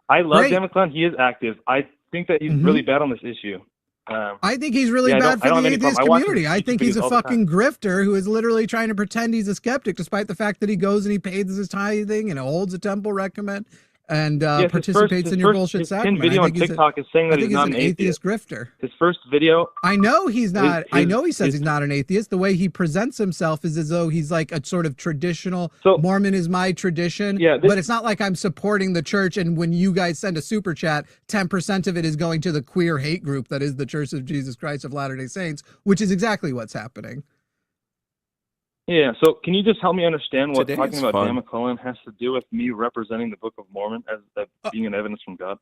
I love Great. Dan McClellan. He is active. I think that he's really bad on this issue. I think he's really yeah, bad for I don't the have any atheist problem. I watch his community. I YouTube think he's videos a all the fucking grifter who is literally trying to pretend he's a skeptic, despite the fact that he goes and he pays his tithing and holds a temple recommend and Yes, participates in your bullshit his sacrament. video I on think he's TikTok is saying that he's not an an atheist grifter. His first video. I know he's not. I his- know he says his- he's not an atheist. The way he presents himself is as though he's like a sort of traditional Mormon is my tradition. Yeah, but it's not like I'm supporting the church. And when you guys send a super chat, 10% of it is going to the queer hate group that is the Church of Jesus Christ of Latter-day Saints, which is exactly what's happening. Yeah, so can you just help me understand what Today talking is about fun. Dan McClellan has to do with me representing the Book of Mormon as being an evidence from God?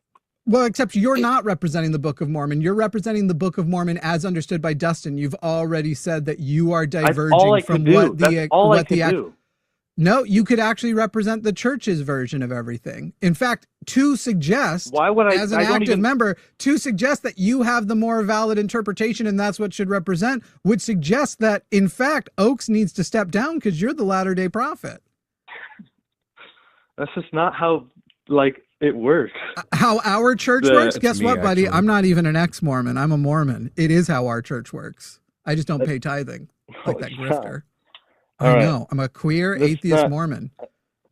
Well, except you're not representing the Book of Mormon. You're representing the Book of Mormon as understood by Dustin. You've already said that you are That's diverging all I from could do. what the That's all I what the could act- do. No, you could actually represent the church's version of everything. In fact, to suggest, Why would I? as an I don't active even, member, to suggest that you have the more valid interpretation and that's what should represent, would suggest that, in fact, Oaks needs to step down because you're the Latter-day Prophet. That's just not how it works. How our church The- works? It's Guess me, what, buddy? actually. I'm not even an ex-Mormon. I'm a Mormon. It is how our church works. I just don't pay tithing like that Holy cow. grifter. All I right. know. I'm a queer That's atheist not- Mormon.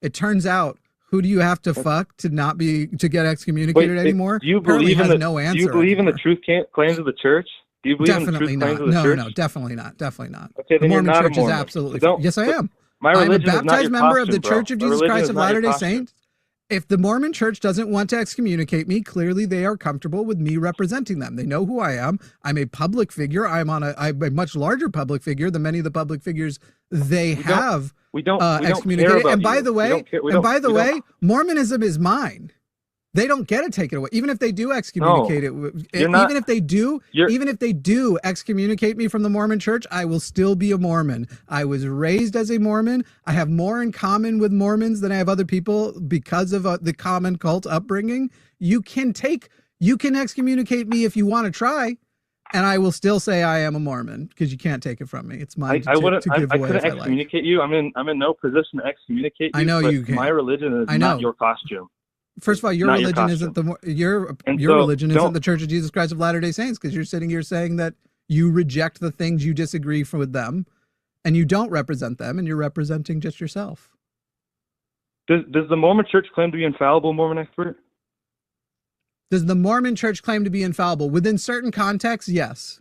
It turns out Who do you have to fuck to not be to get excommunicated anymore? Do you Apparently believe in has the no answer. Do you believe in the truth claims of the church? Do you believe Definitely in the truth not. claims of the No, church? no, definitely not. Definitely not. Okay, The then you're Mormon not a Church Mormon. is absolutely. So don't- Yes, I am. My I'm a religion is not baptized your member of the costume, bro. Church of My Jesus religion Christ is of not your Latter-day costume. Saints. If the Mormon Church doesn't want to excommunicate me, clearly they are comfortable with me representing them. They know who I am. I'm a public figure. I'm a much larger public figure than many of the public figures they have We don't excommunicated. care about And by you. the We way, don't care- we don't- way, Mormonism is mine. They don't get to take it away. Even if they do excommunicate you're not- even if they do excommunicate me from the Mormon Church, I will still be a Mormon. I was raised as a Mormon. I have more in common with Mormons than I have other people because of the common cult upbringing. You can excommunicate me if you want to try, and I will still say I am a Mormon because you can't take it from me. It's mine I to couldn't give away if I like. excommunicate you. I'm in no position to excommunicate you. I know but you can. My religion is I know. not your costume. First of all, your Not your religion costume. isn't your And religion isn't don't- the Church of Jesus Christ of Latter-day Saints, because you're sitting here saying that you reject the things you disagree with them, and you don't represent them, and you're representing just yourself. Does the Mormon Church claim to be infallible, Mormon expert? Does the Mormon Church claim to be infallible within certain contexts? Yes.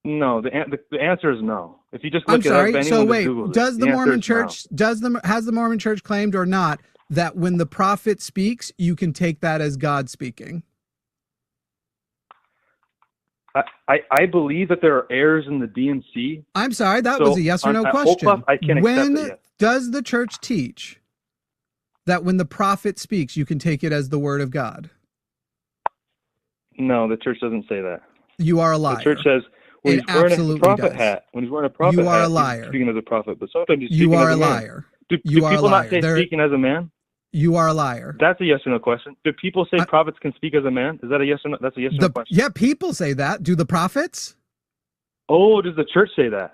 No. The answer is no. If you just look I'm sorry. it up, So anyone wait, just Google it. does the answer Mormon is no. Church has the Mormon Church claimed or not that when the prophet speaks, you can take that as God speaking? I believe that there are errors in the DNC. I'm sorry, that was a yes or no question. I can't accept it yet. Does the church teach that when the prophet speaks, you can take it as the word of God? No, the church doesn't say that. You are a liar. The church says when It he's wearing a absolutely prophet does. hat. When he's wearing a prophet You are hat, a liar. he's speaking as a prophet. But sometimes he's You speaking are as a a man. liar. Do You are a people liar. not say There- speaking as a man? You are a liar. That's a yes or no question. Do people say prophets can speak as a man? Is that a yes or no? That's a yes or no question. Yeah, people say that. Do the prophets? Oh, does the church say that?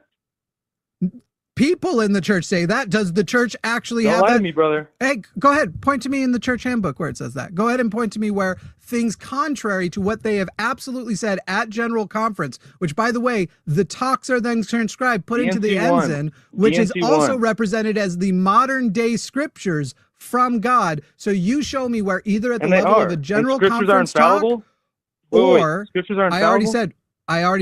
People in the church say that. Does the church actually Don't have lie that? to me, brother. Hey, go ahead. Point to me in the church handbook where it says that. Go ahead and point to me where things contrary to what they have absolutely said at General Conference, which, by the way, the talks are then transcribed, put into the DNC1. ensign, which is DNC1. also represented as the modern day scriptures from God. So you show me where either at the And they level are. of a And General scriptures are Conference talk infallible? Wait, or scriptures are I already infallible?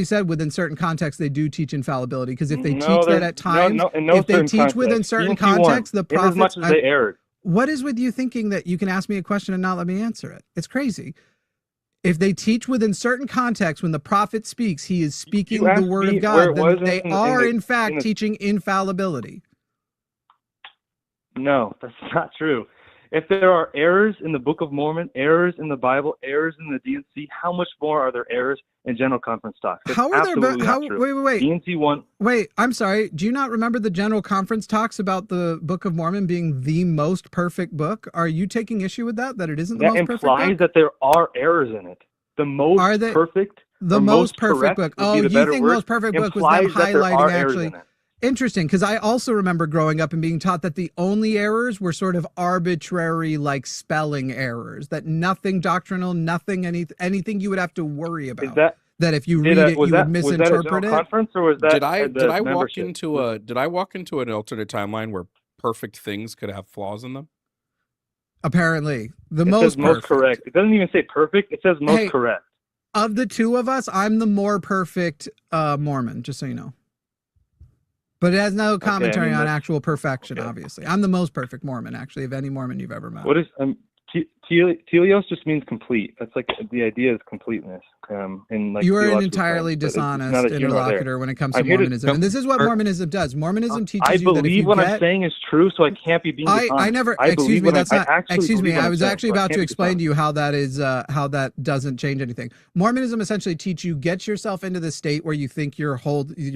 said within certain contexts they do teach infallibility, because if they No, teach that they're- at times, in no if they certain teach within context. certain DNC1, contexts, the in prophets. as much as they erred. What is with you thinking that you can ask me a question and not let me answer it? It's crazy. If they teach within certain contexts, when the prophet speaks, he is speaking the asked word me of where God, it then was they in are the- in fact in the- teaching infallibility. No, that's not true. If there are errors in the Book of Mormon, errors in the Bible, errors in the DNC, how much more are there errors in General Conference talks? That's How are there? absolutely How? not true. Wait. DNC1. Wait, I'm sorry. Do you not remember the General Conference talks about the Book of Mormon being the most perfect book? Are you taking issue with that? That it isn't the That most perfect implies book? that there are errors in it. The most perfect, The or most perfect correct book. would Oh, be you the better think word, most perfect book was them implies that there are highlighting errors actually. in it. Interesting, because I also remember growing up and being taught that the only errors were sort of arbitrary, like spelling errors, that nothing doctrinal, nothing, anything you would have to worry about. That if you read it, you would misinterpret it. Conference, or was that Did I the walk membership? into an alternate timeline where perfect things could have flaws in them? Apparently, the It most says most perfect. correct. It doesn't even say perfect. It says most Hey, correct. Of the two of us, I'm the more perfect Mormon, just so you know. But it has no commentary on that's- actual perfection, obviously. I'm the most perfect Mormon, actually, of any Mormon you've ever met. What is teleos? Just means complete. That's like the idea is completeness. In like You are an theological entirely terms, but it's dishonest neither here nor there. interlocutor when it comes to I'm here Mormonism. And this is what Mormonism does. Mormonism teaches I you that if believe you what get... I'm saying is true, so I can't be being dishonest. I never, I excuse believe me, what that's I not, actually excuse me, believe what I I'm was saying, actually so I about can't to be explain to you how that is, how that doesn't change anything. Mormonism essentially teach you, get yourself into the state where you think you're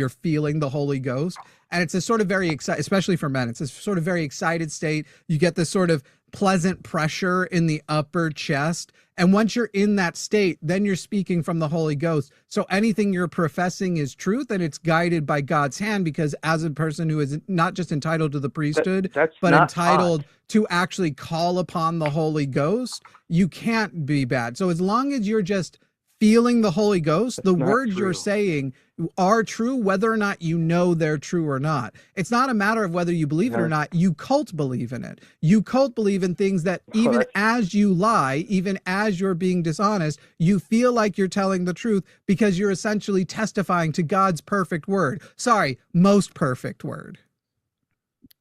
feeling the Holy Ghost. And it's a sort of very excited, especially for men, it's a sort of very excited state. You get this sort of pleasant pressure in the upper chest. And once you're in that state, then you're speaking from the Holy Ghost. So anything you're professing is truth, and it's guided by God's hand, because as a person who is not just entitled to the priesthood, but not entitled to actually call upon the Holy Ghost, you can't be bad. So as long as you're just feeling the Holy Ghost, the not words true. you're saying are true, whether or not you know they're true or not. It's not a matter of whether you believe it or not. You cult believe in it. You cult believe in things that even as you lie, even as you're being dishonest, you feel like you're telling the truth because you're essentially testifying to God's perfect word. Sorry, most perfect word.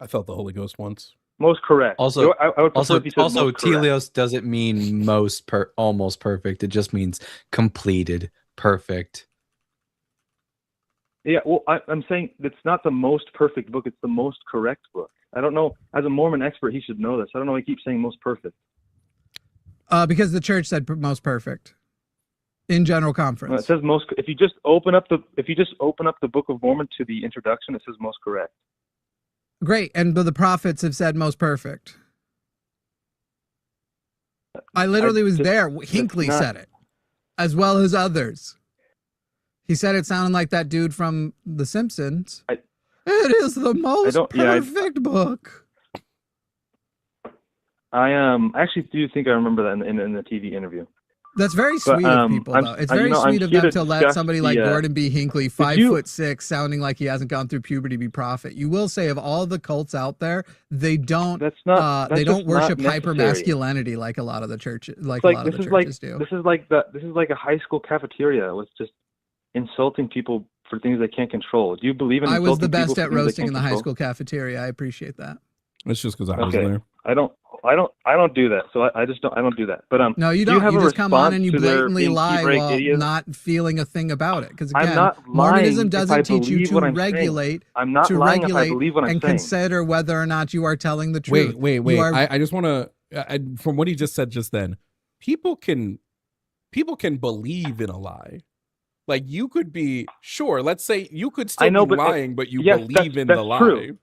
I felt the Holy Ghost once. Most correct. Also, I would prefer if you said also most correct. teleos doesn't mean almost perfect. It just means completed, perfect. Yeah, well, I'm saying it's not the most perfect book. It's the most correct book. I don't know. As a Mormon expert, he should know this. I don't know why he keeps saying most perfect. Because the church said most perfect in general Well, conference. it says most. If you just open up the Book of Mormon to the introduction, it says most correct. Great. And the prophets have said most perfect. I literally was there. Hinckley said it, as well as others. He said it sounded like that dude from The Simpsons. It is the most perfect book. I actually do think I remember that in the TV interview. That's very sweet of people, though. It's very sweet of them to let somebody like Gordon B. Hinckley, 5'6", sounding like he hasn't gone through puberty, be prophet. You will say of all the cults out there, they don't worship hypermasculinity like a lot of the churches do. This is like a high school cafeteria with just insulting people for things they can't control. Do you believe in? I was the insulting best people at for things they roasting in can't the high control? school cafeteria. I appreciate that. It's just because I was there. I don't do that. So I don't do that. But no, you don't. You just come on and you blatantly lie while not feeling a thing about it. Because again, Mormonism doesn't teach you to regulate. I'm not lying if I believe what I'm and saying. Consider whether or not you are telling the truth. Wait. I just want to. From what he just said just then, people can believe in a lie. Like you could be sure. Let's say you could still be lying, but you believe in the lie. True.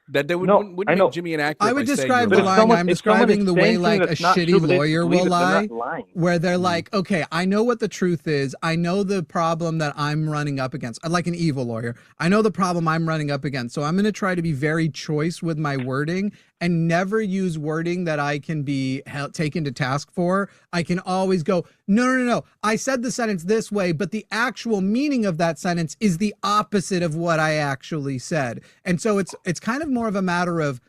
That they wouldn't make Jimmy inaccurate. I would describe the lying. I'm describing the way like a shitty lawyer will lie, where they're like, okay, I know what the truth is. I know the problem that I'm running up against. Like an evil lawyer. I know the problem I'm running up against. So I'm going to try to be very choice with my wording and never use wording that I can be taken to task for. I can always go, no. I said the sentence this way, but the actual meaning of that sentence is the opposite of what I actually said. And so it's kind of more of a matter of,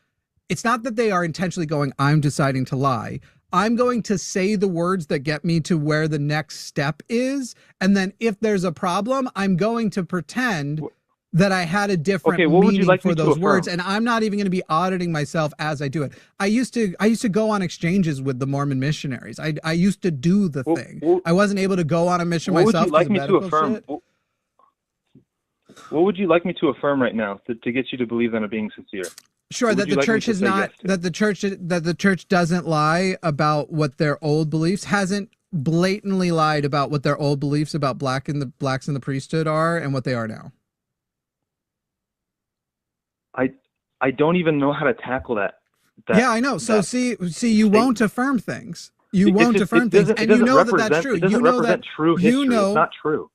it's not that they are intentionally going, I'm deciding to lie. I'm going to say the words that get me to where the next step is. And then if there's a problem, I'm going to pretend that I had a different meaning for those words, and I'm not even going to be auditing myself as I do it. I used to go on exchanges with the Mormon missionaries. I used to do the thing. I wasn't able to go on a mission myself. What would you like me to affirm? What would you like me to affirm right now to get you to believe that I'm being sincere? Sure, that the church is not that the church doesn't lie about what their old beliefs, hasn't blatantly lied about what their old beliefs about blacks in the priesthood are and what they are now. I don't even know how to tackle that. Yeah, I know. So see, you won't affirm things. You won't affirm things, and you know that that's true. You know that true history. It's not true.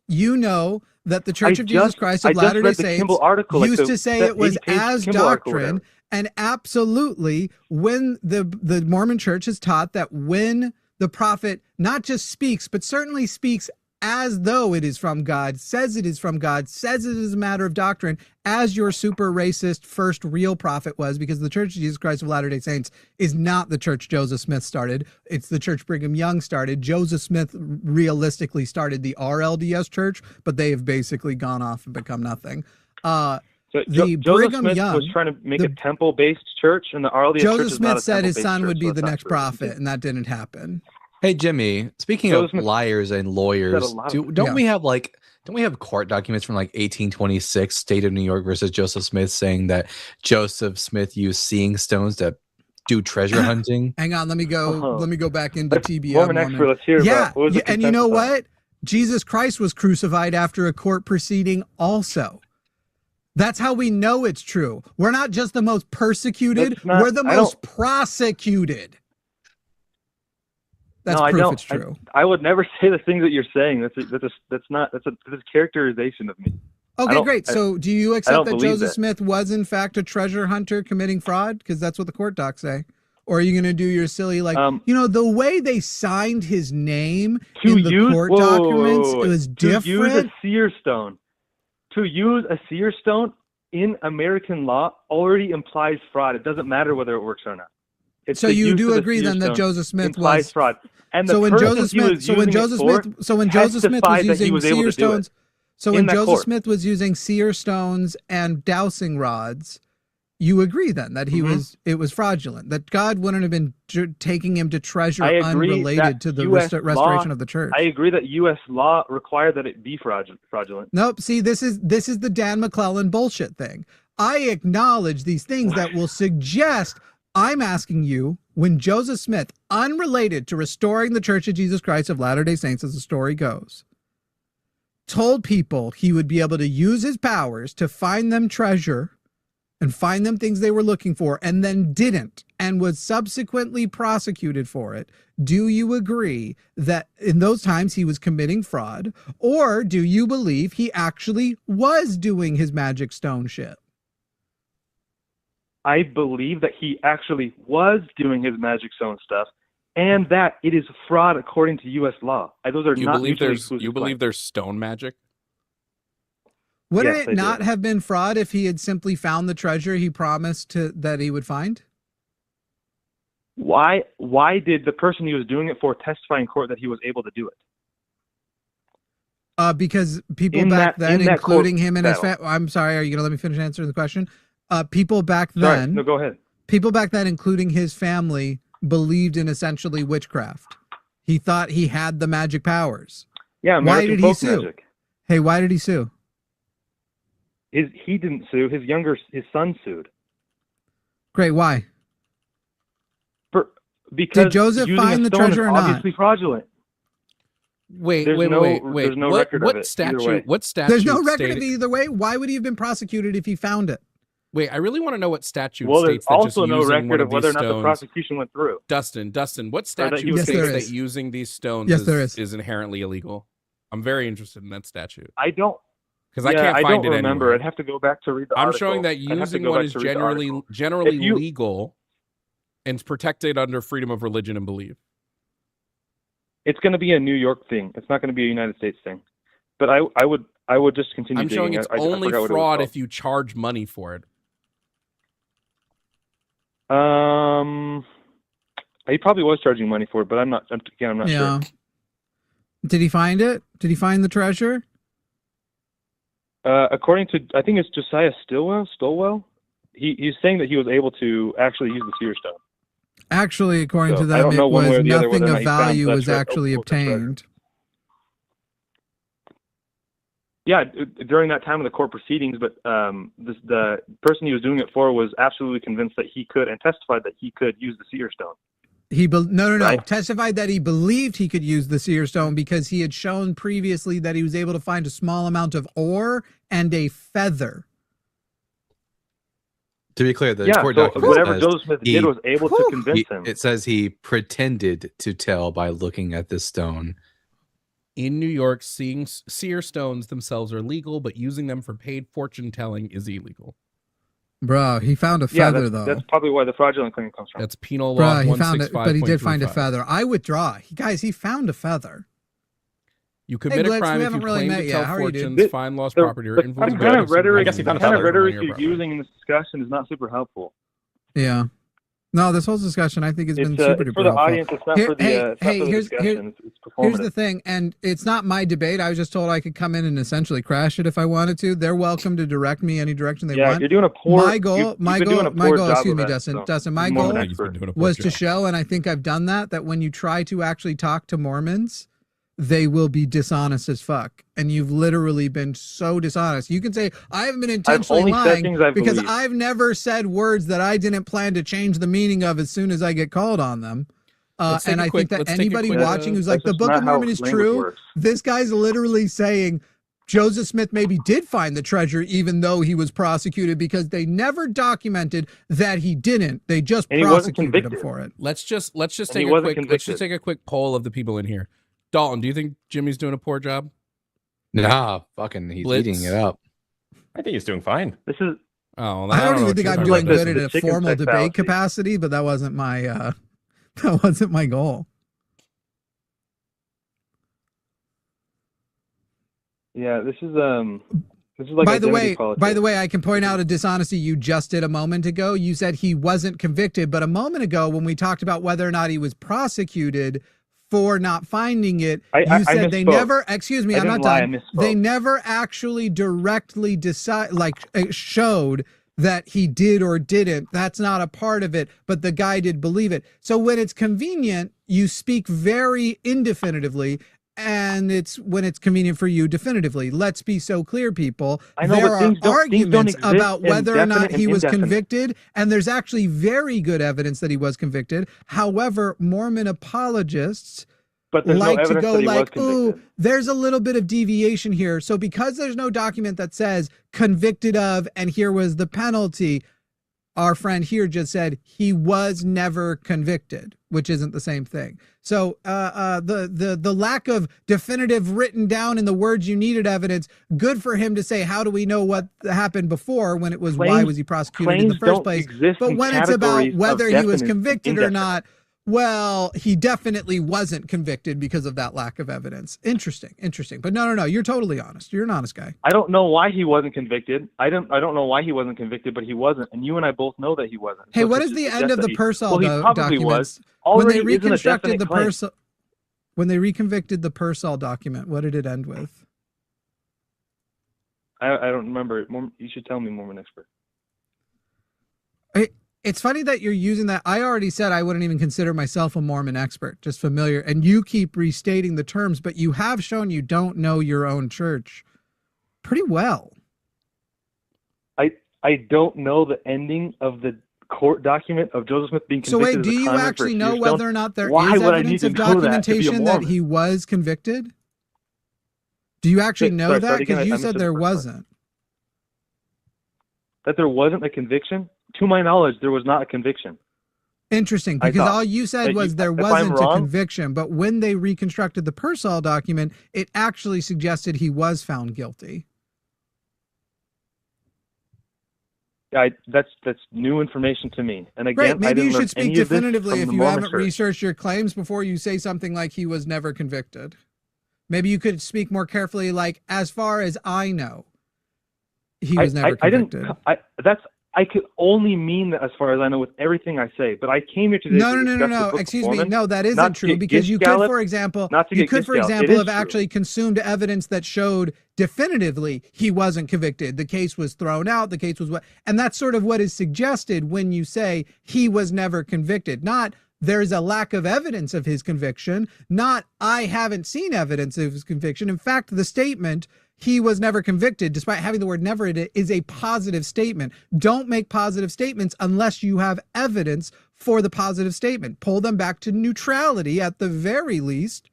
You know that the Church of Jesus Christ of Latter-day Saints used to say it was as doctrine, and absolutely, when the Mormon Church has taught that when the prophet not just speaks, but certainly speaks as though it is from God, says it is from God, says it is a matter of doctrine, as your super racist first real prophet was, because the Church of Jesus Christ of Latter-day Saints is not the church Joseph Smith started. It's the church Brigham Young started. Joseph Smith realistically started the RLDS church, but they have basically gone off and become nothing. So Joseph Smith was trying to make a temple-based church, and the RLDS church Joseph is Smith not a said his temple-based son church, would be so the it's next not true. prophet, and that didn't happen. Hey Jimmy, speaking of liars and lawyers, don't we have court documents from like 1826, State of New York versus Joseph Smith, saying that Joseph Smith used seeing stones to do treasure hunting? Hang on, let me go back into TBM. Mormon expert, let's hear about what was the and you know consensus on? what? Jesus Christ was crucified after a court proceeding also. That's how we know it's true. We're not just the most persecuted, we're the most prosecuted. That's proof it's true. I would never say the things that you're saying. That's a characterization of me. Okay, great. So do you accept that Joseph Smith was in fact a treasure hunter committing fraud? Because that's what the court docs say. Or are you going to do your silly, like, the way they signed his name To in the use court whoa, whoa, whoa, documents, whoa, whoa. it was different? To use a seer stone. To use a seer stone in American law already implies fraud. It doesn't matter whether it works or not. So you do agree then that Joseph Smith implies was fraud. And the so when person Joseph he was Smith, so when using it Joseph for Smith, so when Joseph Smith was testified that he using was able seer to do it stones, so in when that Joseph court. Smith was using seer stones and dowsing rods, you agree then that he it was fraudulent, that God wouldn't have been taking him to treasure I agree unrelated that to the US restoration law, of the church. I agree that U.S. law required that it be fraudulent. Nope. See, this is the Dan McClellan bullshit thing. I acknowledge these things that will suggest. I'm asking you, when Joseph Smith, unrelated to restoring the Church of Jesus Christ of Latter-day Saints, as the story goes, told people he would be able to use his powers to find them treasure and find them things they were looking for, and then didn't, and was subsequently prosecuted for it, do you agree that in those times he was committing fraud, or do you believe he actually was doing his magic stone shit? I believe that he actually was doing his magic stone stuff, and that it is fraud according to U.S. law. Those are not mutually exclusive You believe claims. there's stone magic? Wouldn't Yes, it I not do. have been fraud if he had simply found the treasure he promised that he would find? Why did the person he was doing it for testify in court that he was able to do it? Because people In back that- then, in that including court him and his battle. I'm sorry, are you going to let me finish answering the question? People back Sorry, then, no, go ahead. people back then, including his family, believed in essentially witchcraft. He thought he had the magic powers. Yeah, Why American did he folk sue? magic. Hey, why did he sue? He didn't sue. His son sued. Great, why? Because Did Joseph using find a the stone treasure is or not? obviously fraudulent. Wait, There's wait, no- wait, wait. there's no what record of what it either statute? way. What statute? There's no record of stated- it either way. Why would he have been prosecuted if he found it? Wait, I really want to know what statute Well, there's states that just also no using record one of of whether these or not the stones. prosecution went through. Dustin, what Or that statute he was- Yes, there states is. that using these stones Yes, there is inherently illegal? I'm very interested in that statute I don't. because I can't I find don't it remember. anywhere. I'd have to go back to read the I'm article. showing that I'd have to using go one back is to read the article. generally If you- legal and it's protected under freedom of religion and belief. It's going to be a New York thing. It's not going to be a United States thing. But I would just continue. I'm showing digging. it's I only forgot what it was fraud called. if you charge money for it. He probably was charging money for it, but I'm not Yeah. sure. Did he find it? Did he find the treasure? According to, I think it's Josiah Stillwell. He's saying that he was able to actually use the seer stone. Actually, according So, to I them, don't it know one way was or the other nothing whether or not of he found value that was treasure- actually that treasure. obtained. Yeah, during that time of the court proceedings, but the person he was doing it for was absolutely convinced that he could and testified that he could use the seer stone. No. Right. Testified that he believed he could use the seer stone because he had shown previously that he was able to find a small amount of ore and a feather. To be clear, the Yeah, court so document whatever says Joseph Smith did was able to convince him. It says he pretended to tell by looking at this stone. In New York, seeing seer stones themselves are legal, but using them for paid fortune telling is illegal. Bro, he found a Yeah, feather that's though. probably why the fraudulent claim comes from. That's penal law Bro, he found it, but he did find a 165.35. feather. I withdraw. Guys, he found a feather. You commit Blitz, a crime we if you haven't really claim met to yet. tell How are you, dude? fortunes, find lost property, or influence. The kind of rhetoric, I guess he found a the kind of feather. rhetoric you're using in this discussion is not super helpful. Yeah. No, this whole discussion I think has been It's, super it's duper for the helpful. audience. It's not for the, it's not for the here's discussion. It's here's performative. the thing, and it's not my debate. I was just told I could come in and essentially crash it if I wanted to. They're welcome to direct me any direction they Yeah, want. you're doing a poor. My goal, you've been doing a my poor goal. job Excuse of me, that, Dustin. so Dustin, my you're more goal of an expert. was to show, and I think I've done that. That when you try to actually talk to Mormons, they will be dishonest as fuck. And you've literally been so dishonest. You can say, I haven't been intentionally only said lying things I because believe. I've never said words that I didn't plan to change the meaning of as soon as I get called on them. Let's take And a I quick- think that let's take a anybody quick, watching who's like, that's the just Book not of how Mormon is language true, works. this guy's literally saying Joseph Smith maybe did find the treasure even though he was prosecuted because they never documented that he didn't. They just And he wasn't prosecuted him convicted. for it. Let's just And take he a wasn't quick convicted. take a quick poll of the people in here. Dalton, do you think Jimmy's doing a poor job? Nah, fucking, he's Blitz. eating it up. I think he's doing fine. This is Oh, I don't even think I'm doing good in a chicken formal sex debate fallacy. capacity, but that wasn't my that wasn't my goal. Yeah, this is like By the identity way, politics. I can point out a dishonesty you just did a moment ago. You said he wasn't convicted, but a moment ago when we talked about whether or not he was prosecuted for not finding it, you said I they misspoke. never, excuse me, I I'm not didn't lie, I done. misspoke. They never actually directly showed that he did or didn't. That's not a part of it, but the guy did believe it. So when it's convenient, you speak very indefinitively, and it's when it's convenient for you definitively. Let's be so clear, people. I know, there but are things don't arguments exist about in whether or not definite he and was indefinite. convicted, and there's actually very good evidence that he was convicted. However, Mormon apologists But there's no like to evidence go that he was like, ooh, convicted. there's a little bit of deviation here. So because there's no document that says convicted of, and here was the penalty, our friend here just said he was never convicted, which isn't the same thing. So the lack of definitive written down in the words you needed evidence, good for him to say, how do we know what happened before, when it was why was he prosecuted in the first place? But when it's about whether he was convicted or not, well, he definitely wasn't convicted because of that lack of evidence. Interesting. But no, you're totally honest. You're an honest guy. I don't know why he wasn't convicted. I don't know why he wasn't convicted, but he wasn't. And you and I both know that he wasn't. Hey, So what to is the suggest end of that the he- Purcell well, he probably documents? was. Already When they isn't a reconstructed definite the claim. Purcell, when they reconvicted the Purcell document, what did it end with? I don't remember. You should tell me, Mormon expert. It's funny that you're using that. I already said I wouldn't even consider myself a Mormon expert, just familiar. And you keep restating the terms, but you have shown you don't know your own church pretty well. I don't know the ending of the court document of Joseph Smith being So convicted. wait, as do a you convict for actually a know huge whether stone. or not there Why is would I evidence need of to know that to be a documentation that Mormon? he was convicted? Do you actually know Sorry, that? start again. Because you I said missed there the first part. wasn't. That there wasn't a conviction? To my knowledge, there was not a conviction. Interesting, I because thought- all you said was there if I'm wasn't a wrong- conviction, but when they reconstructed the Purcell document, it actually suggested he was found guilty. That's new information to me. And again, Great, I maybe didn't you learn should speak any of this definitively from if the you Mormon haven't Church. researched your claims before you say something like he was never convicted. Maybe you could speak more carefully, like, as far as I know, he was never convicted. I could only mean that as far as I know with everything I say, but I came here today No, to discuss the Book of excuse me. Mormon, No, that not isn't to true, get because you could, gish-galloped, for example, not to you get could, for gish-galloped. It example, is have true. actually consumed evidence that showed definitively he wasn't convicted. The case was thrown out. The case was what, and that's sort of what is suggested when you say he was never convicted. Not there's a lack of evidence of his conviction. Not I haven't seen evidence of his conviction. In fact, the statement he was never convicted, despite having the word never in it, is a positive statement. Don't make positive statements unless you have evidence for the positive statement. Pull them back to neutrality at the very least,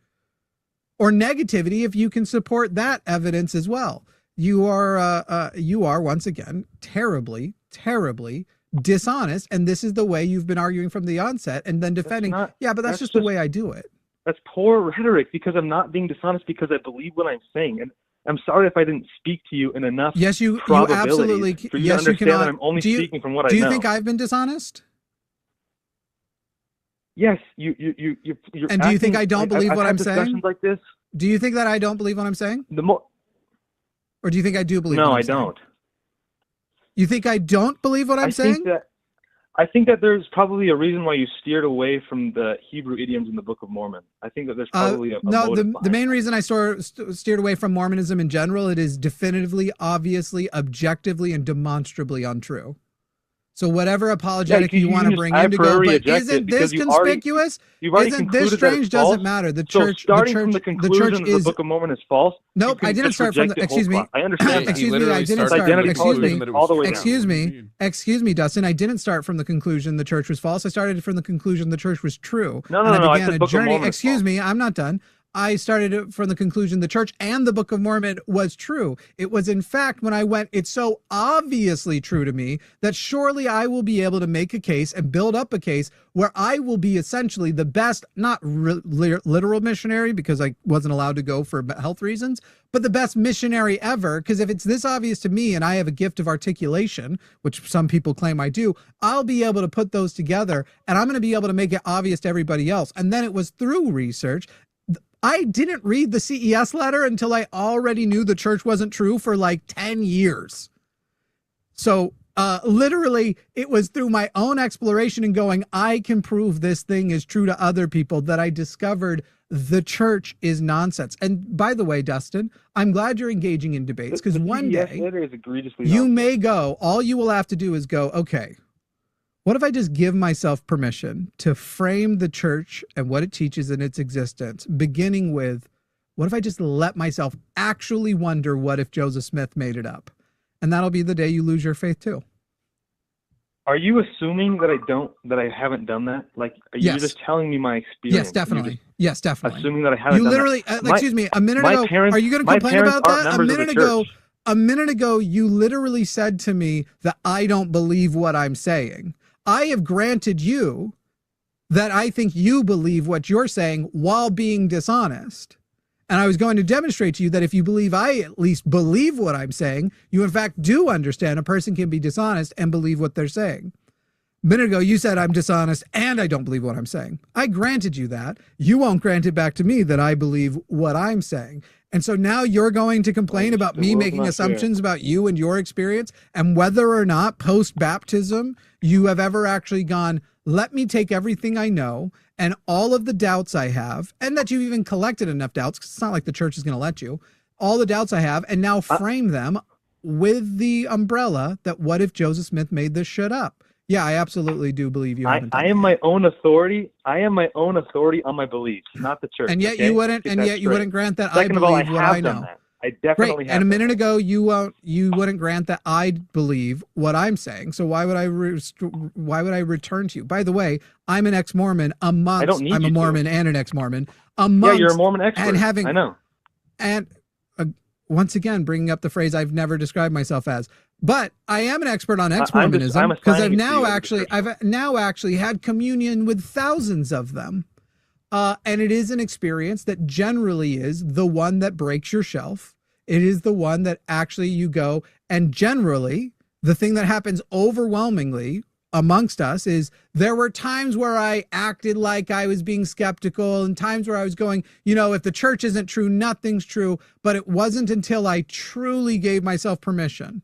or negativity if you can support that evidence as well. You are once again terribly dishonest, and this is the way you've been arguing from the onset, and then defending. Yeah, but that's just the way I do it. That's poor rhetoric, because I'm not being dishonest, because I believe what I'm saying. And I'm sorry if I didn't speak to you in enough Yes, you probabilities absolutely. for you Yes, to you understand cannot. that I'm only speaking from what I know. Do you think I've been dishonest? Yes, you're. And do you think I don't believe I've what had I'm saying? discussions like this. Do you think that I don't believe what I'm saying? Or do you think I do believe? No, what I'm I saying? don't. You think I don't believe what I'm saying? I think that there's probably a reason why you steered away from the Hebrew idioms in the Book of Mormon. I think that there's probably a no, motive the main reason I steered away from Mormonism in general, it is definitively, obviously, objectively, and demonstrably untrue. So whatever apologetic you want to bring in to go, but isn't this conspicuous? Isn't this strange? Doesn't matter. The church, starting from the conclusion that the Book of Mormon is false. Nope, I didn't start from the. Excuse me. I understand. Excuse me. I didn't start. Excuse me, Dustin. I didn't start from the conclusion the church was false. I started from the conclusion the church was true. No. And I I began said a Book of journey. Mormon is Excuse me. I'm not done. I started from the conclusion the church and the Book of Mormon was true. It was, in fact, when I went, it's so obviously true to me that surely I will be able to make a case and build up a case where I will be essentially the best, not literal missionary, because I wasn't allowed to go for health reasons, but the best missionary ever. Because if it's this obvious to me and I have a gift of articulation, which some people claim I do, I'll be able to put those together and I'm going to be able to make it obvious to everybody else. And then it was through research. I didn't read the CES letter until I already knew the church wasn't true for like 10 years. So literally, it was through my own exploration and going, I can prove this thing is true to other people, that I discovered the church is nonsense. And by the way, Dustin, I'm glad you're engaging in debates, because one day letter is egregiously you nonsense. may go, all you will have to do is go, okay, what if I just give myself permission to frame the church and what it teaches in its existence, beginning with, what if I just let myself actually wonder, what if Joseph Smith made it up? And that'll be the day you lose your faith too. Are you assuming that I haven't done that? Like, are you Yes. just telling me my experience? Yes, definitely. Yes, definitely. Assuming that I haven't You done literally, that. excuse me, a minute ago, are you going to complain about that? A minute ago, you literally said to me that I don't believe what I'm saying. I have granted you that I think you believe what you're saying while being dishonest. And I was going to demonstrate to you that if you believe I at least believe what I'm saying, you in fact do understand a person can be dishonest and believe what they're saying. A minute ago, you said I'm dishonest and I don't believe what I'm saying. I granted you that. You won't grant it back to me that I believe what I'm saying. And so now you're going to complain about me making assumptions about you and your experience and whether or not post-baptism you have ever actually gone, let me take everything I know and all of the doubts I have, and that you've even collected enough doubts, because it's not like the church is going to let you, all the doubts I have, and now frame them with the umbrella that what if Joseph Smith made this shit up? Yeah, I absolutely do believe you haven't done I am my own authority. I am my own authority on my beliefs, not the church. and yet okay? you wouldn't, Get and that yet you straight. wouldn't grant that Second I of all, believe what have I done know. that. I definitely Great. have. And a done minute ago, you wouldn't grant that I believe what I'm saying. So why would I return to you? By the way, I'm an ex-Mormon amongst. I'm a Mormon and an ex-Mormon amongst. Yeah, you're a Mormon expert. And having. I know. And once again, bringing up the phrase I've never described myself as, but I am an expert on ex-Mormonism because I've now actually had communion with thousands of them. And it is an experience that generally is the one that breaks your shelf. It is the one that actually you go, and generally the thing that happens overwhelmingly amongst us is there were times where I acted like I was being skeptical and times where I was going, if the church isn't true, nothing's true. But it wasn't until I truly gave myself permission,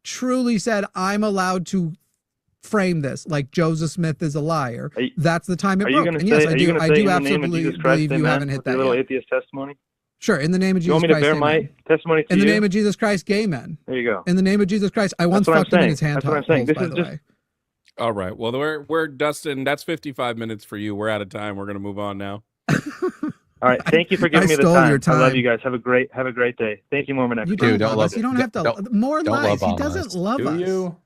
truly said, I'm allowed to frame this like Joseph Smith is a liar. That's the time it broke. And yes, I do absolutely believe you haven't hit that little yet. atheist testimony. Sure, in the name of You Jesus want me to Christ, bear amen. my testimony to In the you? name of Jesus Christ, gay men. There you go. In the name of Jesus Christ, I once That's what I'm fucked him in saying. his hand That's what I'm saying. holes, This by is the just- way. All right. Well, we're Dustin. That's 55 minutes for you. We're out of time. We're gonna move on now. All right. Thank you for giving me the stole time. your time. I love you guys. Have a great day. Thank you, Mormon expert. You don't love us. You don't have to. More don't lies. love He on doesn't us. love Do us. you?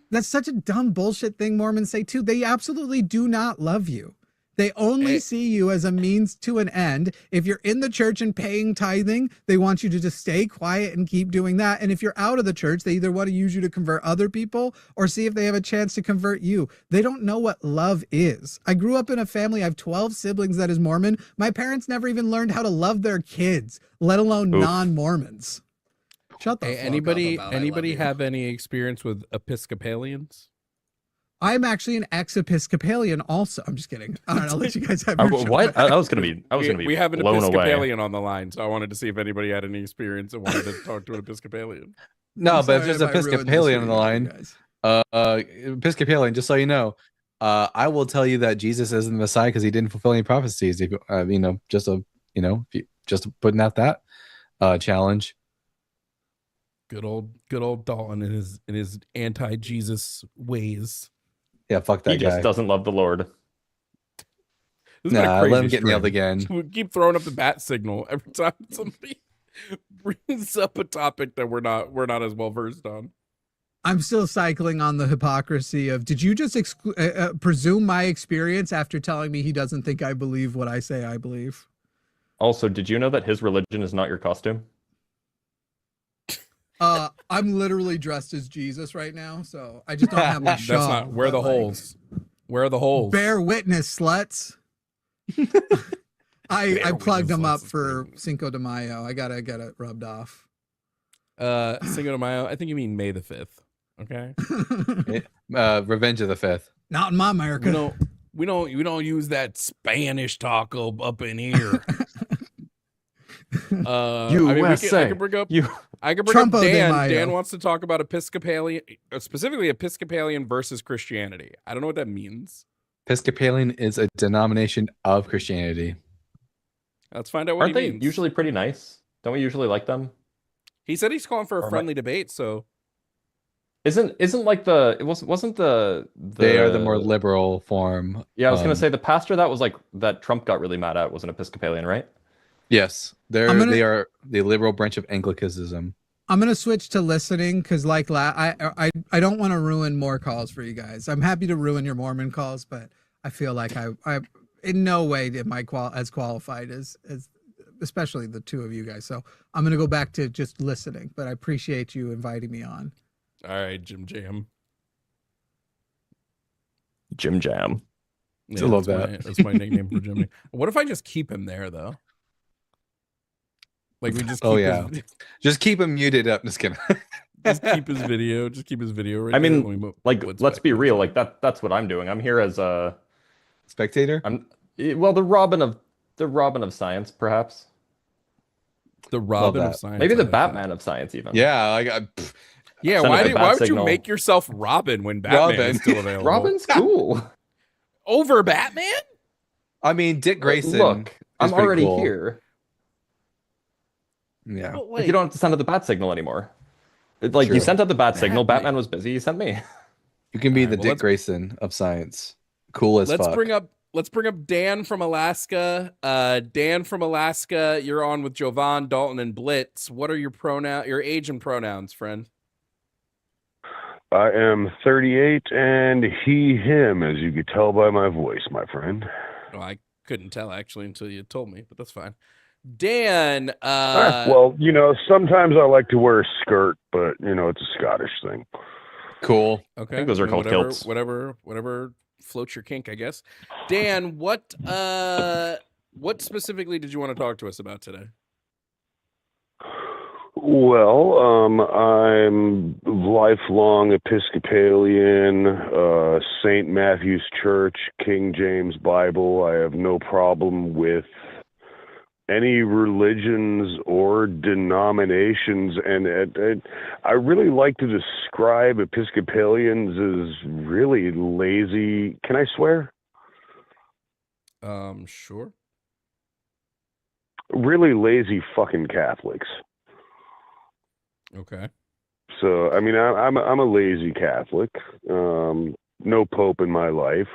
That's such a dumb bullshit thing Mormons say too. They absolutely do not love you. They only see you as a means to an end. If you're in the church and paying tithing, they want you to just stay quiet and keep doing that. And if you're out of the church, they either want to use you to convert other people or see if they have a chance to convert you. They don't know what love is. I grew up in a family. I have 12 siblings that is Mormon. My parents never even learned how to love their kids, let alone non-Mormons. Shut the fuck up Anybody about I love you. have any experience with Episcopalians? I'm actually an ex-Episcopalian also. I'm just kidding. All right, I'll let you guys have your show. What? I was gonna be We have an blown away. Episcopalian on the line, so I wanted to see if anybody had any experience and wanted to talk to an Episcopalian. No, I'm but if sorry there's if I ruined this Episcopalian on the for you line, guys. Episcopalian, just so you know, I will tell you that Jesus isn't the Messiah because he didn't fulfill any prophecies. If just putting out that challenge. Good old Dalton in his anti-Jesus ways. Yeah, fuck that He guy. just doesn't love the Lord. This has been a Nah, crazy let him get string. nailed again. We keep throwing up the bat signal every time somebody brings up a topic that we're not as well versed on. I'm still cycling on the hypocrisy of, did you just presume my experience after telling me he doesn't think I believe what I say I believe? Also, did you know that his religion is not your costume? I'm literally dressed as Jesus right now, so I just don't have my shawl. That's not. Where are but, the like, holes? Where are the holes? Bear witness, sluts. I plugged them up for Cinco de Mayo. I gotta get it rubbed off. Cinco de Mayo. I think you mean May the 5th. Okay. Revenge of the Fifth. Not in my America. We don't use that Spanish taco up in here. I mean, I can bring up. I can bring up Trumpo de Dan. Mayo. Dan wants to talk about Episcopalian, specifically Episcopalian versus Christianity. I don't know what that means. Episcopalian is a denomination of Christianity. Let's find out what Aren't he they means. usually pretty nice? Don't we usually like them? He said he's calling for a friendly debate. So isn't like wasn't the They are the more liberal form. Yeah, I was gonna say the pastor that Trump got really mad at was an Episcopalian, right? Yes, they are the liberal branch of Anglicanism. I'm gonna switch to listening because, like, I don't want to ruin more calls for you guys. I'm happy to ruin your Mormon calls, but I feel like I in no way am I as qualified as especially the two of you guys. So I'm gonna go back to just listening. But I appreciate you inviting me on. all right, Jim Jam. Jim Jam. Yeah, I love that's my nickname for Jimmy. What if I just keep him there though? Like we just keep just keep him muted up. Just kidding. just keep his video. Just keep his video right I there. mean, like, let's be real. Like that's what I'm doing. I'm here as a spectator. The Robin of science, perhaps. The Robin of science. Maybe the Batman of science, even. Yeah, yeah. Why would you make yourself Robin when Batman is still available? Robin's cool. Over Batman? I mean, Dick Grayson. Look, I'm is pretty already cool. here. Yeah. Like, you don't have to send out the bat signal anymore. Like, True. you sent out the bat signal. Batman was busy. You sent me. You can be the well, Dick Grayson of science. Cool as Let's fuck. bring up Dan from Alaska. Dan from Alaska, you're on with Jovan, Dalton, and Blitz. What are your age and pronouns, friend? I am 38 and he, him, as you could tell by my voice, my friend. Oh, I couldn't tell actually until you told me, but that's fine. Dan, well, sometimes I like to wear a skirt, but it's a Scottish thing. Cool. Okay. I think those are called kilts. Whatever floats your kink, I guess. Dan, what specifically did you want to talk to us about today? Well, I'm lifelong Episcopalian, St. Matthew's Church, King James Bible. I have no problem with any religions or denominations, and I really like to describe Episcopalians as really lazy. Can I swear? Sure. Really lazy fucking Catholics. Okay. So, I mean, I'm a lazy Catholic. No Pope in my life.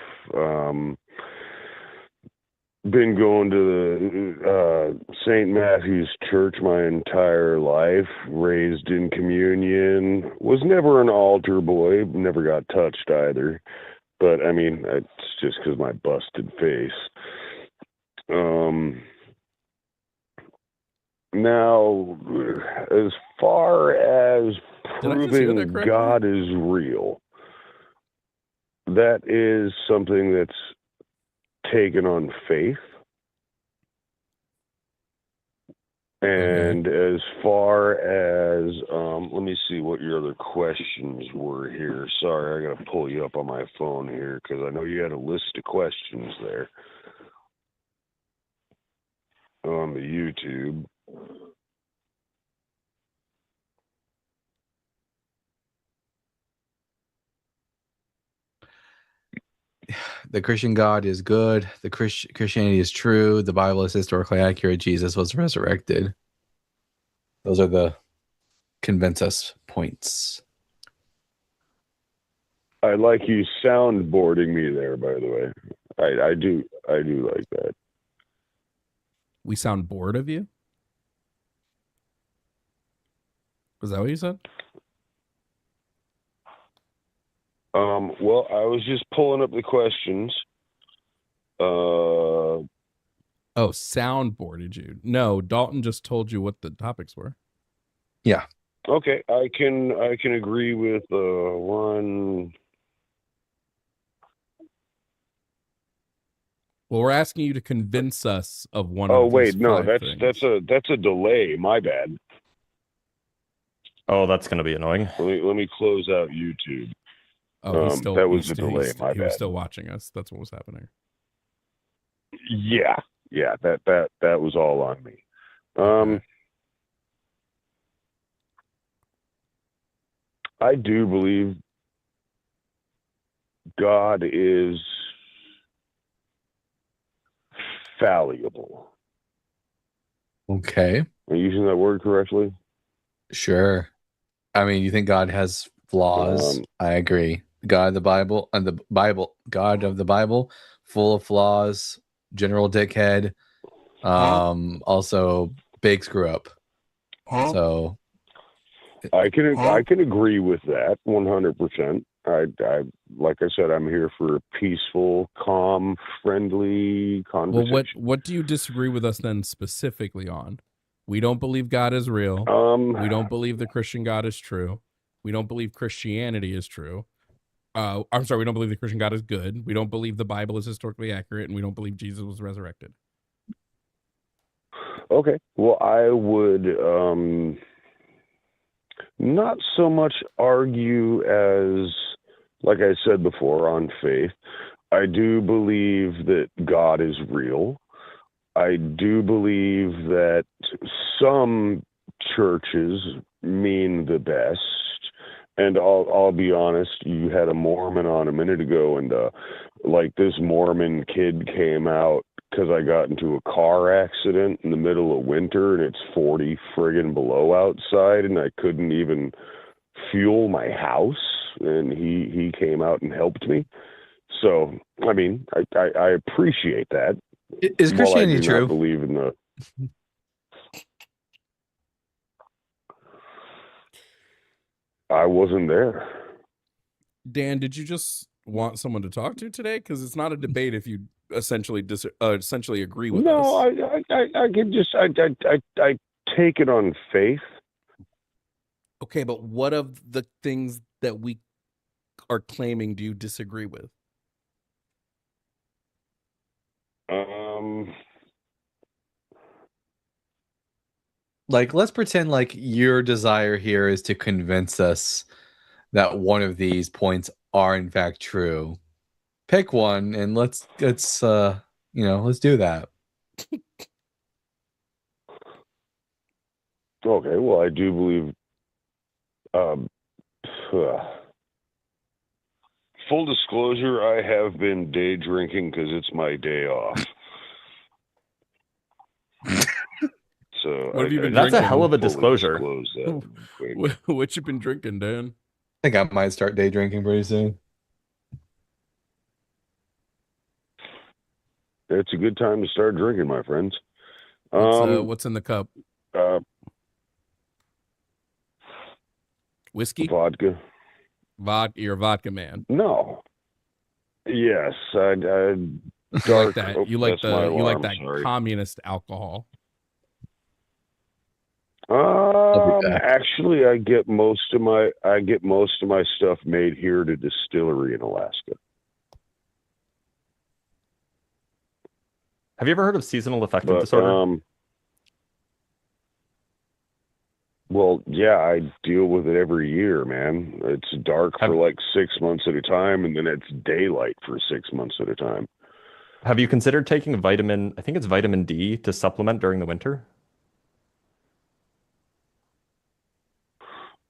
Been going to the St. Matthew's Church my entire life. Raised in communion. Was never an altar boy. Never got touched either. But I mean, it's just because my busted face. Now, as far as proving God is real, that is something that's taken on faith. And as far as, let me see what your other questions were here. Sorry, I got to pull you up on my phone here because I know you had a list of questions there on the YouTube. The Christian God is good. The Christianity is true. The Bible is historically accurate. Jesus was resurrected. Those are the convince us points. I like you soundboarding me there, by the way. I do like that. We sound bored of you? Was that what you said? Well, I was just pulling up the questions. Oh, soundboarded you. No, Dalton just told you what the topics were. Yeah. Okay, I can agree with one. Well, we're asking you to convince us of one Oh of these wait, no, five things. that's a delay. My bad. Oh, that's going to be annoying. Let me close out YouTube. Oh, he's still that was he's a still, delay. he's, My he was bad. still watching us. That's what was happening. Yeah, that was all on me. Okay. I do believe God is fallible. Okay. Are you using that word correctly? Sure. I mean, you think God has flaws? I agree. God of the Bible God of the Bible, full of flaws, general dickhead, also big screw up. So I can agree with that 100%. I like I said, I'm here for a peaceful, calm, friendly conversation. Well, what do you disagree with us then specifically on? We don't believe God is real. We don't believe the Christian God is true. We don't believe Christianity is true. I'm sorry, we don't believe the Christian God is good. We don't believe the Bible is historically accurate, and we don't believe Jesus was resurrected. Okay. Well, I would not so much argue as, like I said before, on faith. I do believe that God is real. I do believe that some churches mean the best. And I'll be honest, you had a Mormon on a minute ago, and like this Mormon kid came out because I got into a car accident in the middle of winter, and it's 40 friggin' below outside, and I couldn't even fuel my house, and he came out and helped me. So, I mean, I appreciate that. Is Christianity While I do true? not believe in the I wasn't there. Dan, did you just want someone to talk to today? Because it's not a debate if you essentially essentially agree with No, us. I can just I take it on faith. Okay, but what of the things that we are claiming do you disagree with? Like, let's pretend like your desire here is to convince us that one of these points are in fact true. Pick one and let's let's do that. Okay, well, I do believe. Full disclosure, I have been day drinking because it's my day off. So What have you been That's drinking? a hell of a fully disclosure. disclose that. What you been drinking, Dan? I think I might start day drinking pretty soon. It's a good time to start drinking, my friends. What's in the cup? Whiskey? Vodka. You're a vodka man. No. Yes, I You dark. like that? Oh, You like that's my alarm, that sorry. communist alcohol? Actually, I get most of my stuff made here at a distillery in Alaska. Have you ever heard of seasonal affective disorder? Well, yeah, I deal with it every year, man. It's dark for like 6 months at a time, and then it's daylight for 6 months at a time. Have you considered taking I think it's vitamin D to supplement during the winter?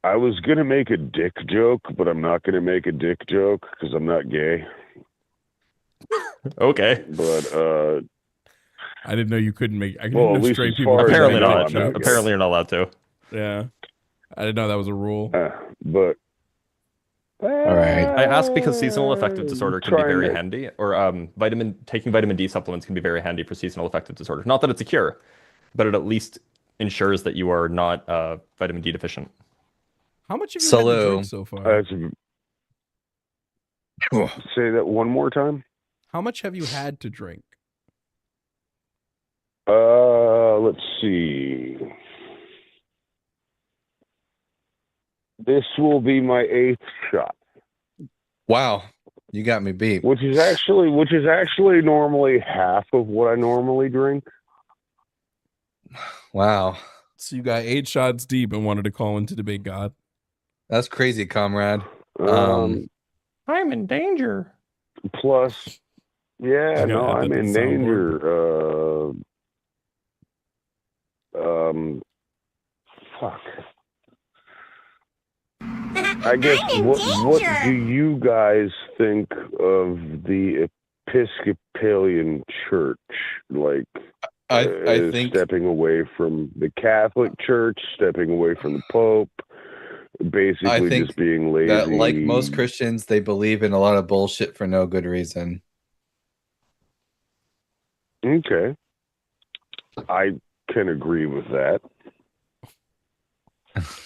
I was going to make a dick joke, but I'm not going to make a dick joke because I'm not gay. Okay. But, I didn't know you couldn't make. I didn't well, at know least straight as people. far as Apparently I know, not. I'm not gay. Apparently you're not allowed to. Yeah, I didn't know that was a rule. But all right. I ask because seasonal affective disorder can be trying very to- handy, or taking vitamin D supplements can be very handy for seasonal affective disorder. Not that it's a cure, but it at least ensures that you are not vitamin D deficient. How much have you had to drink so far? Say that one more time. How much have you had to drink? let's see. This will be my 8th shot. Wow, you got me beat. Which is actually normally half of what I normally drink. Wow. So you got 8 shots deep and wanted to call in to debate God. That's crazy, comrade. Um, I'm in danger. Plus, yeah, You gotta no, add that I'm to the in soundboard. danger. Fuck. I guess what do you guys think of the Episcopalian Church? Like, I think stepping away from the Catholic Church, stepping away from the Pope, basically I think just being lazy. that, like most Christians, they believe in a lot of bullshit for no good reason. Okay, I can agree with that.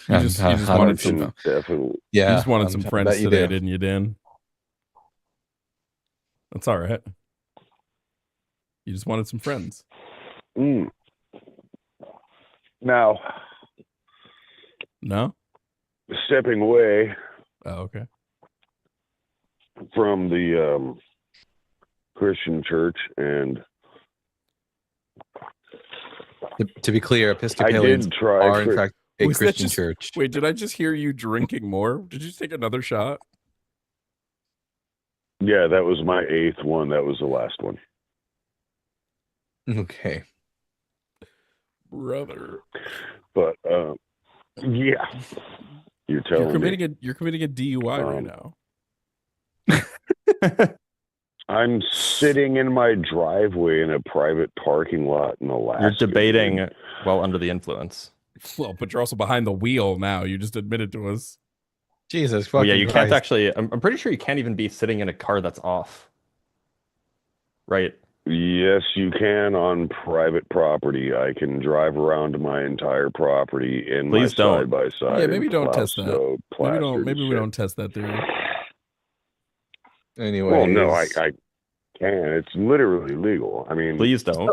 You just wanted some definitely. You just wanted I'm some I friends bet you today, do. didn't you, Dan? That's all right. You just wanted some friends. Now, No? stepping away Oh, okay. from the Christian church, and To be clear, Episcopalians try are in fact a Was that Christian just- church. Wait, did I just hear you drinking more? Did you take another shot? yeah, that was my 8th one. That was the last one. Okay. Brother. But yeah, you're telling me. You're committing a DUI right now. I'm sitting in my driveway in a private parking lot in Alaska. You're debating while under the influence. Well, but you're also behind the wheel now. You just admitted to us. Jesus Oh fucking yeah, you Christ. can't actually. I'm pretty sure you can't even be sitting in a car that's off. Right. Yes, you can on private property. I can drive around my entire property in Please my don't. side by side. Yeah, maybe don't test that. Maybe we shit. don't test that theory. Anyways. Well, no, I can. It's literally legal. I mean, Please don't.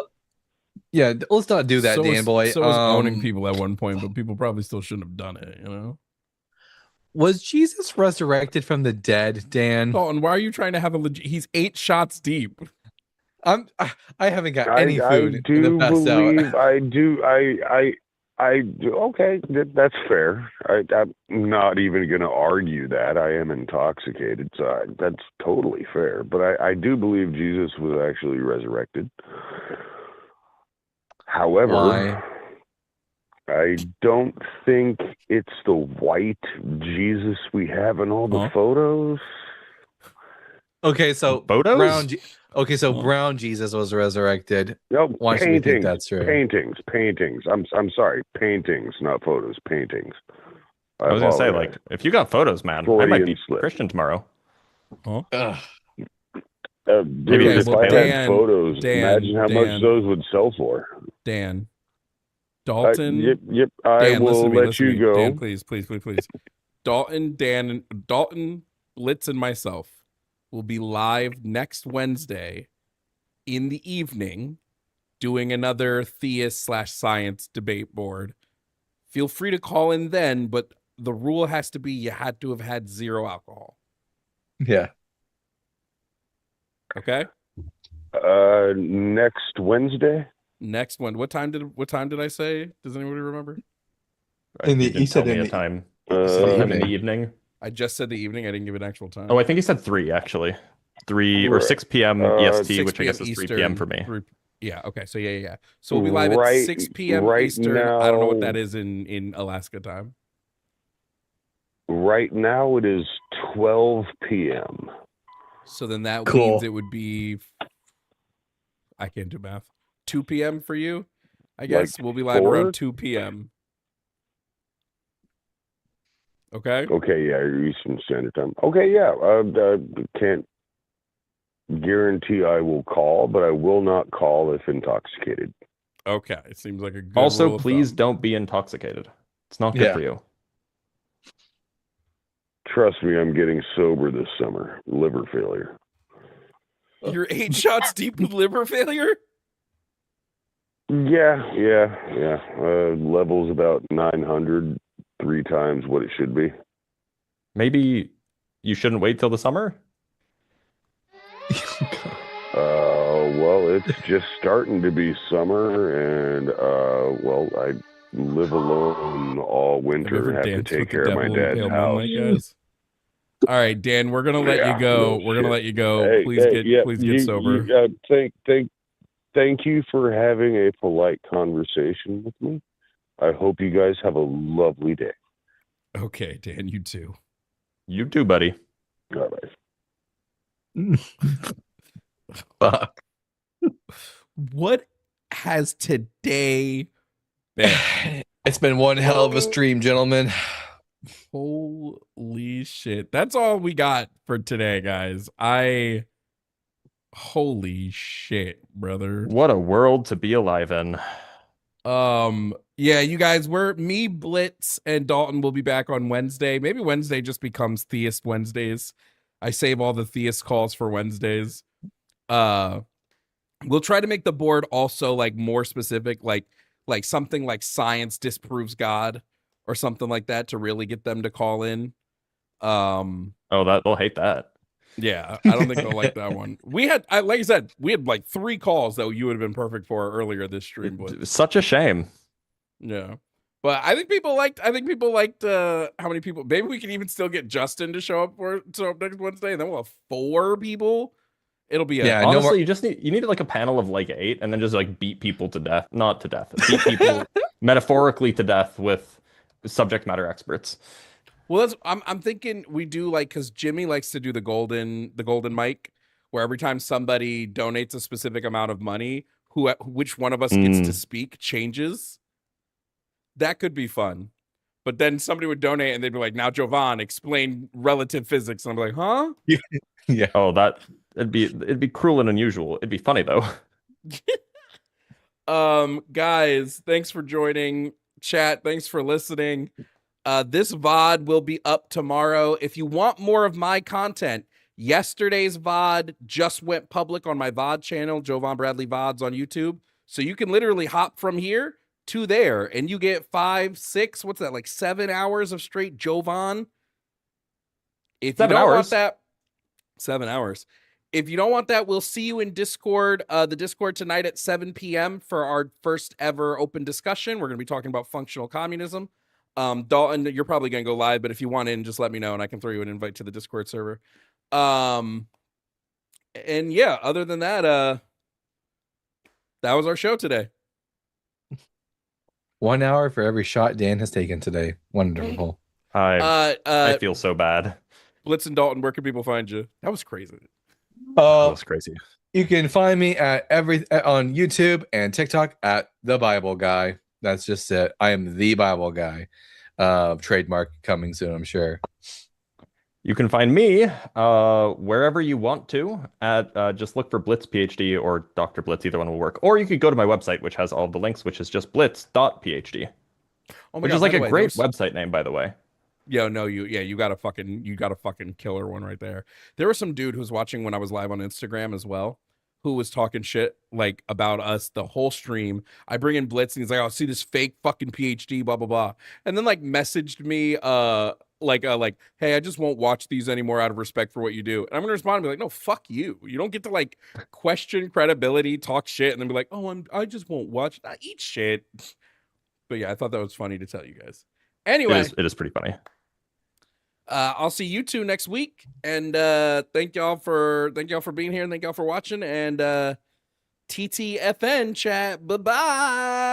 Yeah, let's not do that, so Dan was, boy. So was owning people at one point, but people probably still shouldn't have done it, you know? Was Jesus resurrected from the dead, Dan? Dalton, why are you trying to have a legit? He's 8 shots deep. I haven't got any food I in the do past believe out. I do. Okay, that's fair. I'm not even going to argue that. I am intoxicated, so that's totally fair. But I do believe Jesus was actually resurrected. However, Why? I don't think it's the white Jesus we have in all the photos. Okay, so photos. Brown Jesus was resurrected. No, Why should we think that's true? Paintings. I'm sorry, paintings, not photos. Paintings. I was gonna say, apologize. like, if you got photos, man, I Freudian might be slip. Christian tomorrow. Dude, Maybe if I had photos, Dan, imagine how much Dan. those would sell for. Dan. Dalton. Yep. I Dan, will listen to me, let listen you to me. go. Dan, please. Dalton, Blitz, and myself will be live next Wednesday in the evening doing another theist/science debate board. Feel free to call in then, but the rule has to be you had to have had 0 alcohol. Yeah. Okay? Next Wednesday? Next one. What time did I say? Does anybody remember? You said tell me a time. Sometime in the evening. I just said the evening. I didn't give an actual time. Oh, I think he said 3 actually. 3 or 6 p.m. EST, 6 which I guess is 3 p.m. for me. Yeah. Okay. So yeah. So we'll be live at 6 p.m. Eastern. Now, I don't know what that is in Alaska time. Right now it is 12 p.m. So then that Cool. means it would be. I can't do math. 2 p.m. for you, I guess. Like We'll be live 4? around 2 p.m. Okay. Okay, yeah, Eastern Standard Time. Okay, yeah. Can't guarantee I will call, but I will not call if intoxicated. Okay. It seems like a good Also, rule of please thumb. don't be intoxicated. It's not good Yeah. for you. Trust me, I'm getting sober this summer. Liver failure. You're 8 shots deep with liver failure. Yeah. Level's about 900, 3 times what it should be. Maybe you shouldn't wait till the summer? Well, it's just starting to be summer, and well, I live alone all winter. Have to take care of my dad's house. Guys? All right, Dan, we're gonna let you go. We're gonna let you go. Hey, Please get sober. Thank you for having a polite conversation with me. I hope you guys have a lovely day. Okay, Dan, you too. You too, buddy. All right. Fuck. What has today been? It's been one hell of a stream, gentlemen. Holy shit. That's all we got for today, guys. Holy shit, brother. What a world to be alive in. Yeah, you guys, me, Blitz, and Dalton will be back on Wednesday. Maybe Wednesday just becomes Theist Wednesdays. I save all the Theist calls for Wednesdays. We'll try to make the board also like more specific, like something like science disproves God or something like that to really get them to call in. They'll hate that. Yeah, I don't think they'll like that one. Like I said, we had like 3 calls that you would have been perfect for earlier this stream. But such a shame. Yeah. But I think people liked how many people. Maybe we can even still get Justin to show up next Wednesday, and then we'll have 4 people. It'll be honestly, you need like a panel of like 8 and then just like beat people to death. Not to death. Beat people metaphorically to death with subject matter experts. Well, I'm thinking we do like, because Jimmy likes to do the golden mic, where every time somebody donates a specific amount of money, which one of us gets to speak changes. That could be fun. But then somebody would donate and they'd be like, now Jovan, explain relative physics. And I'm like, huh? Yeah. Oh, it'd be cruel and unusual. It'd be funny though. Guys, thanks for joining. Chat, thanks for listening. This VOD will be up tomorrow. If you want more of my content, yesterday's VOD just went public on my VOD channel, Jovan Bradley VODs on YouTube. So you can literally hop from here to there and you get 5, 6, what's that, like 7 hours of straight Jovan. If you don't want that, 7 hours. If you don't want that, we'll see you in Discord, the Discord tonight at 7 p.m. for our first ever open discussion. We're going to be talking about functional communism. Dalton, you're probably going to go live, but if you want in, just let me know and I can throw you an invite to the Discord server. And yeah, other than that, that was our show today. 1 hour for every shot Dan has taken today. Wonderful. I feel so bad. Blitz and Dalton, where can people find you? That was crazy. That was crazy. You can find me at on YouTube and TikTok at The Bible Guy. That's just it. I am The Bible Guy. Trademark coming soon, I'm sure. You can find me wherever you want to at just look for Blitz PhD or Dr. Blitz. Either one will work. Or you could go to my website, which has all of the links, which is just blitz.phd. Which is like a great website name, by the way. Yeah, no, you got a fucking killer one right there. There was some dude who was watching when I was live on Instagram as well, who was talking shit like about us the whole stream. I bring in Blitz and he's like, "Oh, see this fake fucking PhD, blah blah blah," and then like messaged me like, "Hey, I just won't watch these anymore out of respect for what you do." And I'm gonna respond and be like, "No, fuck you. You don't get to like question credibility, talk shit, and then be like, oh, I just won't watch. Eat shit." But yeah, I thought that was funny to tell you guys. Anyway, it is pretty funny. I'll see you 2 next week, and thank y'all for being here, and thank y'all for watching, and TTFN chat. Bye bye.